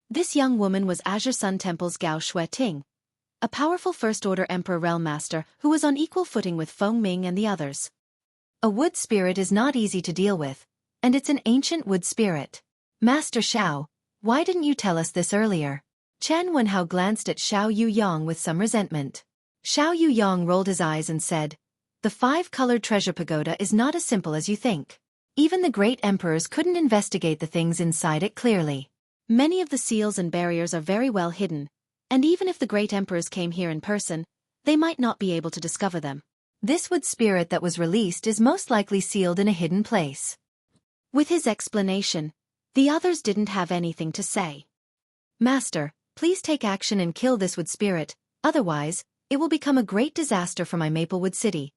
This young woman was Azure Sun Temple's Gao Xueqi, a powerful First-Order Emperor Realm Master who was on equal footing with Feng Ming and the others. A wood spirit is not easy to deal with, and it's an ancient wood spirit. "Master Xiao, why didn't you tell us this earlier?" Chen Wenhao glanced at Xiao Yuyong with some resentment. Xiao Yuyong rolled his eyes and said, "The five-colored treasure pagoda is not as simple as you think. Even the great emperors couldn't investigate the things inside it clearly. Many of the seals and barriers are very well hidden, and even if the great emperors came here in person, they might not be able to discover them. This wood spirit that was released is most likely sealed in a hidden place." With his explanation, the others didn't have anything to say. "Master, please take action and kill this wood spirit, otherwise, it will become a great disaster for my Maplewood City."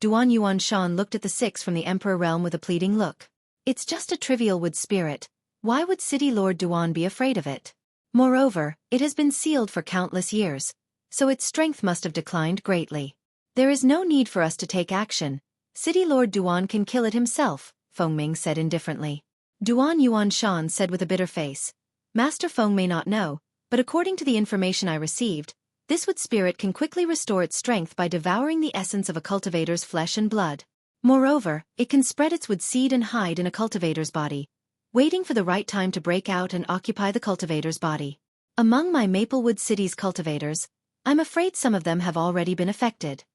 Duan Yuanshan looked at the 6 from the Emperor realm with a pleading look. "It's just a trivial wood spirit. Why would City Lord Duan be afraid of it? Moreover, it has been sealed for countless years, so its strength must have declined greatly. There is no need for us to take action. City Lord Duan can kill it himself," Feng Ming said indifferently. Duan Yuanshan said with a bitter face, "Master Feng may not know, but according to the information I received, this wood spirit can quickly restore its strength by devouring the essence of a cultivator's flesh and blood. Moreover, it can spread its wood seed and hide in a cultivator's body, waiting for the right time to break out and occupy the cultivator's body. Among my Maplewood City's cultivators, I'm afraid some of them have already been affected.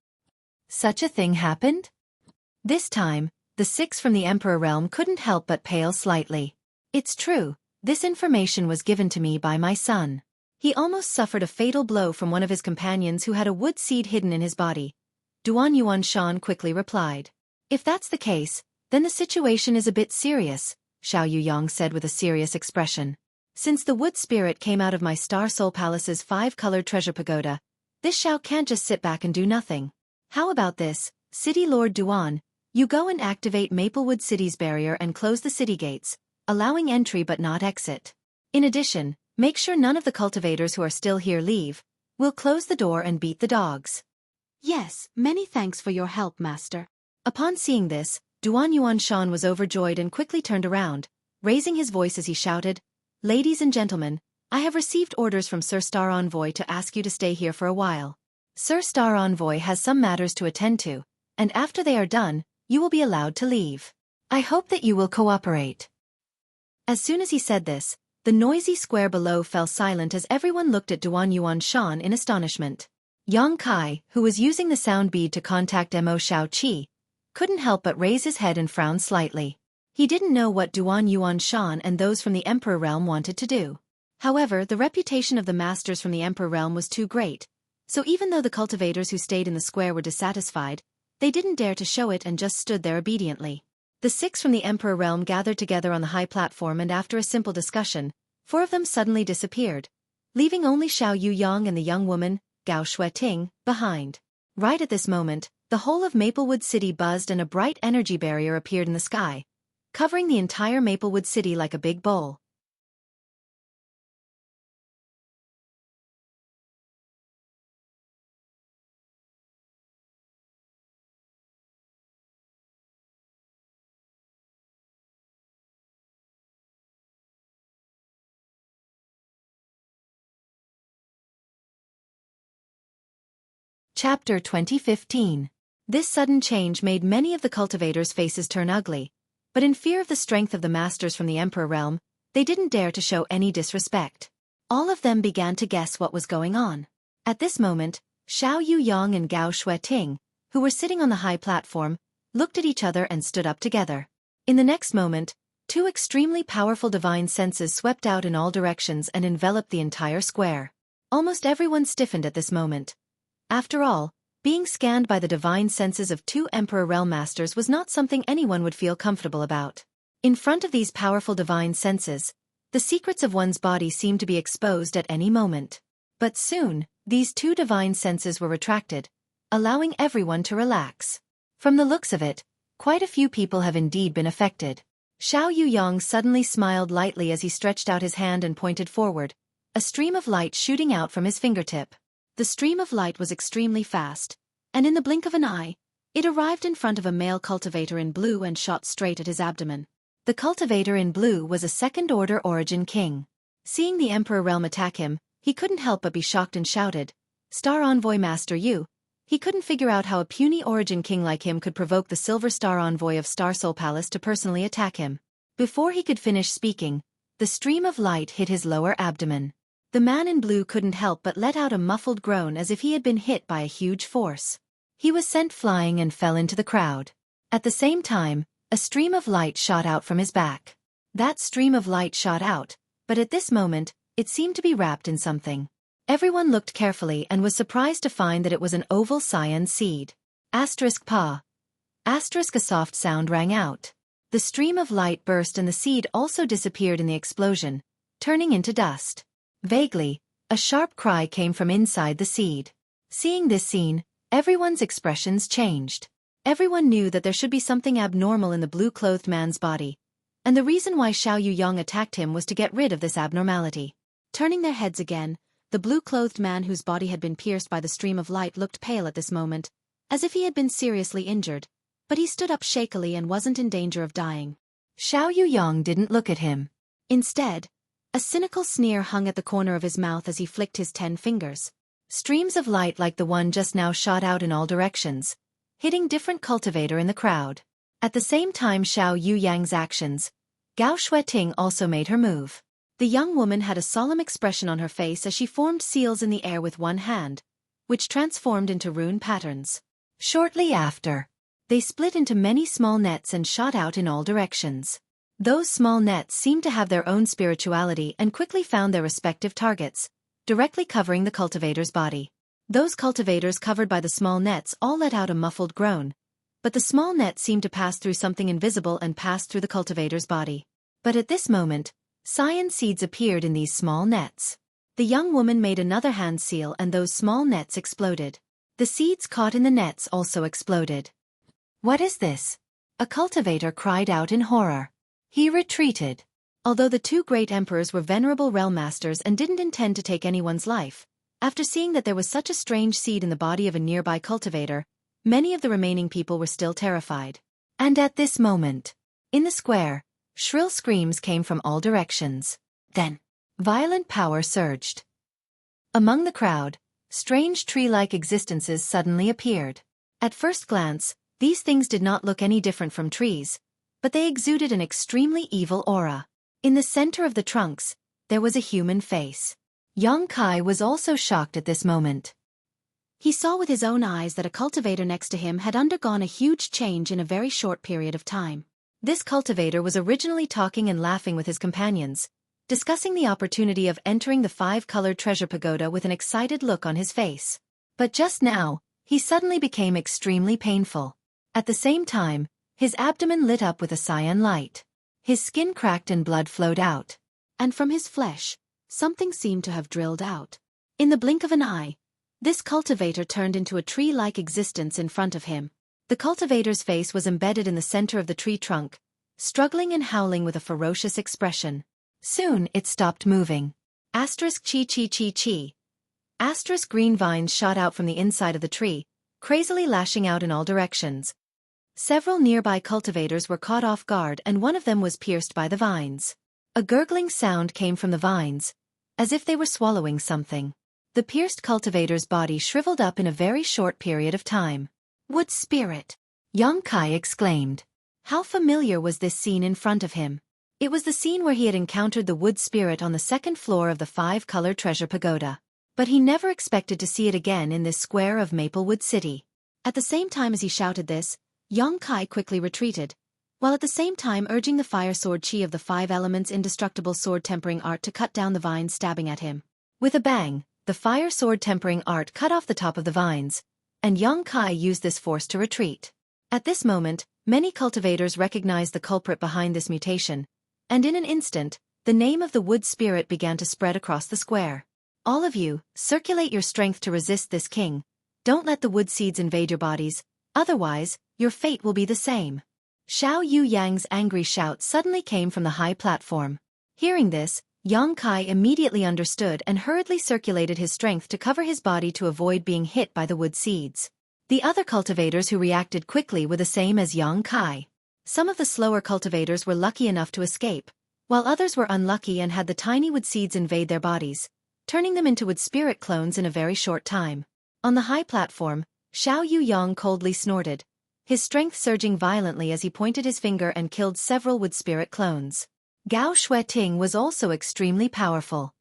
Such a thing happened? This time, the 6 from the Emperor realm couldn't help but pale slightly. It's true, this information was given to me by my son. He almost suffered a fatal blow from one of his companions who had a wood seed hidden in his body. Duan Yuanshan quickly replied. If that's the case, then the situation is a bit serious, Xiao Yuyang said with a serious expression. Since the wood spirit came out of my Star Soul Palace's 5-colored treasure pagoda, this Xiao can't just sit back and do nothing. How about this, City Lord Duan? You go and activate Maplewood City's barrier and close the city gates, allowing entry but not exit. In addition, make sure none of the cultivators who are still here leave. We'll close the door and beat the dogs. Yes, many thanks for your help, Master. Upon seeing this, Duan Yuanshan was overjoyed and quickly turned around, raising his voice as he shouted, Ladies and gentlemen, I have received orders from Sir Star Envoy to ask you to stay here for a while. Sir Star Envoy has some matters to attend to, and after they are done, you will be allowed to leave. I hope that you will cooperate. As soon as he said this, the noisy square below fell silent as everyone looked at Duan Yuanshan in astonishment. Yang Kai, who was using the sound bead to contact Mo Xueqi, couldn't help but raise his head and frown slightly. He didn't know what Duan Yuanshan and those from the Emperor realm wanted to do. However, the reputation of the masters from the Emperor realm was too great, so even though the cultivators who stayed in the square were dissatisfied, they didn't dare to show it and just stood there obediently. The 6 from the Emperor realm gathered together on the high platform, and after a simple discussion, 4 of them suddenly disappeared, leaving only Xiao Yuyang and the young woman, Gao Xueting, behind. Right at this moment, the whole of Maplewood City buzzed and a bright energy barrier appeared in the sky, covering the entire Maplewood City like a big bowl. Chapter 2015. This sudden change made many of the cultivators' faces turn ugly, but in fear of the strength of the masters from the Emperor realm, they didn't dare to show any disrespect. All of them began to guess what was going on. At this moment, Xiao Yuyang and Gao Xueting, who were sitting on the high platform, looked at each other and stood up together. In the next moment, 2 extremely powerful divine senses swept out in all directions and enveloped the entire square. Almost everyone stiffened at this moment. After all, being scanned by the divine senses of 2 Emperor Realm Masters was not something anyone would feel comfortable about. In front of these powerful divine senses, the secrets of one's body seemed to be exposed at any moment. But soon, these 2 divine senses were retracted, allowing everyone to relax. From the looks of it, quite a few people have indeed been affected. Xiao Yuyang suddenly smiled lightly as he stretched out his hand and pointed forward, a stream of light shooting out from his fingertip. The stream of light was extremely fast, and in the blink of an eye, it arrived in front of a male cultivator in blue and shot straight at his abdomen. The cultivator in blue was a second-order origin king. Seeing the Emperor realm attack him, he couldn't help but be shocked and shouted, Star Envoy Master you. He couldn't figure out how a puny origin king like him could provoke the Silver Star Envoy of Star Soul Palace to personally attack him. Before he could finish speaking, the stream of light hit his lower abdomen. The man in blue couldn't help but let out a muffled groan as if he had been hit by a huge force. He was sent flying and fell into the crowd. At the same time, a stream of light shot out from his back. That stream of light shot out, but at this moment, it seemed to be wrapped in something. Everyone looked carefully and was surprised to find that it was an oval cyan seed. Asterisk pa. Asterisk a soft sound rang out. The stream of light burst and the seed also disappeared in the explosion, turning into dust. Vaguely, a sharp cry came from inside the seed. Seeing this scene, everyone's expressions changed. Everyone knew that there should be something abnormal in the blue-clothed man's body, and the reason why Xiao Yuyang attacked him was to get rid of this abnormality. Turning their heads again, the blue-clothed man whose body had been pierced by the stream of light looked pale at this moment, as if he had been seriously injured, but he stood up shakily and wasn't in danger of dying. Xiao Yuyang didn't look at him. Instead, a cynical sneer hung at the corner of his mouth as he flicked his 10 fingers. Streams of light like the one just now shot out in all directions, hitting different cultivator in the crowd. At the same time Xiao Yuyang's actions, Gao Xueqi also made her move. The young woman had a solemn expression on her face as she formed seals in the air with one hand, which transformed into rune patterns. Shortly after, they split into many small nets and shot out in all directions. Those small nets seemed to have their own spirituality and quickly found their respective targets, directly covering the cultivator's body. Those cultivators covered by the small nets all let out a muffled groan, but the small net seemed to pass through something invisible and passed through the cultivator's body. But at this moment, cyan seeds appeared in these small nets. The young woman made another hand seal and those small nets exploded. The seeds caught in the nets also exploded. "What is this?" a cultivator cried out in horror. He retreated. Although the two great emperors were venerable realm masters and didn't intend to take anyone's life, after seeing that there was such a strange seed in the body of a nearby cultivator, many of the remaining people were still terrified. And at this moment, in the square, shrill screams came from all directions. Then, violent power surged. Among the crowd, strange tree-like existences suddenly appeared. At first glance, these things did not look any different from trees, but they exuded an extremely evil aura. In the center of the trunks, there was a human face. Yang Kai was also shocked at this moment. He saw with his own eyes that a cultivator next to him had undergone a huge change in a very short period of time. This cultivator was originally talking and laughing with his companions, discussing the opportunity of entering the five-colored treasure pagoda with an excited look on his face. But just now, he suddenly became extremely painful. At the same time, his abdomen lit up with a cyan light. His skin cracked and blood flowed out. And from his flesh, something seemed to have drilled out. In the blink of an eye, this cultivator turned into a tree-like existence in front of him. The cultivator's face was embedded in the center of the tree trunk, struggling and howling with a ferocious expression. Soon it stopped moving. Asterisk chi chi chi chi. Asterisk green vines shot out from the inside of the tree, crazily lashing out in all directions. Several nearby cultivators were caught off guard and one of them was pierced by the vines. A gurgling sound came from the vines, as if they were swallowing something. The pierced cultivator's body shriveled up in a very short period of time. "Wood spirit!" Yang Kai exclaimed. How familiar was this scene in front of him? It was the scene where he had encountered the wood spirit on the second floor of the five-colored treasure pagoda. But he never expected to see it again in this square of Maplewood City. At the same time as he shouted this, Yang Kai quickly retreated, while at the same time urging the fire sword chi of the five elements indestructible sword tempering art to cut down the vines stabbing at him. With a bang, the fire sword tempering art cut off the top of the vines, and Yang Kai used this force to retreat. At this moment, many cultivators recognized the culprit behind this mutation, and in an instant, the name of the wood spirit began to spread across the square. "All of you, circulate your strength to resist this king. Don't let the wood seeds invade your bodies, otherwise, your fate will be the same." Xiao Yuyang's angry shout suddenly came from the high platform. Hearing this, Yang Kai immediately understood and hurriedly circulated his strength to cover his body to avoid being hit by the wood seeds. The other cultivators who reacted quickly were the same as Yang Kai. Some of the slower cultivators were lucky enough to escape, while others were unlucky and had the tiny wood seeds invade their bodies, turning them into wood spirit clones in a very short time. On the high platform, Xiao Yuyang coldly snorted, his strength surging violently as he pointed his finger and killed several wood spirit clones. Gao Xueqi was also extremely powerful.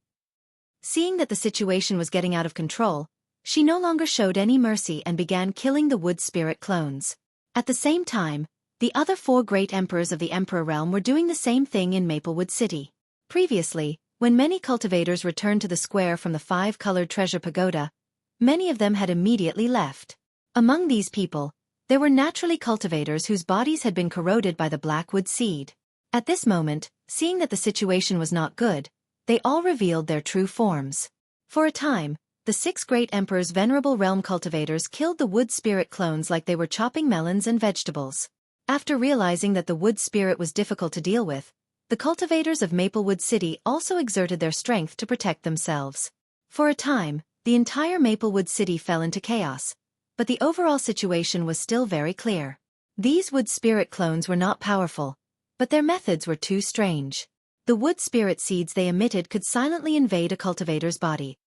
Seeing that the situation was getting out of control, she no longer showed any mercy and began killing the wood spirit clones. At the same time, the other four great emperors of the Emperor realm were doing the same thing in Maplewood City. Previously, when many cultivators returned to the square from the five-colored treasure pagoda, many of them had immediately left. Among these people, there were naturally cultivators whose bodies had been corroded by the blackwood seed. At this moment, seeing that the situation was not good, they all revealed their true forms. For a time, the six great emperors' venerable realm cultivators killed the wood spirit clones like they were chopping melons and vegetables. After realizing that the wood spirit was difficult to deal with, the cultivators of Maplewood City also exerted their strength to protect themselves. For a time, the entire Maplewood City fell into chaos, but the overall situation was still very clear. These wood spirit clones were not powerful, but their methods were too strange. The wood spirit seeds they emitted could silently invade a cultivator's body.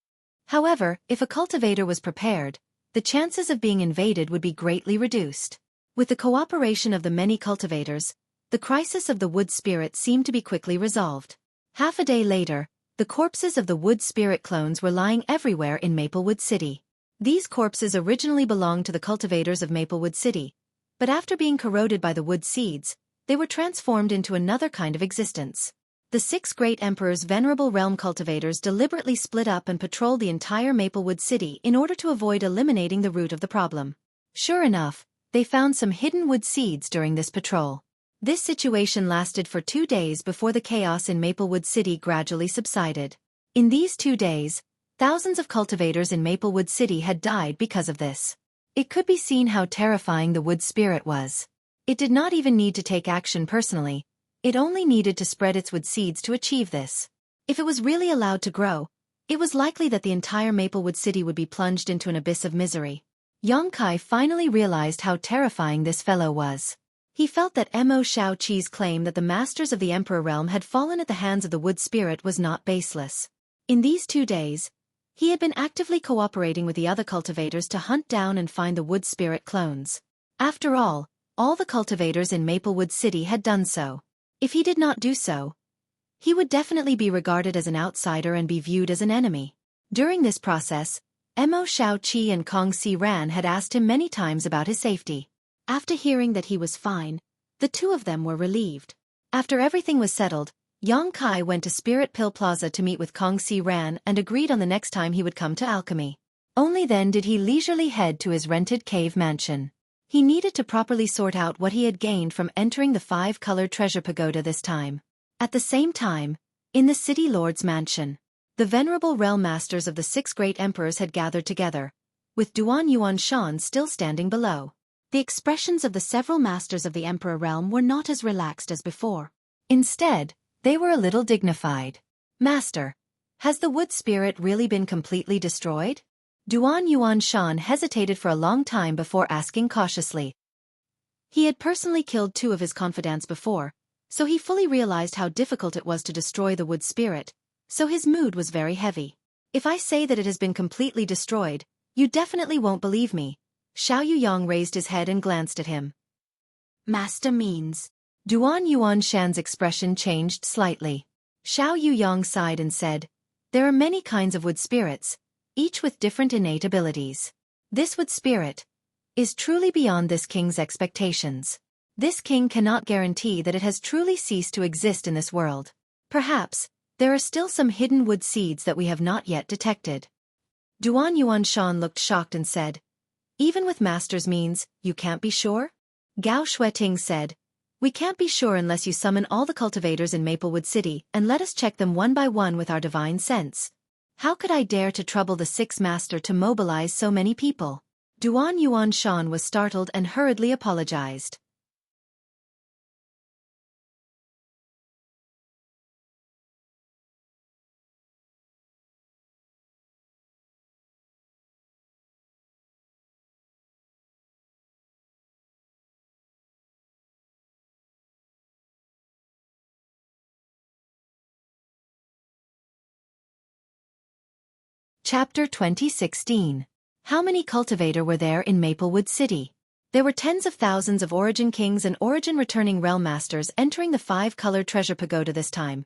However, if a cultivator was prepared, the chances of being invaded would be greatly reduced. With the cooperation of the many cultivators, the crisis of the wood spirit seemed to be quickly resolved. Half a day later, the corpses of the wood spirit clones were lying everywhere in Maplewood City. These corpses originally belonged to the cultivators of Maplewood City, but after being corroded by the wood seeds, they were transformed into another kind of existence. The 6 great emperors' venerable realm cultivators deliberately split up and patrolled the entire Maplewood City in order to avoid eliminating the root of the problem. Sure enough, they found some hidden wood seeds during this patrol. This situation lasted for 2 days before the chaos in Maplewood City gradually subsided. In these 2 days, thousands of cultivators in Maplewood City had died because of this. It could be seen how terrifying the wood spirit was. It did not even need to take action personally. It only needed to spread its wood seeds to achieve this. If it was really allowed to grow, it was likely that the entire Maplewood City would be plunged into an abyss of misery. Xueqi finally realized how terrifying this fellow was. He felt that Xueqi's claim that the masters of the Emperor realm had fallen at the hands of the wood spirit was not baseless. In these 2 days, he had been actively cooperating with the other cultivators to hunt down and find the wood spirit clones. After all the cultivators in Maplewood City had done so. If he did not do so, he would definitely be regarded as an outsider and be viewed as an enemy. During this process, Xueqi and Kong Si Ran had asked him many times about his safety. After hearing that he was fine, the two of them were relieved. After everything was settled, Xueqi went to Spirit Pill Plaza to meet with Kong Si Ran and agreed on the next time he would come to Alchemy. Only then did he leisurely head to his rented cave mansion. He needed to properly sort out what he had gained from entering the 5-colored treasure pagoda this time. At the same time, in the city lord's mansion, the venerable realm masters of the 6 great emperors had gathered together, with Yuan Shan still standing below. The expressions of the several masters of the emperor realm were not as relaxed as before. Instead, they were a little dignified. Master, has the wood spirit really been completely destroyed? Yuan Shan hesitated for a long time before asking cautiously. He had personally killed 2 of his confidants before, so he fully realized how difficult it was to destroy the wood spirit, so his mood was very heavy. If I say that it has been completely destroyed, you definitely won't believe me. Xiao Yuyang raised his head and glanced at him. Master means. Yuan Shan's expression changed slightly. Xiao Yuyang sighed and said, there are many kinds of wood spirits, each with different innate abilities. This wood spirit is truly beyond this king's expectations. This king cannot guarantee that it has truly ceased to exist in this world. Perhaps, there are still some hidden wood seeds that we have not yet detected. Yuan Shan looked shocked and said, even with master's means, you can't be sure? Gao Xueqi said, we can't be sure unless you summon all the cultivators in Maplewood City and let us check them one by one with our divine sense. How could I dare to trouble the 6th master to mobilize so many people? Yuan Shan was startled and hurriedly apologized. Chapter 2016. How many cultivator were there in Maplewood City? There were tens of thousands of Origin Kings and Origin returning realm masters entering the 5-colored treasure pagoda this time,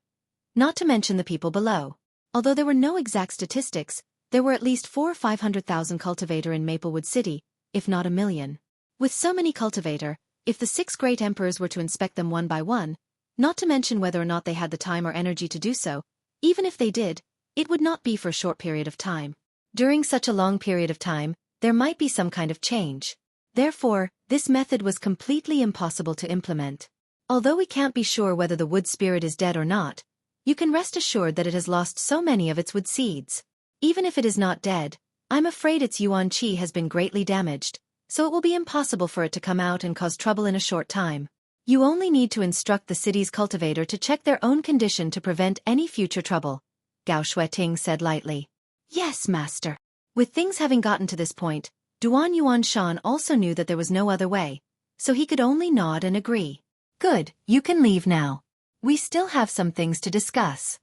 not to mention the people below. Although there were no exact statistics, there were at least 400,000 or 500,000 cultivator in Maplewood City, if not a million. With so many cultivator, if the 6 great emperors were to inspect them one by one, not to mention whether or not they had the time or energy to do so, even if they did, it would not be for a short period of time. During such a long period of time, there might be some kind of change. Therefore, this method was completely impossible to implement. Although we can't be sure whether the wood spirit is dead or not, you can rest assured that it has lost so many of its wood seeds. Even if it is not dead, I'm afraid its yuan qi has been greatly damaged, so it will be impossible for it to come out and cause trouble in a short time. You only need to instruct the city's cultivator to check their own condition to prevent any future trouble, Gao Xueqi said lightly. Yes, master. With things having gotten to this point, Yuan Shan also knew that there was no other way, so he could only nod and agree. Good, you can leave now. We still have some things to discuss.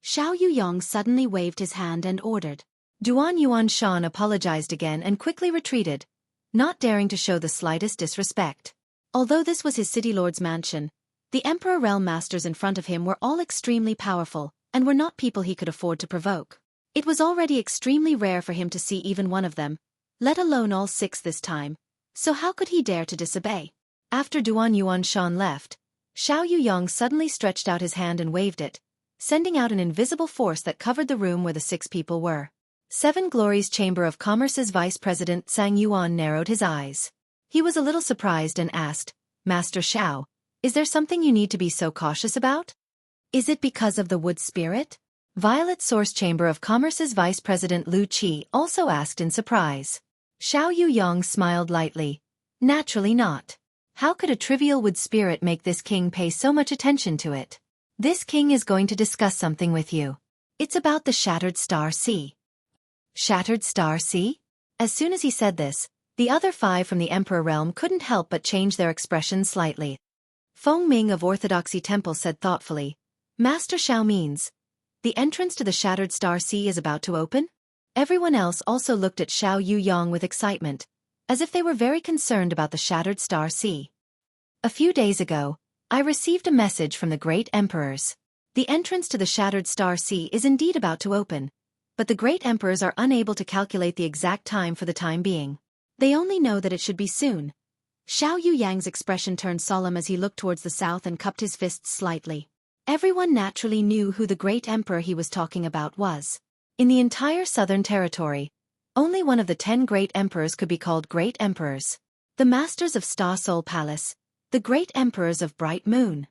Xiao Yuyang suddenly waved his hand and ordered. Duan Yuanshan apologized again and quickly retreated, not daring to show the slightest disrespect. Although this was his city lord's mansion, the Emperor Realm Masters in front of him were all extremely powerful, and were not people he could afford to provoke. It was already extremely rare for him to see even one of them, let alone all 6 this time, so how could he dare to disobey? After Duan Yuanshan left, Xiao Yuyong suddenly stretched out his hand and waved it, sending out an invisible force that covered the room where the 6 people were. 7 Glories Chamber of Commerce's Vice President Sang Yuan narrowed his eyes. He was a little surprised and asked, Master Xiao, is there something you need to be so cautious about? Is it because of the wood spirit? Violet Source Chamber of Commerce's Vice President Lu Qi also asked in surprise. Xiao Yuyong smiled lightly. Naturally not. How could a trivial wood spirit make this king pay so much attention to it? This king is going to discuss something with you. It's about the Shattered Star Sea. Shattered Star Sea? As soon as he said this, the other 5 from the Emperor Realm couldn't help but change their expression slightly. Feng Ming of Orthodoxy Temple said thoughtfully, Master Xiao means, the entrance to the Shattered Star Sea is about to open? Everyone else also looked at Xiao Yuyong with excitement, as if they were very concerned about the Shattered Star Sea. A few days ago, I received a message from the great emperors. The entrance to the Shattered Star Sea is indeed about to open, but the great emperors are unable to calculate the exact time for the time being. They only know that it should be soon. Xiao Yuyang's expression turned solemn as he looked towards the south and cupped his fists slightly. Everyone naturally knew who the great emperor he was talking about was. In the entire southern territory, only one of the 10 great emperors could be called great emperors. The masters of Star Soul Palace, the great emperors of Bright Moon.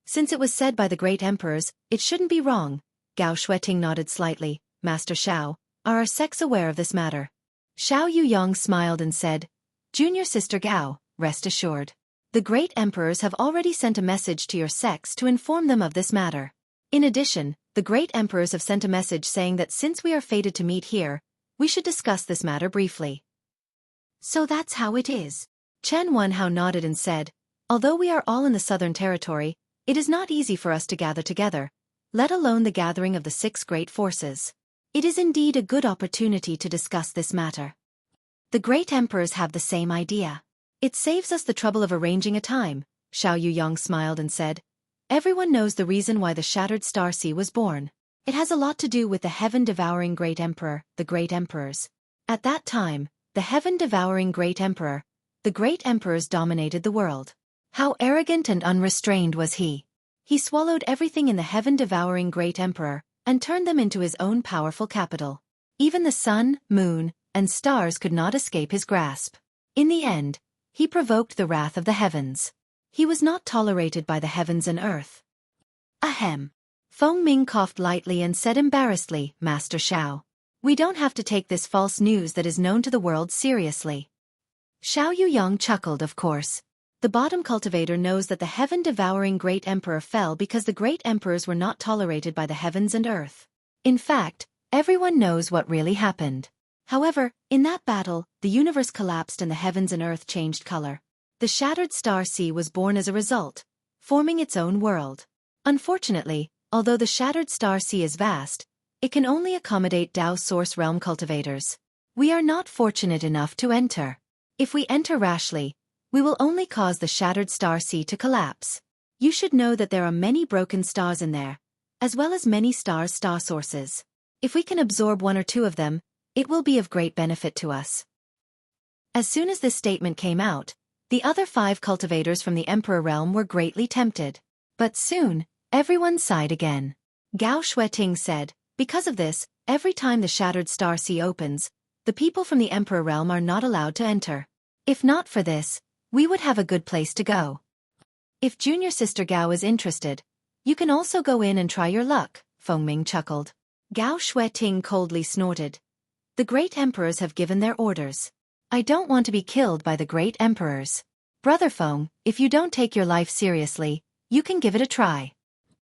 Since it was said by the great emperors, it shouldn't be wrong. Gao Xueqi nodded slightly. Master Xiao, are our sects aware of this matter? Xiao Yuyong smiled and said, Junior Sister Gao, rest assured. The great emperors have already sent a message to your sects to inform them of this matter. In addition, the great emperors have sent a message saying that since we are fated to meet here, we should discuss this matter briefly. So that's how it is. Chen Wenhao nodded and said, although we are all in the southern territory, it is not easy for us to gather together, let alone the gathering of the 6 great forces. It is indeed a good opportunity to discuss this matter. The great emperors have the same idea. It saves us the trouble of arranging a time, Xiao Yuyong smiled and said. Everyone knows the reason why the Shattered Star Sea was born. It has a lot to do with the heaven-devouring great emperor, the great emperors. At that time, the heaven-devouring great emperor, the great emperors dominated the world. How arrogant and unrestrained was he! He swallowed everything in the heaven-devouring great emperor, and turned them into his own powerful capital. Even the sun, moon, and stars could not escape his grasp. In the end, he provoked the wrath of the heavens. He was not tolerated by the heavens and earth. Ahem. Feng Ming coughed lightly and said embarrassedly, Master Xiao, we don't have to take this false news that is known to the world seriously. Xiao Yuyong chuckled, of course. The bottom cultivator knows that the heaven-devouring great emperor fell because the great emperors were not tolerated by the heavens and earth. In fact, everyone knows what really happened. However, in that battle, the universe collapsed and the heavens and earth changed color. The Shattered Star Sea was born as a result, forming its own world. Unfortunately, although the Shattered Star Sea is vast, it can only accommodate Dao Source Realm cultivators. We are not fortunate enough to enter. If we enter rashly, we will only cause the Shattered Star Sea to collapse. You should know that there are many broken stars in there, as well as many star sources. If we can absorb 1 or 2 of them, it will be of great benefit to us. As soon as this statement came out, the other 5 cultivators from the Emperor Realm were greatly tempted. But soon, everyone sighed again. Gao Xueqi said, because of this, every time the Shattered Star Sea opens, the people from the Emperor Realm are not allowed to enter. If not for this, we would have a good place to go. If Junior Sister Gao is interested, you can also go in and try your luck, Feng Ming chuckled. Gao Xueqi coldly snorted. The great emperors have given their orders. I don't want to be killed by the great emperors. Brother Feng, if you don't take your life seriously, you can give it a try.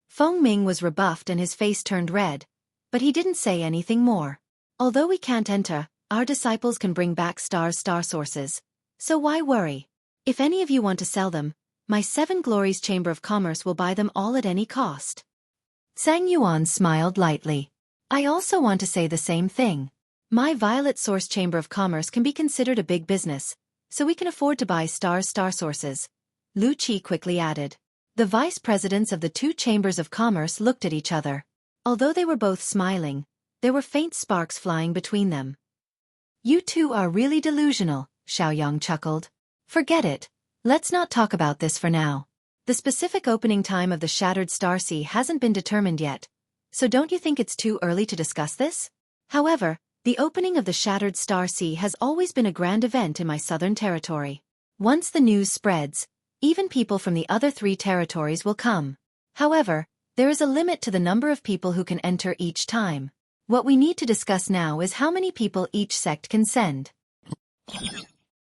Feng Ming was rebuffed and his face turned red, but he didn't say anything more. Although we can't enter, our disciples can bring back star sources, so why worry? If any of you want to sell them, my 7 Glories Chamber of Commerce will buy them all at any cost. Sang Yuan smiled lightly. I also want to say the same thing. My Violet Source Chamber of Commerce can be considered a big business, so we can afford to buy star sources, Xueqi quickly added. The vice presidents of the two chambers of commerce looked at each other. Although they were both smiling, there were faint sparks flying between them. You two are really delusional, Xiaoyang chuckled. Forget it. Let's not talk about this for now. The specific opening time of the Shattered Star Sea hasn't been determined yet, so don't you think it's too early to discuss this? However, the opening of the Shattered Star Sea has always been a grand event in my southern territory. Once the news spreads, even people from the other 3 territories will come. However, there is a limit to the number of people who can enter each time. What we need to discuss now is how many people each sect can send.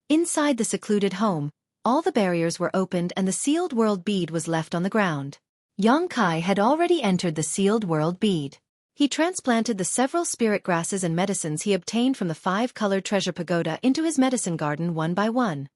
Inside the secluded home, all the barriers were opened and the sealed world bead was left on the ground. Xueqi had already entered the sealed world bead. He transplanted the several spirit grasses and medicines he obtained from the 5-colored treasure pagoda into his medicine garden one by one.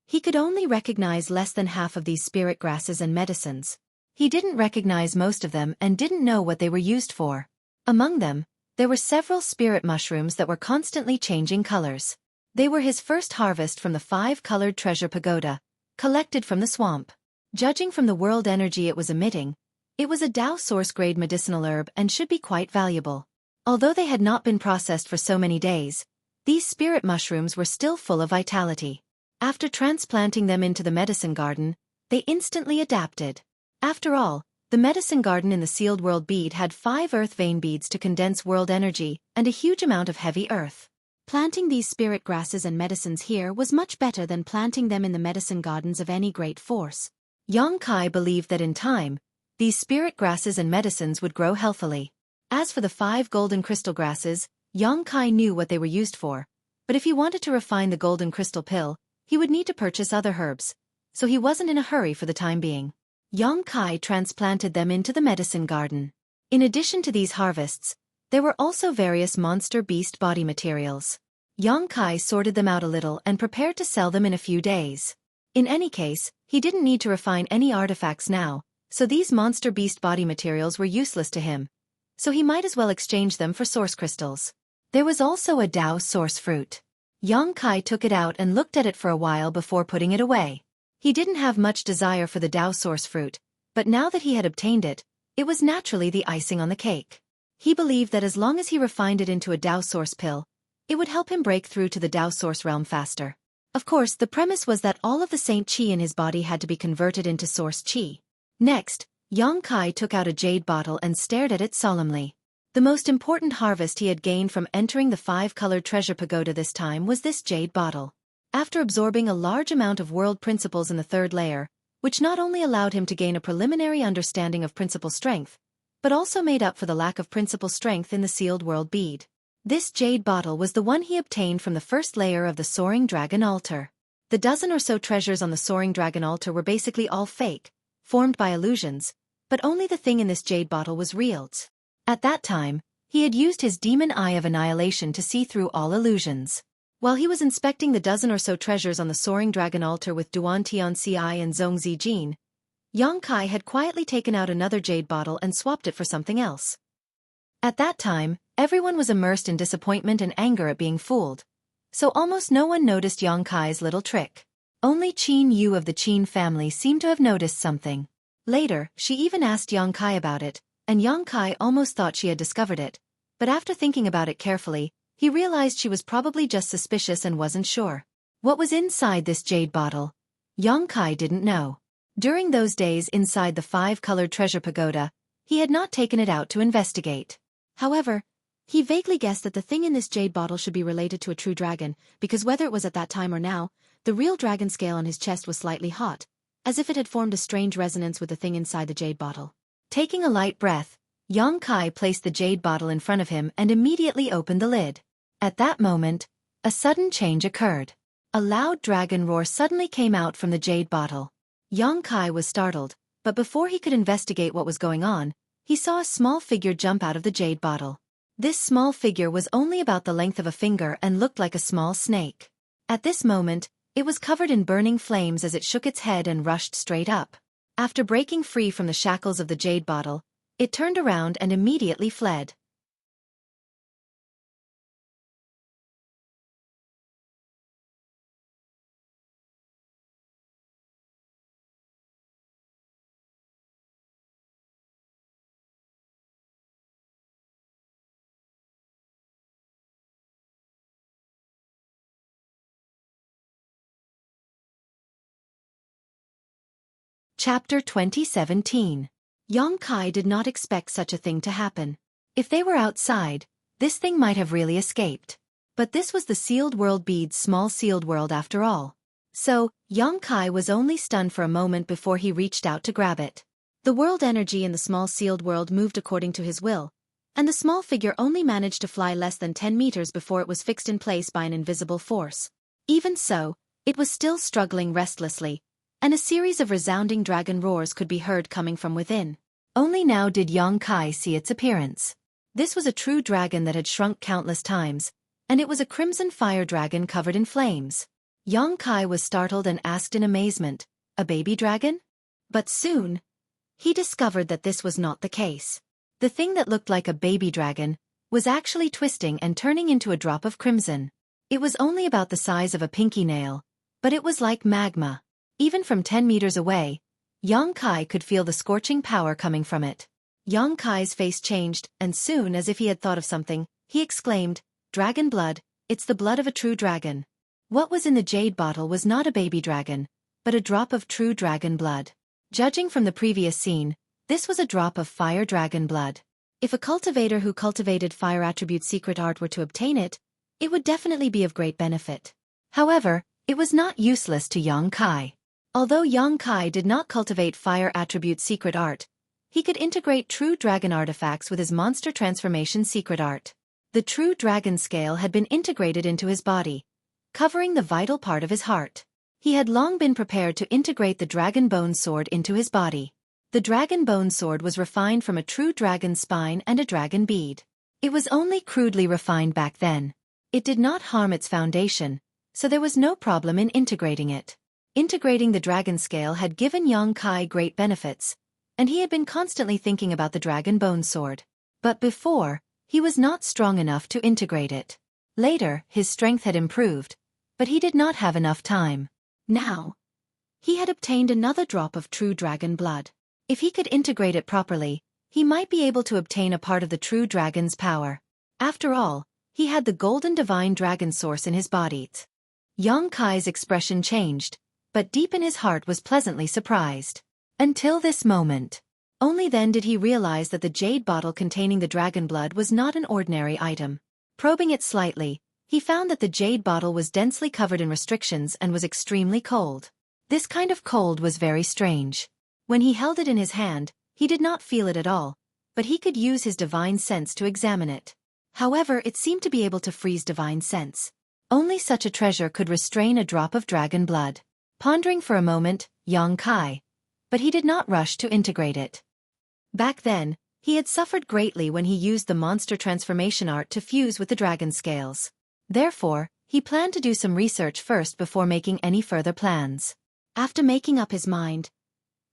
He could only recognize less than half of these spirit grasses and medicines. He didn't recognize most of them and didn't know what they were used for. Among them, there were several spirit mushrooms that were constantly changing colors. They were his first harvest from the 5-colored treasure pagoda, collected from the swamp. Judging from the world energy it was emitting, it was a Dao source-grade medicinal herb and should be quite valuable. Although they had not been processed for so many days, these spirit mushrooms were still full of vitality. After transplanting them into the medicine garden, they instantly adapted. After all, the medicine garden in the sealed world bead had 5 earth vein beads to condense world energy and a huge amount of heavy earth. Planting these spirit grasses and medicines here was much better than planting them in the medicine gardens of any great force. Xueqi believed that in time, these spirit grasses and medicines would grow healthily. As for the 5 golden crystal grasses, Xueqi knew what they were used for, but if he wanted to refine the golden crystal pill, he would need to purchase other herbs, so he wasn't in a hurry for the time being. Xueqi transplanted them into the medicine garden. In addition to these harvests, there were also various monster beast body materials. Xueqi sorted them out a little and prepared to sell them in a few days. In any case, he didn't need to refine any artifacts now, so these monster beast body materials were useless to him, so he might as well exchange them for source crystals. There was also a Dao source fruit. Xueqi took it out and looked at it for a while before putting it away. He didn't have much desire for the Dao source fruit, but now that he had obtained it, it was naturally the icing on the cake. He believed that as long as he refined it into a Dao source pill, it would help him break through to the Dao source realm faster. Of course, the premise was that all of the Saint Qi in his body had to be converted into source Qi. Next, Xueqi took out a jade bottle and stared at it solemnly. The most important harvest he had gained from entering the 5-colored treasure pagoda this time was this jade bottle. After absorbing a large amount of world principles in the 3rd layer, which not only allowed him to gain a preliminary understanding of principle strength, but also made up for the lack of principle strength in the sealed world bead. This jade bottle was the one he obtained from the 1st layer of the Soaring Dragon altar. The dozen or so treasures on the Soaring Dragon altar were basically all fake, formed by illusions, but only the thing in this jade bottle was real. At that time, he had used his demon eye of annihilation to see through all illusions. While he was inspecting the dozen or so treasures on the Soaring Dragon altar with Duan Tianci and Zhongzi Jin, Xueqi had quietly taken out another jade bottle and swapped it for something else. At that time, everyone was immersed in disappointment and anger at being fooled, so almost no one noticed Xueqi's little trick. Only Qin Yu of the Qin family seemed to have noticed something. Later, she even asked Xueqi about it, and Xueqi almost thought she had discovered it, but after thinking about it carefully, he realized she was probably just suspicious and wasn't sure. What was inside this jade bottle? Xueqi didn't know. During those days inside the 5-colored treasure pagoda, he had not taken it out to investigate. However, he vaguely guessed that the thing in this jade bottle should be related to a true dragon, because whether it was at that time or now, the real dragon scale on his chest was slightly hot, as if it had formed a strange resonance with the thing inside the jade bottle. Taking a light breath, Xueqi placed the jade bottle in front of him and immediately opened the lid. At that moment, a sudden change occurred. A loud dragon roar suddenly came out from the jade bottle. Xueqi was startled, but before he could investigate what was going on, he saw a small figure jump out of the jade bottle. This small figure was only about the length of a finger and looked like a small snake. At this moment, it was covered in burning flames as it shook its head and rushed straight up. After breaking free from the shackles of the jade bottle, it turned around and immediately fled. Chapter 2017. Yong Kai did not expect such a thing to happen. If they were outside, this thing might have really escaped. But this was the sealed world bead's small sealed world after all. So, Yong Kai was only stunned for a moment before he reached out to grab it. The world energy in the small sealed world moved according to his will, and the small figure only managed to fly less than 10 meters before it was fixed in place by an invisible force. Even so, it was still struggling restlessly, and a series of resounding dragon roars could be heard coming from within. Only now did Yong Kai see its appearance. This was a true dragon that had shrunk countless times, and it was a crimson fire dragon covered in flames. Yong Kai was startled and asked in amazement, "A baby dragon?" But soon, he discovered that this was not the case. The thing that looked like a baby dragon was actually twisting and turning into a drop of crimson. It was only about the size of a pinky nail, but it was like magma. Even from 10 meters away, Yong Kai could feel the scorching power coming from it. Yong Kai's face changed, and soon, as if he had thought of something, he exclaimed, "Dragon blood, it's the blood of a true dragon." What was in the jade bottle was not a baby dragon, but a drop of true dragon blood. Judging from the previous scene, this was a drop of fire dragon blood. If a cultivator who cultivated fire attribute secret art were to obtain it, it would definitely be of great benefit. However, it was not useless to Yong Kai. Although Yong Kai did not cultivate fire attribute secret art, he could integrate true dragon artifacts with his monster transformation secret art. The true dragon scale had been integrated into his body, covering the vital part of his heart. He had long been prepared to integrate the dragon bone sword into his body. The dragon bone sword was refined from a true dragon spine and a dragon bead. It was only crudely refined back then. It did not harm its foundation, so there was no problem in integrating it. Integrating the dragon scale had given Yong Kai great benefits, and he had been constantly thinking about the dragon bone sword. But before, he was not strong enough to integrate it. Later, his strength had improved, but he did not have enough time. Now, he had obtained another drop of true dragon blood. If he could integrate it properly, he might be able to obtain a part of the true dragon's power. After all, he had the golden divine dragon source in his body. Yong Kai's expression changed, but deep in his heart was pleasantly surprised. Until this moment. Only then did he realize that the jade bottle containing the dragon blood was not an ordinary item. Probing it slightly, he found that the jade bottle was densely covered in restrictions and was extremely cold. This kind of cold was very strange. When he held it in his hand, he did not feel it at all, but he could use his divine sense to examine it. However, it seemed to be able to freeze divine sense. Only such a treasure could restrain a drop of dragon blood. Pondering for a moment, Yong Kai. But he did not rush to integrate it. Back then, he had suffered greatly when he used the monster transformation art to fuse with the dragon scales. Therefore, he planned to do some research first before making any further plans. After making up his mind,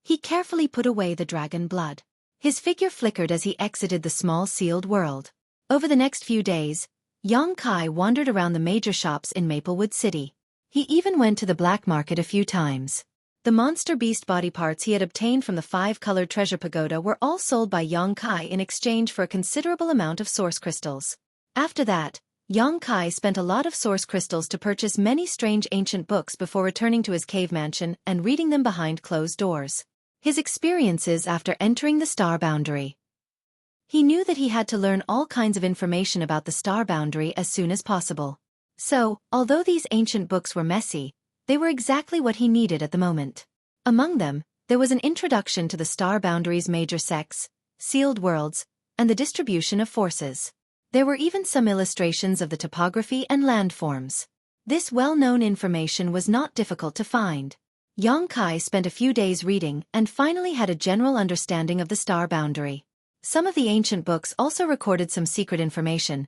he carefully put away the dragon blood. His figure flickered as he exited the small sealed world. Over the next few days, Yong Kai wandered around the major shops in Maplewood City. He even went to the black market a few times. The monster beast body parts he had obtained from the 5-colored treasure pagoda were all sold by Yong Kai in exchange for a considerable amount of source crystals. After that, Yong Kai spent a lot of source crystals to purchase many strange ancient books before returning to his cave mansion and reading them behind closed doors. His experiences after entering the star boundary. He knew that he had to learn all kinds of information about the star boundary as soon as possible. So, although these ancient books were messy, they were exactly what he needed at the moment. Among them, there was an introduction to the star boundary's major sects, sealed worlds, and the distribution of forces. There were even some illustrations of the topography and landforms. This well-known information was not difficult to find. Yong Kai spent a few days reading and finally had a general understanding of the star boundary. Some of the ancient books also recorded some secret information,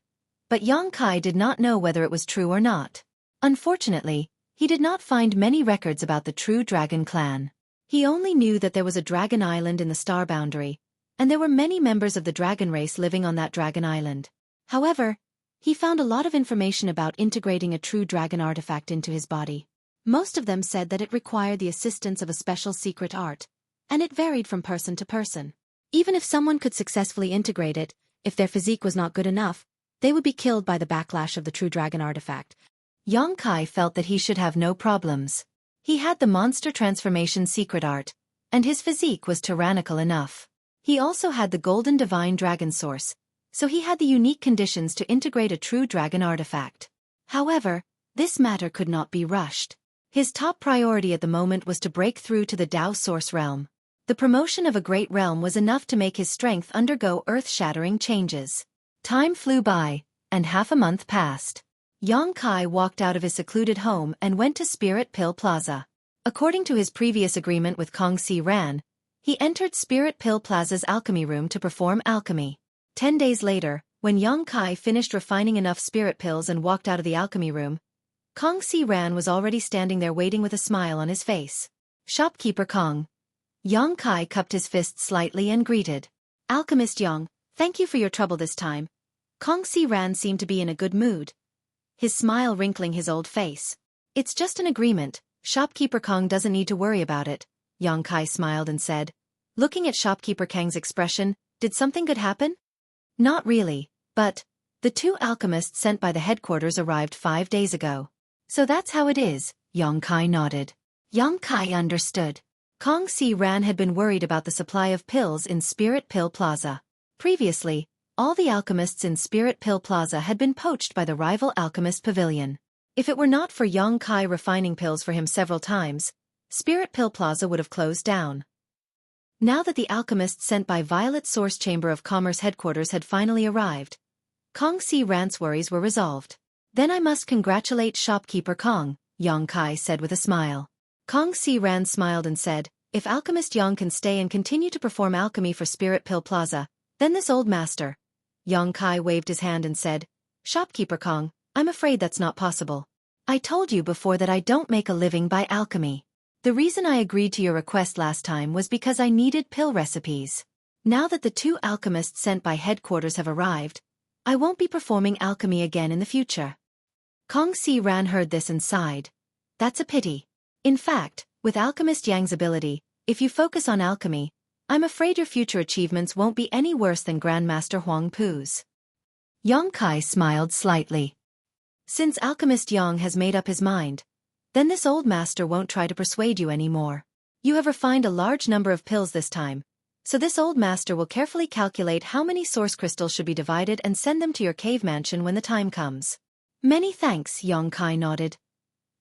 but Yong Kai did not know whether it was true or not. Unfortunately, he did not find many records about the true dragon clan. He only knew that there was a dragon island in the star boundary, and there were many members of the dragon race living on that dragon island. However, he found a lot of information about integrating a true dragon artifact into his body. Most of them said that it required the assistance of a special secret art, and it varied from person to person. Even if someone could successfully integrate it, if their physique was not good enough, they would be killed by the backlash of the true dragon artifact. Yong Kai felt that he should have no problems. He had the monster transformation secret art, and his physique was tyrannical enough. He also had the golden divine dragon source, so he had the unique conditions to integrate a true dragon artifact. However, this matter could not be rushed. His top priority at the moment was to break through to the Dao Source realm. The promotion of a great realm was enough to make his strength undergo earth-shattering changes. Time flew by, and half a month passed. Yang Kai walked out of his secluded home and went to Spirit Pill Plaza. According to his previous agreement with Kong Si Ran, he entered Spirit Pill Plaza's alchemy room to perform alchemy. 10 days later, when Yang Kai finished refining enough spirit pills and walked out of the alchemy room, Kong Si Ran was already standing there waiting with a smile on his face. Shopkeeper Kong. Yang Kai cupped his fists slightly and greeted. Alchemist Yang, thank you for your trouble this time. Kong Si Ran seemed to be in a good mood, his smile wrinkling his old face. It's just an agreement, Shopkeeper Kong doesn't need to worry about it, Yang Kai smiled and said. Looking at Shopkeeper Kang's expression, did something good happen? Not really, but the 2 alchemists sent by the headquarters arrived 5 days ago. So that's how it is, Yang Kai nodded. Yang Kai understood. Kong Si Ran had been worried about the supply of pills in Spirit Pill Plaza. Previously, all the alchemists in Spirit Pill Plaza had been poached by the rival alchemist pavilion. If it were not for Yang Kai refining pills for him several times, Spirit Pill Plaza would have closed down. Now that the alchemists sent by Violet Source Chamber of Commerce headquarters had finally arrived, Kong Si Ran's worries were resolved. Then I must congratulate Shopkeeper Kong, Yang Kai said with a smile. Kong Si Ran smiled and said, if Alchemist Yang can stay and continue to perform alchemy for Spirit Pill Plaza, then this old master. Yang Kai waved his hand and said, Shopkeeper Kong, I'm afraid that's not possible. I told you before that I don't make a living by alchemy. The reason I agreed to your request last time was because I needed pill recipes. Now that the 2 alchemists sent by headquarters have arrived, I won't be performing alchemy again in the future. Kong Si Ran heard this and sighed. That's a pity. In fact, with Alchemist Yang's ability, if you focus on alchemy, I'm afraid your future achievements won't be any worse than Grandmaster Huang Pu's. Yang Kai smiled slightly. Since Alchemist Yang has made up his mind, then this old master won't try to persuade you anymore. You have refined a large number of pills this time, so this old master will carefully calculate how many source crystals should be divided and send them to your cave mansion when the time comes. Many thanks, Yang Kai nodded.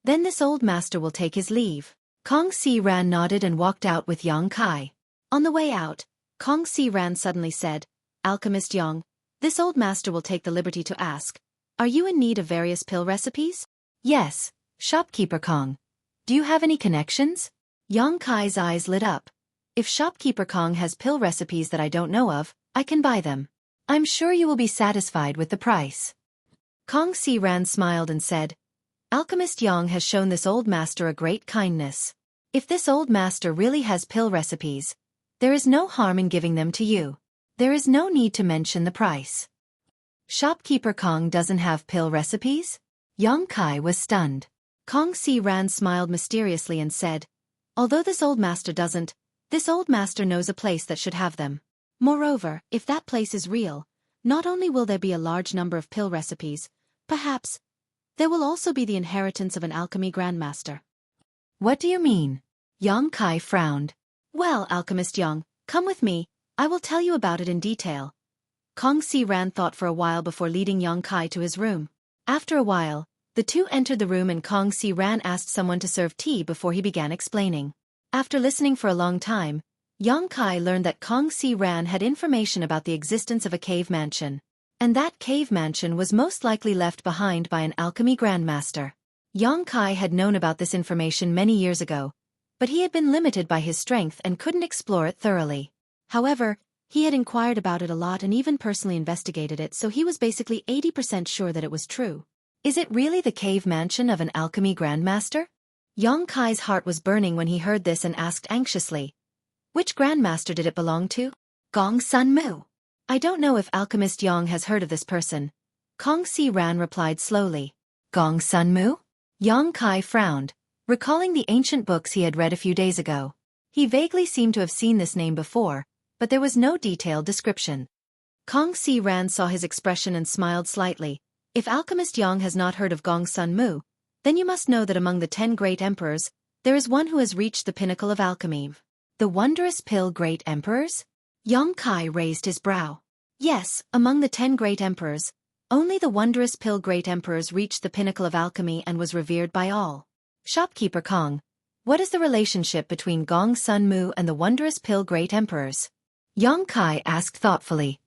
Then this old master will take his leave. Kong Si Ran nodded and walked out with Yang Kai. On the way out, Kong Si Ran suddenly said, Alchemist Yang, this old master will take the liberty to ask, are you in need of various pill recipes? Yes, Shopkeeper Kong. Do you have any connections? Yang Kai's eyes lit up. If Shopkeeper Kong has pill recipes that I don't know of, I can buy them. I'm sure you will be satisfied with the price. Kong Si Ran smiled and said, Alchemist Yang has shown this old master a great kindness. If this old master really has pill recipes, there is no harm in giving them to you. There is no need to mention the price. Shopkeeper Kong doesn't have pill recipes? Yang Kai was stunned. Kong Si Ran smiled mysteriously and said, although this old master doesn't, this old master knows a place that should have them. Moreover, if that place is real, not only will there be a large number of pill recipes, perhaps, there will also be the inheritance of an alchemy grandmaster. What do you mean? Yang Kai frowned. Well, Alchemist Yang, come with me, I will tell you about it in detail. Kong Si Ran thought for a while before leading Yang Kai to his room. After a while, the 2 entered the room and Kong Si Ran asked someone to serve tea before he began explaining. After listening for a long time, Yang Kai learned that Kong Si Ran had information about the existence of a cave mansion, and that cave mansion was most likely left behind by an alchemy grandmaster. Yang Kai had known about this information many years ago, but he had been limited by his strength and couldn't explore it thoroughly. However, he had inquired about it a lot and even personally investigated it, so he was basically 80% sure that it was true. Is it really the cave mansion of an alchemy grandmaster? Yang Kai's heart was burning when he heard this and asked anxiously, which grandmaster did it belong to? Gong Sun Mu. I don't know if Alchemist Yang has heard of this person. Kong Si Ran replied slowly. Gong Sun Mu? Yang Kai frowned, recalling the ancient books he had read a few days ago. He vaguely seemed to have seen this name before, but there was no detailed description. Kong Si Ran saw his expression and smiled slightly. If Alchemist Yang has not heard of Gong Sun Mu, then you must know that among the 10 great emperors, there is one who has reached the pinnacle of alchemy. The wondrous pill great emperors? Yang Kai raised his brow. Yes, among the 10 great emperors, only the wondrous pill great emperors reached the pinnacle of alchemy and was revered by all. Shopkeeper Kong, what is the relationship between Gong Sun Mu and the wondrous pill great emperors? Yang Kai asked thoughtfully.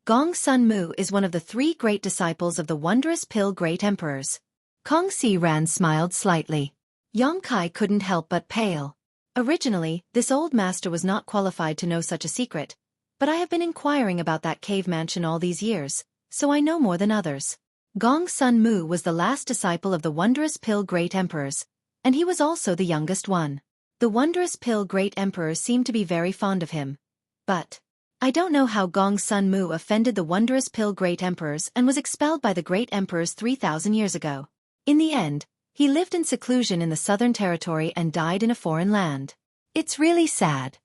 Gong Sun Mu is one of the 3 great disciples of the wondrous pill great emperors. Kong Si Ran smiled slightly. Yang Kai couldn't help but pale. Originally, this old master was not qualified to know such a secret, but I have been inquiring about that cave mansion all these years, so I know more than others. Gong Sun Mu was the last disciple of the wondrous pill great emperors, and he was also the youngest one. The wondrous pill great emperors seemed to be very fond of him. But I don't know how Gong Sun Mu offended the wondrous pill great emperors and was expelled by the great emperors 3,000 years ago. In the end, he lived in seclusion in the southern territory and died in a foreign land. It's really sad.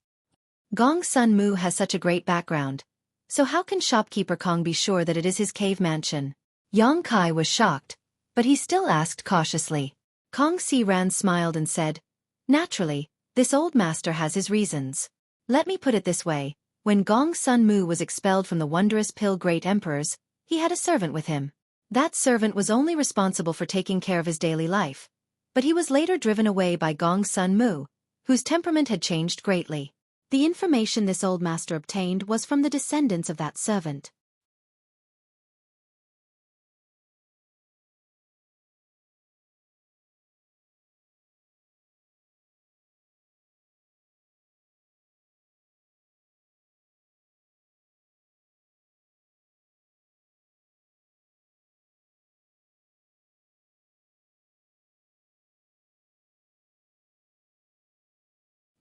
Gong Sun Mu has such a great background. So how can shopkeeper Kong be sure that it is his cave mansion? Yang Kai was shocked, but he still asked cautiously. Kong Si Ran smiled and said, naturally, this old master has his reasons. Let me put it this way, when Gong Sun Mu was expelled from the wondrous pill great emperors, he had a servant with him. That servant was only responsible for taking care of his daily life, but he was later driven away by Gong Sun Mu, whose temperament had changed greatly. The information this old master obtained was from the descendants of that servant.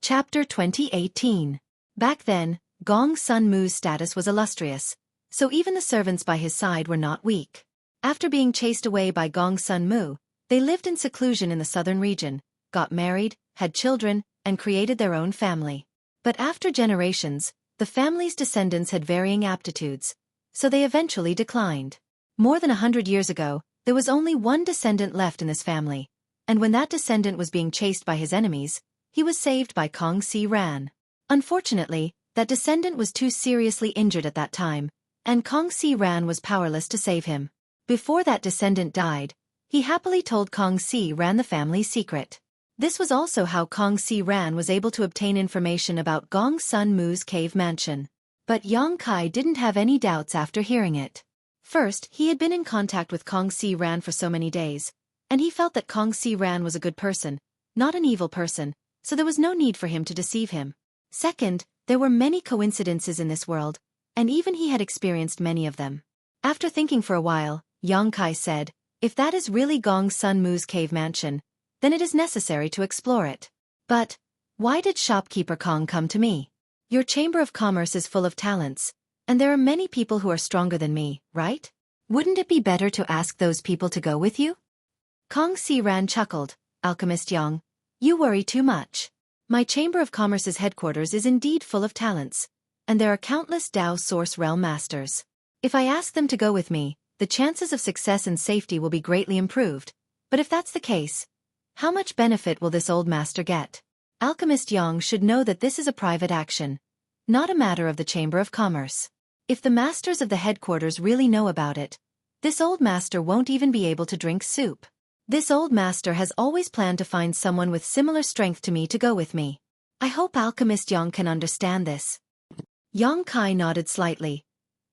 Chapter 2018. Back then, Gong Sun Mu's status was illustrious, so even the servants by his side were not weak. After being chased away by Gong Sun Mu, they lived in seclusion in the southern region, got married, had children, and created their own family. But after generations, the family's descendants had varying aptitudes, so they eventually declined. More than 100 years ago, there was only one descendant left in this family, and when that descendant was being chased by his enemies, he was saved by Kong Si Ran. Unfortunately, that descendant was too seriously injured at that time, and Kong Si Ran was powerless to save him. Before that descendant died, he happily told Kong Si Ran the family's secret. This was also how Kong Si Ran was able to obtain information about Gong Sun Mu's cave mansion. But Yang Kai didn't have any doubts after hearing it. First, he had been in contact with Kong Si Ran for so many days, and he felt that Kong Si Ran was a good person, not an evil person, so there was no need for him to deceive him. Second, there were many coincidences in this world, and even he had experienced many of them. After thinking for a while, Yang Kai said, if that is really Gong Sun Mu's cave mansion, then it is necessary to explore it. But why did shopkeeper Kong come to me? Your Chamber of Commerce is full of talents, and there are many people who are stronger than me, right? Wouldn't it be better to ask those people to go with you? Kong Si Ran chuckled. Alchemist Yang, you worry too much. My Chamber of Commerce's headquarters is indeed full of talents, and there are countless Dao Source Realm Masters. If I ask them to go with me, the chances of success and safety will be greatly improved. But if that's the case, how much benefit will this old master get? Alchemist Yang should know that this is a private action, not a matter of the Chamber of Commerce. If the masters of the headquarters really know about it, this old master won't even be able to drink soup. This old master has always planned to find someone with similar strength to me to go with me. I hope Alchemist Yang can understand this. Yang Kai nodded slightly.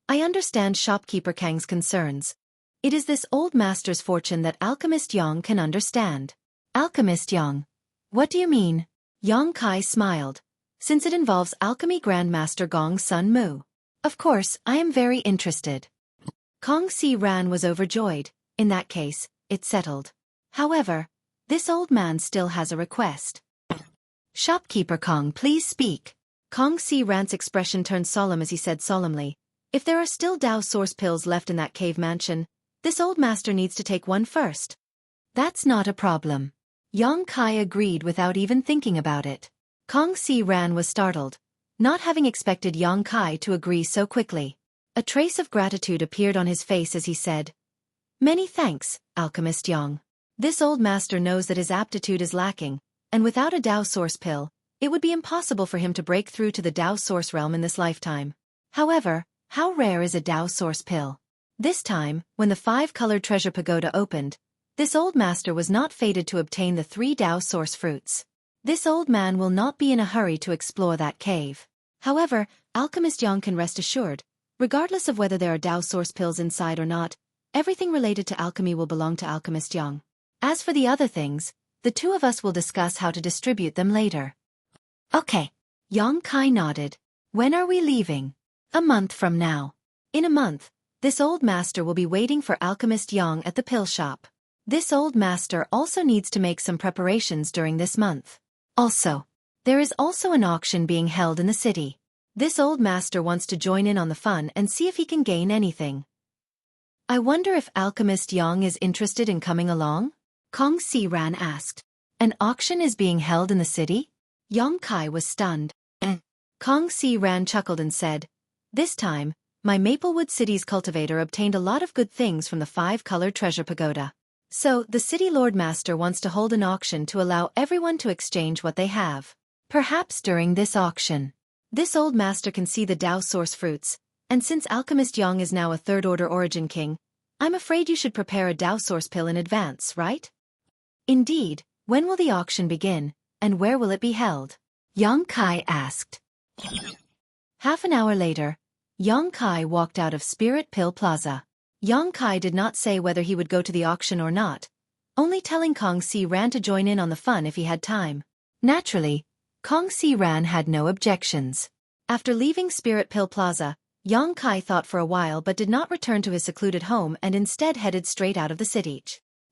I understand shopkeeper Kang's concerns. It is this old master's fortune that Alchemist Yang can understand. Alchemist Yang. What do you mean? Yang Kai smiled. Since it involves alchemy grandmaster Gong Sun Mu. Of course, I am very interested. Kong Si Ran was overjoyed. In that case, it's settled. However, this old man still has a request. Shopkeeper Kong, please speak. Kong Si Ran's expression turned solemn as he said solemnly, if there are still Dao Source pills left in that cave mansion, this old master needs to take one first. That's not a problem. Yang Kai agreed without even thinking about it. Kong Si Ran was startled, not having expected Yang Kai to agree so quickly. A trace of gratitude appeared on his face as he said, many thanks, Alchemist Yang. This old master knows that his aptitude is lacking, and without a Dao Source pill, It would be impossible for him to break through to the Dao Source realm in this lifetime. However, how rare is a Dao Source pill? This time, when the 5-colored treasure pagoda opened, this old master was not fated to obtain the 3 Dao Source fruits. This old man will not be in a hurry to explore that cave. However, Alchemist Yang can rest assured, regardless of whether there are Dao Source pills inside or not, everything related to alchemy will belong to Alchemist Yang. As for the other things, the two of us will discuss how to distribute them later. Okay. Yang Kai nodded. When are we leaving? A month from now. In a month, this old master will be waiting for Alchemist Yang at the pill shop. This old master also needs to make some preparations during this month. Also, there is also an auction being held in the city. This old master wants to join in on the fun and see if he can gain anything. I wonder if Alchemist Yang is interested in coming along? Kong Si Ran asked. An auction is being held in the city? Yang Kai was stunned. Kong Si Ran chuckled and said, this time, my Maplewood City's cultivator obtained a lot of good things from the 5-colored treasure pagoda. So, the city lord master wants to hold an auction to allow everyone to exchange what they have. Perhaps during this auction, this old master can see the Dao Source fruits, and since Alchemist Yang is now a 3rd-order origin king, I'm afraid you should prepare a Dao Source pill in advance, right? Indeed, when will the auction begin, and where will it be held? Yang Kai asked. Half an hour later, Yang Kai walked out of Spirit Pill Plaza. Yang Kai did not say whether he would go to the auction or not, only telling Kong Si Ran to join in on the fun if he had time. Naturally, Kong Si Ran had no objections. After leaving Spirit Pill Plaza, Yang Kai thought for a while but did not return to his secluded home and instead headed straight out of the city.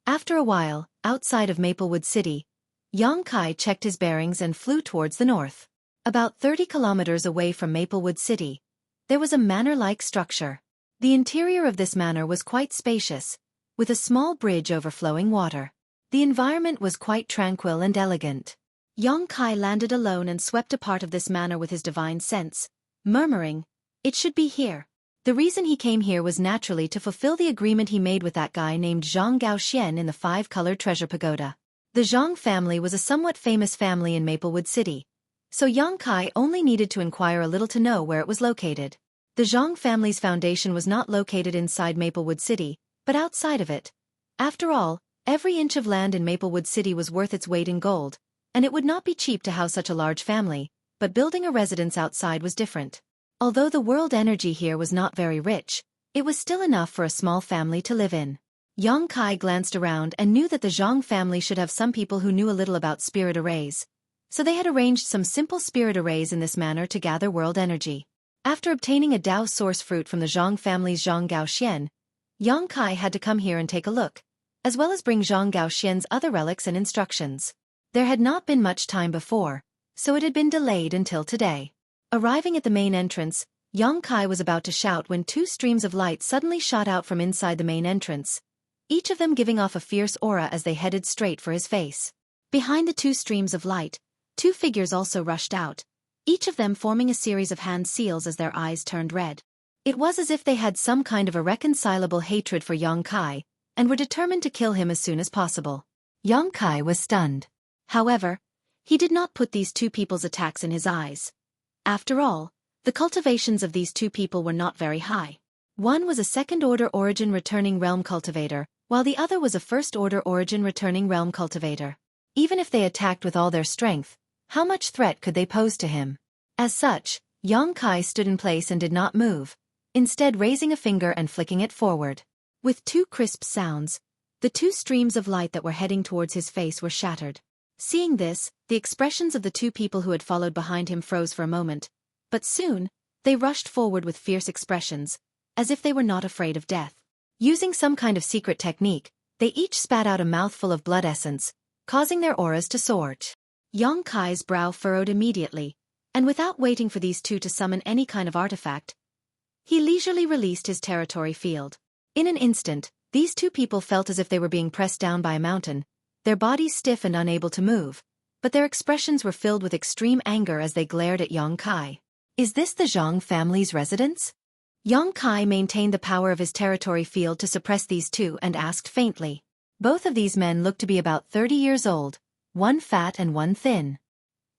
After a while, outside of Maplewood City, Yang Kai checked his bearings and flew towards the north. About 30 kilometers away from Maplewood City, there was a manor-like structure. The interior of this manor was quite spacious, with a small bridge overflowing water. The environment was quite tranquil and elegant. Yang Kai landed alone and swept a part of this manor with his divine sense, murmuring, it should be here. The reason he came here was naturally to fulfill the agreement he made with that guy named Zhang Gaoxian in the 5-colored treasure pagoda. The Zhang family was a somewhat famous family in Maplewood City, so Yang Kai only needed to inquire a little to know where it was located. The Zhang family's foundation was not located inside Maplewood City, but outside of it. After all, every inch of land in Maplewood City was worth its weight in gold, and it would not be cheap to house such a large family, but building a residence outside was different. Although the world energy here was not very rich, it was still enough for a small family to live in. Yang Kai glanced around and knew that the Zhang family should have some people who knew a little about spirit arrays. So they had arranged some simple spirit arrays in this manner to gather world energy. After obtaining a Dao Source fruit from the Zhang family's Zhang Gaoxian, Yang Kai had to come here and take a look, as well as bring Zhang Gaoxian's other relics and instructions. There had not been much time before, so it had been delayed until today. Arriving at the main entrance, Yang Kai was about to shout when 2 streams of light suddenly shot out from inside the main entrance, each of them giving off a fierce aura as they headed straight for his face. Behind the 2 streams of light, 2 figures also rushed out, each of them forming a series of hand seals as their eyes turned red. It was as if they had some kind of irreconcilable hatred for Yang Kai, and were determined to kill him as soon as possible. Yang Kai was stunned. However, he did not put these 2 people's attacks in his eyes. After all, the cultivations of these 2 people were not very high. One was a 2nd-order origin returning realm cultivator, while the other was a 1st-order origin returning realm cultivator. Even if they attacked with all their strength, how much threat could they pose to him? As such, Yang Kai stood in place and did not move, instead raising a finger and flicking it forward. With 2 crisp sounds, the 2 streams of light that were heading towards his face were shattered. Seeing this, the expressions of the 2 people who had followed behind him froze for a moment, but soon, they rushed forward with fierce expressions, as if they were not afraid of death. Using some kind of secret technique, they each spat out a mouthful of blood essence, causing their auras to soar. Yang Kai's brow furrowed immediately, and without waiting for these 2 to summon any kind of artifact, he leisurely released his territory field. In an instant, these 2 people felt as if they were being pressed down by a mountain, their bodies stiff and unable to move, but their expressions were filled with extreme anger as they glared at Yang Kai. Is this the Zhang family's residence? Yang Kai maintained the power of his territory field to suppress these 2 and asked faintly. Both of these men looked to be about 30 years old, one fat and one thin.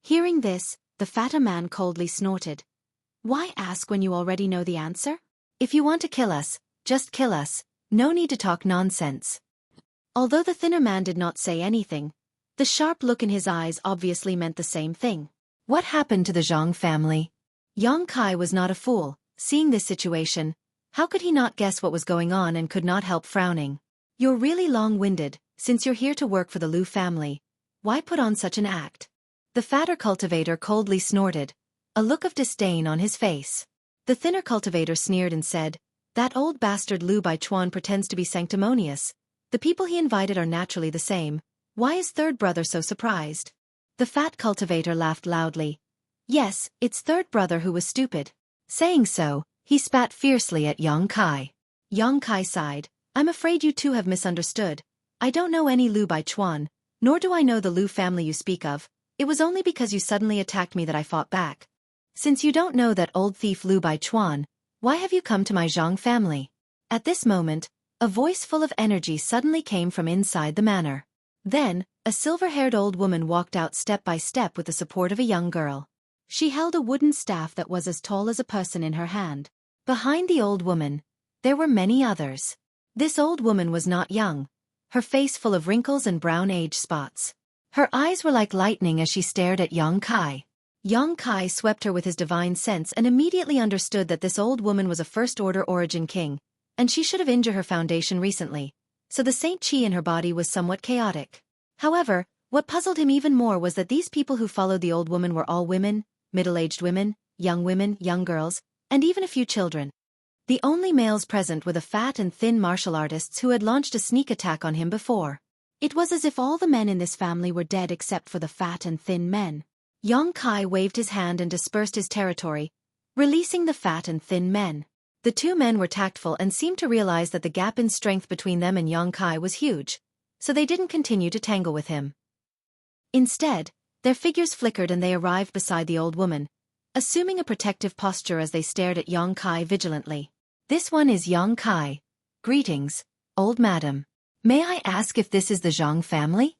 Hearing this, the fatter man coldly snorted. Why ask when you already know the answer? If you want to kill us, just kill us, no need to talk nonsense. Although the thinner man did not say anything, the sharp look in his eyes obviously meant the same thing. What happened to the Zhang family? Yang Kai was not a fool. Seeing this situation, how could he not guess what was going on and could not help frowning? You're really long-winded, since you're here to work for the Lu family. Why put on such an act? The fatter cultivator coldly snorted, a look of disdain on his face. The thinner cultivator sneered and said, that old bastard Lu Baichuan pretends to be sanctimonious. The people he invited are naturally the same. Why is third brother so surprised? The fat cultivator laughed loudly. Yes, it's third brother who was stupid. Saying so, he spat fiercely at Yang Kai. Yang Kai sighed. I'm afraid you two have misunderstood. I don't know any Lu Baichuan, nor do I know the Lu family you speak of. It was only because you suddenly attacked me that I fought back. Since you don't know that old thief Lu Baichuan, why have you come to my Zhang family? At this moment, a voice full of energy suddenly came from inside the manor. Then, a silver-haired old woman walked out step by step with the support of a young girl. She held a wooden staff that was as tall as a person in her hand. Behind the old woman, there were many others. This old woman was not young, her face full of wrinkles and brown age spots. Her eyes were like lightning as she stared at Yang Kai. Yang Kai swept her with his divine sense and immediately understood that this old woman was a first-order origin king, and she should have injured her foundation recently, so the Saint Chi in her body was somewhat chaotic. However, what puzzled him even more was that these people who followed the old woman were all women, middle-aged women, young girls, and even a few children. The only males present were the fat and thin martial artists who had launched a sneak attack on him before. It was as if all the men in this family were dead except for the fat and thin men. Yang Kai waved his hand and dispersed his territory, releasing the fat and thin men. The two men were tactful and seemed to realize that the gap in strength between them and Yang Kai was huge, so they didn't continue to tangle with him. Instead, their figures flickered and they arrived beside the old woman, assuming a protective posture as they stared at Yang Kai vigilantly. This one is Yang Kai. Greetings, old madam. May I ask if this is the Zhang family?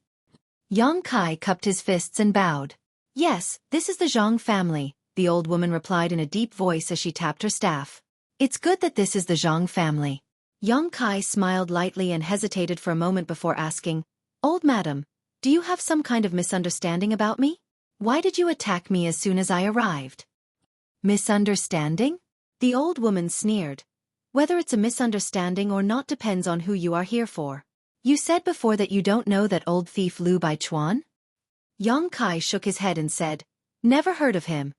Yang Kai cupped his fists and bowed. Yes, this is the Zhang family, the old woman replied in a deep voice as she tapped her staff. It's good that this is the Zhang family. Yang Kai smiled lightly and hesitated for a moment before asking, Old madam, do you have some kind of misunderstanding about me? Why did you attack me as soon as I arrived? Misunderstanding? The old woman sneered. Whether it's a misunderstanding or not depends on who you are here for. You said before that you don't know that old thief Lu Baichuan? Yang Kai shook his head and said, Never heard of him.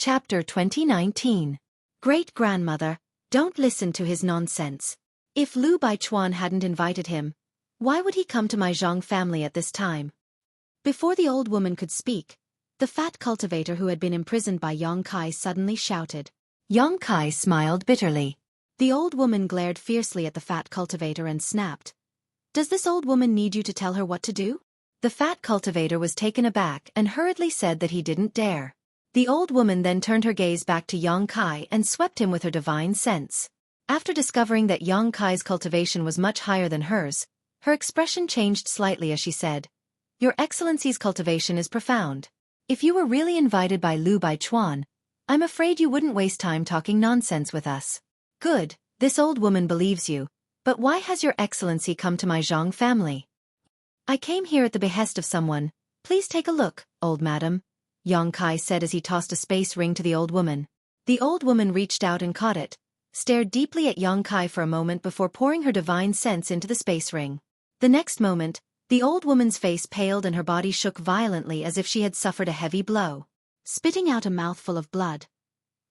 Chapter 2019. Great-grandmother, don't listen to his nonsense. If Lu Baichuan hadn't invited him, why would he come to my Zhang family at this time? Before the old woman could speak, the fat cultivator who had been imprisoned by Yang Kai suddenly shouted. Yang Kai smiled bitterly. The old woman glared fiercely at the fat cultivator and snapped. Does this old woman need you to tell her what to do? The fat cultivator was taken aback and hurriedly said that he didn't dare. The old woman then turned her gaze back to Yang Kai and swept him with her divine sense. After discovering that Yang Kai's cultivation was much higher than hers, her expression changed slightly as she said, Your Excellency's cultivation is profound. If you were really invited by Lu Baichuan, I'm afraid you wouldn't waste time talking nonsense with us. Good, this old woman believes you, but why has Your Excellency come to my Zhang family? I came here at the behest of someone. Please take a look, old madam, Yang Kai said as he tossed a space ring to the old woman. The old woman reached out and caught it, stared deeply at Yang Kai for a moment before pouring her divine sense into the space ring. The next moment, the old woman's face paled and her body shook violently as if she had suffered a heavy blow. Spitting out a mouthful of blood,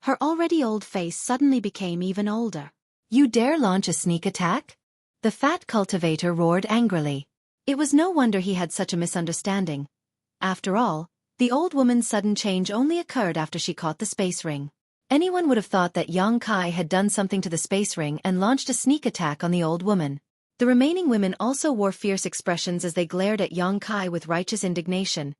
her already old face suddenly became even older. You dare launch a sneak attack? The fat cultivator roared angrily. It was no wonder he had such a misunderstanding. After all, the old woman's sudden change only occurred after she caught the space ring. Anyone would have thought that Yang Kai had done something to the space ring and launched a sneak attack on the old woman. The remaining women also wore fierce expressions as they glared at Yang Kai with righteous indignation,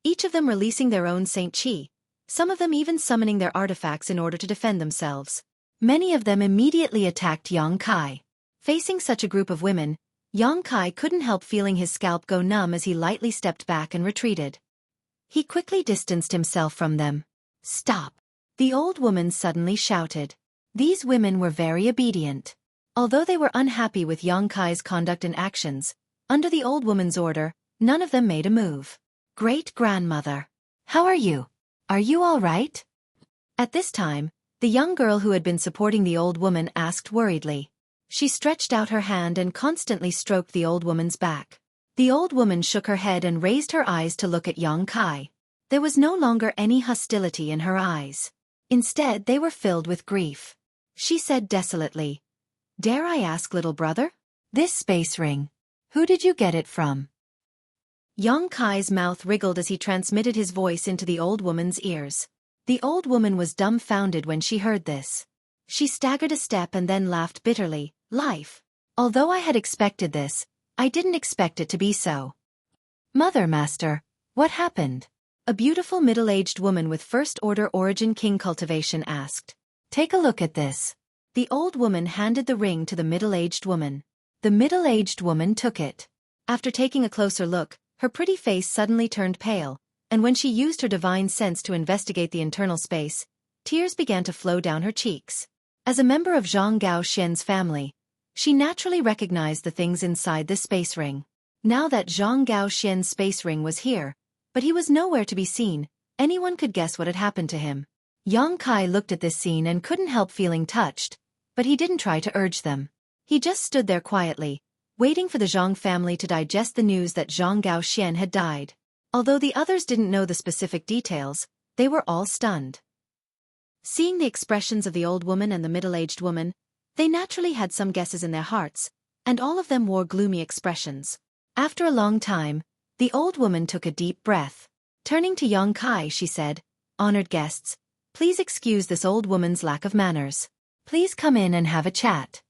each of them releasing their own Saint Chi, some of them even summoning their artifacts in order to defend themselves. Many of them immediately attacked Yang Kai. Facing such a group of women, Yang Kai couldn't help feeling his scalp go numb as he lightly stepped back and retreated. He quickly distanced himself from them. "Stop!" the old woman suddenly shouted. These women were very obedient. Although they were unhappy with Yang Kai's conduct and actions, under the old woman's order, none of them made a move. "Great-grandmother, how are you? Are you all right?" At this time, the young girl who had been supporting the old woman asked worriedly. She stretched out her hand and constantly stroked the old woman's back. The old woman shook her head and raised her eyes to look at Yang Kai. There was no longer any hostility in her eyes. Instead, they were filled with grief. She said desolately, "Dare I ask, little brother? This space ring. Who did you get it from?" Yang Kai's mouth wriggled as he transmitted his voice into the old woman's ears. The old woman was dumbfounded when she heard this. She staggered a step and then laughed bitterly. "Life. Although I had expected this, I didn't expect it to be so." "Mother, Master, what happened?" a beautiful middle-aged woman with first-order origin king cultivation asked. "Take a look at this." The old woman handed the ring to the middle-aged woman. The middle-aged woman took it. After taking a closer look, her pretty face suddenly turned pale, and when she used her divine sense to investigate the internal space, tears began to flow down her cheeks. As a member of Zhang Gaoxian's family, she naturally recognized the things inside the space ring. Now that Zhang Gaoxian's space ring was here, but he was nowhere to be seen, anyone could guess what had happened to him. Yang Kai looked at this scene and couldn't help feeling touched, but he didn't try to urge them. He just stood there quietly, waiting for the Zhang family to digest the news that Zhang Gaoxian had died. Although the others didn't know the specific details, they were all stunned. Seeing the expressions of the old woman and the middle-aged woman, they naturally had some guesses in their hearts, and all of them wore gloomy expressions. After a long time, the old woman took a deep breath. Turning to Yang Kai, she said, "Honored guests, please excuse this old woman's lack of manners. Please come in and have a chat."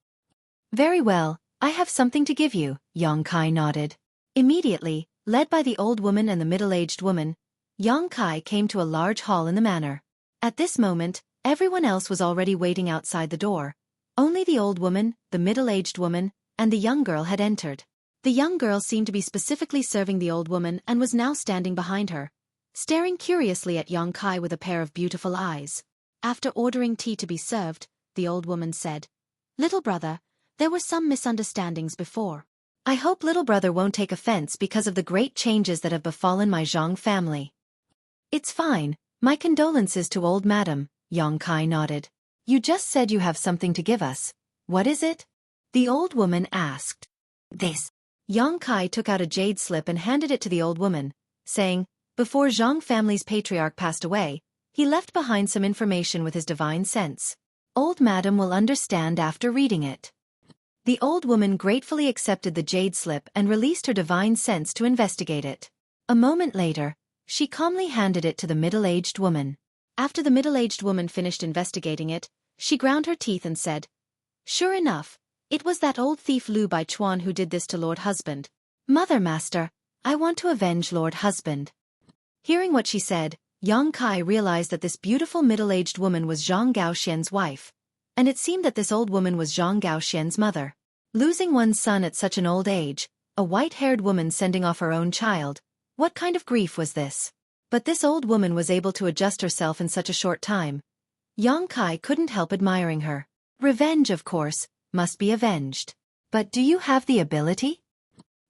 "Very well, I have something to give you," Yang Kai nodded. Immediately, led by the old woman and the middle-aged woman, Yang Kai came to a large hall in the manor. At this moment, everyone else was already waiting outside the door. Only the old woman, the middle-aged woman, and the young girl had entered. The young girl seemed to be specifically serving the old woman and was now standing behind her, staring curiously at Yang Kai with a pair of beautiful eyes. After ordering tea to be served, the old woman said, "Little brother, there were some misunderstandings before. I hope little brother won't take offense because of the great changes that have befallen my Zhang family." "It's fine, my condolences to old madam," Yang Kai nodded. "You just said you have something to give us. What is it?" the old woman asked. "This." Yang Kai took out a jade slip and handed it to the old woman, saying, "Before Zhang family's patriarch passed away, he left behind some information with his divine sense. Old madam will understand after reading it." The old woman gratefully accepted the jade slip and released her divine sense to investigate it. A moment later, she calmly handed it to the middle-aged woman. After the middle-aged woman finished investigating it, she ground her teeth and said, "Sure enough, it was that old thief Lu Baichuan who did this to Lord Husband. Mother Master, I want to avenge Lord Husband." Hearing what she said, Yang Kai realized that this beautiful middle-aged woman was Zhang Gaoxian's wife, and it seemed that this old woman was Zhang Gaoxian's mother. Losing one's son at such an old age, a white-haired woman sending off her own child, what kind of grief was this? But this old woman was able to adjust herself in such a short time. Yang Kai couldn't help admiring her. Revenge, of course, must be avenged. But do you have the ability?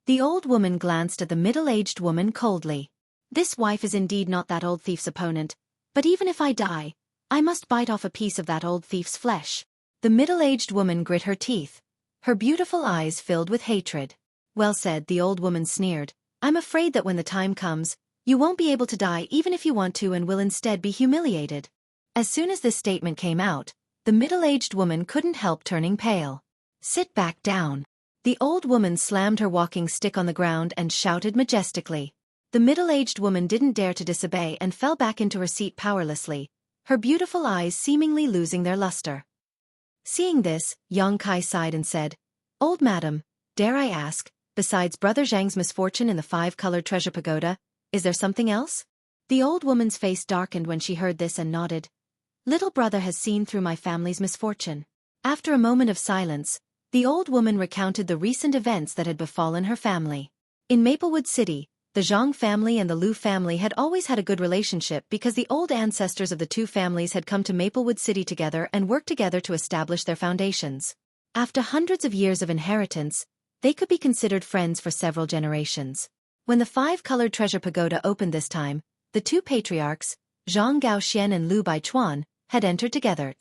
The old woman glanced at the middle-aged woman coldly. This wife is indeed not that old thief's opponent, but even if I die, I must bite off a piece of that old thief's flesh. The middle-aged woman grit her teeth. Her beautiful eyes filled with hatred. "Well said," the old woman sneered. "I'm afraid that when the time comes, you won't be able to die even if you want to and will instead be humiliated." As soon as this statement came out, the middle-aged woman couldn't help turning pale. "Sit back down." The old woman slammed her walking stick on the ground and shouted majestically. The middle-aged woman didn't dare to disobey and fell back into her seat powerlessly, her beautiful eyes seemingly losing their luster. Seeing this, Yang Kai sighed and said, "Old madam, dare I ask, besides Brother Zhang's misfortune in the five-colored treasure pagoda, is there something else?" The old woman's face darkened when she heard this and nodded. "Little brother has seen through my family's misfortune." After a moment of silence, the old woman recounted the recent events that had befallen her family. In Maplewood City, the Zhang family and the Liu family had always had a good relationship because the old ancestors of the two families had come to Maplewood City together and worked together to establish their foundations. After hundreds of years of inheritance, they could be considered friends for several generations. When the five-colored treasure pagoda opened this time, the two patriarchs, Zhang Gaoxian and Liu Baichuan, had entered together.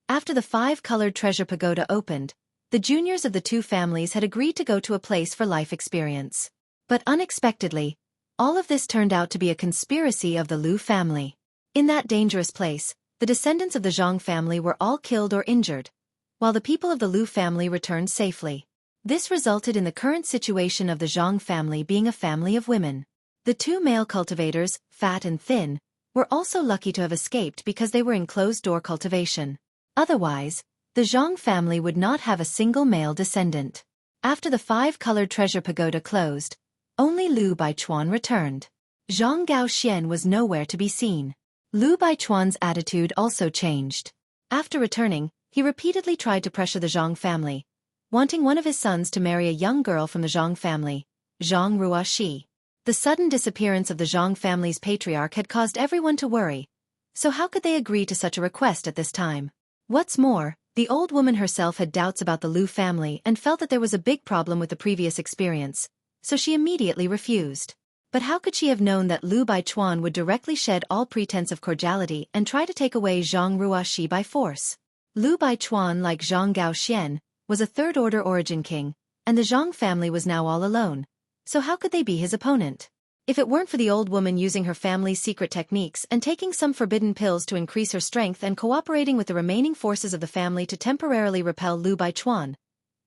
After the five-colored treasure pagoda opened, the juniors of the two families had agreed to go to a place for life experience. But unexpectedly, all of this turned out to be a conspiracy of the Liu family. In that dangerous place, the descendants of the Zhang family were all killed or injured, while the people of the Liu family returned safely. This resulted in the current situation of the Zhang family being a family of women. The two male cultivators, fat and thin, were also lucky to have escaped because they were in closed-door cultivation. Otherwise, the Zhang family would not have a single male descendant. After the five-colored treasure pagoda closed, only Liu Baichuan returned. Zhang Gaoxian was nowhere to be seen. Liu Baichuan's attitude also changed. After returning, he repeatedly tried to pressure the Zhang family, wanting one of his sons to marry a young girl from the Zhang family, Zhang Ruoxi. The sudden disappearance of the Zhang family's patriarch had caused everyone to worry, so how could they agree to such a request at this time? What's more, the old woman herself had doubts about the Liu family and felt that there was a big problem with the previous experience, so she immediately refused. But how could she have known that Liu Baichuan would directly shed all pretense of cordiality and try to take away Zhang Ruoxi by force? Liu Baichuan, like Zhang Gaoxian, was a third-order origin king, and the Zhang family was now all alone, so how could they be his opponent? If it weren't for the old woman using her family's secret techniques and taking some forbidden pills to increase her strength and cooperating with the remaining forces of the family to temporarily repel Liu Baichuan,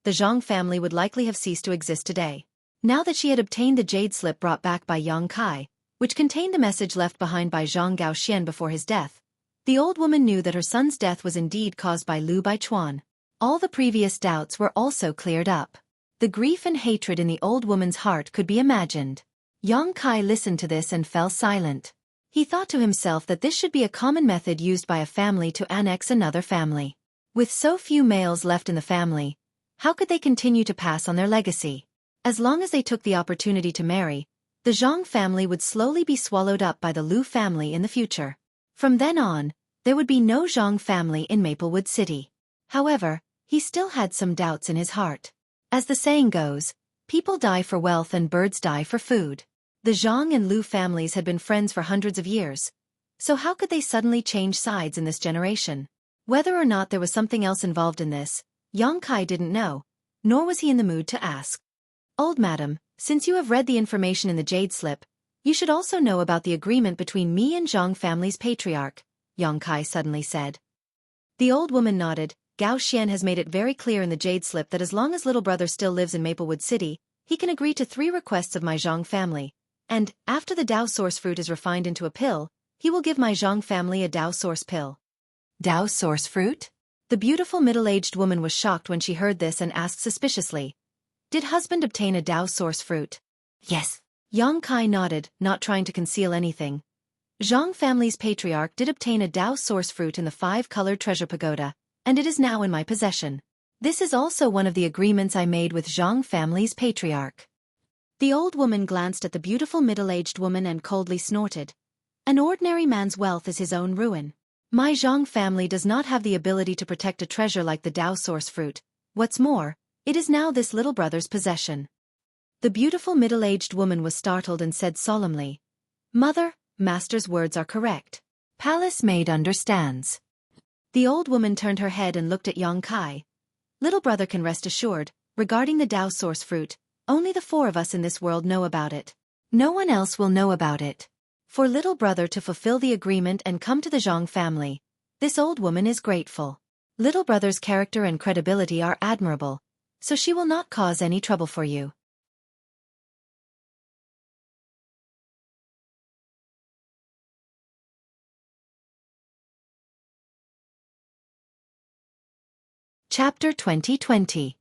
the Zhang family would likely have ceased to exist today. Now that she had obtained the jade slip brought back by Yang Kai, which contained the message left behind by Zhang Gaoxian before his death, the old woman knew that her son's death was indeed caused by Liu Baichuan. All the previous doubts were also cleared up. The grief and hatred in the old woman's heart could be imagined. Yang Kai listened to this and fell silent. He thought to himself that this should be a common method used by a family to annex another family. With so few males left in the family, how could they continue to pass on their legacy? As long as they took the opportunity to marry, the Zhang family would slowly be swallowed up by the Liu family in the future. From then on, there would be no Zhang family in Maplewood City. However, he still had some doubts in his heart. As the saying goes, people die for wealth and birds die for food. The Zhang and Liu families had been friends for hundreds of years, so how could they suddenly change sides in this generation? Whether or not there was something else involved in this, Yang Kai didn't know, nor was he in the mood to ask. "Old madam, since you have read the information in the jade slip, you should also know about the agreement between me and Zhang family's patriarch," Yang Kai suddenly said. The old woman nodded. Gao Xian has made it very clear in the jade slip that as long as little brother still lives in Maplewood City, he can agree to 3 requests of my Zhang family, and, after the Dao Source fruit is refined into a pill, he will give my Zhang family a Dao Source pill. Dao Source fruit? The beautiful middle-aged woman was shocked when she heard this and asked suspiciously, "Did husband obtain a Dao Source fruit?" "Yes." Yang Kai nodded, not trying to conceal anything. Zhang family's patriarch did obtain a Dao Source fruit in the 5-colored treasure pagoda, and it is now in my possession. This is also one of the agreements I made with Zhang family's patriarch. The old woman glanced at the beautiful middle-aged woman and coldly snorted. An ordinary man's wealth is his own ruin. My Zhang family does not have the ability to protect a treasure like the Dao Source fruit. What's more, it is now this little brother's possession. The beautiful middle-aged woman was startled and said solemnly, "Mother, master's words are correct. Palace maid understands." The old woman turned her head and looked at Yang Kai. "Little brother can rest assured, regarding the Dao Source fruit, only the 4 of us in this world know about it. No one else will know about it. For little brother to fulfill the agreement and come to the Zhang family, this old woman is grateful. Little brother's character and credibility are admirable, so she will not cause any trouble for you." Chapter 2020.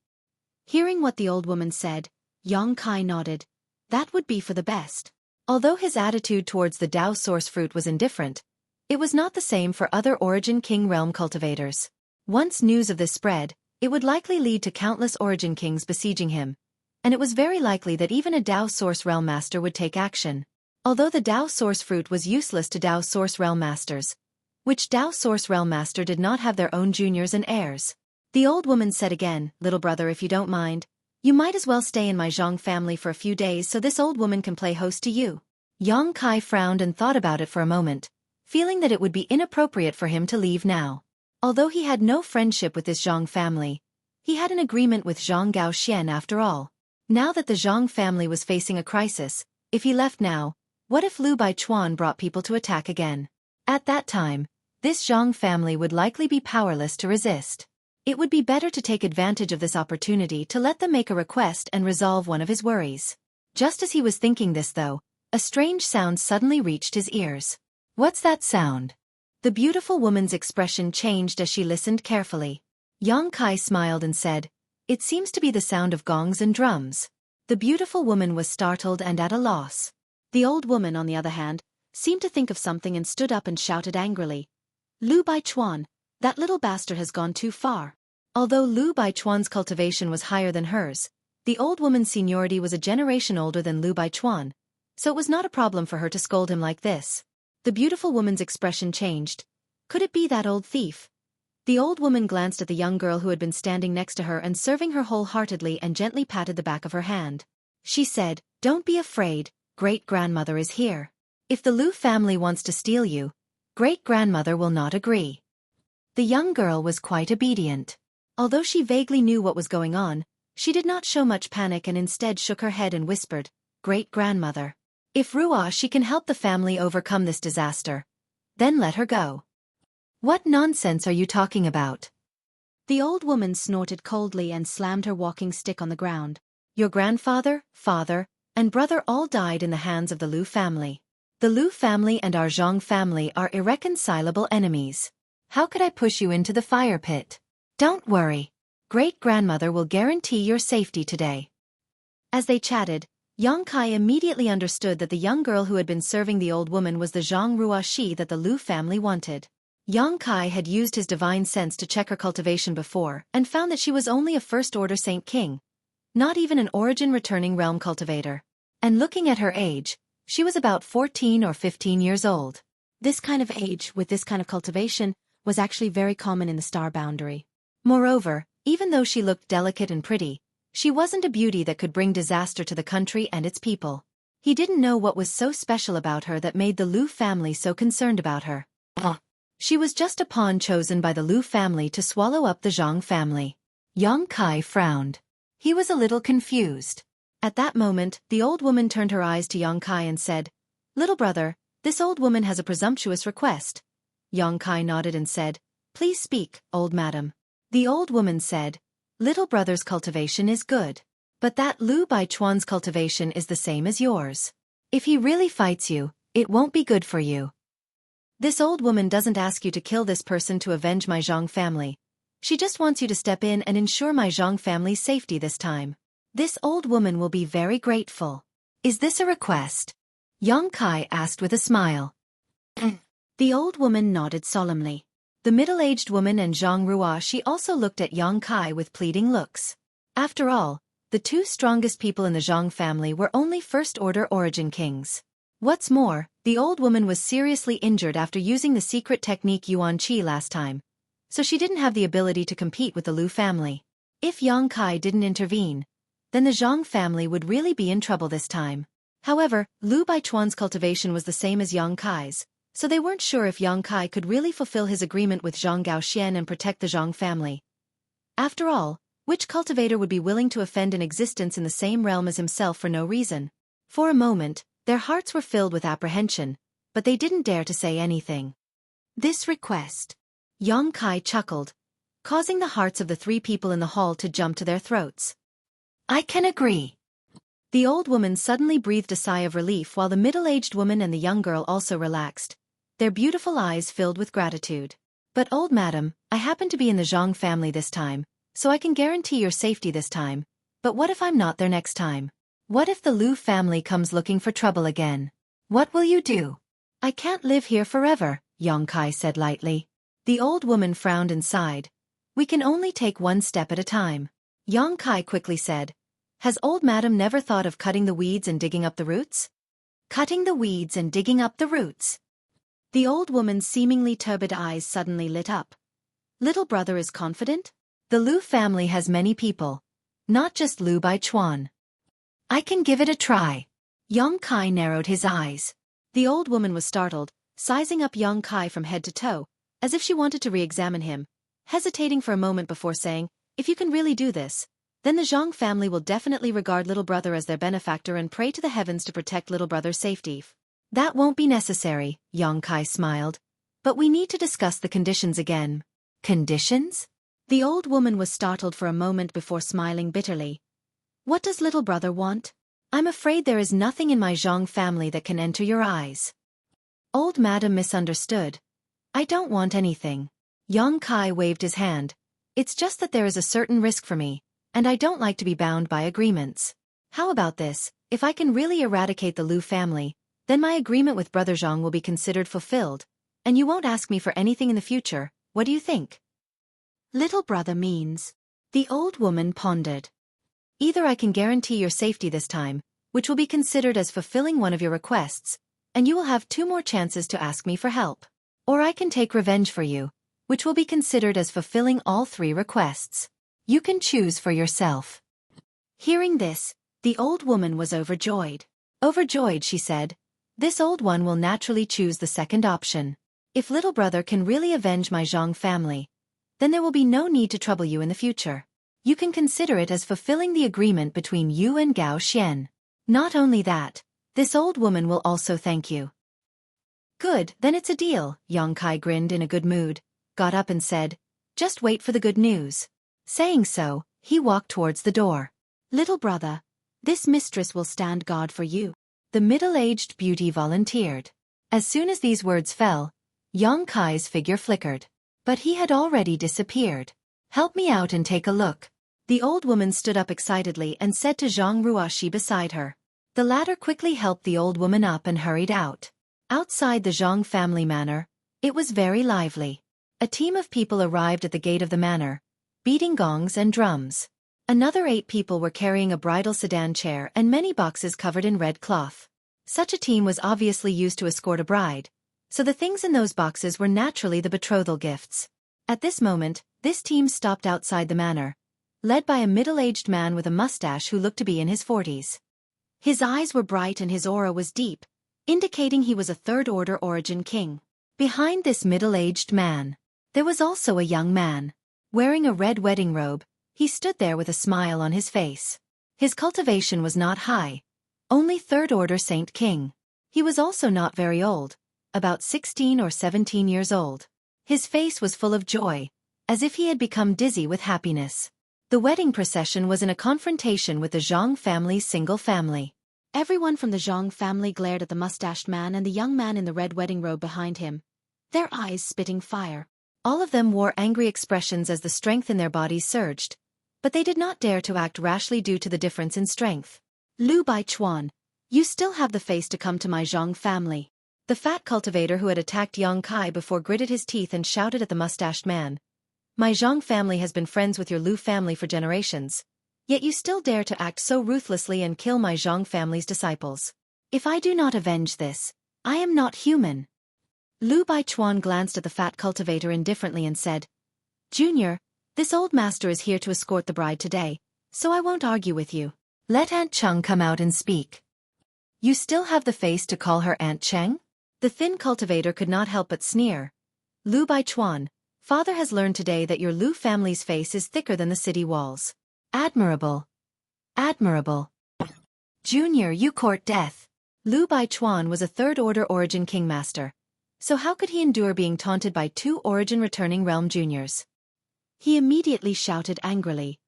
Hearing what the old woman said, Yang Kai nodded. That would be for the best. Although his attitude towards the Dao source fruit was indifferent, it was not the same for other Origin King realm cultivators. Once news of this spread, it would likely lead to countless Origin Kings besieging him, and it was very likely that even a Dao source realm master would take action. Although the Dao source fruit was useless to Dao source realm masters, which Dao source realm master did not have their own juniors and heirs. The old woman said again, little brother, if you don't mind, you might as well stay in my Zhang family for a few days so this old woman can play host to you. Yang Kai frowned and thought about it for a moment, feeling that it would be inappropriate for him to leave now. Although he had no friendship with this Zhang family, he had an agreement with Zhang Gaoxian after all. Now that the Zhang family was facing a crisis, if he left now, what if Liu Baichuan brought people to attack again? At that time, this Zhang family would likely be powerless to resist. It would be better to take advantage of this opportunity to let them make a request and resolve one of his worries. Just as he was thinking this though, a strange sound suddenly reached his ears. What's that sound? The beautiful woman's expression changed as she listened carefully. Yang Kai smiled and said, it seems to be the sound of gongs and drums. The beautiful woman was startled and at a loss. The old woman, on the other hand, seemed to think of something and stood up and shouted angrily. Liu Baichuan, that little bastard has gone too far. Although Liu Baichuan's cultivation was higher than hers, the old woman's seniority was a generation older than Liu Baichuan, so it was not a problem for her to scold him like this. The beautiful woman's expression changed. Could it be that old thief? The old woman glanced at the young girl who had been standing next to her and serving her wholeheartedly and gently patted the back of her hand. She said, don't be afraid, great-grandmother is here. If the Liu family wants to steal you, great-grandmother will not agree. The young girl was quite obedient. Although she vaguely knew what was going on, she did not show much panic and instead shook her head and whispered, great-grandmother. If Ruah she can help the family overcome this disaster, then let her go. What nonsense are you talking about? The old woman snorted coldly and slammed her walking stick on the ground. Your grandfather, father, and brother all died in the hands of the Liu family. The Liu family and our Zhang family are irreconcilable enemies. How could I push you into the fire pit? Don't worry. Great-grandmother will guarantee your safety today. As they chatted, Yang Kai immediately understood that the young girl who had been serving the old woman was the Zhang Ruaxi that the Liu family wanted. Yang Kai had used his divine sense to check her cultivation before and found that she was only a first-order Saint King, not even an origin returning realm cultivator. And looking at her age, she was about 14 or 15 years old. This kind of age, with this kind of cultivation, was actually very common in the star boundary. Moreover, even though she looked delicate and pretty, she wasn't a beauty that could bring disaster to the country and its people. He didn't know what was so special about her that made the Liu family so concerned about her. She was just a pawn chosen by the Liu family to swallow up the Zhang family. Yang Kai frowned. He was a little confused. At that moment, the old woman turned her eyes to Yang Kai and said, little brother, this old woman has a presumptuous request. Yang Kai nodded and said, please speak, old madam. The old woman said, little brother's cultivation is good. But that Liu Baichuan's cultivation is the same as yours. If he really fights you, it won't be good for you. This old woman doesn't ask you to kill this person to avenge my Zhang family. She just wants you to step in and ensure my Zhang family's safety this time. This old woman will be very grateful. Is this a request? Yang Kai asked with a smile. The old woman nodded solemnly. The middle-aged woman and Zhang Ruaxi also looked at Yang Kai with pleading looks. After all, the two strongest people in the Zhang family were only first-order origin kings. What's more, the old woman was seriously injured after using the secret technique Yuan Qi last time, so she didn't have the ability to compete with the Liu family. If Yang Kai didn't intervene, then the Zhang family would really be in trouble this time. However, Liu Baichuan's cultivation was the same as Yang Kai's, so they weren't sure if Yang Kai could really fulfill his agreement with Zhang Gaoxian and protect the Zhang family. After all, which cultivator would be willing to offend an existence in the same realm as himself for no reason? For a moment, their hearts were filled with apprehension, but they didn't dare to say anything. This request. Yang Kai chuckled, causing the hearts of the three people in the hall to jump to their throats. I can agree. The old woman suddenly breathed a sigh of relief while the middle-aged woman and the young girl also relaxed, their beautiful eyes filled with gratitude. But old madam, I happen to be in the Zhang family this time, so I can guarantee your safety this time. But what if I'm not there next time? What if the Lu family comes looking for trouble again? What will you do? I can't live here forever, Xueqi said lightly. The old woman frowned and sighed. We can only take one step at a time. Xueqi quickly said, has old madam never thought of cutting the weeds and digging up the roots? Cutting the weeds and digging up the roots. The old woman's seemingly turbid eyes suddenly lit up. Little brother is confident? The Lu family has many people, not just Lu Baichuan. I can give it a try. Xueqi narrowed his eyes. The old woman was startled, sizing up Xueqi from head to toe, as if she wanted to re-examine him, hesitating for a moment before saying, if you can really do this, then the Zhang family will definitely regard little brother as their benefactor and pray to the heavens to protect little brother's safety. That won't be necessary, Xueqi smiled. But we need to discuss the conditions again. Conditions? The old woman was startled for a moment before smiling bitterly. What does little brother want? I'm afraid there is nothing in my Zhang family that can enter your eyes. Old madam misunderstood. I don't want anything. Xueqi waved his hand. It's just that there is a certain risk for me, and I don't like to be bound by agreements. How about this? If I can really eradicate the Lu family, then my agreement with Brother Zhang will be considered fulfilled, and you won't ask me for anything in the future. What do you think? Little brother means. The old woman pondered. Either I can guarantee your safety this time, which will be considered as fulfilling one of your requests, and you will have 2 more chances to ask me for help. Or I can take revenge for you, which will be considered as fulfilling all 3 requests. You can choose for yourself. Hearing this, the old woman was overjoyed. Overjoyed, she said. This old one will naturally choose the second option. If little brother can really avenge my Zhang family, then there will be no need to trouble you in the future. You can consider it as fulfilling the agreement between you and Gao Xian. Not only that, this old woman will also thank you. Good, then it's a deal, Xueqi grinned in a good mood, got up and said, just wait for the good news. Saying so, he walked towards the door. Little brother, this mistress will stand guard for you. The middle-aged beauty volunteered. As soon as these words fell, Xueqi's figure flickered. But he had already disappeared. Help me out and take a look. The old woman stood up excitedly and said to Zhang Ruoxi beside her. The latter quickly helped the old woman up and hurried out. Outside the Zhang family manor, it was very lively. A team of people arrived at the gate of the manor, beating gongs and drums. Another 8 people were carrying a bridal sedan chair and many boxes covered in red cloth. Such a team was obviously used to escort a bride, so the things in those boxes were naturally the betrothal gifts. At this moment, this team stopped outside the manor, led by a middle-aged man with a mustache who looked to be in his 40s. His eyes were bright and his aura was deep, indicating he was a third-order origin king. Behind this middle-aged man, there was also a young man. Wearing a red wedding robe, he stood there with a smile on his face. His cultivation was not high, only third-order Saint King. He was also not very old, about 16 or 17 years old. His face was full of joy, as if he had become dizzy with happiness. The wedding procession was in a confrontation with the Zhang family's single family. Everyone from the Zhang family glared at the mustached man and the young man in the red wedding robe behind him, their eyes spitting fire. All of them wore angry expressions as the strength in their bodies surged, but they did not dare to act rashly due to the difference in strength. Lu Baichuan, you still have the face to come to my Zhang family. The fat cultivator who had attacked Xueqi before gritted his teeth and shouted at the mustached man. My Zhang family has been friends with your Lu family for generations, yet you still dare to act so ruthlessly and kill my Zhang family's disciples. If I do not avenge this, I am not human. Lu Baichuan glanced at the fat cultivator indifferently and said, Junior, this old master is here to escort the bride today, so I won't argue with you. Let Aunt Cheng come out and speak. You still have the face to call her Aunt Cheng? The thin cultivator could not help but sneer. Lu Baichuan, father has learned today that your Lu family's face is thicker than the city walls. Admirable. Admirable. Junior, you court death. Lu Baichuan was a third-order origin kingmaster, so how could he endure being taunted by 2 origin-returning realm juniors? He immediately shouted angrily,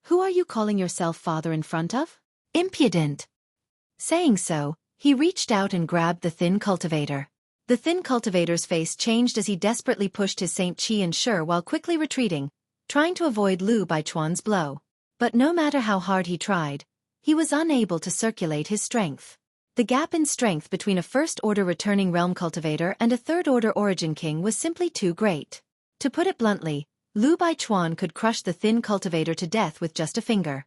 Who are you calling yourself father in front of? Impudent. Saying so, he reached out and grabbed the thin cultivator. The thin cultivator's face changed as he desperately pushed his Saint Qi ensure while quickly retreating, trying to avoid Lu Baichuan's blow. But no matter how hard he tried, he was unable to circulate his strength. The gap in strength between a first-order returning realm cultivator and a third-order origin king was simply too great. To put it bluntly, Lu Baichuan could crush the thin cultivator to death with just a finger.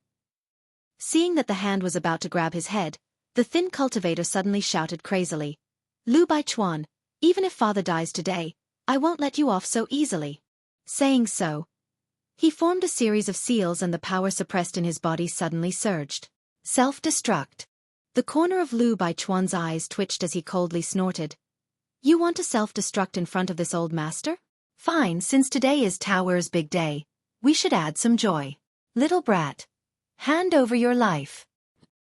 Seeing that the hand was about to grab his head, the thin cultivator suddenly shouted crazily, "Lu Baichuan, even if father dies today, I won't let you off so easily." Saying so, he formed a series of seals and the power suppressed in his body suddenly surged. Self-destruct. The corner of Lu Baichuan's eyes twitched as he coldly snorted. "You want to self-destruct in front of this old master? Fine, since today is Tower's big day, we should add some joy. Little brat, hand over your life."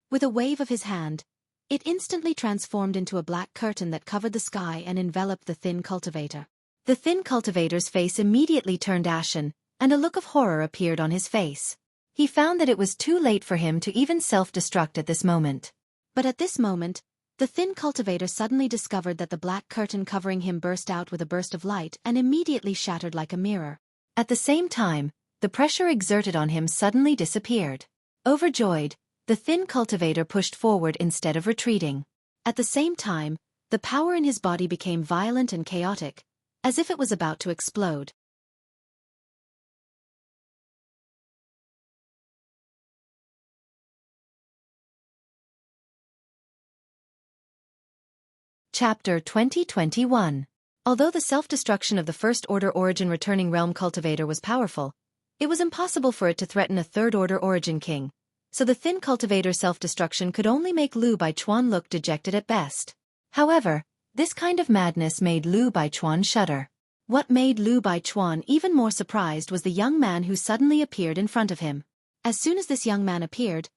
With a wave of his hand, it instantly transformed into a black curtain that covered the sky and enveloped the thin cultivator. The thin cultivator's face immediately turned ashen, and a look of horror appeared on his face. He found that it was too late for him to even self-destruct at this moment. But at this moment, the thin cultivator suddenly discovered that the black curtain covering him burst out with a burst of light and immediately shattered like a mirror. At the same time, the pressure exerted on him suddenly disappeared. Overjoyed, the thin cultivator pushed forward instead of retreating. At the same time, the power in his body became violent and chaotic, as if it was about to explode. Chapter 2021. Although the self-destruction of the first-order origin returning realm cultivator was powerful, it was impossible for it to threaten a third-order origin king, so the thin cultivator's self-destruction could only make Lu Baichuan look dejected at best. However, this kind of madness made Lu Baichuan shudder. What made Lu Baichuan even more surprised was the young man who suddenly appeared in front of him. As soon as this young man appeared,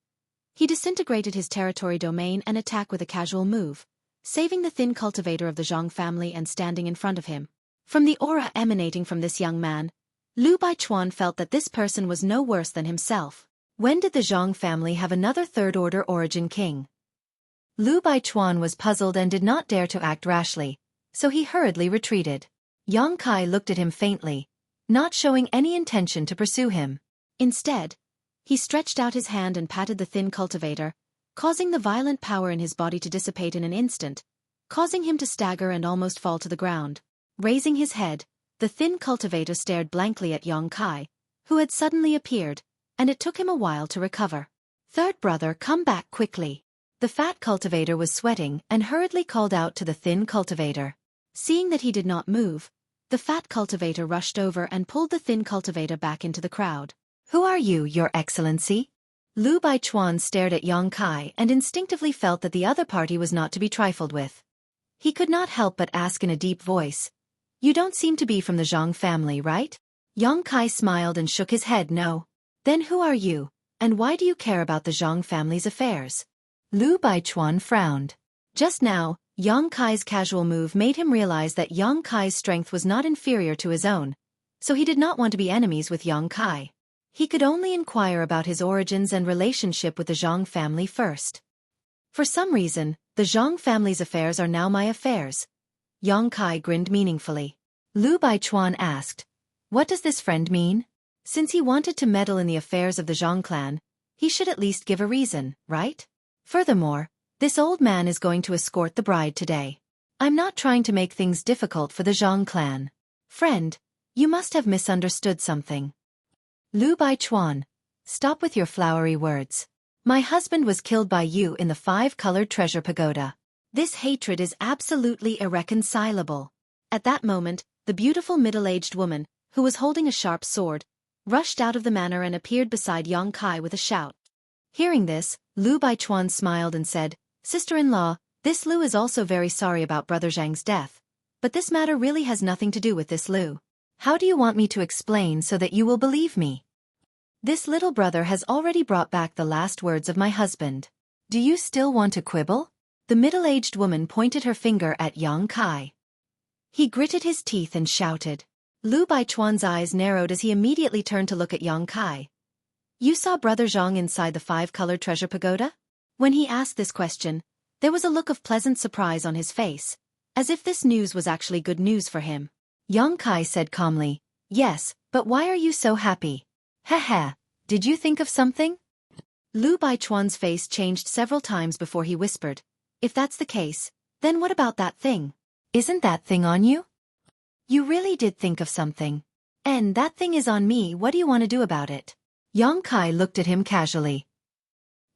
he disintegrated his territory domain and attacked with a casual move, saving the thin cultivator of the Zhang family and standing in front of him. From the aura emanating from this young man, Lu Baichuan felt that this person was no worse than himself. When did the Zhang family have another third-order origin king? Lu Baichuan was puzzled and did not dare to act rashly, so he hurriedly retreated. Yang Kai looked at him faintly, not showing any intention to pursue him. Instead, he stretched out his hand and patted the thin cultivator, causing the violent power in his body to dissipate in an instant, causing him to stagger and almost fall to the ground. Raising his head, the thin cultivator stared blankly at Yang Kai, who had suddenly appeared, and it took him a while to recover. "Third brother, come back quickly." The fat cultivator was sweating and hurriedly called out to the thin cultivator. Seeing that he did not move, the fat cultivator rushed over and pulled the thin cultivator back into the crowd. "Who are you, Your Excellency?" Lu Baichuan stared at Yang Kai and instinctively felt that the other party was not to be trifled with. He could not help but ask in a deep voice, "You don't seem to be from the Zhang family, right?" Yang Kai smiled and shook his head no. "Then who are you, and why do you care about the Zhang family's affairs?" Lu Baichuan frowned. Just now, Yang Kai's casual move made him realize that Yang Kai's strength was not inferior to his own, so he did not want to be enemies with Yang Kai. He could only inquire about his origins and relationship with the Zhang family first. "For some reason, the Zhang family's affairs are now my affairs." Yang Kai grinned meaningfully. Lu Baichuan asked, "What does this friend mean?" Since he wanted to meddle in the affairs of the Zhang clan, he should at least give a reason, right? Furthermore, this old man is going to escort the bride today. I'm not trying to make things difficult for the Zhang clan. Friend, you must have misunderstood something. Lu Baichuan, stop with your flowery words. My husband was killed by you in the five-colored treasure pagoda. This hatred is absolutely irreconcilable. At that moment, the beautiful middle-aged woman, who was holding a sharp sword, rushed out of the manor and appeared beside Yang Kai with a shout. Hearing this, Lu Baichuan smiled and said, "Sister-in-law, this Lu is also very sorry about Brother Zhang's death. But this matter really has nothing to do with this Lu. How do you want me to explain so that you will believe me? This little brother has already brought back the last words of my husband. Do you still want to quibble?" The middle-aged woman pointed her finger at Yang Kai. He gritted his teeth and shouted. Lu Baichuan's eyes narrowed as he immediately turned to look at Yang Kai. "You saw Brother Zhang inside the five-colored treasure pagoda?" When he asked this question, there was a look of pleasant surprise on his face, as if this news was actually good news for him. Yang Kai said calmly, "Yes, But why are you so happy? Haha, did you think of something? Lu Baichuan's face changed several times before he whispered, if that's the case, then what about that thing? Isn't that thing on you? You really did think of something. And that thing is on me, what do you want to do about it? Yang Kai looked at him casually.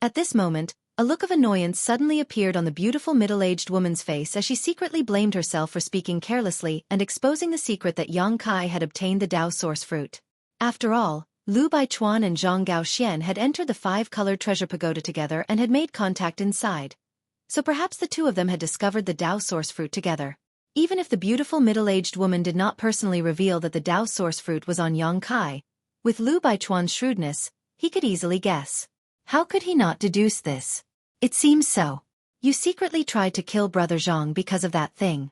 At this moment, a look of annoyance suddenly appeared on the beautiful middle-aged woman's face as she secretly blamed herself for speaking carelessly and exposing the secret that Yang Kai had obtained the Dao source fruit. After all, Lu Baichuan and Zhang Gaoxian had entered the five-colored treasure pagoda together and had made contact inside. So perhaps the two of them had discovered the Dao source fruit together. Even if the beautiful middle-aged woman did not personally reveal that the Dao source fruit was on Yang Kai, with Lu Baichuan's shrewdness, he could easily guess. How could he not deduce this? It seems so. You secretly tried to kill Brother Zhang because of that thing.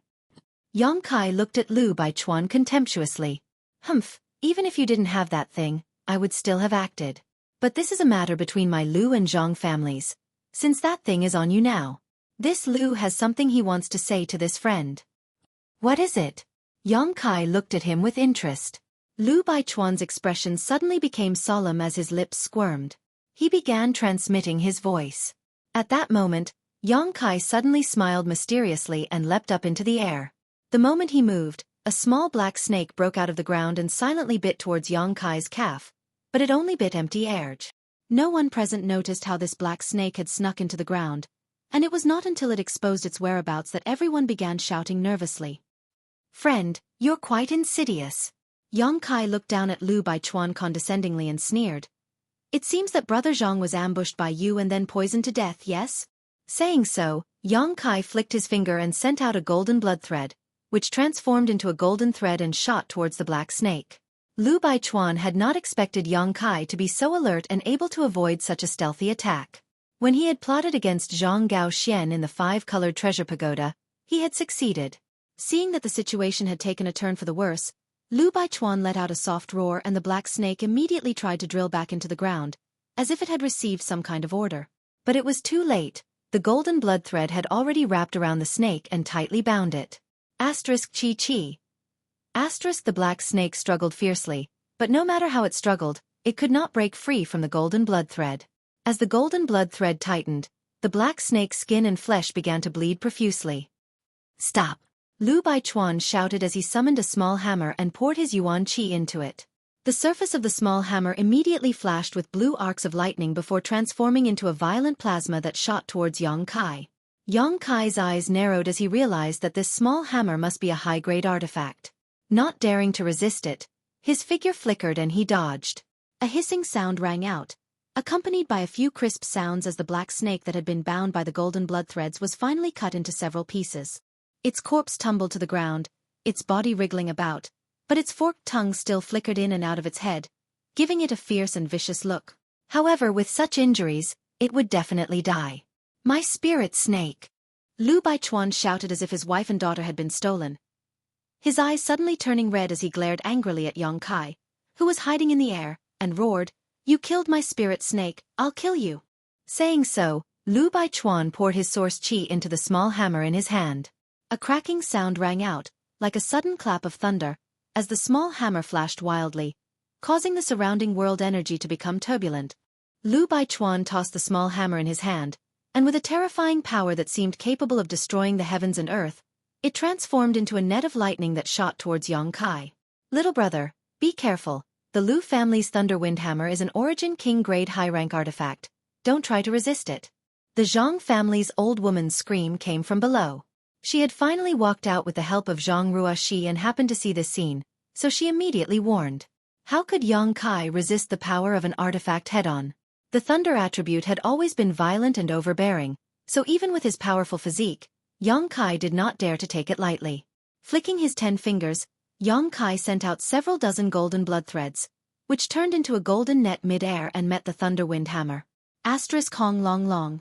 Yang Kai looked at Lu Baichuan contemptuously. Humph, even if you didn't have that thing, I would still have acted. But this is a matter between my Lu and Zhang families. Since that thing is on you now. This Lu has something he wants to say to this friend. What is it? Yang Kai looked at him with interest. Lu Baichuan's expression suddenly became solemn as his lips squirmed. He began transmitting his voice. At that moment, Yang Kai suddenly smiled mysteriously and leapt up into the air. The moment he moved, a small black snake broke out of the ground and silently bit towards Yang Kai's calf, but it only bit empty air. No one present noticed how this black snake had snuck into the ground, and it was not until it exposed its whereabouts that everyone began shouting nervously. Friend, you're quite insidious. Yang Kai looked down at Lu Baichuan condescendingly and sneered. It seems that Brother Zhang was ambushed by you and then poisoned to death, yes? Saying so, Yang Kai flicked his finger and sent out a golden blood thread, which transformed into a golden thread and shot towards the black snake. Lu Baichuan had not expected Yang Kai to be so alert and able to avoid such a stealthy attack. When he had plotted against Zhang Gaoxian in the five-colored treasure pagoda, he had succeeded. Seeing that the situation had taken a turn for the worse, Lu Baichuan let out a soft roar and the black snake immediately tried to drill back into the ground, as if it had received some kind of order. But it was too late. The golden blood thread had already wrapped around the snake and tightly bound it. Chi. The black snake struggled fiercely, but no matter how it struggled, it could not break free from the golden blood thread. As the golden blood thread tightened, the black snake's skin and flesh began to bleed profusely. Stop! Lu Baichuan shouted as he summoned a small hammer and poured his yuan qi into it. The surface of the small hammer immediately flashed with blue arcs of lightning before transforming into a violent plasma that shot towards Yang Kai. Yang Kai's eyes narrowed as he realized that this small hammer must be a high-grade artifact. Not daring to resist it, his figure flickered and he dodged. A hissing sound rang out, accompanied by a few crisp sounds as the black snake that had been bound by the golden blood threads was finally cut into several pieces. Its corpse tumbled to the ground, its body wriggling about, but its forked tongue still flickered in and out of its head, giving it a fierce and vicious look. However, with such injuries, it would definitely die. My spirit snake! Lu Baichuan shouted as if his wife and daughter had been stolen, his eyes suddenly turning red as he glared angrily at Yang Kai, who was hiding in the air, and roared, You killed my spirit snake, I'll kill you. Saying so, Lu Baichuan poured his source qi into the small hammer in his hand. A cracking sound rang out, like a sudden clap of thunder, as the small hammer flashed wildly, causing the surrounding world energy to become turbulent. Lu Baichuan tossed the small hammer in his hand, and with a terrifying power that seemed capable of destroying the heavens and earth, it transformed into a net of lightning that shot towards Yang Kai. Little brother, be careful. The Lu family's Thunderwind Hammer is an Origin King grade high-rank artifact. Don't try to resist it. The Zhang family's old woman's scream came from below. She had finally walked out with the help of Zhang Ruoxi and happened to see this scene, so she immediately warned. How could Yang Kai resist the power of an artifact head-on? The thunder attribute had always been violent and overbearing, so even with his powerful physique, Yang Kai did not dare to take it lightly. Flicking his 10 fingers, Yang Kai sent out several dozen golden blood threads, which turned into a golden net mid-air and met the Thunderwind Hammer. Hong long long.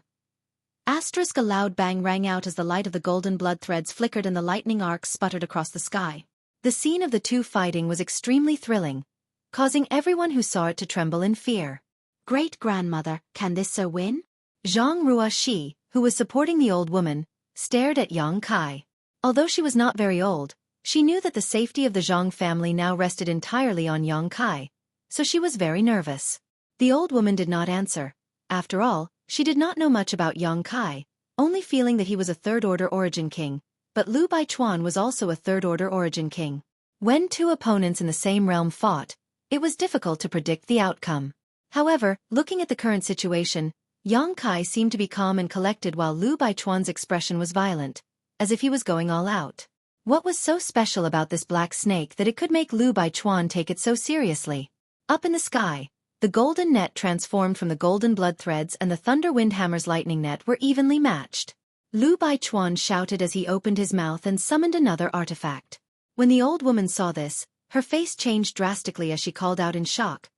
A loud bang rang out as the light of the golden blood threads flickered and the lightning arcs sputtered across the sky. The scene of the two fighting was extremely thrilling, causing everyone who saw it to tremble in fear. Great-grandmother, can this sir win? Zhang Ruoxi, who was supporting the old woman, stared at Yang Kai. Although she was not very old, She knew that the safety of the Zhang family now rested entirely on Yang Kai, so she was very nervous. The old woman did not answer. After all, she did not know much about Yang Kai, only feeling that he was a third-order origin king, but Lu Baichuan was also a third-order origin king. When two opponents in the same realm fought, it was difficult to predict the outcome. However, looking at the current situation, Yang Kai seemed to be calm and collected while Lu Baichuan's expression was violent, as if he was going all out. What was so special about this black snake that it could make Lu Baichuan take it so seriously? Up in the sky, the golden net transformed from the golden blood threads and the thunder windhammer's lightning net were evenly matched. Lu Baichuan shouted as he opened his mouth and summoned another artifact. When the old woman saw this, her face changed drastically as she called out in shock.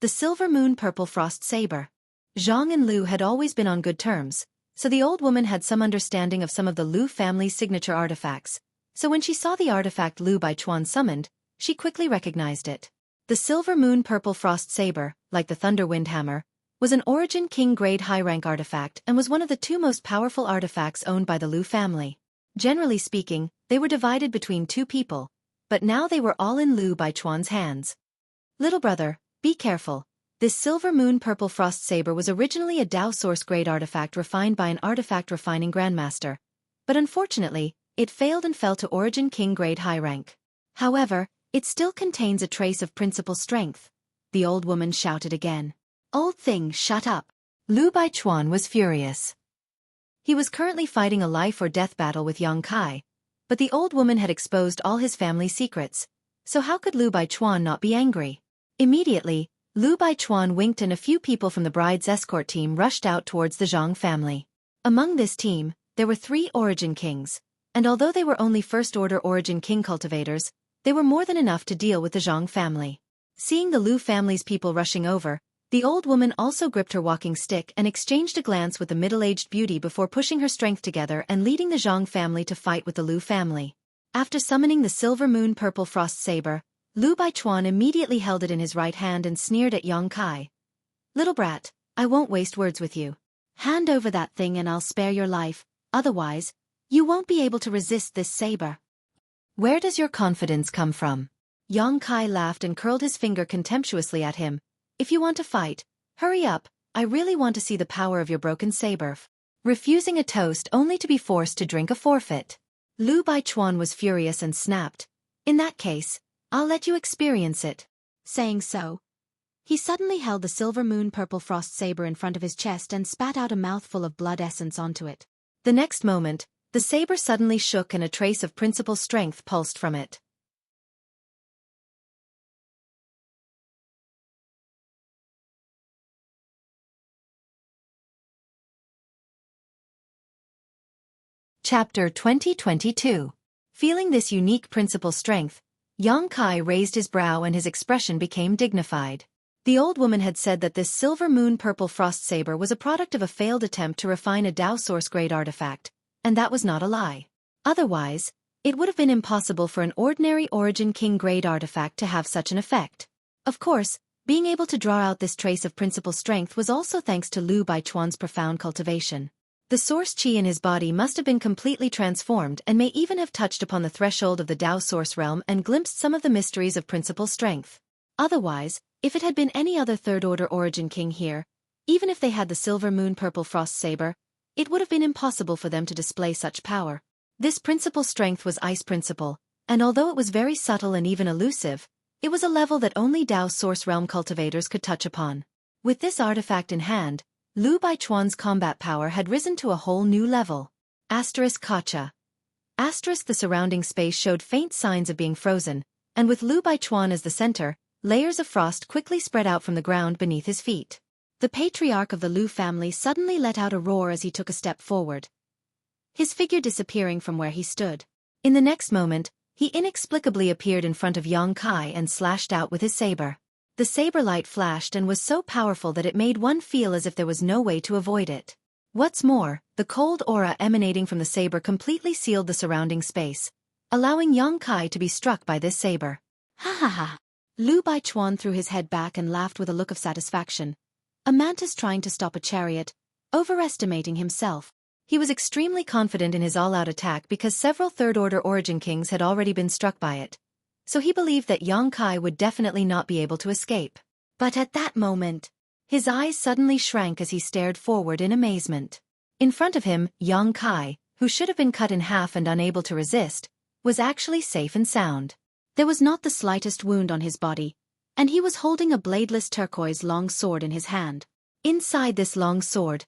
The silver moon purple frost saber. Zhang and Lu had always been on good terms, so the old woman had some understanding of some of the Lu family's signature artifacts, so when she saw the artifact Lu Baichuan summoned, she quickly recognized it. The silver moon purple frost saber, like the thunder windhammer, was an origin king grade high rank artifact and was one of the two most powerful artifacts owned by the Lu family. Generally speaking, they were divided between two people, but now they were all in Lu Baichuan's hands. Little brother, be careful. This silver moon purple frost saber was originally a Dao source grade artifact refined by an artifact refining grandmaster, but unfortunately, it failed and fell to origin king grade high rank. However, it still contains a trace of principal strength. The old woman shouted again. Old thing, shut up. Lu Baichuan was furious. He was currently fighting a life or death battle with Yang Kai, but the old woman had exposed all his family secrets, so how could Lu Baichuan not be angry? Immediately, Lu Baichuan winked and a few people from the bride's escort team rushed out towards the Zhang family. Among this team, there were 3 origin kings, and although they were only first-order origin king cultivators, they were more than enough to deal with the Zhang family. Seeing the Lu family's people rushing over, the old woman also gripped her walking stick and exchanged a glance with the middle-aged beauty before pushing her strength together and leading the Zhang family to fight with the Lu family. After summoning the silver moon purple frost saber, Lu Baichuan immediately held it in his right hand and sneered at Yang Kai. Little brat, I won't waste words with you. Hand over that thing and I'll spare your life, otherwise, you won't be able to resist this saber. Where does your confidence come from? Yang Kai laughed and curled his finger contemptuously at him. If you want to fight, hurry up, I really want to see the power of your broken saber. Refusing a toast only to be forced to drink a forfeit. Lu Baichuan was furious and snapped. In that case, I'll let you experience it. Saying so, he suddenly held the silver moon purple frost saber in front of his chest and spat out a mouthful of blood essence onto it. The next moment, the saber suddenly shook and a trace of principal strength pulsed from it. Chapter 2022. Feeling this unique principal strength, Yang Kai raised his brow and his expression became dignified. The old woman had said that this silver moon purple frost saber was a product of a failed attempt to refine a Dao source grade artifact, and that was not a lie. Otherwise, it would have been impossible for an ordinary origin king grade artifact to have such an effect. Of course, being able to draw out this trace of principal strength was also thanks to Lu Baichuan's profound cultivation. The source qi in his body must have been completely transformed and may even have touched upon the threshold of the Dao source realm and glimpsed some of the mysteries of principal strength. Otherwise, if it had been any other third-order origin king here, even if they had the silver moon purple frost saber, it would have been impossible for them to display such power. This principal strength was ice principle, and although it was very subtle and even elusive, it was a level that only Dao source realm cultivators could touch upon. With this artifact in hand, Lu Baichuan's combat power had risen to a whole new level. Kacha. The surrounding space showed faint signs of being frozen, and with Lu Baichuan as the center, layers of frost quickly spread out from the ground beneath his feet. The patriarch of the Lu family suddenly let out a roar as he took a step forward, his figure disappearing from where he stood. In the next moment, he inexplicably appeared in front of Yang Kai and slashed out with his saber. The saber light flashed and was so powerful that it made one feel as if there was no way to avoid it. What's more, the cold aura emanating from the saber completely sealed the surrounding space, allowing Yang Kai to be struck by this saber. Ha ha ha! Lu Baichuan threw his head back and laughed with a look of satisfaction. A mantis trying to stop a chariot, overestimating himself. He was extremely confident in his all-out attack because several third-order Origin Kings had already been struck by it. So he believed that Yang Kai would definitely not be able to escape. But at that moment, his eyes suddenly shrank as he stared forward in amazement. In front of him, Yang Kai, who should have been cut in half and unable to resist, was actually safe and sound. There was not the slightest wound on his body, and he was holding a bladeless turquoise long sword in his hand. Inside this long sword,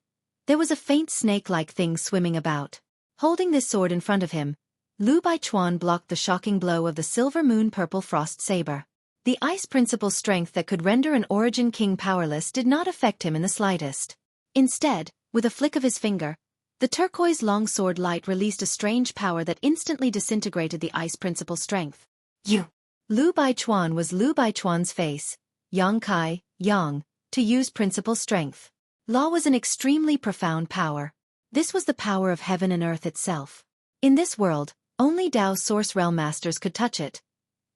there was a faint snake-like thing swimming about. Holding this sword in front of him, Lu Baichuan blocked the shocking blow of the silver moon purple frost saber. The ice principle strength that could render an Origin King powerless did not affect him in the slightest. Instead, with a flick of his finger, the turquoise longsword light released a strange power that instantly disintegrated the ice principle strength. You! Lu Baichuan was Lu Baichuan's face, Yang Kai, Yang, to use principle strength. Law was an extremely profound power. This was the power of heaven and earth itself. In this world, only Dao Source Realm Masters could touch it.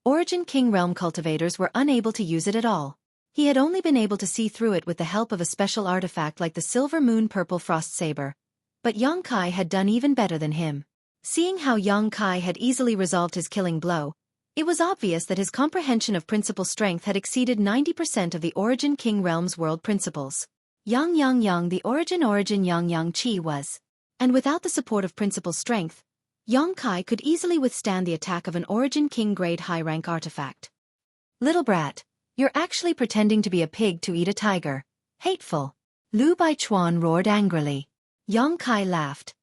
Origin King Realm cultivators were unable to use it at all. He had only been able to see through it with the help of a special artifact like the Silver Moon Purple Frost Saber. But Yang Kai had done even better than him. Seeing how Yang Kai had easily resolved his killing blow, it was obvious that his comprehension of principle strength had exceeded 90% of the Origin King Realm's world principles. Yang the origin Yang Qi was. And without the support of principle strength, Yang Kai could easily withstand the attack of an Origin King grade high-rank artifact. Little brat, you're actually pretending to be a pig to eat a tiger. Hateful. Lu Baichuan roared angrily. Yang Kai laughed.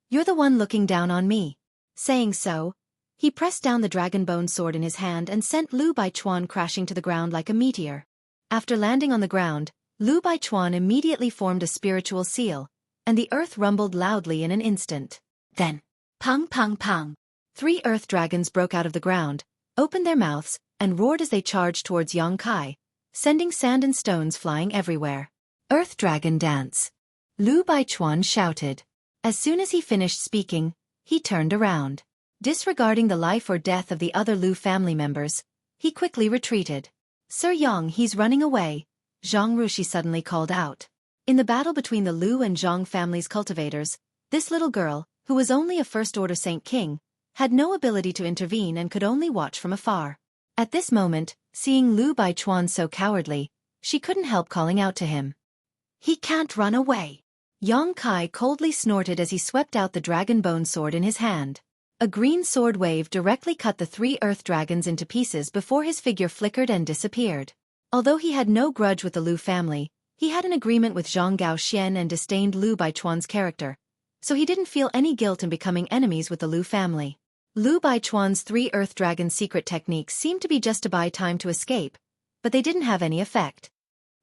You're the one looking down on me. Saying so, he pressed down the dragon bone sword in his hand and sent Lu Baichuan crashing to the ground like a meteor. After landing on the ground, Lu Baichuan immediately formed a spiritual seal, and the earth rumbled loudly in an instant. Then, pang pang pang, 3 earth dragons broke out of the ground, opened their mouths, and roared as they charged towards Yang Kai, sending sand and stones flying everywhere. Earth Dragon Dance! Lu Baichuan shouted. As soon as he finished speaking, he turned around. Disregarding the life or death of the other Lu family members, he quickly retreated. Sir Yang, he's running away, Zhang Rushi suddenly called out. In the battle between the Lu and Zhang family's cultivators, this little girl, who was only a first-order Saint King, had no ability to intervene and could only watch from afar. At this moment, seeing Lu Baichuan so cowardly, she couldn't help calling out to him. He can't run away. Yang Kai coldly snorted as he swept out the dragon bone sword in his hand. A green sword wave directly cut the 3 earth dragons into pieces before his figure flickered and disappeared. Although he had no grudge with the Lu family, he had an agreement with Zhang Gaoxian and disdained Lu Baichuan's character, so he didn't feel any guilt in becoming enemies with the Lu family. Lu Baichuan's 3 earth dragon secret techniques seemed to be just to buy time to escape, but they didn't have any effect.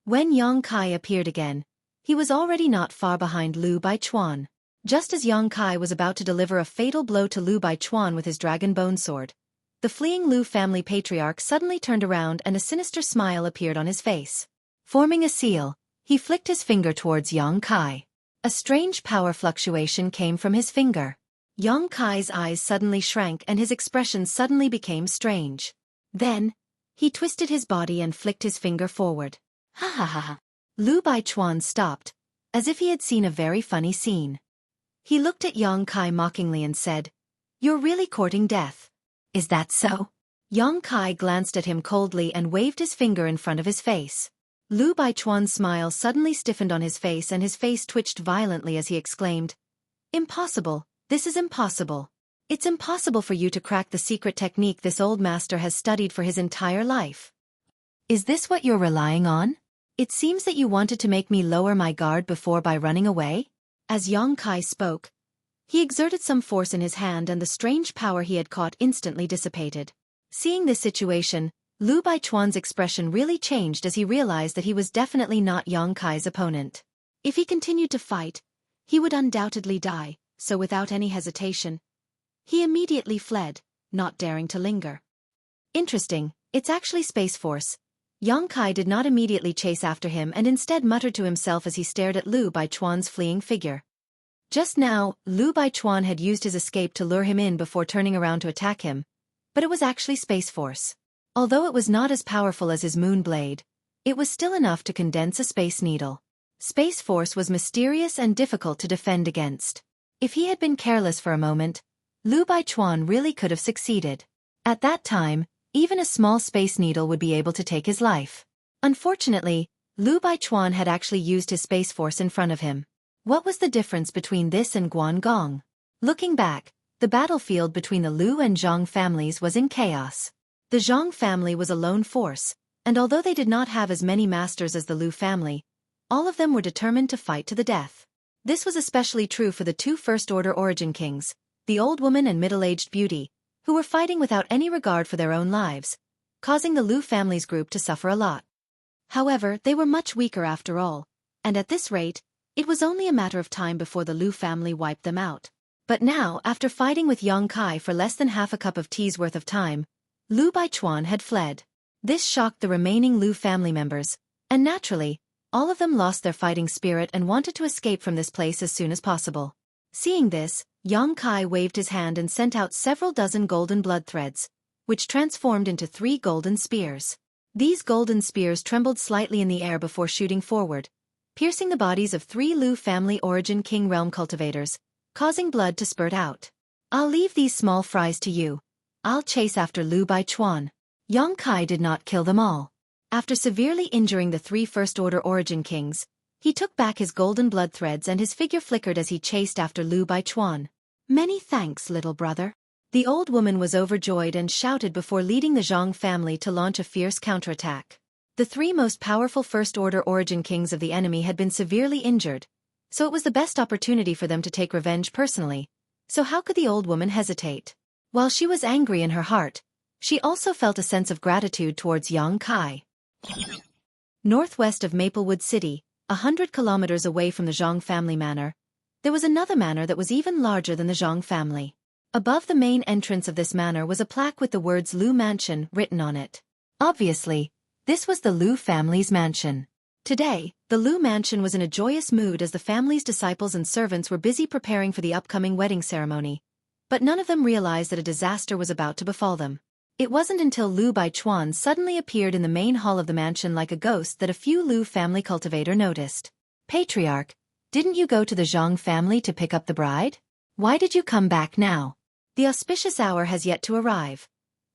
When Yang Kai appeared again, he was already not far behind Lu Baichuan. Just as Yang Kai was about to deliver a fatal blow to Lu Baichuan with his dragon bone sword, the fleeing Lu family patriarch suddenly turned around and a sinister smile appeared on his face. Forming a seal, he flicked his finger towards Yang Kai. A strange power fluctuation came from his finger. Yang Kai's eyes suddenly shrank and his expression suddenly became strange. Then, he twisted his body and flicked his finger forward. Ha ha ha ha. Lu Baichuan stopped, as if he had seen a very funny scene. He looked at Yang Kai mockingly and said, "You're really courting death. Is that so?" Yang Kai glanced at him coldly and waved his finger in front of his face. Lu Baichuan's smile suddenly stiffened on his face and his face twitched violently as he exclaimed, "Impossible, this is impossible. It's impossible for you to crack the secret technique this old master has studied for his entire life. Is this what you're relying on? It seems that you wanted to make me lower my guard before by running away?" As Yang Kai spoke, he exerted some force in his hand and the strange power he had caught instantly dissipated. Seeing this situation, Lu Baichuan's expression really changed as he realized that he was definitely not Yang Kai's opponent. If he continued to fight, he would undoubtedly die, so without any hesitation, he immediately fled, not daring to linger. Interesting, it's actually Space Force. Yang Kai did not immediately chase after him and instead muttered to himself as he stared at Lu Baichuan's fleeing figure. Just now, Lu Baichuan had used his escape to lure him in before turning around to attack him, but it was actually Space Force. Although it was not as powerful as his moon blade, it was still enough to condense a space needle. Space Force was mysterious and difficult to defend against. If he had been careless for a moment, Lu Baichuan really could have succeeded. At that time, even a small space needle would be able to take his life. Unfortunately, Lu Baichuan had actually used his space force in front of him. What was the difference between this and Guangong? Looking back, the battlefield between the Lu and Zhang families was in chaos. The Zhang family was a lone force, and although they did not have as many masters as the Lu family, all of them were determined to fight to the death. This was especially true for the two first-order origin kings, the old woman and middle-aged beauty, who were fighting without any regard for their own lives, causing the Lu family's group to suffer a lot. However, they were much weaker after all, and at this rate, it was only a matter of time before the Lu family wiped them out. But now, after fighting with Yang Kai for less than half a cup of tea's worth of time, Lu Baichuan had fled. This shocked the remaining Lu family members, and naturally, all of them lost their fighting spirit and wanted to escape from this place as soon as possible. Seeing this, Yang Kai waved his hand and sent out several dozen golden blood threads, which transformed into 3 golden spears. These golden spears trembled slightly in the air before shooting forward, piercing the bodies of 3 Lu family origin king realm cultivators, causing blood to spurt out. I'll leave these small fries to you. I'll chase after Lu Baichuan. Yang Kai did not kill them all. After severely injuring the 3 first-order origin kings, he took back his golden blood threads and his figure flickered as he chased after Lu Baichuan. Many thanks, little brother. The old woman was overjoyed and shouted before leading the Zhang family to launch a fierce counterattack. The 3 most powerful first-order origin kings of the enemy had been severely injured, so it was the best opportunity for them to take revenge personally. So how could the old woman hesitate? While she was angry in her heart, she also felt a sense of gratitude towards Yang Kai. Northwest of Maplewood City, 100 kilometers away from the Zhang family manor, there was another manor that was even larger than the Zhang family. Above the main entrance of this manor was a plaque with the words Lu Mansion written on it. Obviously, this was the Lu family's mansion. Today, the Lu Mansion was in a joyous mood as the family's disciples and servants were busy preparing for the upcoming wedding ceremony, but none of them realized that a disaster was about to befall them. It wasn't until Lu Baichuan suddenly appeared in the main hall of the mansion like a ghost that a few Lu family cultivator noticed. Patriarch, didn't you go to the Zhang family to pick up the bride? Why did you come back now? The auspicious hour has yet to arrive.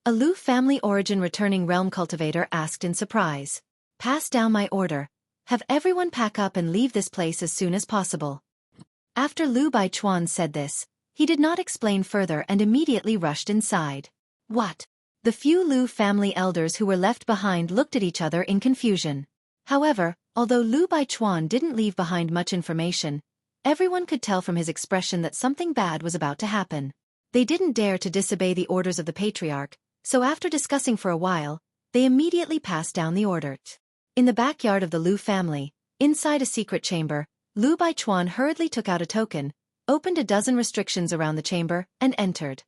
A Lu family origin returning realm cultivator asked in surprise. Pass down my order. Have everyone pack up and leave this place as soon as possible. After Lu Baichuan said this, he did not explain further and immediately rushed inside. What? The few Lu family elders who were left behind looked at each other in confusion. However, although Lu Baichuan didn't leave behind much information, everyone could tell from his expression that something bad was about to happen. They didn't dare to disobey the orders of the patriarch, so after discussing for a while, they immediately passed down the order. In the backyard of the Lu family, inside a secret chamber, Lu Baichuan hurriedly took out a token, opened a dozen restrictions around the chamber, and entered.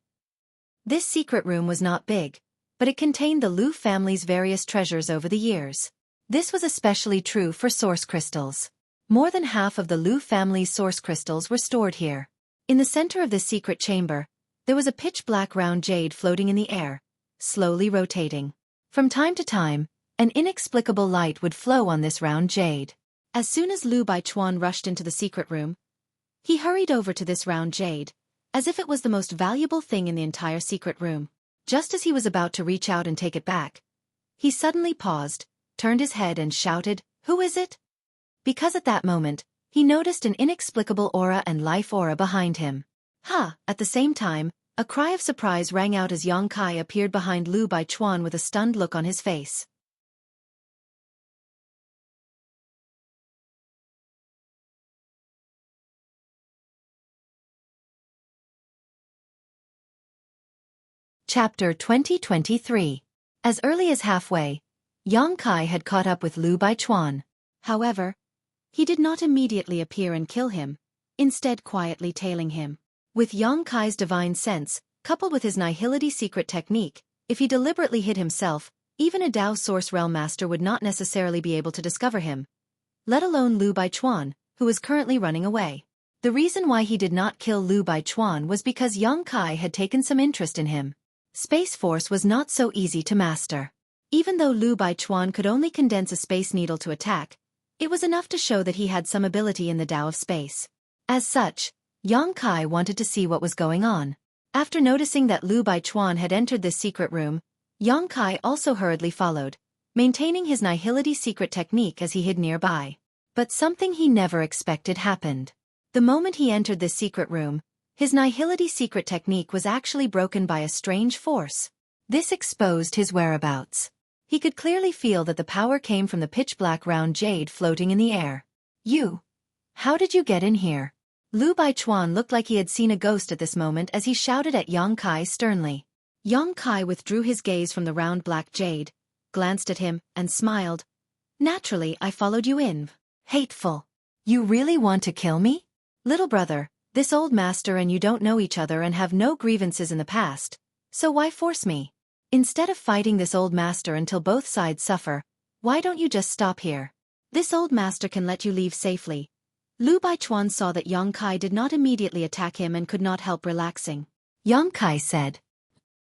This secret room was not big, but it contained the Lu family's various treasures over the years. This was especially true for source crystals. More than half of the Lu family's source crystals were stored here. In the center of this secret chamber, there was a pitch-black round jade floating in the air, slowly rotating. From time to time, an inexplicable light would flow on this round jade. As soon as Lu Baichuan rushed into the secret room, he hurried over to this round jade, as if it was the most valuable thing in the entire secret room. Just as he was about to reach out and take it back, he suddenly paused, turned his head and shouted, "Who is it?" Because at that moment, he noticed an inexplicable aura and life aura behind him. Ha! At the same time, a cry of surprise rang out as Yang Kai appeared behind Lu Baichuan with a stunned look on his face. Chapter 2023. As early as halfway, Yang Kai had caught up with Lu Baichuan. However, he did not immediately appear and kill him, instead quietly tailing him. With Yang Kai's divine sense, coupled with his nihility secret technique, if he deliberately hid himself, even a Dao Source Realm Master would not necessarily be able to discover him, let alone Lu Baichuan, who was currently running away. The reason why he did not kill Lu Baichuan was because Yang Kai had taken some interest in him. Space Force was not so easy to master. Even though Lu Baichuan could only condense a space needle to attack, it was enough to show that he had some ability in the Tao of space. As such, Yang Kai wanted to see what was going on. After noticing that Lu Baichuan had entered this secret room, Yang Kai also hurriedly followed, maintaining his nihility secret technique as he hid nearby. But something he never expected happened. The moment he entered this secret room, his nihility secret technique was actually broken by a strange force. This exposed his whereabouts. He could clearly feel that the power came from the pitch-black round jade floating in the air. You! How did you get in here? Lu Baichuan looked like he had seen a ghost at this moment as he shouted at Yang Kai sternly. Yang Kai withdrew his gaze from the round black jade, glanced at him, and smiled. Naturally, I followed you in. Hateful. You really want to kill me? Little brother, this old master and you don't know each other and have no grievances in the past, so why force me? Instead of fighting this old master until both sides suffer, why don't you just stop here? This old master can let you leave safely. Lu Baichuan saw that Yang Kai did not immediately attack him and could not help relaxing. Yang Kai said,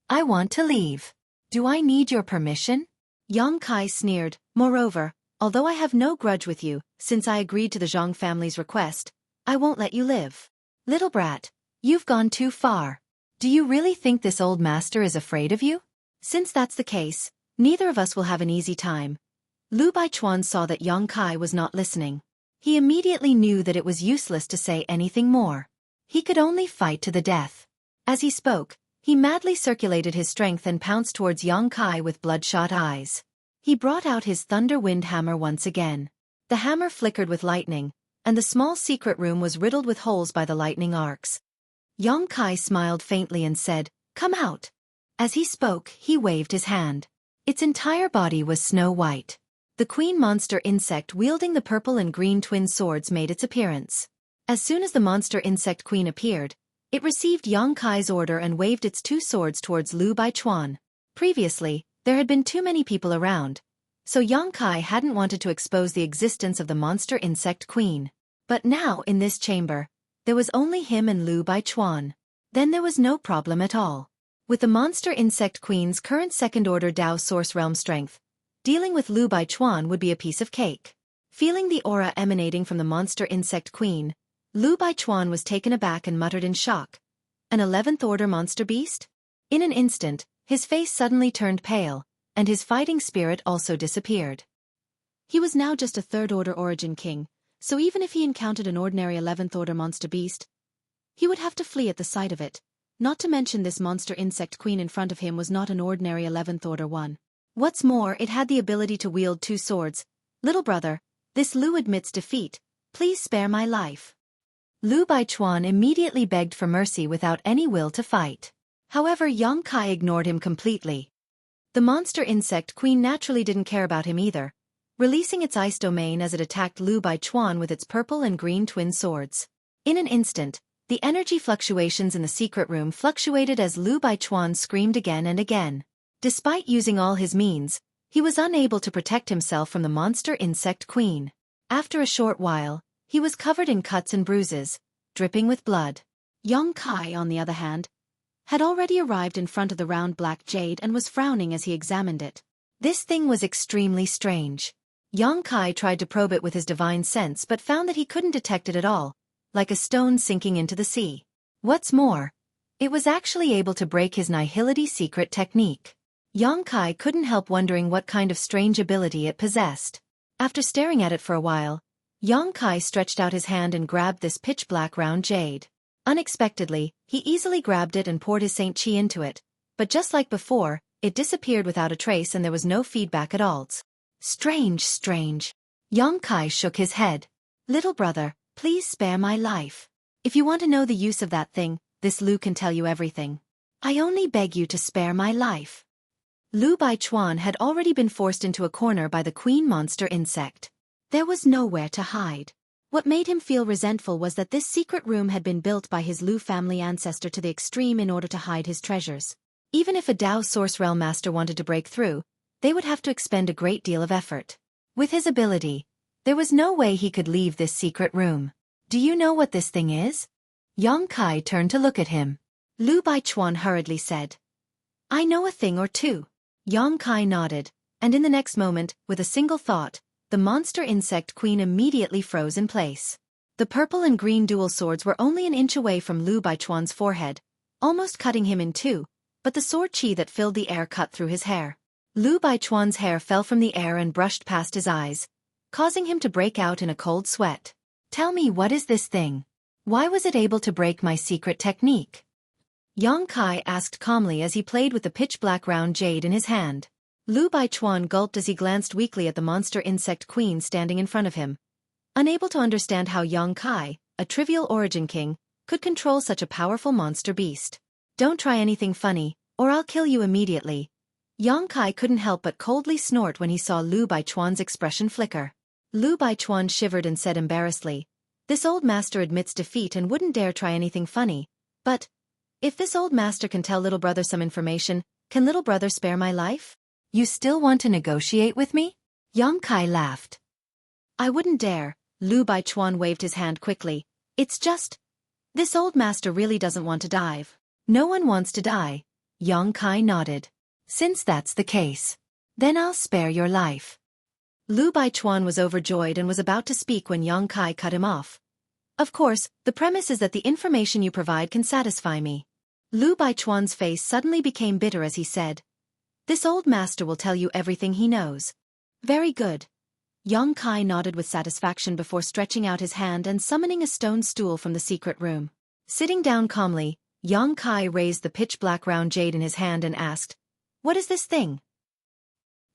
I want to leave. Do I need your permission? Yang Kai sneered, moreover, although I have no grudge with you, since I agreed to the Zhang family's request, I won't let you live. Little brat, you've gone too far. Do you really think this old master is afraid of you? Since that's the case, neither of us will have an easy time. Lu Baichuan saw that Yang Kai was not listening. He immediately knew that it was useless to say anything more. He could only fight to the death. As he spoke, he madly circulated his strength and pounced towards Yang Kai with bloodshot eyes. He brought out his thunder wind hammer once again. The hammer flickered with lightning, and the small secret room was riddled with holes by the lightning arcs. Yang Kai smiled faintly and said, Come out. As he spoke, he waved his hand. Its entire body was snow white. The queen monster insect wielding the purple and green twin swords made its appearance. As soon as the monster insect queen appeared, it received Yang Kai's order and waved its two swords towards Lu Baichuan. Previously, there had been too many people around, so Yang Kai hadn't wanted to expose the existence of the monster insect queen. But now, in this chamber, there was only him and Lu Baichuan. Then there was no problem at all. With the monster insect queen's current second-order Dao source realm strength, dealing with Lu Baichuan would be a piece of cake. Feeling the aura emanating from the monster insect queen, Lu Baichuan was taken aback and muttered in shock. An 11th-order monster beast? In an instant, his face suddenly turned pale, and his fighting spirit also disappeared. He was now just a 3rd-order origin king, so even if he encountered an ordinary 11th-order monster beast, he would have to flee at the sight of it. Not to mention this monster insect queen in front of him was not an ordinary 11th-order one. What's more, it had the ability to wield two swords. Little brother, this Lu admits defeat. Please spare my life. Lu Baichuan immediately begged for mercy without any will to fight. However, Yang Kai ignored him completely. The monster insect queen naturally didn't care about him either, releasing its ice domain as it attacked Lu Baichuan with its purple and green twin swords. In an instant, the energy fluctuations in the secret room fluctuated as Lu Baichuan screamed again and again. Despite using all his means, he was unable to protect himself from the monster insect queen. After a short while, he was covered in cuts and bruises, dripping with blood. Yang Kai, on the other hand, had already arrived in front of the round black jade and was frowning as he examined it. This thing was extremely strange. Yang Kai tried to probe it with his divine sense but found that he couldn't detect it at all, like a stone sinking into the sea. What's more, it was actually able to break his nihility secret technique. Yang Kai couldn't help wondering what kind of strange ability it possessed. After staring at it for a while, Yang Kai stretched out his hand and grabbed this pitch-black round jade. Unexpectedly, he easily grabbed it and poured his Saint Chi into it, but just like before, it disappeared without a trace and there was no feedback at all. Strange. Yang Kai shook his head. Little brother, please spare my life. If you want to know the use of that thing, this Lu can tell you everything. I only beg you to spare my life. Lu Baichuan had already been forced into a corner by the queen monster insect. There was nowhere to hide. What made him feel resentful was that this secret room had been built by his Lu family ancestor to the extreme in order to hide his treasures. Even if a Dao Source Realm Master wanted to break through, they would have to expend a great deal of effort. With his ability, there was no way he could leave this secret room. Do you know what this thing is? Yang Kai turned to look at him. Lu Baichuan hurriedly said, I know a thing or two. Yang Kai nodded, and in the next moment, with a single thought, the monster insect queen immediately froze in place. The purple and green dual swords were only an inch away from Lu Baichuan's forehead, almost cutting him in two, but the sword qi that filled the air cut through his hair. Lu Baichuan's hair fell from the air and brushed past his eyes, causing him to break out in a cold sweat. Tell me, what is this thing? Why was it able to break my secret technique? Yang Kai asked calmly as he played with the pitch-black round jade in his hand. Lu Baichuan gulped as he glanced weakly at the monster insect queen standing in front of him, unable to understand how Yang Kai, a trivial origin king, could control such a powerful monster beast. Don't try anything funny, or I'll kill you immediately. Yang Kai couldn't help but coldly snort when he saw Lu Baichuan's expression flicker. Lu Baichuan shivered and said embarrassedly, "This old master admits defeat and wouldn't dare try anything funny. But if this old master can tell little brother some information, can little brother spare my life? You still want to negotiate with me?" Yang Kai laughed. "I wouldn't dare." Lu Baichuan waved his hand quickly. "It's just, this old master really doesn't want to dive." "No one wants to die." Yang Kai nodded. "Since that's the case, then I'll spare your life." Lu Baichuan was overjoyed and was about to speak when Yang Kai cut him off. "Of course, the premise is that the information you provide can satisfy me." Lu Baichuan's face suddenly became bitter as he said, "This old master will tell you everything he knows." "Very good." Yang Kai nodded with satisfaction before stretching out his hand and summoning a stone stool from the secret room. Sitting down calmly, Yang Kai raised the pitch-black round jade in his hand and asked, "What is this thing?"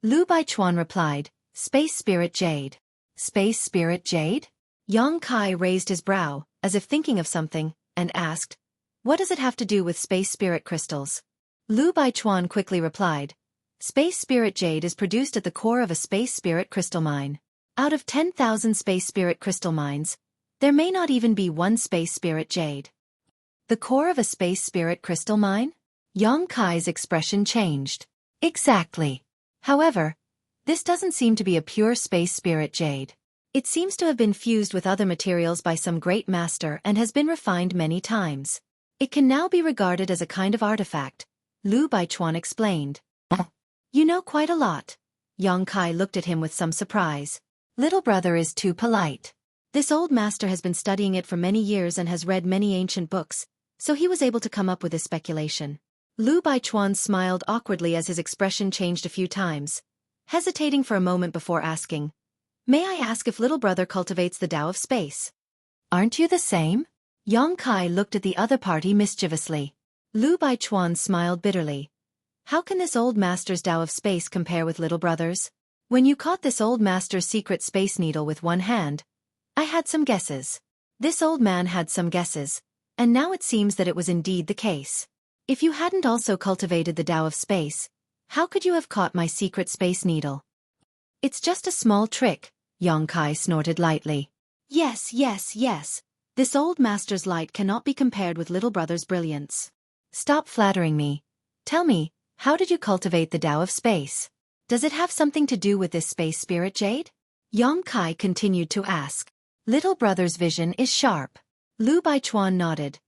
Lu Baichuan replied, "Space Spirit Jade." "Space Spirit Jade?" Yang Kai raised his brow, as if thinking of something, and asked, "What does it have to do with space spirit crystals?" Lu Baichuan quickly replied, "Space Spirit Jade is produced at the core of a space spirit crystal mine. Out of 10,000 space spirit crystal mines, there may not even be one space spirit jade." The core of a space spirit crystal mine? Yang Kai's expression changed. Exactly. However, this doesn't seem to be a pure space spirit jade. It seems to have been fused with other materials by some great master and has been refined many times. It can now be regarded as a kind of artifact, Lu Baichuan explained. "You know quite a lot." Yang Kai looked at him with some surprise. "Little brother is too polite. This old master has been studying it for many years and has read many ancient books, so he was able to come up with his speculation." Lu Baichuan smiled awkwardly as his expression changed a few times, hesitating for a moment before asking, "May I ask if little brother cultivates the Tao of space?" "Aren't you the same?" Yang Kai looked at the other party mischievously. Lu Baichuan smiled bitterly. "How can this old master's Tao of space compare with little brother's? When you caught this old master's secret space needle with one hand, I had some guesses. This old man had some guesses, and now it seems that it was indeed the case. If you hadn't also cultivated the Tao of space, how could you have caught my secret space needle?" "It's just a small trick," Yang Kai snorted lightly. Yes. This old master's light cannot be compared with little brother's brilliance." "Stop flattering me. Tell me, how did you cultivate the Tao of space? Does it have something to do with this space spirit jade?" Yang Kai continued to ask. "Little brother's vision is sharp." Lu Baichuan nodded.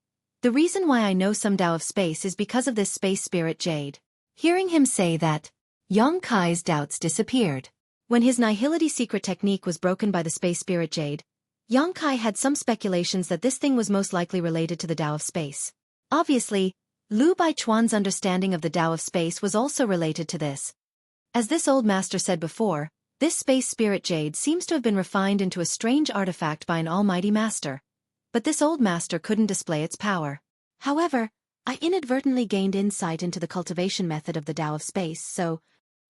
"The reason why I know some Tao of space is because of this space spirit jade." Hearing him say that, Yang Kai's doubts disappeared. When his nihility secret technique was broken by the space spirit jade, Yang Kai had some speculations that this thing was most likely related to the Tao of space. Obviously, Lu Baichuan's understanding of the Tao of space was also related to this. As this old master said before, this space spirit jade seems to have been refined into a strange artifact by an almighty master. But this old master couldn't display its power. However, I inadvertently gained insight into the cultivation method of the Tao of space, so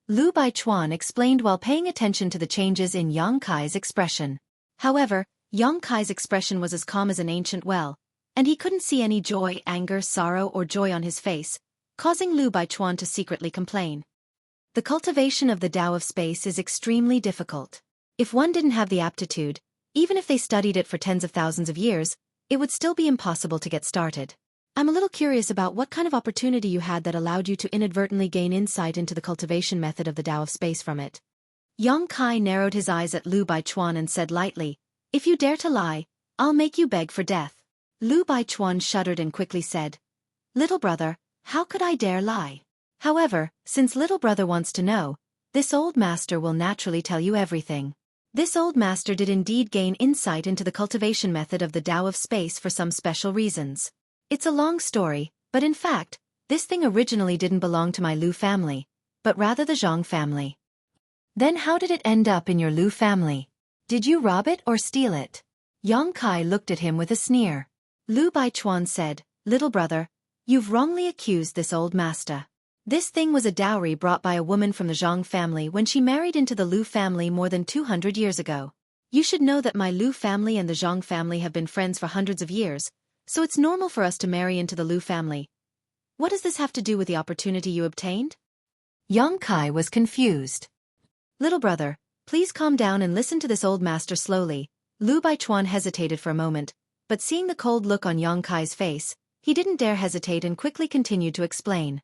Lu Baichuan explained while paying attention to the changes in Yang Kai's expression. However, Yang Kai's expression was as calm as an ancient well, and he couldn't see any joy, anger, sorrow, or joy on his face, causing Lu Baichuan to secretly complain. The cultivation of the Tao of space is extremely difficult. If one didn't have the aptitude, even if they studied it for tens of thousands of years, it would still be impossible to get started. I'm a little curious about what kind of opportunity you had that allowed you to inadvertently gain insight into the cultivation method of the Tao of space from it. Yang Kai narrowed his eyes at Lu Baichuan and said lightly, "If you dare to lie, I'll make you beg for death." Lu Baichuan shuddered and quickly said, "Little brother, how could I dare lie? However, since little brother wants to know, this old master will naturally tell you everything." This old master did indeed gain insight into the cultivation method of the Tao of space for some special reasons. It's a long story, but in fact, this thing originally didn't belong to my Lu family, but rather the Zhang family. Then how did it end up in your Lu family? Did you rob it or steal it? Yang Kai looked at him with a sneer. Lu Baichuan said, "Little brother, you've wrongly accused this old master. This thing was a dowry brought by a woman from the Zhang family when she married into the Lu family more than 200 years ago. You should know that my Lu family and the Zhang family have been friends for hundreds of years, so it's normal for us to marry into the Lu family. What does this have to do with the opportunity you obtained?" Yang Kai was confused. "Little brother, please calm down and listen to this old master slowly." Lu Baichuan hesitated for a moment, but seeing the cold look on Yang Kai's face, he didn't dare hesitate and quickly continued to explain.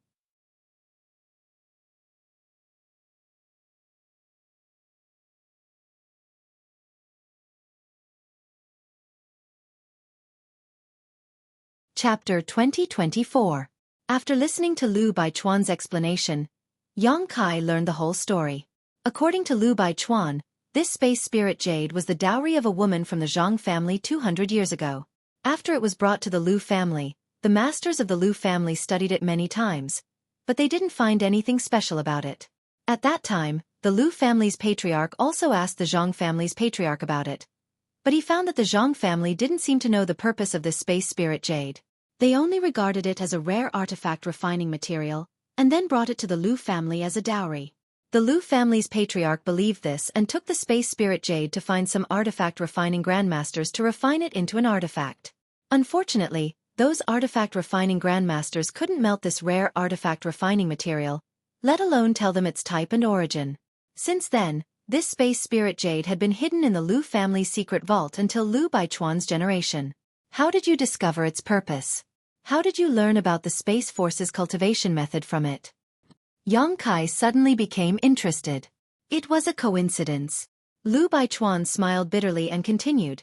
Chapter 2024. After listening to Lu Baichuan's explanation, Yang Kai learned the whole story. According to Lu Baichuan, this space spirit jade was the dowry of a woman from the Zhang family 200 years ago. After it was brought to the Lu family, the masters of the Lu family studied it many times, but they didn't find anything special about it. At that time, the Lu family's patriarch also asked the Zhang family's patriarch about it, but he found that the Zhang family didn't seem to know the purpose of this space spirit jade. They only regarded it as a rare artifact refining material, and then brought it to the Lu family as a dowry. The Lu family's patriarch believed this and took the space spirit jade to find some artifact refining grandmasters to refine it into an artifact. Unfortunately, those artifact refining grandmasters couldn't melt this rare artifact refining material, let alone tell them its type and origin. Since then, this space spirit jade had been hidden in the Lu family's secret vault until Lu Baichuan's generation. How did you discover its purpose? How did you learn about the Space Force's cultivation method from it? Yang Kai suddenly became interested. It was a coincidence. Lu Baichuan smiled bitterly and continued.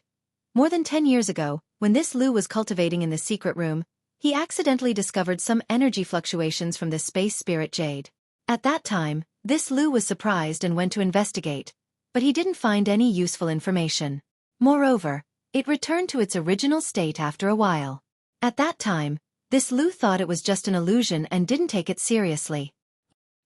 More than 10 years ago, when this Lu was cultivating in the secret room, he accidentally discovered some energy fluctuations from this space spirit jade. At that time, this Lu was surprised and went to investigate, but he didn't find any useful information. Moreover, it returned to its original state after a while. At that time, this Lu thought it was just an illusion and didn't take it seriously.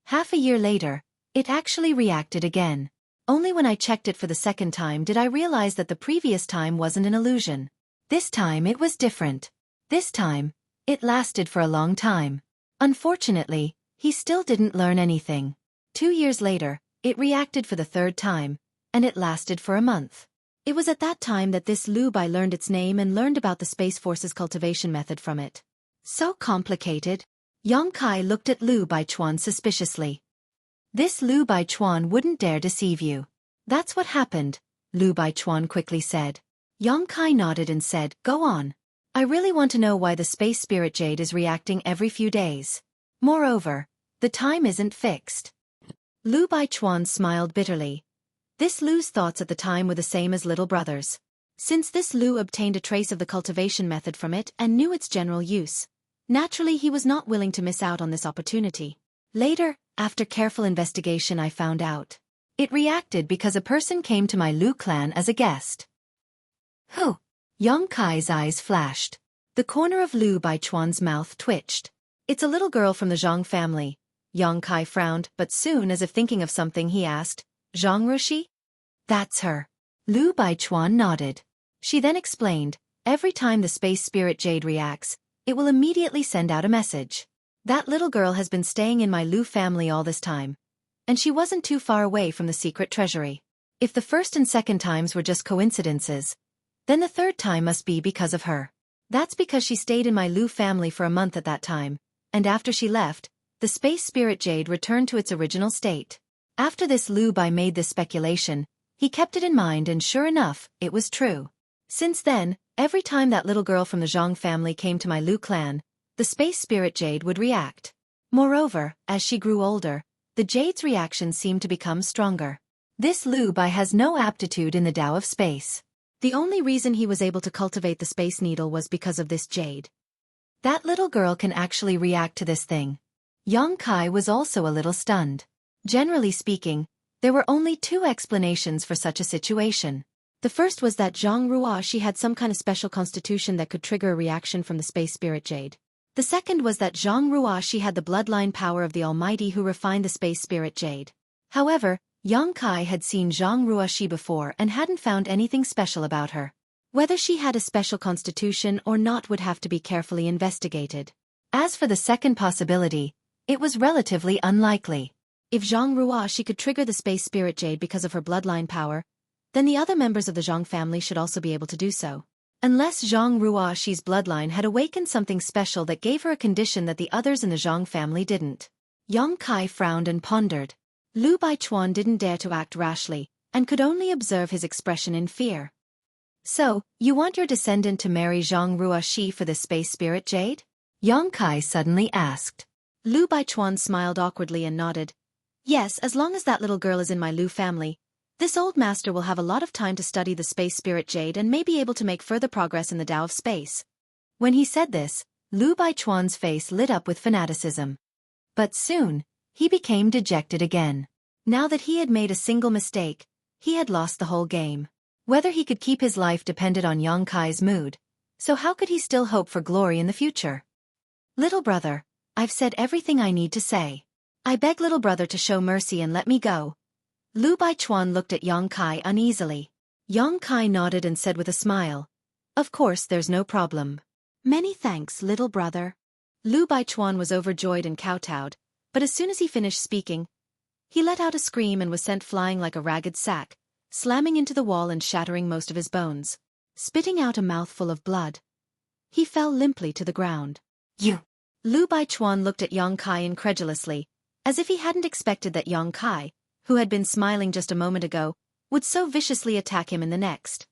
Half a year later, it actually reacted again. Only when I checked it for the second time did I realize that the previous time wasn't an illusion. This time it was different. This time, it lasted for a long time. Unfortunately, he still didn't learn anything. 2 years later, it reacted for the third time, and it lasted for a month. It was at that time that this Lu Bai learned its name and learned about the Space Force's cultivation method from it. So complicated. Yang Kai looked at Lu Baichuan suspiciously. This Lu Baichuan wouldn't dare deceive you. That's what happened, Lu Baichuan quickly said. Yang Kai nodded and said, "Go on. I really want to know why the space spirit jade is reacting every few days. Moreover, the time isn't fixed." Lu Baichuan smiled bitterly. This Lu's thoughts at the time were the same as little brother's. Since this Lu obtained a trace of the cultivation method from it and knew its general use, naturally he was not willing to miss out on this opportunity. Later, after careful investigation, I found out. It reacted because a person came to my Lu clan as a guest. Who? Yang Kai's eyes flashed. The corner of Lu Baichuan's mouth twitched. It's a little girl from the Zhang family. Yang Kai frowned, but soon, as if thinking of something, he asked, "Zhang Rushi?" "That's her." Lu Baichuan nodded. She then explained, "Every time the space spirit jade reacts, it will immediately send out a message. That little girl has been staying in my Lu family all this time, and she wasn't too far away from the secret treasury. If the first and second times were just coincidences, then the third time must be because of her. That's because she stayed in my Lu family for a month at that time, and after she left, the space spirit jade returned to its original state." After this Lu Bai made this speculation, he kept it in mind, and sure enough, it was true. Since then, every time that little girl from the Zhang family came to my Lu clan, the space spirit jade would react. Moreover, as she grew older, the jade's reactions seemed to become stronger. This Lu Bai has no aptitude in the Tao of space. The only reason he was able to cultivate the space needle was because of this jade. That little girl can actually react to this thing. Yang Kai was also a little stunned. Generally speaking, There were only two explanations for such a situation. The first was that Zhang Ruoxi had some kind of special constitution that could trigger a reaction from the space spirit jade. The second was that Zhang Ruoxi had the bloodline power of the Almighty who refined the space spirit jade. However, Yang Kai had seen Zhang Ruoxi before and hadn't found anything special about her. Whether she had a special constitution or not would have to be carefully investigated. As for the second possibility, it was relatively unlikely. If Zhang Ruoxi could trigger the space spirit jade because of her bloodline power, then the other members of the Zhang family should also be able to do so. Unless Zhang Ruoxi's bloodline had awakened something special that gave her a condition that the others in the Zhang family didn't. Yang Kai frowned and pondered. Lu Baichuan didn't dare to act rashly, and could only observe his expression in fear. So, you want your descendant to marry Zhang Ruoxi for the space spirit jade? Yang Kai suddenly asked. Lu Baichuan smiled awkwardly and nodded. Yes, as long as that little girl is in my Lu family, this old master will have a lot of time to study the space spirit jade and may be able to make further progress in the Tao of space. When he said this, Lu Baichuan's face lit up with fanaticism. But soon, he became dejected again. Now that he had made a single mistake, he had lost the whole game. Whether he could keep his life depended on Yang Kai's mood, so how could he still hope for glory in the future? Little brother, I've said everything I need to say. I beg little brother to show mercy and let me go. Lu Baichuan looked at Yang Kai uneasily. Yang Kai nodded and said with a smile, Of course, there's no problem. Many thanks, little brother. Lu Baichuan was overjoyed and kowtowed, but as soon as he finished speaking, he let out a scream and was sent flying like a ragged sack, slamming into the wall and shattering most of his bones. Spitting out a mouthful of blood, he fell limply to the ground. You! Lu Baichuan looked at Yang Kai incredulously, as if he hadn't expected that Yang Kai, who had been smiling just a moment ago, would so viciously attack him in the next.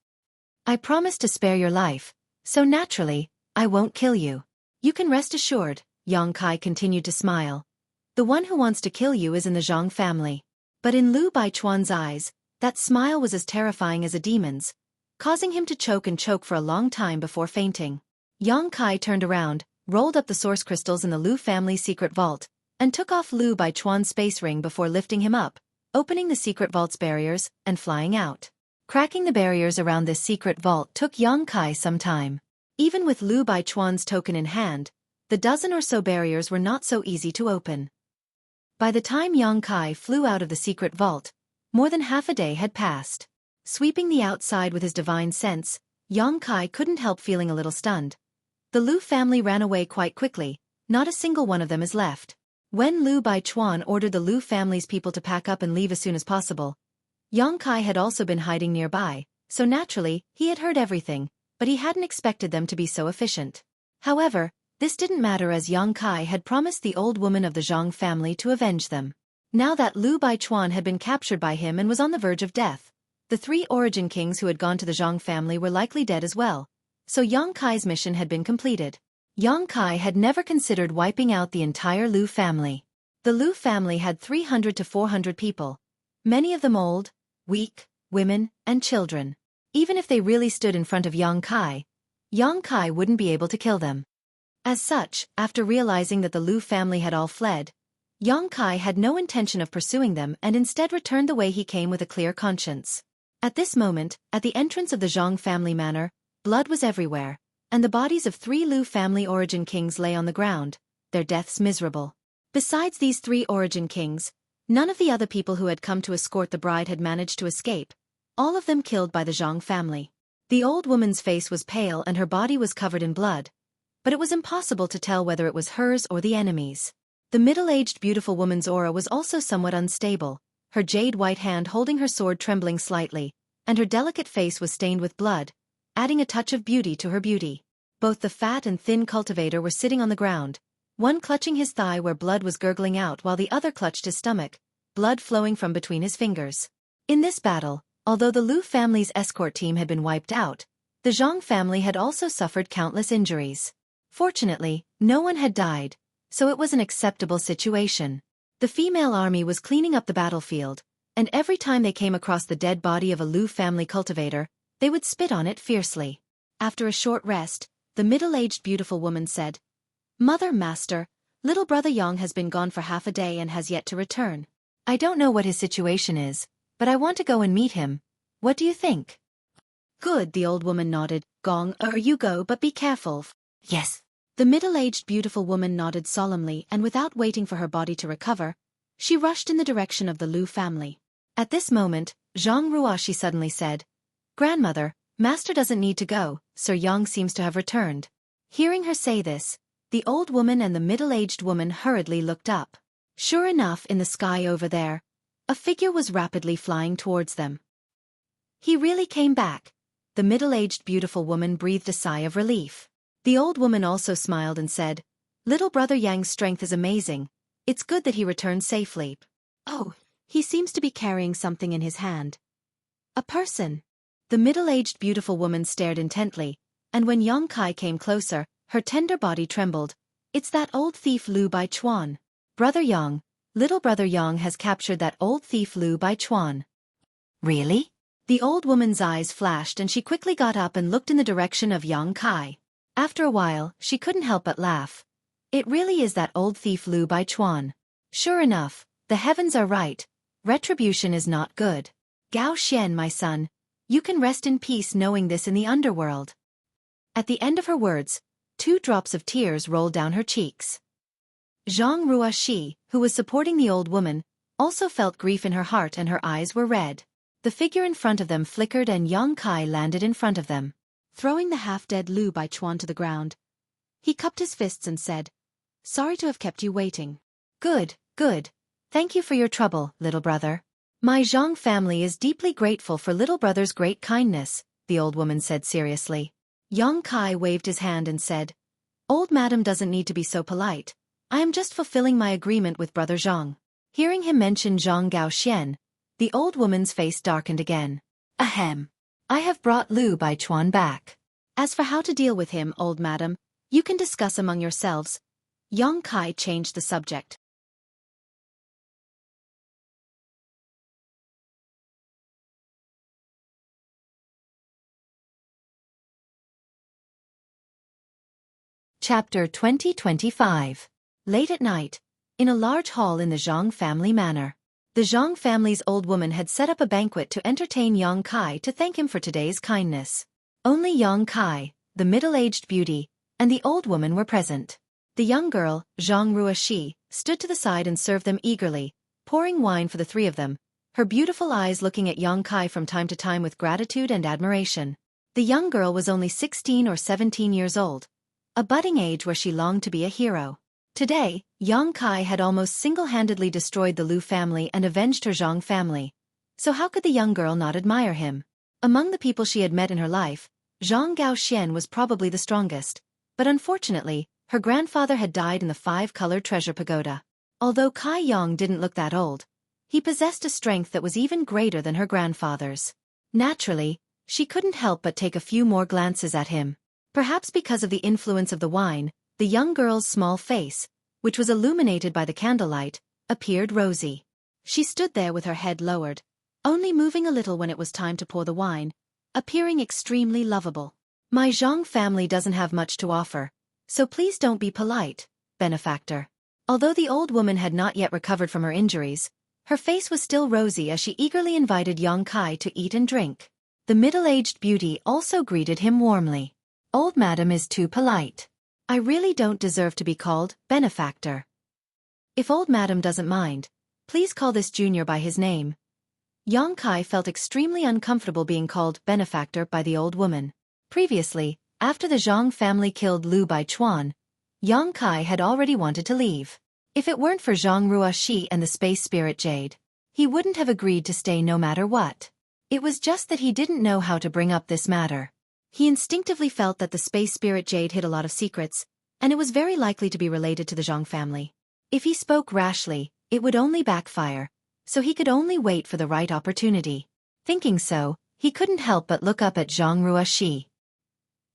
I promised to spare your life, so naturally, I won't kill you. You can rest assured, Yang Kai continued to smile. The one who wants to kill you is in the Zhang family. But in Lu Baichuan's eyes, that smile was as terrifying as a demon's, causing him to choke for a long time before fainting. Yang Kai turned around, rolled up the source crystals in the Lu family's secret vault, and took off Lu Baichuan's space ring before lifting him up, opening the secret vault's barriers, and flying out. Cracking the barriers around this secret vault took Yang Kai some time. Even with Lu Baichuan's token in hand, the dozen or so barriers were not so easy to open. By the time Yang Kai flew out of the secret vault, more than half a day had passed. Sweeping the outside with his divine sense, Yang Kai couldn't help feeling a little stunned. The Lu family ran away quite quickly, not a single one of them is left. When Lu Baichuan ordered the Lu family's people to pack up and leave as soon as possible, Yang Kai had also been hiding nearby, so naturally, he had heard everything, but he hadn't expected them to be so efficient. However, this didn't matter as Yang Kai had promised the old woman of the Zhang family to avenge them. Now that Lu Baichuan had been captured by him and was on the verge of death, the three origin kings who had gone to the Zhang family were likely dead as well, so Yang Kai's mission had been completed. Yang Kai had never considered wiping out the entire Lu family. The Lu family had 300 to 400 people, many of them old, weak, women, and children. Even if they really stood in front of Yang Kai wouldn't be able to kill them. As such, after realizing that the Lu family had all fled, Yang Kai had no intention of pursuing them and instead returned the way he came with a clear conscience. At this moment, at the entrance of the Zhang family manor, blood was everywhere, and the bodies of 3 Lu family origin kings lay on the ground, their deaths miserable. Besides these 3 origin kings, none of the other people who had come to escort the bride had managed to escape, all of them killed by the Zhang family. The old woman's face was pale and her body was covered in blood, but it was impossible to tell whether it was hers or the enemy's. The middle-aged beautiful woman's aura was also somewhat unstable, her jade-white hand holding her sword trembling slightly, and her delicate face was stained with blood, adding a touch of beauty to her beauty. Both the fat and thin cultivator were sitting on the ground, one clutching his thigh where blood was gurgling out while the other clutched his stomach, blood flowing from between his fingers. In this battle, although the Lu family's escort team had been wiped out, the Zhang family had also suffered countless injuries. Fortunately, no one had died, so it was an acceptable situation. The female army was cleaning up the battlefield, and every time they came across the dead body of a Lu family cultivator, they would spit on it fiercely. After a short rest, the middle-aged beautiful woman said, "Mother, master, little brother Yang has been gone for half a day and has yet to return. I don't know what his situation is, but I want to go and meet him. What do you think? Good, the old woman nodded. Gong, you go, but be careful. Yes. The middle-aged beautiful woman nodded solemnly, and without waiting for her body to recover, she rushed in the direction of the Lu family. At this moment, Zhang Ruoxi suddenly said, Grandmother, Master doesn't need to go, Sir Yang seems to have returned. Hearing her say this, the old woman and the middle-aged woman hurriedly looked up. Sure enough, in the sky over there, a figure was rapidly flying towards them. He really came back. The middle-aged beautiful woman breathed a sigh of relief. The old woman also smiled and said, Little brother Yang's strength is amazing. It's good that he returned safely. Oh, he seems to be carrying something in his hand. A person. The middle-aged beautiful woman stared intently, and when Yang Kai came closer, her tender body trembled. It's that old thief Lu Baichuan. Brother Yang, little brother Yang has captured that old thief Lu Baichuan. Really? The old woman's eyes flashed and she quickly got up and looked in the direction of Yang Kai. After a while, she couldn't help but laugh. It really is that old thief Lu Baichuan. Sure enough, the heavens are right. Retribution is not good. Gao Xian, my son, you can rest in peace knowing this in the underworld. At the end of her words, 2 drops of tears rolled down her cheeks. Zhang Ruoxi, who was supporting the old woman, also felt grief in her heart and her eyes were red. The figure in front of them flickered and Yang Kai landed in front of them. Throwing the half-dead Lu Baichuan to the ground, he cupped his fists and said, Sorry to have kept you waiting. Good, good. Thank you for your trouble, little brother. My Zhang family is deeply grateful for little brother's great kindness, the old woman said seriously. Yang Kai waved his hand and said, Old madam doesn't need to be so polite. I am just fulfilling my agreement with brother Zhang. Hearing him mention Zhang Gaoxian, the old woman's face darkened again. Ahem. I have brought Lu Baichuan back. As for how to deal with him, old madam, you can discuss among yourselves. Yang Kai changed the subject. Chapter 2025. Late at night, in a large hall in the Zhang family manor, the Zhang family's old woman had set up a banquet to entertain Yang Kai to thank him for today's kindness. Only Yang Kai, the middle-aged beauty, and the old woman were present. The young girl, Zhang Ruoxi, stood to the side and served them eagerly, pouring wine for the 3 of them, her beautiful eyes looking at Yang Kai from time to time with gratitude and admiration. The young girl was only 16 or 17 years old, a budding age where she longed to be a hero. Today, Yang Kai had almost single-handedly destroyed the Lu family and avenged her Zhang family. So how could the young girl not admire him? Among the people she had met in her life, Zhang Gaoxian was probably the strongest, but unfortunately, her grandfather had died in the 5-colored treasure pagoda. Although Kai Yang didn't look that old, he possessed a strength that was even greater than her grandfather's. Naturally, she couldn't help but take a few more glances at him. Perhaps because of the influence of the wine, the young girl's small face, which was illuminated by the candlelight, appeared rosy. She stood there with her head lowered, only moving a little when it was time to pour the wine, appearing extremely lovable. My Zhang family doesn't have much to offer, so please don't be polite, benefactor. Although the old woman had not yet recovered from her injuries, her face was still rosy as she eagerly invited Yang Kai to eat and drink. The middle-aged beauty also greeted him warmly. Old madam is too polite. I really don't deserve to be called benefactor. If old madam doesn't mind, please call this junior by his name. Yang Kai felt extremely uncomfortable being called benefactor by the old woman. Previously, after the Zhang family killed Lu Baichuan, Yang Kai had already wanted to leave. If it weren't for Zhang Ruoxi and the space spirit Jade, he wouldn't have agreed to stay no matter what. It was just that he didn't know how to bring up this matter. He instinctively felt that the space spirit Jade hid a lot of secrets, and it was very likely to be related to the Zhang family. If he spoke rashly, it would only backfire, so he could only wait for the right opportunity. Thinking so, he couldn't help but look up at Zhang Ruoxi.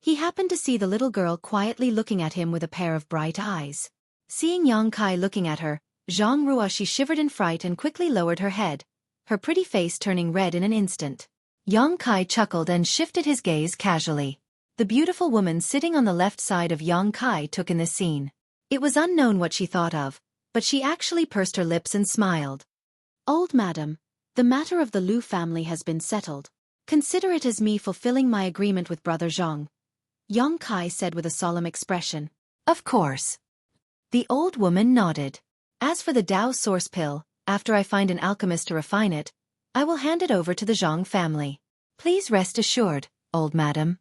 He happened to see the little girl quietly looking at him with a pair of bright eyes. Seeing Yang Kai looking at her, Zhang Ruoxi shivered in fright and quickly lowered her head, her pretty face turning red in an instant. Yang Kai chuckled and shifted his gaze casually. The beautiful woman sitting on the left side of Yang Kai took in this scene. It was unknown what she thought of, but she actually pursed her lips and smiled. Old madam, the matter of the Lu family has been settled. Consider it as me fulfilling my agreement with Brother Zhang, Yong Kai said with a solemn expression. Of course. The old woman nodded. As for the Dao source pill, after I find an alchemist to refine it, I will hand it over to the Zhang family. Please rest assured, old madam.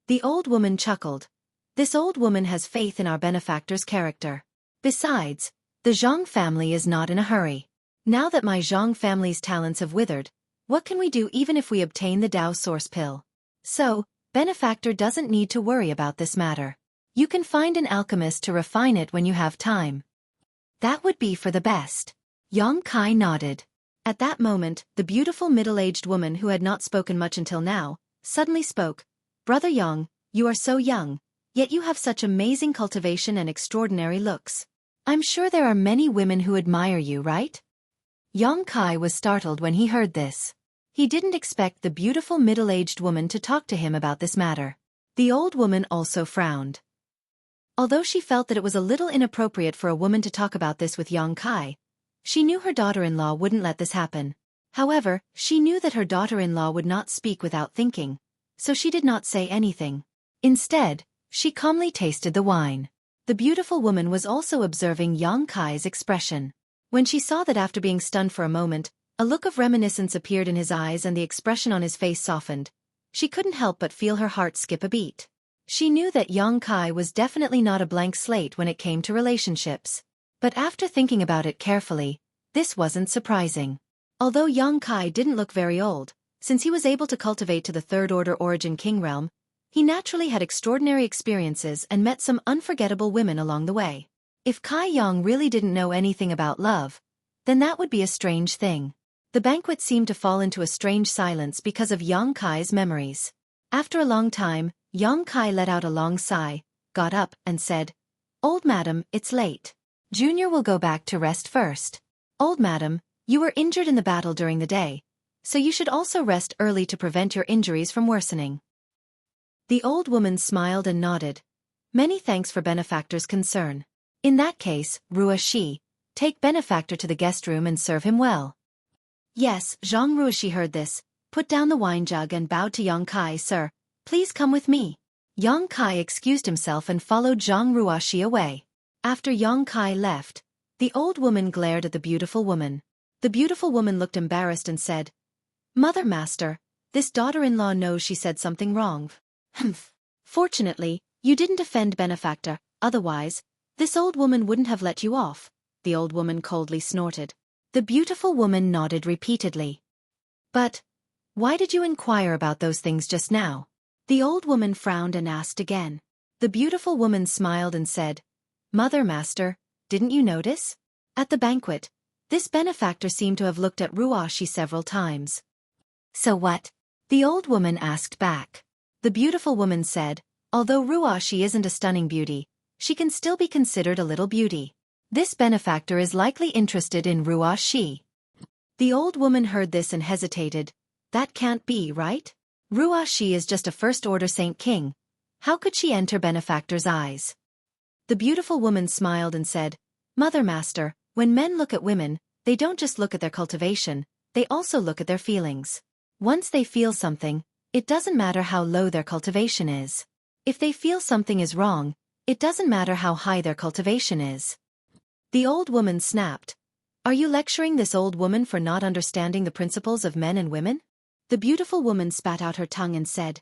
The old woman chuckled. This old woman has faith in our benefactor's character. Besides, the Zhang family is not in a hurry. Now that my Zhang family's talents have withered, what can we do even if we obtain the Dao source pill? So, benefactor doesn't need to worry about this matter. You can find an alchemist to refine it when you have time. That would be for the best. Yong Kai nodded. At that moment, the beautiful middle-aged woman who had not spoken much until now, suddenly spoke. Brother Yong, you are so young, yet you have such amazing cultivation and extraordinary looks. I'm sure there are many women who admire you, right? Yong Kai was startled when he heard this. He didn't expect the beautiful middle-aged woman to talk to him about this matter. The old woman also frowned. Although she felt that it was a little inappropriate for a woman to talk about this with Yong Kai, she knew her daughter-in-law wouldn't let this happen. However, she knew that her daughter-in-law would not speak without thinking, so she did not say anything. Instead, she calmly tasted the wine. The beautiful woman was also observing Yong Kai's expression. When she saw that after being stunned for a moment, a look of reminiscence appeared in his eyes and the expression on his face softened, she couldn't help but feel her heart skip a beat. She knew that Yong Kai was definitely not a blank slate when it came to relationships. But after thinking about it carefully, this wasn't surprising. Although Yong Kai didn't look very old, since he was able to cultivate to the third-order origin king realm, he naturally had extraordinary experiences and met some unforgettable women along the way. If Kai Yong really didn't know anything about love, then that would be a strange thing. The banquet seemed to fall into a strange silence because of Yong Kai's memories. After a long time, Yong Kai let out a long sigh, got up, and said, Old madam, it's late. Junior will go back to rest first. Old madam, you were injured in the battle during the day, so you should also rest early to prevent your injuries from worsening. The old woman smiled and nodded. Many thanks for benefactor's concern. In that case, Ruoshi, take benefactor to the guest room and serve him well. Yes, Zhang Ruoshi heard this, put down the wine jug and bowed to Yong Kai. Sir, please come with me. Yong Kai excused himself and followed Zhang Ruoshi away. After Yong Kai left, the old woman glared at the beautiful woman. The beautiful woman looked embarrassed and said, Mother Master, this daughter-in-law knows she said something wrong. Humph. Fortunately, you didn't offend benefactor, otherwise, this old woman wouldn't have let you off. The old woman coldly snorted. The beautiful woman nodded repeatedly. But, why did you inquire about those things just now? The old woman frowned and asked again. The beautiful woman smiled and said, Mother Master, didn't you notice? At the banquet, this benefactor seemed to have looked at Ruoshi several times. So what? The old woman asked back. The beautiful woman said, although Ruoshi isn't a stunning beauty, she can still be considered a little beauty. This benefactor is likely interested in Ruoshi. The old woman heard this and hesitated. That can't be, right? Ruoshi is just a first-order Saint King. How could she enter benefactor's eyes? The beautiful woman smiled and said, Mother Master, when men look at women, they don't just look at their cultivation, they also look at their feelings. Once they feel something, it doesn't matter how low their cultivation is. If they feel something is wrong, it doesn't matter how high their cultivation is. The old woman snapped. Are you lecturing this old woman for not understanding the principles of men and women? The beautiful woman spat out her tongue and said,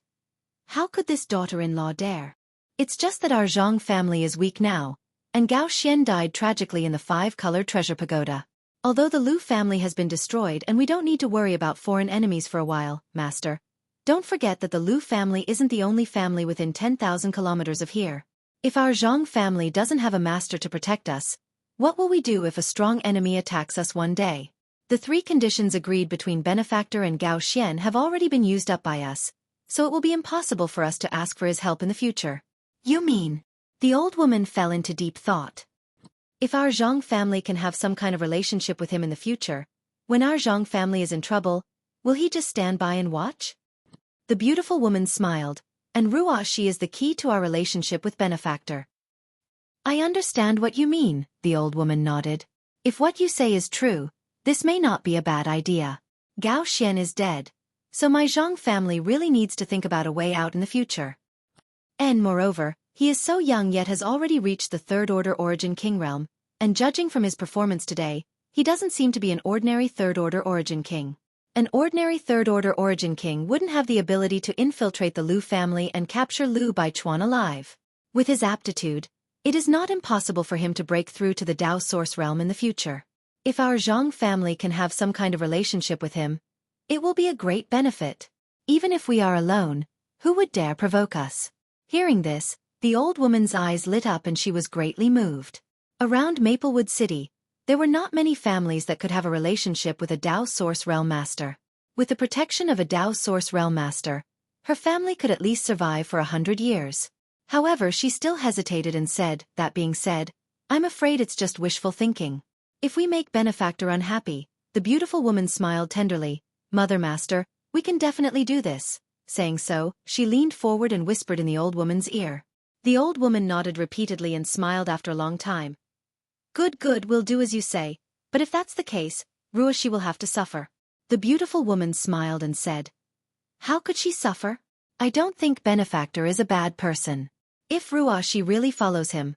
How could this daughter-in-law dare? It's just that our Zhang family is weak now, and Gao Xian died tragically in the 5-colored treasure pagoda. Although the Lu family has been destroyed and we don't need to worry about foreign enemies for a while, Master, don't forget that the Lu family isn't the only family within 10,000 kilometers of here. If our Zhang family doesn't have a master to protect us, what will we do if a strong enemy attacks us one day? The 3 conditions agreed between benefactor and Gao Xian have already been used up by us, so it will be impossible for us to ask for his help in the future. You mean? The old woman fell into deep thought. If our Zhang family can have some kind of relationship with him in the future, when our Zhang family is in trouble, will he just stand by and watch? The beautiful woman smiled, and Ruoshi is the key to our relationship with benefactor. I understand what you mean, the old woman nodded. If what you say is true, This may not be a bad idea. Gao Xian is dead, so my Zhang family really needs to think about a way out in the future. And moreover, he is so young yet has already reached the Third Order Origin King realm, and judging from his performance today, he doesn't seem to be an ordinary Third Order Origin King. An ordinary Third Order Origin King wouldn't have the ability to infiltrate the Lu family and capture Lu Baichuan alive. With his aptitude, it is not impossible for him to break through to the Dao Source realm in the future. If our Zhang family can have some kind of relationship with him, it will be a great benefit. Even if we are alone, who would dare provoke us? Hearing this, the old woman's eyes lit up and she was greatly moved. Around Maplewood City, there were not many families that could have a relationship with a Dao Source Realm Master. With the protection of a Dao Source Realm Master, her family could at least survive for 100 years. However, she still hesitated and said, that being said, I'm afraid it's just wishful thinking. If we make Benefactor unhappy, the beautiful woman smiled tenderly, Mother Master, we can definitely do this. Saying so, she leaned forward and whispered in the old woman's ear. The old woman nodded repeatedly and smiled after a long time. Good, we'll do as you say, but if that's the case, Ruoshi will have to suffer. The beautiful woman smiled and said, how could she suffer? I don't think Benefactor is a bad person. If Ruoshi really follows him,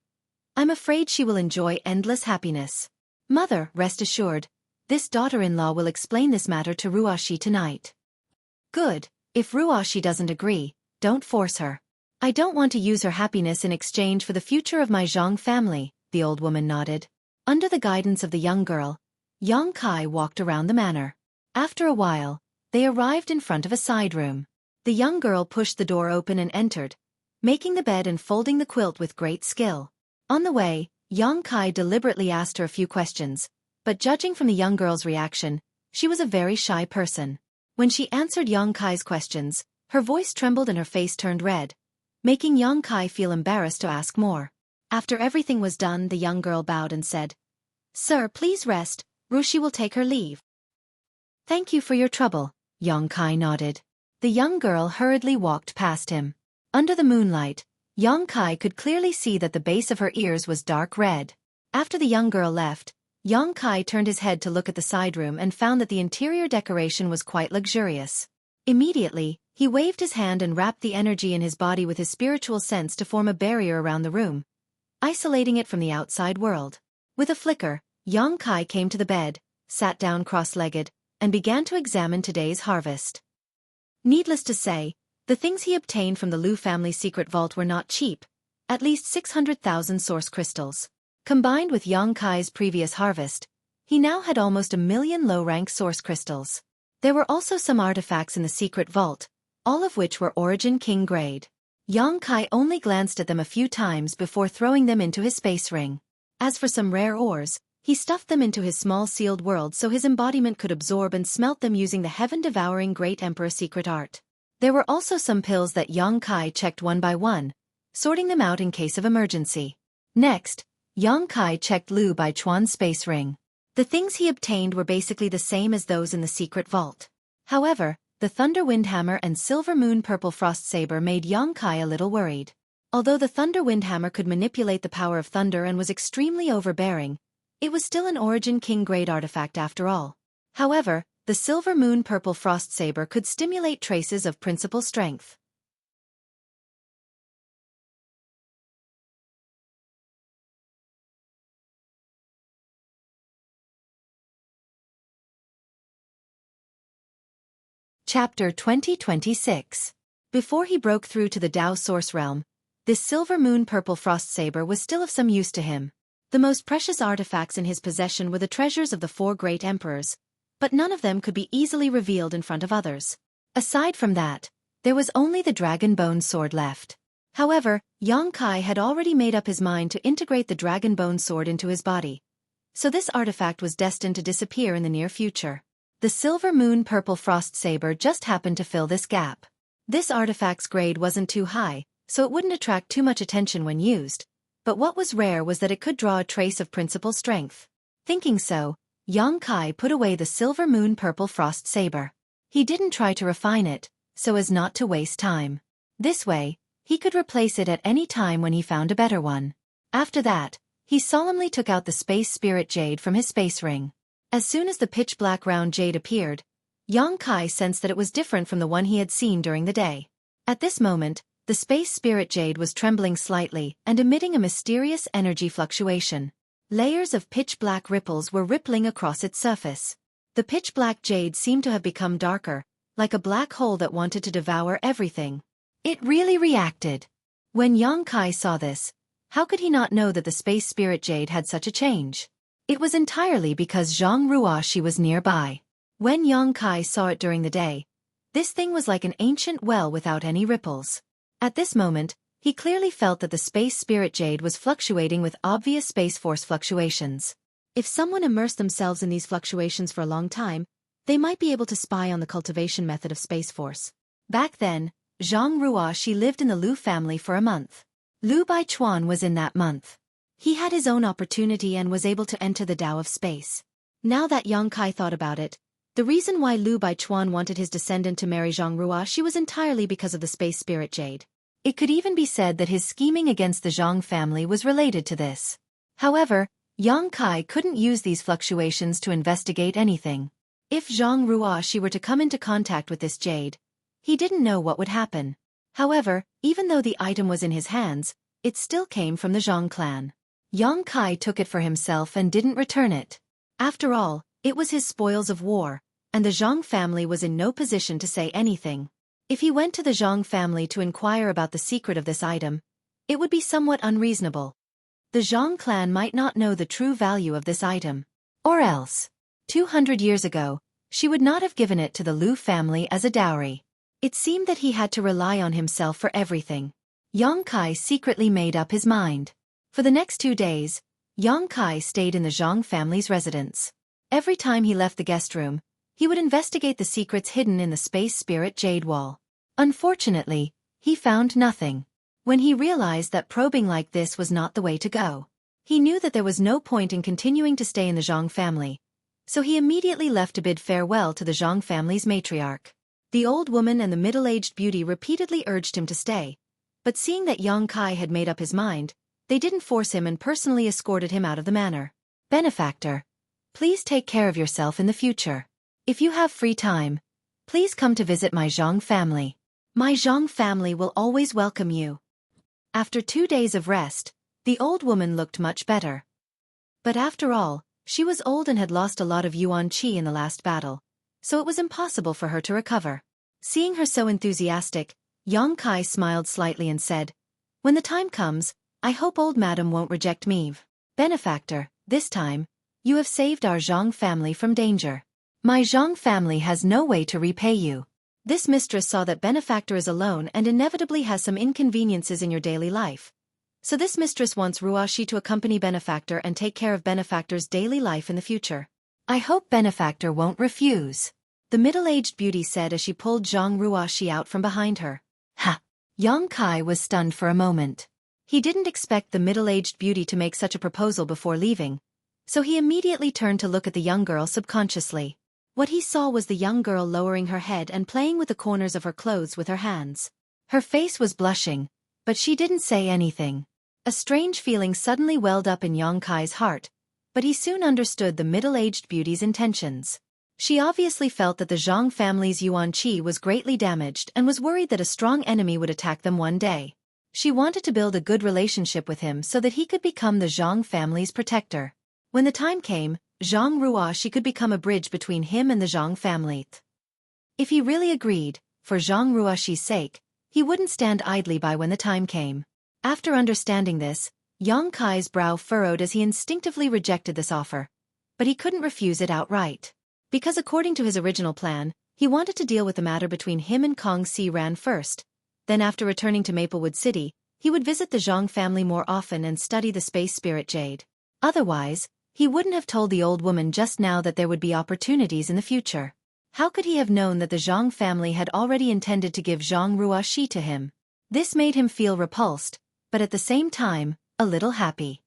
I'm afraid she will enjoy endless happiness. Mother, rest assured, this daughter-in-law will explain this matter to Ruoshi tonight. Good, if Ruoshi doesn't agree, don't force her. I don't want to use her happiness in exchange for the future of my Zhang family, the old woman nodded. Under the guidance of the young girl, Yang Kai walked around the manor. After a while, they arrived in front of a side room. The young girl pushed the door open and entered, making the bed and folding the quilt with great skill. On the way, Yang Kai deliberately asked her a few questions, but judging from the young girl's reaction, she was a very shy person. When she answered Yang Kai's questions, her voice trembled and her face turned red, making Yang Kai feel embarrassed to ask more. After everything was done, the young girl bowed and said, Sir, please rest, Rushi will take her leave. Thank you for your trouble, Yang Kai nodded. The young girl hurriedly walked past him. Under the moonlight, Yang Kai could clearly see that the base of her ears was dark red. After the young girl left, Yang Kai turned his head to look at the side room and found that the interior decoration was quite luxurious. Immediately, he waved his hand and wrapped the energy in his body with his spiritual sense to form a barrier around the room, isolating it from the outside world. With a flicker, Yang Kai came to the bed, sat down cross-legged, and began to examine today's harvest. Needless to say, the things he obtained from the Lu family secret vault were not cheap, at least 600,000 source crystals. Combined with Yang Kai's previous harvest, he now had almost 1 million low-rank source crystals. There were also some artifacts in the secret vault, all of which were Origin King grade. Yang Kai only glanced at them a few times before throwing them into his space ring. As for some rare ores, he stuffed them into his small sealed world so his embodiment could absorb and smelt them using the heaven-devouring Great Emperor secret art. There were also some pills that Yang Kai checked one by one, sorting them out in case of emergency. Next, Yang Kai checked Lu Baichuan's space ring. The things he obtained were basically the same as those in the secret vault. However, the Thunder Wind Hammer and Silver Moon Purple Frost Saber made Yang Kai a little worried. Although the Thunder Wind Hammer could manipulate the power of thunder and was extremely overbearing, it was still an Origin King grade artifact after all. However, the Silver Moon Purple Frost Saber could stimulate traces of principal strength. Chapter 2026. Before he broke through to the Dao Source Realm, this Silver Moon Purple Frost Saber was still of some use to him. The most precious artifacts in his possession were the treasures of the 4 great emperors, but none of them could be easily revealed in front of others. Aside from that, there was only the Dragon Bone Sword left. However, Yang Kai had already made up his mind to integrate the Dragon Bone Sword into his body, so this artifact was destined to disappear in the near future. The Silver Moon Purple Frost Saber just happened to fill this gap. This artifact's grade wasn't too high, so it wouldn't attract too much attention when used, but what was rare was that it could draw a trace of principal strength. Thinking so, Yang Kai put away the Silver Moon Purple Frost Saber. He didn't try to refine it, so as not to waste time. This way, he could replace it at any time when he found a better one. After that, he solemnly took out the Space Spirit Jade from his space ring. As soon as the pitch-black round jade appeared, Yang Kai sensed that it was different from the one he had seen during the day. At this moment, the space spirit jade was trembling slightly and emitting a mysterious energy fluctuation. Layers of pitch-black ripples were rippling across its surface. The pitch-black jade seemed to have become darker, like a black hole that wanted to devour everything. It really reacted. When Yang Kai saw this, how could he not know that the space spirit jade had such a change? It was entirely because Zhang Ruoxi was nearby. When Yang Kai saw it during the day, this thing was like an ancient well without any ripples. At this moment, he clearly felt that the space spirit jade was fluctuating with obvious space force fluctuations. If someone immersed themselves in these fluctuations for a long time, they might be able to spy on the cultivation method of space force. Back then, Zhang Ruoxi lived in the Lu family for a month. Lu Baichuan was in that month. He had his own opportunity and was able to enter the Tao of space. Now that Yang Kai thought about it, the reason why Lu Baichuan wanted his descendant to marry Zhang Ruoxi was entirely because of the space spirit jade. It could even be said that his scheming against the Zhang family was related to this. However, Yang Kai couldn't use these fluctuations to investigate anything. If Zhang Ruoxi were to come into contact with this jade, he didn't know what would happen. However, even though the item was in his hands, it still came from the Zhang clan. Yang Kai took it for himself and didn't return it. After all, it was his spoils of war, and the Zhang family was in no position to say anything. If he went to the Zhang family to inquire about the secret of this item, it would be somewhat unreasonable. The Zhang clan might not know the true value of this item. Or else, 200 years ago, she would not have given it to the Lu family as a dowry. It seemed that he had to rely on himself for everything. Yang Kai secretly made up his mind. For the next 2 days, Yang Kai stayed in the Zhang family's residence. Every time he left the guest room, he would investigate the secrets hidden in the space spirit jade wall. Unfortunately, he found nothing. When he realized that probing like this was not the way to go, he knew that there was no point in continuing to stay in the Zhang family, so he immediately left to bid farewell to the Zhang family's matriarch. The old woman and the middle-aged beauty repeatedly urged him to stay, but seeing that Yang Kai had made up his mind, they didn't force him and personally escorted him out of the manor. Benefactor, please take care of yourself in the future. If you have free time, please come to visit my Zhang family. My Zhang family will always welcome you. After 2 days of rest, the old woman looked much better. But after all, she was old and had lost a lot of yuan qi in the last battle, so it was impossible for her to recover. Seeing her so enthusiastic, Yang Kai smiled slightly and said, "When the time comes, I hope old madam won't reject me. Benefactor, this time, you have saved our Zhang family from danger. My Zhang family has no way to repay you." This mistress saw that Benefactor is alone and inevitably has some inconveniences in your daily life. So this mistress wants Ruoxi to accompany Benefactor and take care of Benefactor's daily life in the future. I hope Benefactor won't refuse, the middle-aged beauty said as she pulled Zhang Ruoxi out from behind her. Ha! Yang Kai was stunned for a moment. He didn't expect the middle-aged beauty to make such a proposal before leaving, so he immediately turned to look at the young girl subconsciously. What he saw was the young girl lowering her head and playing with the corners of her clothes with her hands. Her face was blushing, but she didn't say anything. A strange feeling suddenly welled up in Yang Kai's heart, but he soon understood the middle-aged beauty's intentions. She obviously felt that the Zhang family's yuan qi was greatly damaged and was worried that a strong enemy would attack them one day. She wanted to build a good relationship with him so that he could become the Zhang family's protector. When the time came, Zhang Ruoxi could become a bridge between him and the Zhang family. If he really agreed, for Zhang Ruoxi's sake, he wouldn't stand idly by when the time came. After understanding this, Yang Kai's brow furrowed as he instinctively rejected this offer. But he couldn't refuse it outright. Because according to his original plan, he wanted to deal with the matter between him and Kong Si Ran first. Then after returning to Maplewood City, he would visit the Zhang family more often and study the space spirit jade. Otherwise, he wouldn't have told the old woman just now that there would be opportunities in the future. How could he have known that the Zhang family had already intended to give Zhang Ruoxi to him? This made him feel repulsed, but at the same time, a little happy.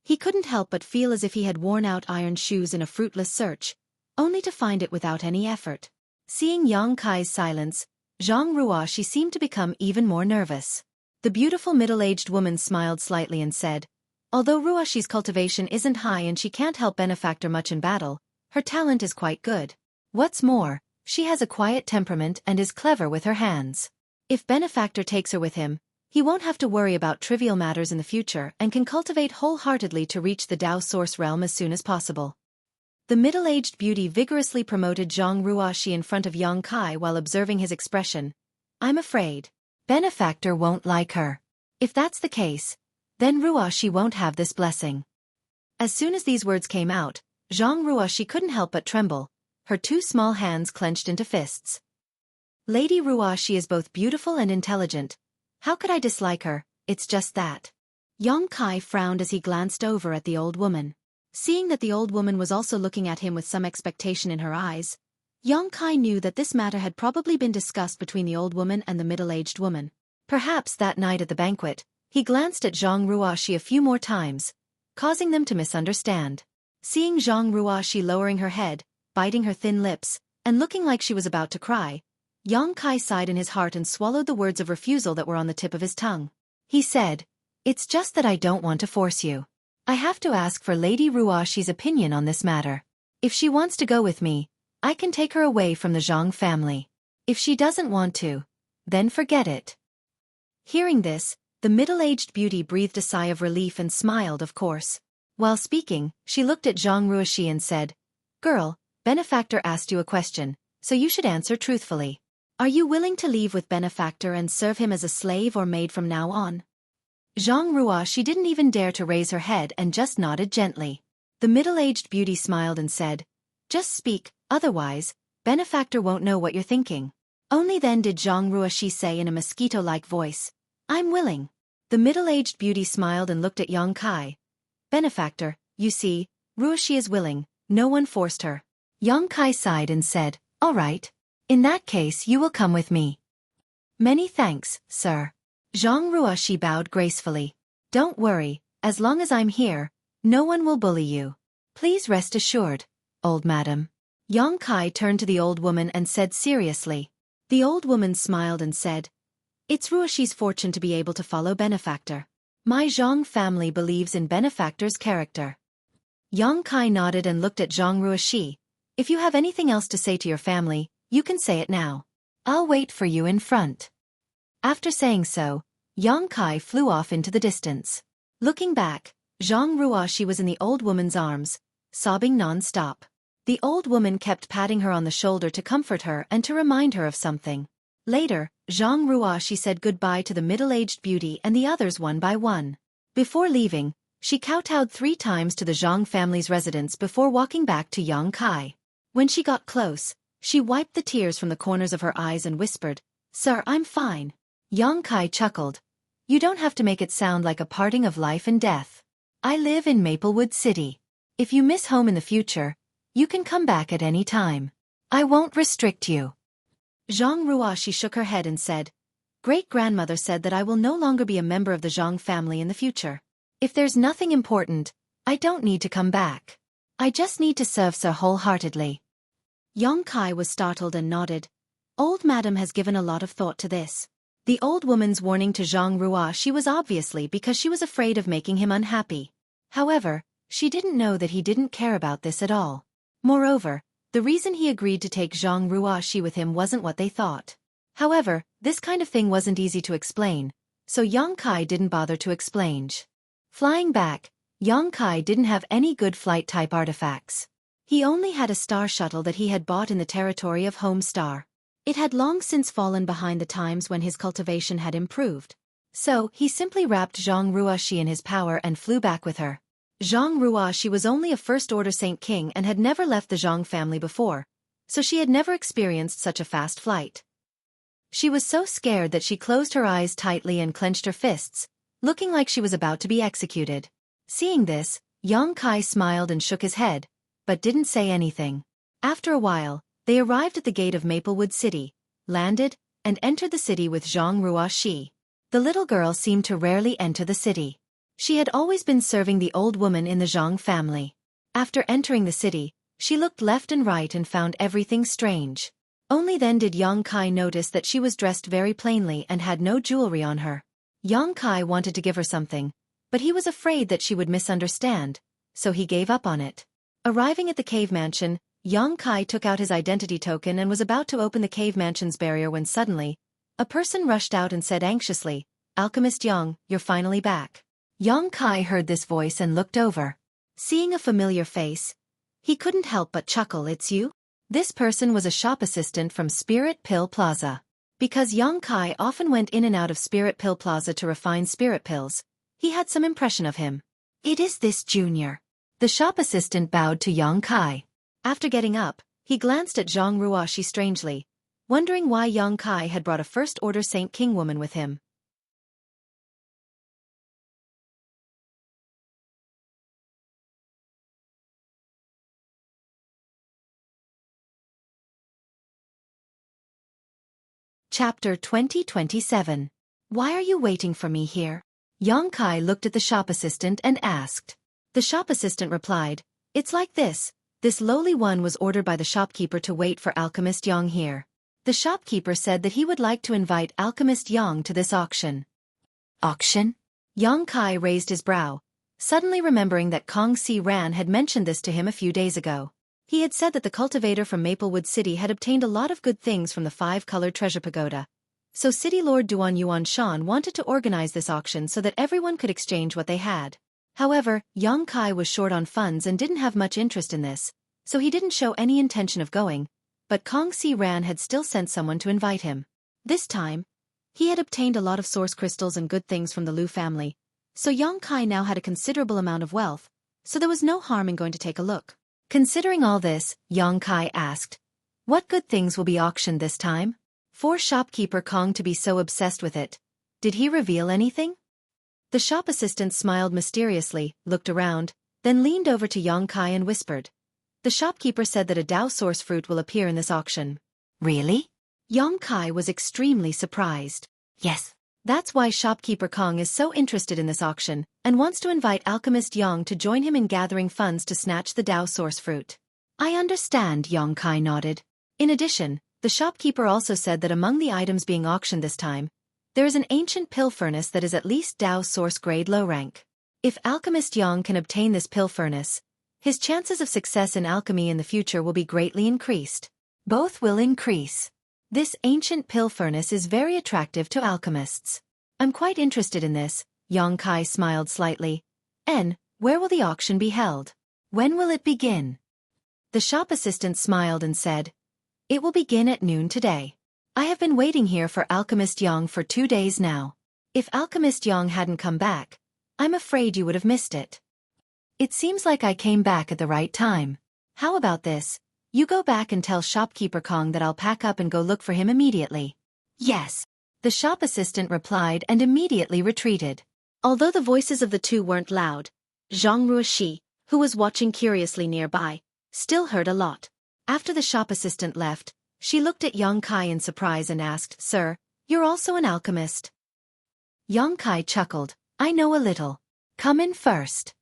He couldn't help but feel as if he had worn out iron shoes in a fruitless search, only to find it without any effort. Seeing Yang Kai's silence, Zhang Ruoxi seemed to become even more nervous. The beautiful middle-aged woman smiled slightly and said, "Although Ruoxi's cultivation isn't high and she can't help Benefactor much in battle, Her talent is quite good. What's more, she has a quiet temperament and is clever with her hands. If Benefactor takes her with him, he won't have to worry about trivial matters in the future and can cultivate wholeheartedly to reach the Tao Source realm as soon as possible. The middle-aged beauty vigorously promoted Zhang Ruoxi in front of Yang Kai while observing his expression. I'm afraid Benefactor won't like her. If that's the case, then Ruoxi won't have this blessing. As soon as these words came out, Zhang Ruoxi couldn't help but tremble, her two small hands clenched into fists. Lady Ruoxi is both beautiful and intelligent. How could I dislike her? It's just that. Yang Kai frowned as he glanced over at the old woman. Seeing that the old woman was also looking at him with some expectation in her eyes, Yang Kai knew that this matter had probably been discussed between the old woman and the middle-aged woman. Perhaps that night at the banquet, he glanced at Zhang Ruoxi a few more times, causing them to misunderstand. Seeing Zhang Ruoxi lowering her head, biting her thin lips, and looking like she was about to cry, Yang Kai sighed in his heart and swallowed the words of refusal that were on the tip of his tongue. He said, "It's just that I don't want to force you. I have to ask for Lady Ruoxi's opinion on this matter. If she wants to go with me, I can take her away from the Zhang family. If she doesn't want to, then forget it." Hearing this, the middle-aged beauty breathed a sigh of relief and smiled, of course. While speaking, she looked at Zhang Ruoxi and said, "Girl, Benefactor asked you a question, so you should answer truthfully. Are you willing to leave with Benefactor and serve him as a slave or maid from now on?" Zhang Ruoxi didn't even dare to raise her head and just nodded gently. The middle-aged beauty smiled and said, "Just speak, otherwise, Benefactor won't know what you're thinking." Only then did Zhang Ruoxi say in a mosquito-like voice, "I'm willing." The middle-aged beauty smiled and looked at Yang Kai. "Benefactor, you see, Ruoxi is willing, no one forced her." Yang Kai sighed and said, "All right. In that case you will come with me." "Many thanks, sir." Zhang Ruoxi bowed gracefully. "Don't worry, as long as I'm here, no one will bully you. Please rest assured, old madam." Yang Kai turned to the old woman and said seriously. The old woman smiled and said, "It's Ruoxi's fortune to be able to follow Benefactor. My Zhang family believes in Benefactor's character." Yang Kai nodded and looked at Zhang Ruoxi. "If you have anything else to say to your family, you can say it now. I'll wait for you in front." After saying so, Yang Kai flew off into the distance. Looking back, Zhang Ruoxi was in the old woman's arms, sobbing non-stop. The old woman kept patting her on the shoulder to comfort her and to remind her of something. Later, Zhang Ruoxi said goodbye to the middle-aged beauty and the others one by one. Before leaving, she kowtowed 3 times to the Zhang family's residence before walking back to Yang Kai. When she got close, she wiped the tears from the corners of her eyes and whispered, "Sir, I'm fine." Yang Kai chuckled. "You don't have to make it sound like a parting of life and death. I live in Maplewood City. If you miss home in the future, you can come back at any time. I won't restrict you." Zhang Ruoxi shook her head and said, "Great-grandmother said that I will no longer be a member of the Zhang family in the future. If there's nothing important, I don't need to come back. I just need to serve Sir wholeheartedly." Yang Kai was startled and nodded. Old madam has given a lot of thought to this. The old woman's warning to Zhang Ruoxi was obviously because she was afraid of making him unhappy. However, she didn't know that he didn't care about this at all. Moreover, the reason he agreed to take Zhang Ruoxi with him wasn't what they thought. However, this kind of thing wasn't easy to explain, so Yang Kai didn't bother to explain. Flying back, Yang Kai didn't have any good flight-type artifacts. He only had a star shuttle that he had bought in the territory of Home Star. It had long since fallen behind the times when his cultivation had improved. So, he simply wrapped Zhang Ruoxi in his power and flew back with her. Zhang Ruoxi was only a first-order Saint King and had never left the Zhang family before, so she had never experienced such a fast flight. She was so scared that she closed her eyes tightly and clenched her fists, looking like she was about to be executed. Seeing this, Yang Kai smiled and shook his head, but didn't say anything. After a while, they arrived at the gate of Maplewood City, landed, and entered the city with Zhang Ruoxi. The little girl seemed to rarely enter the city. She had always been serving the old woman in the Zhang family. After entering the city, she looked left and right and found everything strange. Only then did Yang Kai notice that she was dressed very plainly and had no jewelry on her. Yang Kai wanted to give her something, but he was afraid that she would misunderstand, so he gave up on it. Arriving at the cave mansion, Yang Kai took out his identity token and was about to open the cave mansion's barrier when suddenly, a person rushed out and said anxiously, "Alchemist Yang, you're finally back." Yang Kai heard this voice and looked over. Seeing a familiar face, he couldn't help but chuckle. "It's you?" This person was a shop assistant from Spirit Pill Plaza. Because Yang Kai often went in and out of Spirit Pill Plaza to refine spirit pills, he had some impression of him. "It is this junior." The shop assistant bowed to Yang Kai. After getting up, he glanced at Zhang Ruoxi strangely, wondering why Yang Kai had brought a first-order Saint King woman with him. Chapter 2027. Why are you waiting for me here? Yang Kai looked at the shop assistant and asked. The shop assistant replied, "It's like this. This lowly one was ordered by the shopkeeper to wait for Alchemist Yang here. The shopkeeper said that he would like to invite Alchemist Yang to this auction." Auction? Yang Kai raised his brow, suddenly remembering that Kong Si Ran had mentioned this to him a few days ago. He had said that the cultivator from Maplewood City had obtained a lot of good things from the five-colored treasure pagoda. So City Lord Duan Yuan Shan wanted to organize this auction so that everyone could exchange what they had. However, Yang Kai was short on funds and didn't have much interest in this, so he didn't show any intention of going, but Kong Si Ran had still sent someone to invite him. This time, he had obtained a lot of source crystals and good things from the Liu family, so Yang Kai now had a considerable amount of wealth, so there was no harm in going to take a look. Considering all this, Yang Kai asked, "What good things will be auctioned this time?" For shopkeeper Kong to be so obsessed with it, did he reveal anything? The shop assistant smiled mysteriously, looked around, then leaned over to Yang Kai and whispered. The shopkeeper said that a Dao source fruit will appear in this auction. Really? Yang Kai was extremely surprised. Yes. That's why shopkeeper Kong is so interested in this auction, and wants to invite Alchemist Yang to join him in gathering funds to snatch the Dao source fruit. I understand, Yang Kai nodded. In addition, the shopkeeper also said that among the items being auctioned this time, there is an ancient pill furnace that is at least Dao source grade low rank. If Alchemist Yang can obtain this pill furnace, his chances of success in alchemy in the future will be greatly increased. Both will increase. This ancient pill furnace is very attractive to alchemists. I'm quite interested in this, Yang Kai smiled slightly. Where will the auction be held? When will it begin? The shop assistant smiled and said, "It will begin at noon today. I have been waiting here for Alchemist Yang for 2 days now. If Alchemist Yang hadn't come back, I'm afraid you would have missed it. It seems like I came back at the right time. How about this? You go back and tell shopkeeper Kong that I'll pack up and go look for him immediately." Yes. The shop assistant replied and immediately retreated. Although the voices of the two weren't loud, Zhang Ruoxi, who was watching curiously nearby, still heard a lot. After the shop assistant left, she looked at Yang Kai in surprise and asked, "Sir, you're also an alchemist?" Yang Kai chuckled, "I know a little. Come in first."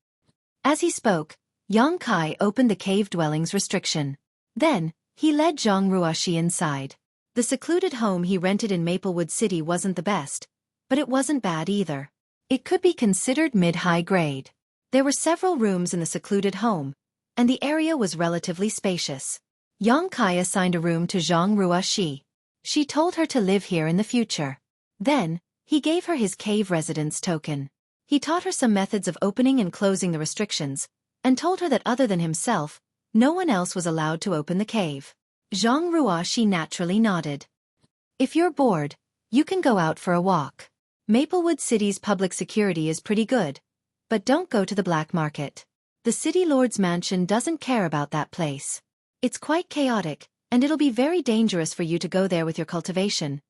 As he spoke, Yang Kai opened the cave dwelling's restriction. Then, he led Zhang Ruoxi inside. The secluded home he rented in Maplewood City wasn't the best, but it wasn't bad either. It could be considered mid-high grade. There were several rooms in the secluded home, and the area was relatively spacious. Yang Kai assigned a room to Zhang Ruoxi. She told her to live here in the future. Then, he gave her his cave residence token. He taught her some methods of opening and closing the restrictions, and told her that other than himself, no one else was allowed to open the cave. Zhang Ruoxi naturally nodded. "If you're bored, you can go out for a walk. Maplewood City's public security is pretty good, but don't go to the black market. The city lord's mansion doesn't care about that place. It's quite chaotic, and it'll be very dangerous for you to go there with your cultivation."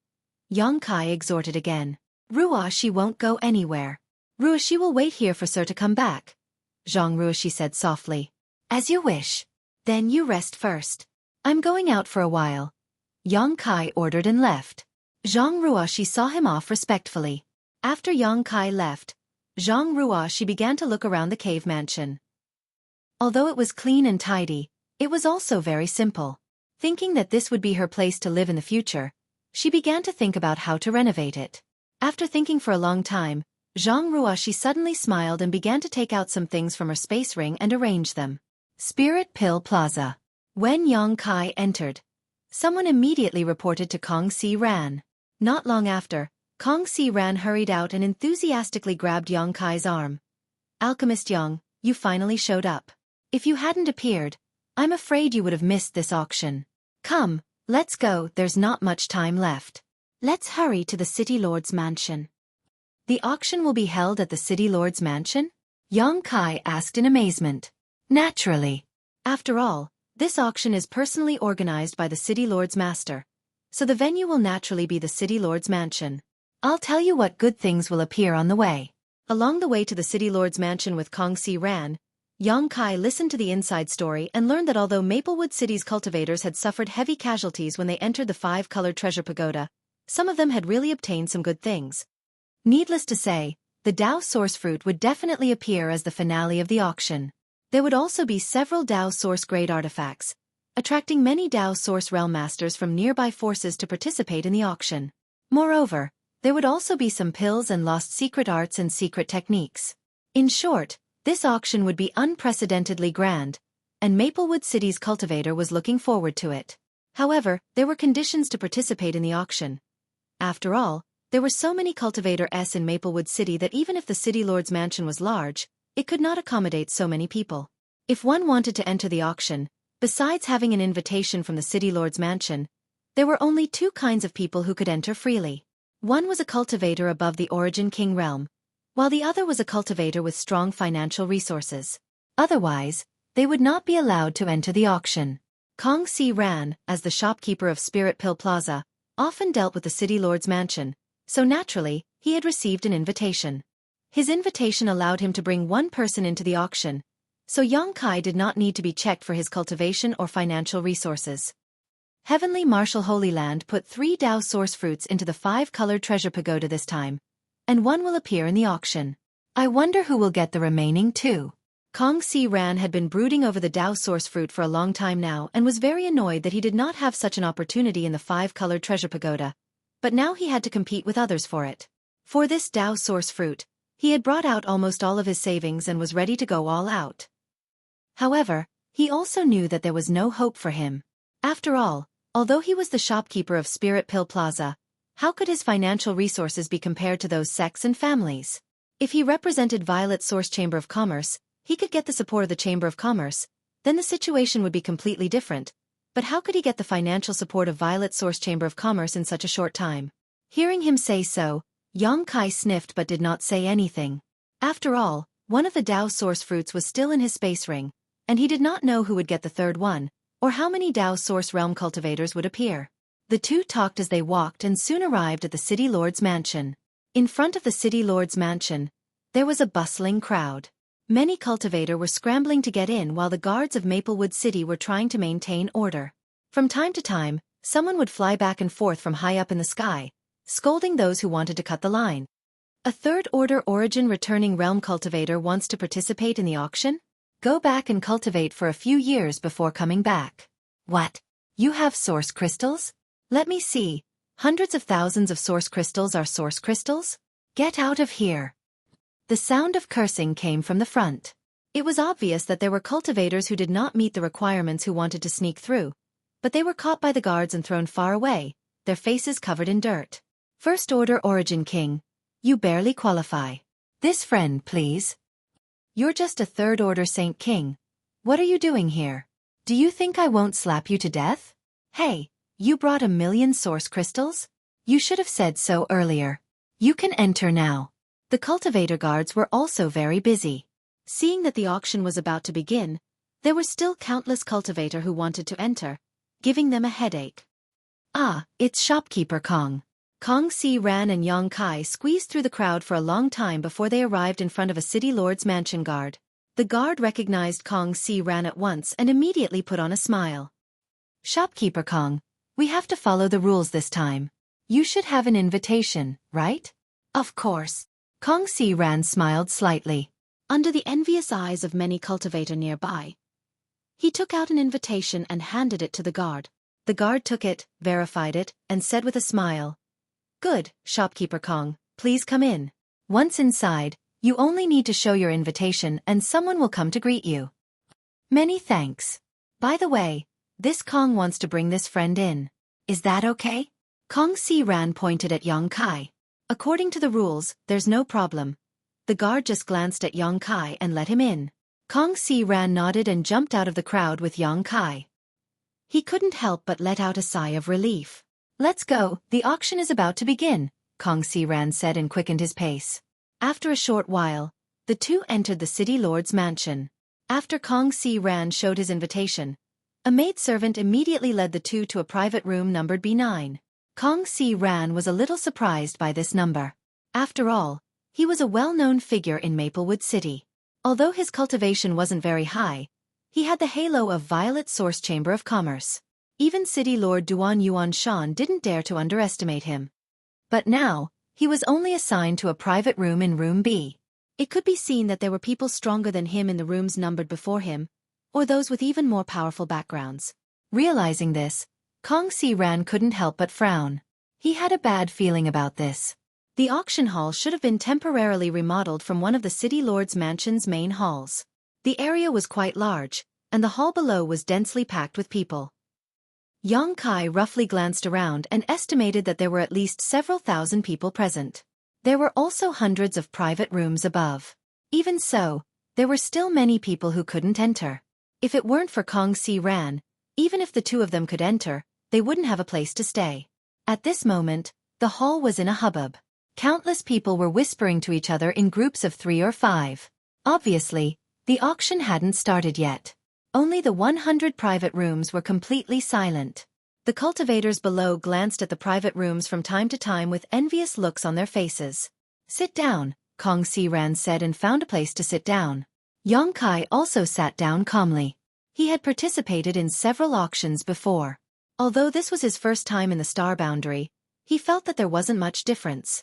Yang Kai exhorted again. "Ruoxi won't go anywhere. Ruoxi will wait here for Sir to come back," Zhang Ruoxi said softly. "As you wish. Then you rest first. I'm going out for a while," Yang Kai ordered and left. Zhang Ruoxi saw him off respectfully. After Yang Kai left, Zhang Ruoxi began to look around the cave mansion. Although it was clean and tidy, it was also very simple. Thinking that this would be her place to live in the future, she began to think about how to renovate it. After thinking for a long time, Zhang Ruoxi suddenly smiled and began to take out some things from her space ring and arrange them. Spirit Pill Plaza. When Yang Kai entered, someone immediately reported to Kong Si Ran. Not long after, Kong Si Ran hurried out and enthusiastically grabbed Yang Kai's arm. Alchemist Yang, you finally showed up. If you hadn't appeared, I'm afraid you would have missed this auction. Come, let's go, there's not much time left. Let's hurry to the City Lord's mansion. The auction will be held at the City Lord's mansion? Yang Kai asked in amazement. Naturally. After all, this auction is personally organized by the City Lord's master, so the venue will naturally be the City Lord's mansion. I'll tell you what good things will appear on the way. Along the way to the City Lord's mansion with Kong Si Ran, Yang Kai listened to the inside story and learned that although Maplewood City's cultivators had suffered heavy casualties when they entered the five-colored treasure pagoda, some of them had really obtained some good things. Needless to say, the Dao Source fruit would definitely appear as the finale of the auction. There would also be several Dao Source grade artifacts, attracting many Dao Source realm masters from nearby forces to participate in the auction. Moreover, there would also be some pills and lost secret arts and secret techniques. In short, this auction would be unprecedentedly grand, and Maplewood City's cultivator was looking forward to it. However, there were conditions to participate in the auction. After all, there were so many cultivators in Maplewood City that even if the City Lord's mansion was large, it could not accommodate so many people. If one wanted to enter the auction, besides having an invitation from the City Lord's mansion, there were only two kinds of people who could enter freely. One was a cultivator above the Origin King realm, while the other was a cultivator with strong financial resources. Otherwise, they would not be allowed to enter the auction. Kong Si Ran, as the shopkeeper of Spirit Pill Plaza, often dealt with the City Lord's mansion, so naturally, he had received an invitation. His invitation allowed him to bring one person into the auction, so Yang Kai did not need to be checked for his cultivation or financial resources. Heavenly Martial Holy Land put 3 Dao Source fruits into the 5-colored treasure pagoda this time, and one will appear in the auction. I wonder who will get the remaining 2. Kong Si Ran had been brooding over the Dao Source fruit for a long time now and was very annoyed that he did not have such an opportunity in the 5-colored treasure pagoda, but now he had to compete with others for it. For this Dao Source fruit, he had brought out almost all of his savings and was ready to go all out. However, he also knew that there was no hope for him. After all, although he was the shopkeeper of Spirit Pill Plaza, how could his financial resources be compared to those sects and families? If he represented Violet Source Chamber of Commerce, he could get the support of the Chamber of Commerce, then the situation would be completely different. But how could he get the financial support of Violet Source Chamber of Commerce in such a short time? Hearing him say so, Yang Kai sniffed but did not say anything. After all, one of the Dao Source fruits was still in his space ring, and he did not know who would get the third one, or how many Dao Source realm cultivators would appear. The two talked as they walked and soon arrived at the City Lord's mansion. In front of the City Lord's mansion, there was a bustling crowd. Many cultivators were scrambling to get in while the guards of Maplewood City were trying to maintain order. From time to time, someone would fly back and forth from high up in the sky, scolding those who wanted to cut the line. A third-order origin returning realm cultivator wants to participate in the auction? Go back and cultivate for a few years before coming back. What? You have source crystals? Let me see. Hundreds of thousands of source crystals are source crystals? Get out of here. The sound of cursing came from the front. It was obvious that there were cultivators who did not meet the requirements who wanted to sneak through, but they were caught by the guards and thrown far away, their faces covered in dirt. First Order Origin King, you barely qualify. This friend, please. You're just a Third Order Saint King. What are you doing here? Do you think I won't slap you to death? Hey, you brought 1,000,000 source crystals? You should have said so earlier. You can enter now. The cultivator guards were also very busy. Seeing that the auction was about to begin, there were still countless cultivators who wanted to enter, giving them a headache. Ah, it's shopkeeper Kong. Kong Si Ran and Yang Kai squeezed through the crowd for a long time before they arrived in front of a City Lord's mansion guard. The guard recognized Kong Si Ran at once and immediately put on a smile. Shopkeeper Kong, we have to follow the rules this time. You should have an invitation, right? Of course. Kong Si Ran smiled slightly. Under the envious eyes of many cultivators nearby, he took out an invitation and handed it to the guard. The guard took it, verified it, and said with a smile, Good, shopkeeper Kong, please come in. Once inside, you only need to show your invitation and someone will come to greet you. Many thanks. By the way, this Kong wants to bring this friend in. Is that okay? Kong Si Ran pointed at Yang Kai. According to the rules, there's no problem. The guard just glanced at Yang Kai and let him in. Kong Si Ran nodded and jumped out of the crowd with Yang Kai. He couldn't help but let out a sigh of relief. Let's go, the auction is about to begin, Kong Si Ran said and quickened his pace. After a short while, the two entered the city lord's mansion. After Kong Si Ran showed his invitation, a maidservant immediately led the two to a private room numbered B9. Kong Si Ran was a little surprised by this number. After all, he was a well-known figure in Maplewood City. Although his cultivation wasn't very high, he had the halo of Violet Source Chamber of Commerce. Even City Lord Duan Yuan Shan didn't dare to underestimate him. But now, he was only assigned to a private room in Room B. It could be seen that there were people stronger than him in the rooms numbered before him, or those with even more powerful backgrounds. Realizing this, Kong Si Ran couldn't help but frown. He had a bad feeling about this. The auction hall should have been temporarily remodeled from one of the city lord's mansion's main halls. The area was quite large, and the hall below was densely packed with people. Yang Kai roughly glanced around and estimated that there were at least several thousand people present. There were also hundreds of private rooms above. Even so, there were still many people who couldn't enter. If it weren't for Kong Si Ran, even if the two of them could enter, they wouldn't have a place to stay. At this moment, the hall was in a hubbub. Countless people were whispering to each other in groups of 3 or 5. Obviously, the auction hadn't started yet. Only the 100 private rooms were completely silent. The cultivators below glanced at the private rooms from time to time with envious looks on their faces. Sit down, Kong Si Ran said and found a place to sit down. Yang Kai also sat down calmly. He had participated in several auctions before. Although this was his first time in the Star Boundary, he felt that there wasn't much difference.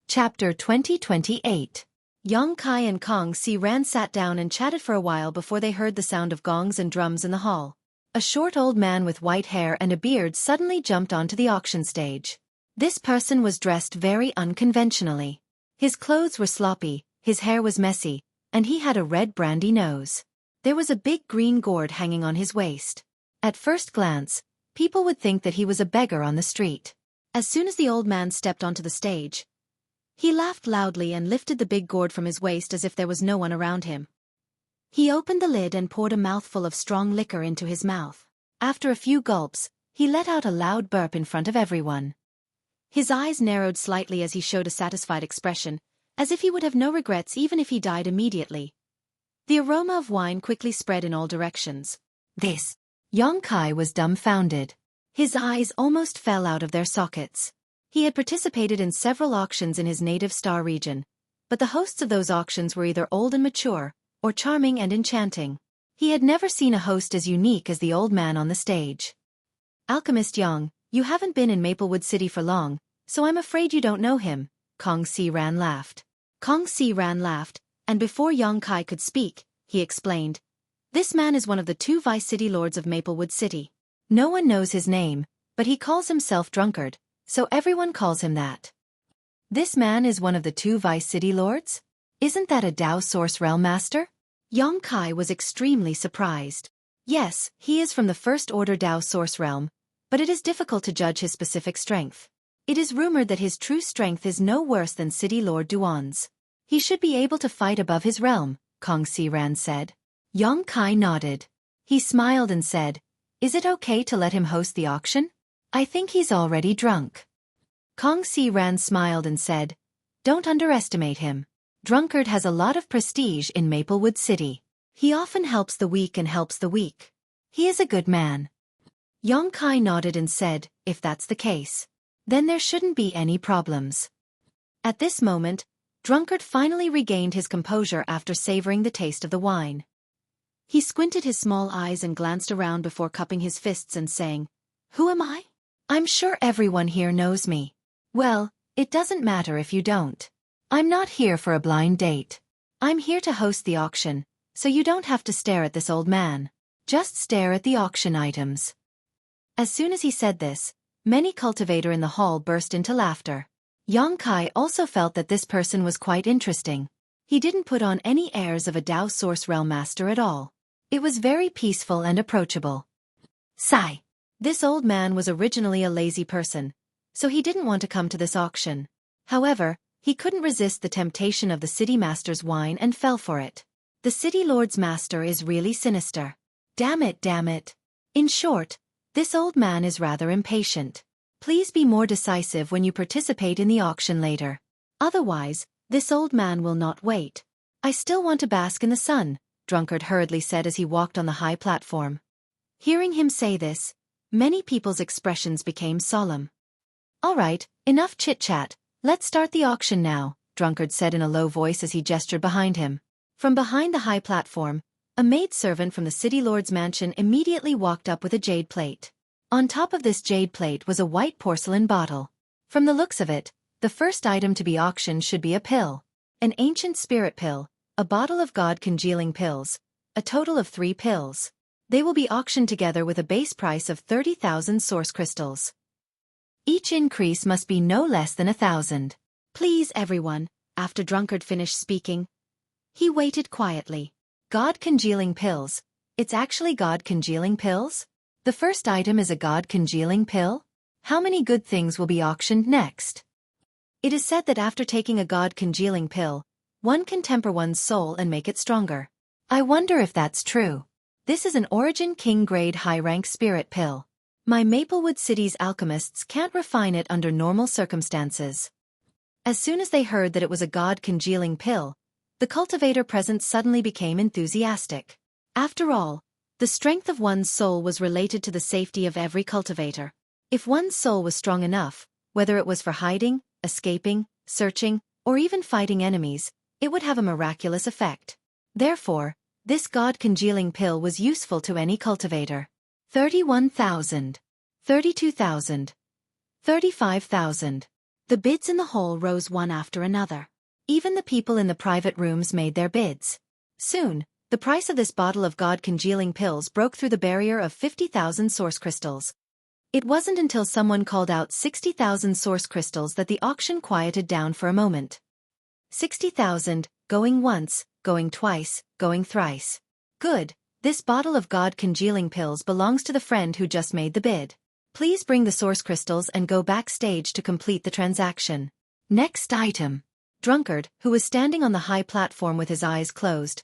Chapter 2028. Yang Kai and Kong Si Ran sat down and chatted for a while before they heard the sound of gongs and drums in the hall. A short old man with white hair and a beard suddenly jumped onto the auction stage. This person was dressed very unconventionally. His clothes were sloppy, his hair was messy, and he had a red brandy nose. There was a big green gourd hanging on his waist. At first glance, people would think that he was a beggar on the street. As soon as the old man stepped onto the stage, he laughed loudly and lifted the big gourd from his waist as if there was no one around him. He opened the lid and poured a mouthful of strong liquor into his mouth. After a few gulps, he let out a loud burp in front of everyone. His eyes narrowed slightly as he showed a satisfied expression, as if he would have no regrets even if he died immediately. The aroma of wine quickly spread in all directions. This. Yang Kai was dumbfounded. His eyes almost fell out of their sockets. He had participated in several auctions in his native Star region, but the hosts of those auctions were either old and mature, or charming and enchanting. He had never seen a host as unique as the old man on the stage. Alchemist Yang, you haven't been in Maplewood City for long, so I'm afraid you don't know him, Kong Si Ran laughed. Kong Si Ran laughed, and before Yang Kai could speak, he explained, "This man is one of the 2 Vice City Lords of Maplewood City. No one knows his name, but he calls himself Drunkard, so everyone calls him that." This man is one of the 2 Vice City Lords? Isn't that a Dao Source Realm Master? Yang Kai was extremely surprised. Yes, he is from the First Order Dao Source Realm, but it is difficult to judge his specific strength. It is rumored that his true strength is no worse than City Lord Duan's. He should be able to fight above his realm, Kong Si Ran said. Yang Kai nodded. He smiled and said, "Is it okay to let him host the auction? I think he's already drunk." Kong Si Ran smiled and said, "Don't underestimate him. Drunkard has a lot of prestige in Maplewood City. He often helps the weak and helps the weak. He is a good man." Yang Kai nodded and said, "If that's the case, then there shouldn't be any problems." At this moment, Drunkard finally regained his composure after savoring the taste of the wine. He squinted his small eyes and glanced around before cupping his fists and saying, "Who am I? I'm sure everyone here knows me. Well, it doesn't matter if you don't. I'm not here for a blind date. I'm here to host the auction, so you don't have to stare at this old man." Just stare at the auction items. As soon as he said this, many cultivator in the hall burst into laughter. Yang Kai also felt that this person was quite interesting. He didn't put on any airs of a Dao Source Realm Master at all. It was very peaceful and approachable. Sigh. This old man was originally a lazy person, so he didn't want to come to this auction. However, he couldn't resist the temptation of the city master's wine and fell for it. The city lord's master is really sinister. Damn it, damn it. In short, this old man is rather impatient. Please be more decisive when you participate in the auction later. Otherwise, this old man will not wait. I still want to bask in the sun, Drunkard hurriedly said as he walked on the high platform. Hearing him say this, many people's expressions became solemn. All right, enough chit-chat, let's start the auction now, Drunkard said in a low voice as he gestured behind him. From behind the high platform, a maidservant from the city lord's mansion immediately walked up with a jade plate. On top of this jade plate was a white porcelain bottle. From the looks of it, the first item to be auctioned should be a pill. An ancient spirit pill, a bottle of god-congealing pills, a total of 3 pills. They will be auctioned together with a base price of 30,000 source crystals. Each increase must be no less than 1,000. Please everyone, after Drunkard finished speaking. He waited quietly. God-congealing pills. It's actually god-congealing pills? The first item is a god-congealing pill? How many good things will be auctioned next? It is said that after taking a god-congealing pill, one can temper one's soul and make it stronger. I wonder if that's true. This is an Origin King grade high-rank spirit pill. My Maplewood City's alchemists can't refine it under normal circumstances. As soon as they heard that it was a god-congealing pill, the cultivator present suddenly became enthusiastic. After all, the strength of one's soul was related to the safety of every cultivator. If one's soul was strong enough, whether it was for hiding, escaping, searching, or even fighting enemies, it would have a miraculous effect. Therefore, this god-congealing pill was useful to any cultivator. 31,000. 32,000. 35,000. The bids in the hall rose one after another. Even the people in the private rooms made their bids. Soon, the price of this bottle of god-congealing pills broke through the barrier of 50,000 source crystals. It wasn't until someone called out 60,000 source crystals that the auction quieted down for a moment. 60,000, going once, going twice, going thrice. Good, this bottle of god-congealing pills belongs to the friend who just made the bid. Please bring the source crystals and go backstage to complete the transaction. Next item. Drunkard, who was standing on the high platform with his eyes closed,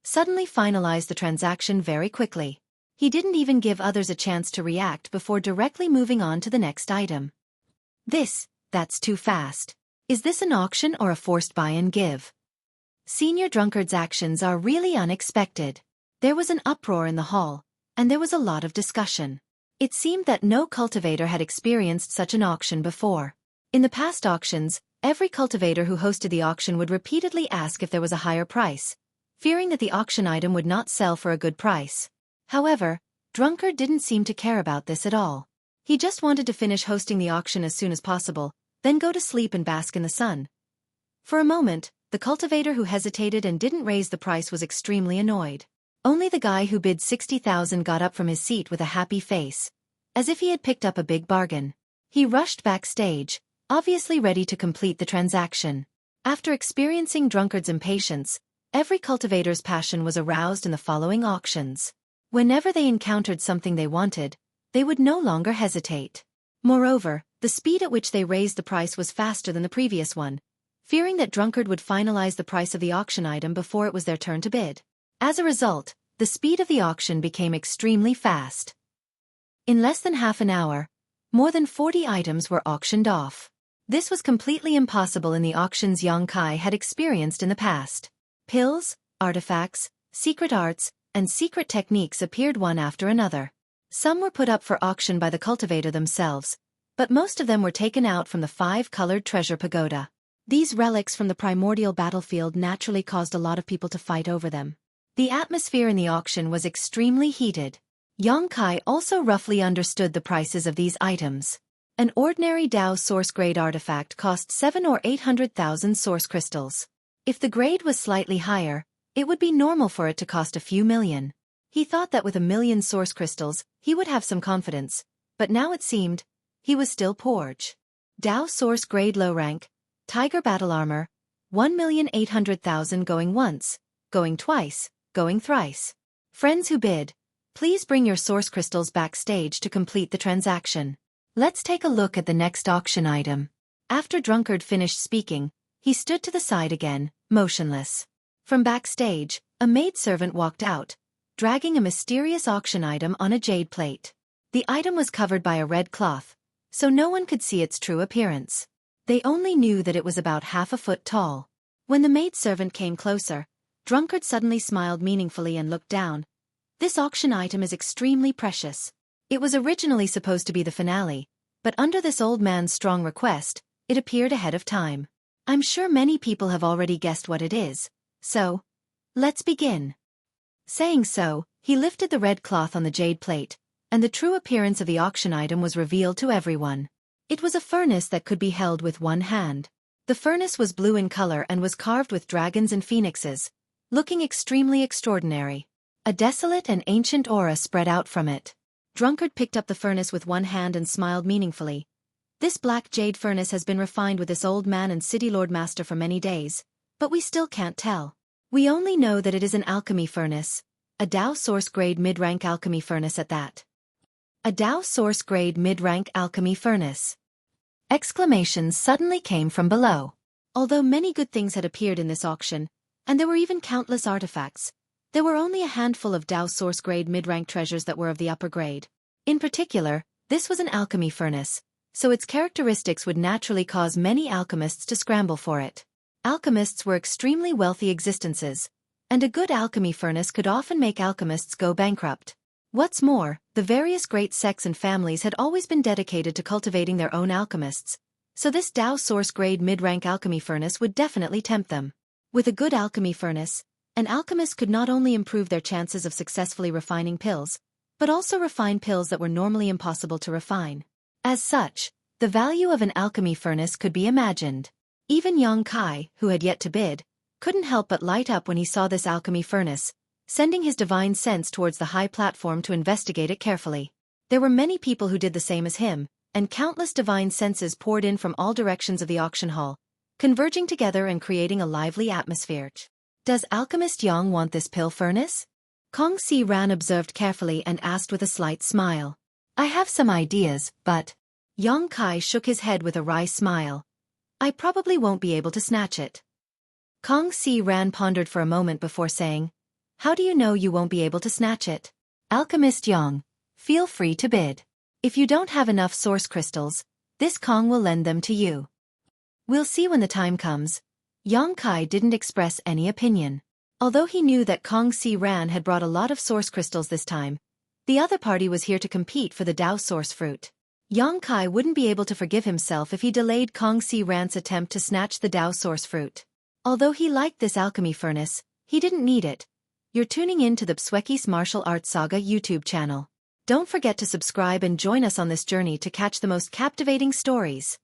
suddenly finalized the transaction very quickly. He didn't even give others a chance to react before directly moving on to the next item. That's too fast. Is this an auction or a forced buy and give? Senior Drunkard's actions are really unexpected. There was an uproar in the hall, and there was a lot of discussion. It seemed that no cultivator had experienced such an auction before. In the past auctions, every cultivator who hosted the auction would repeatedly ask if there was a higher price, fearing that the auction item would not sell for a good price. However, Drunkard didn't seem to care about this at all. He just wanted to finish hosting the auction as soon as possible, then go to sleep and bask in the sun. For a moment, the cultivator who hesitated and didn't raise the price was extremely annoyed. Only the guy who bid 60,000 got up from his seat with a happy face, as if he had picked up a big bargain. He rushed backstage, obviously ready to complete the transaction. After experiencing Drunkard's impatience, every cultivator's passion was aroused in the following auctions. Whenever they encountered something they wanted, they would no longer hesitate. Moreover, the speed at which they raised the price was faster than the previous one, fearing that Drunkard would finalize the price of the auction item before it was their turn to bid. As a result, the speed of the auction became extremely fast. In less than half an hour, more than 40 items were auctioned off. This was completely impossible in the auctions Yang Kai had experienced in the past. Pills, artifacts, secret arts, and secret techniques appeared one after another. Some were put up for auction by the cultivator themselves, but most of them were taken out from the 5-colored treasure pagoda. These relics from the primordial battlefield naturally caused a lot of people to fight over them. The atmosphere in the auction was extremely heated. Yang Kai also roughly understood the prices of these items. An ordinary Dao source grade artifact cost 7 or 800,000 source crystals. If the grade was slightly higher, it would be normal for it to cost a few million. He thought that with 1,000,000 source crystals, he would have some confidence, but now it seemed, he was still poor. Dao source grade low rank, tiger battle armor, 1,800,000 going once, going twice, going thrice. Friends who bid, please bring your source crystals backstage to complete the transaction. Let's take a look at the next auction item. After Drunkard finished speaking, he stood to the side again, motionless. From backstage, a maidservant walked out, dragging a mysterious auction item on a jade plate. The item was covered by a red cloth, so no one could see its true appearance. They only knew that it was about half a foot tall. When the maidservant came closer, Drunkard suddenly smiled meaningfully and looked down. This auction item is extremely precious. It was originally supposed to be the finale, but under this old man's strong request, it appeared ahead of time. I'm sure many people have already guessed what it is, so let's begin. Saying so, he lifted the red cloth on the jade plate, and the true appearance of the auction item was revealed to everyone. It was a furnace that could be held with one hand. The furnace was blue in color and was carved with dragons and phoenixes, looking extremely extraordinary. A desolate and ancient aura spread out from it. Drunkard picked up the furnace with one hand and smiled meaningfully. This black jade furnace has been refined with this old man and city lord master for many days, but we still can't tell. We only know that it is an alchemy furnace, a Dao source grade mid-rank alchemy furnace at that. A Dao source grade mid-rank alchemy furnace. Exclamations suddenly came from below. Although many good things had appeared in this auction, and there were even countless artifacts, there were only a handful of Dao source grade mid-rank treasures that were of the upper grade. In particular, this was an alchemy furnace, so its characteristics would naturally cause many alchemists to scramble for it. Alchemists were extremely wealthy existences, and a good alchemy furnace could often make alchemists go bankrupt. What's more, the various great sects and families had always been dedicated to cultivating their own alchemists, so this Dao source grade mid-rank alchemy furnace would definitely tempt them. With a good alchemy furnace, an alchemist could not only improve their chances of successfully refining pills, but also refine pills that were normally impossible to refine. As such, the value of an alchemy furnace could be imagined. Even Yang Kai, who had yet to bid, couldn't help but light up when he saw this alchemy furnace, sending his divine sense towards the high platform to investigate it carefully. There were many people who did the same as him, and countless divine senses poured in from all directions of the auction hall, converging together and creating a lively atmosphere. Does Alchemist Yang want this pill furnace? Kong Si Ran observed carefully and asked with a slight smile. I have some ideas, but... Yang Kai shook his head with a wry smile. I probably won't be able to snatch it. Kong Si Ran pondered for a moment before saying, How do you know you won't be able to snatch it? Alchemist Yang, feel free to bid. If you don't have enough source crystals, this Kong will lend them to you. We'll see when the time comes. Yang Kai didn't express any opinion. Although he knew that Kong Si Ran had brought a lot of source crystals this time, the other party was here to compete for the Dao source fruit. Yang Kai wouldn't be able to forgive himself if he delayed Kong Si Ran's attempt to snatch the Dao source fruit. Although he liked this alchemy furnace, he didn't need it. You're tuning in to the Xueqi's Martial Arts Saga YouTube channel. Don't forget to subscribe and join us on this journey to catch the most captivating stories.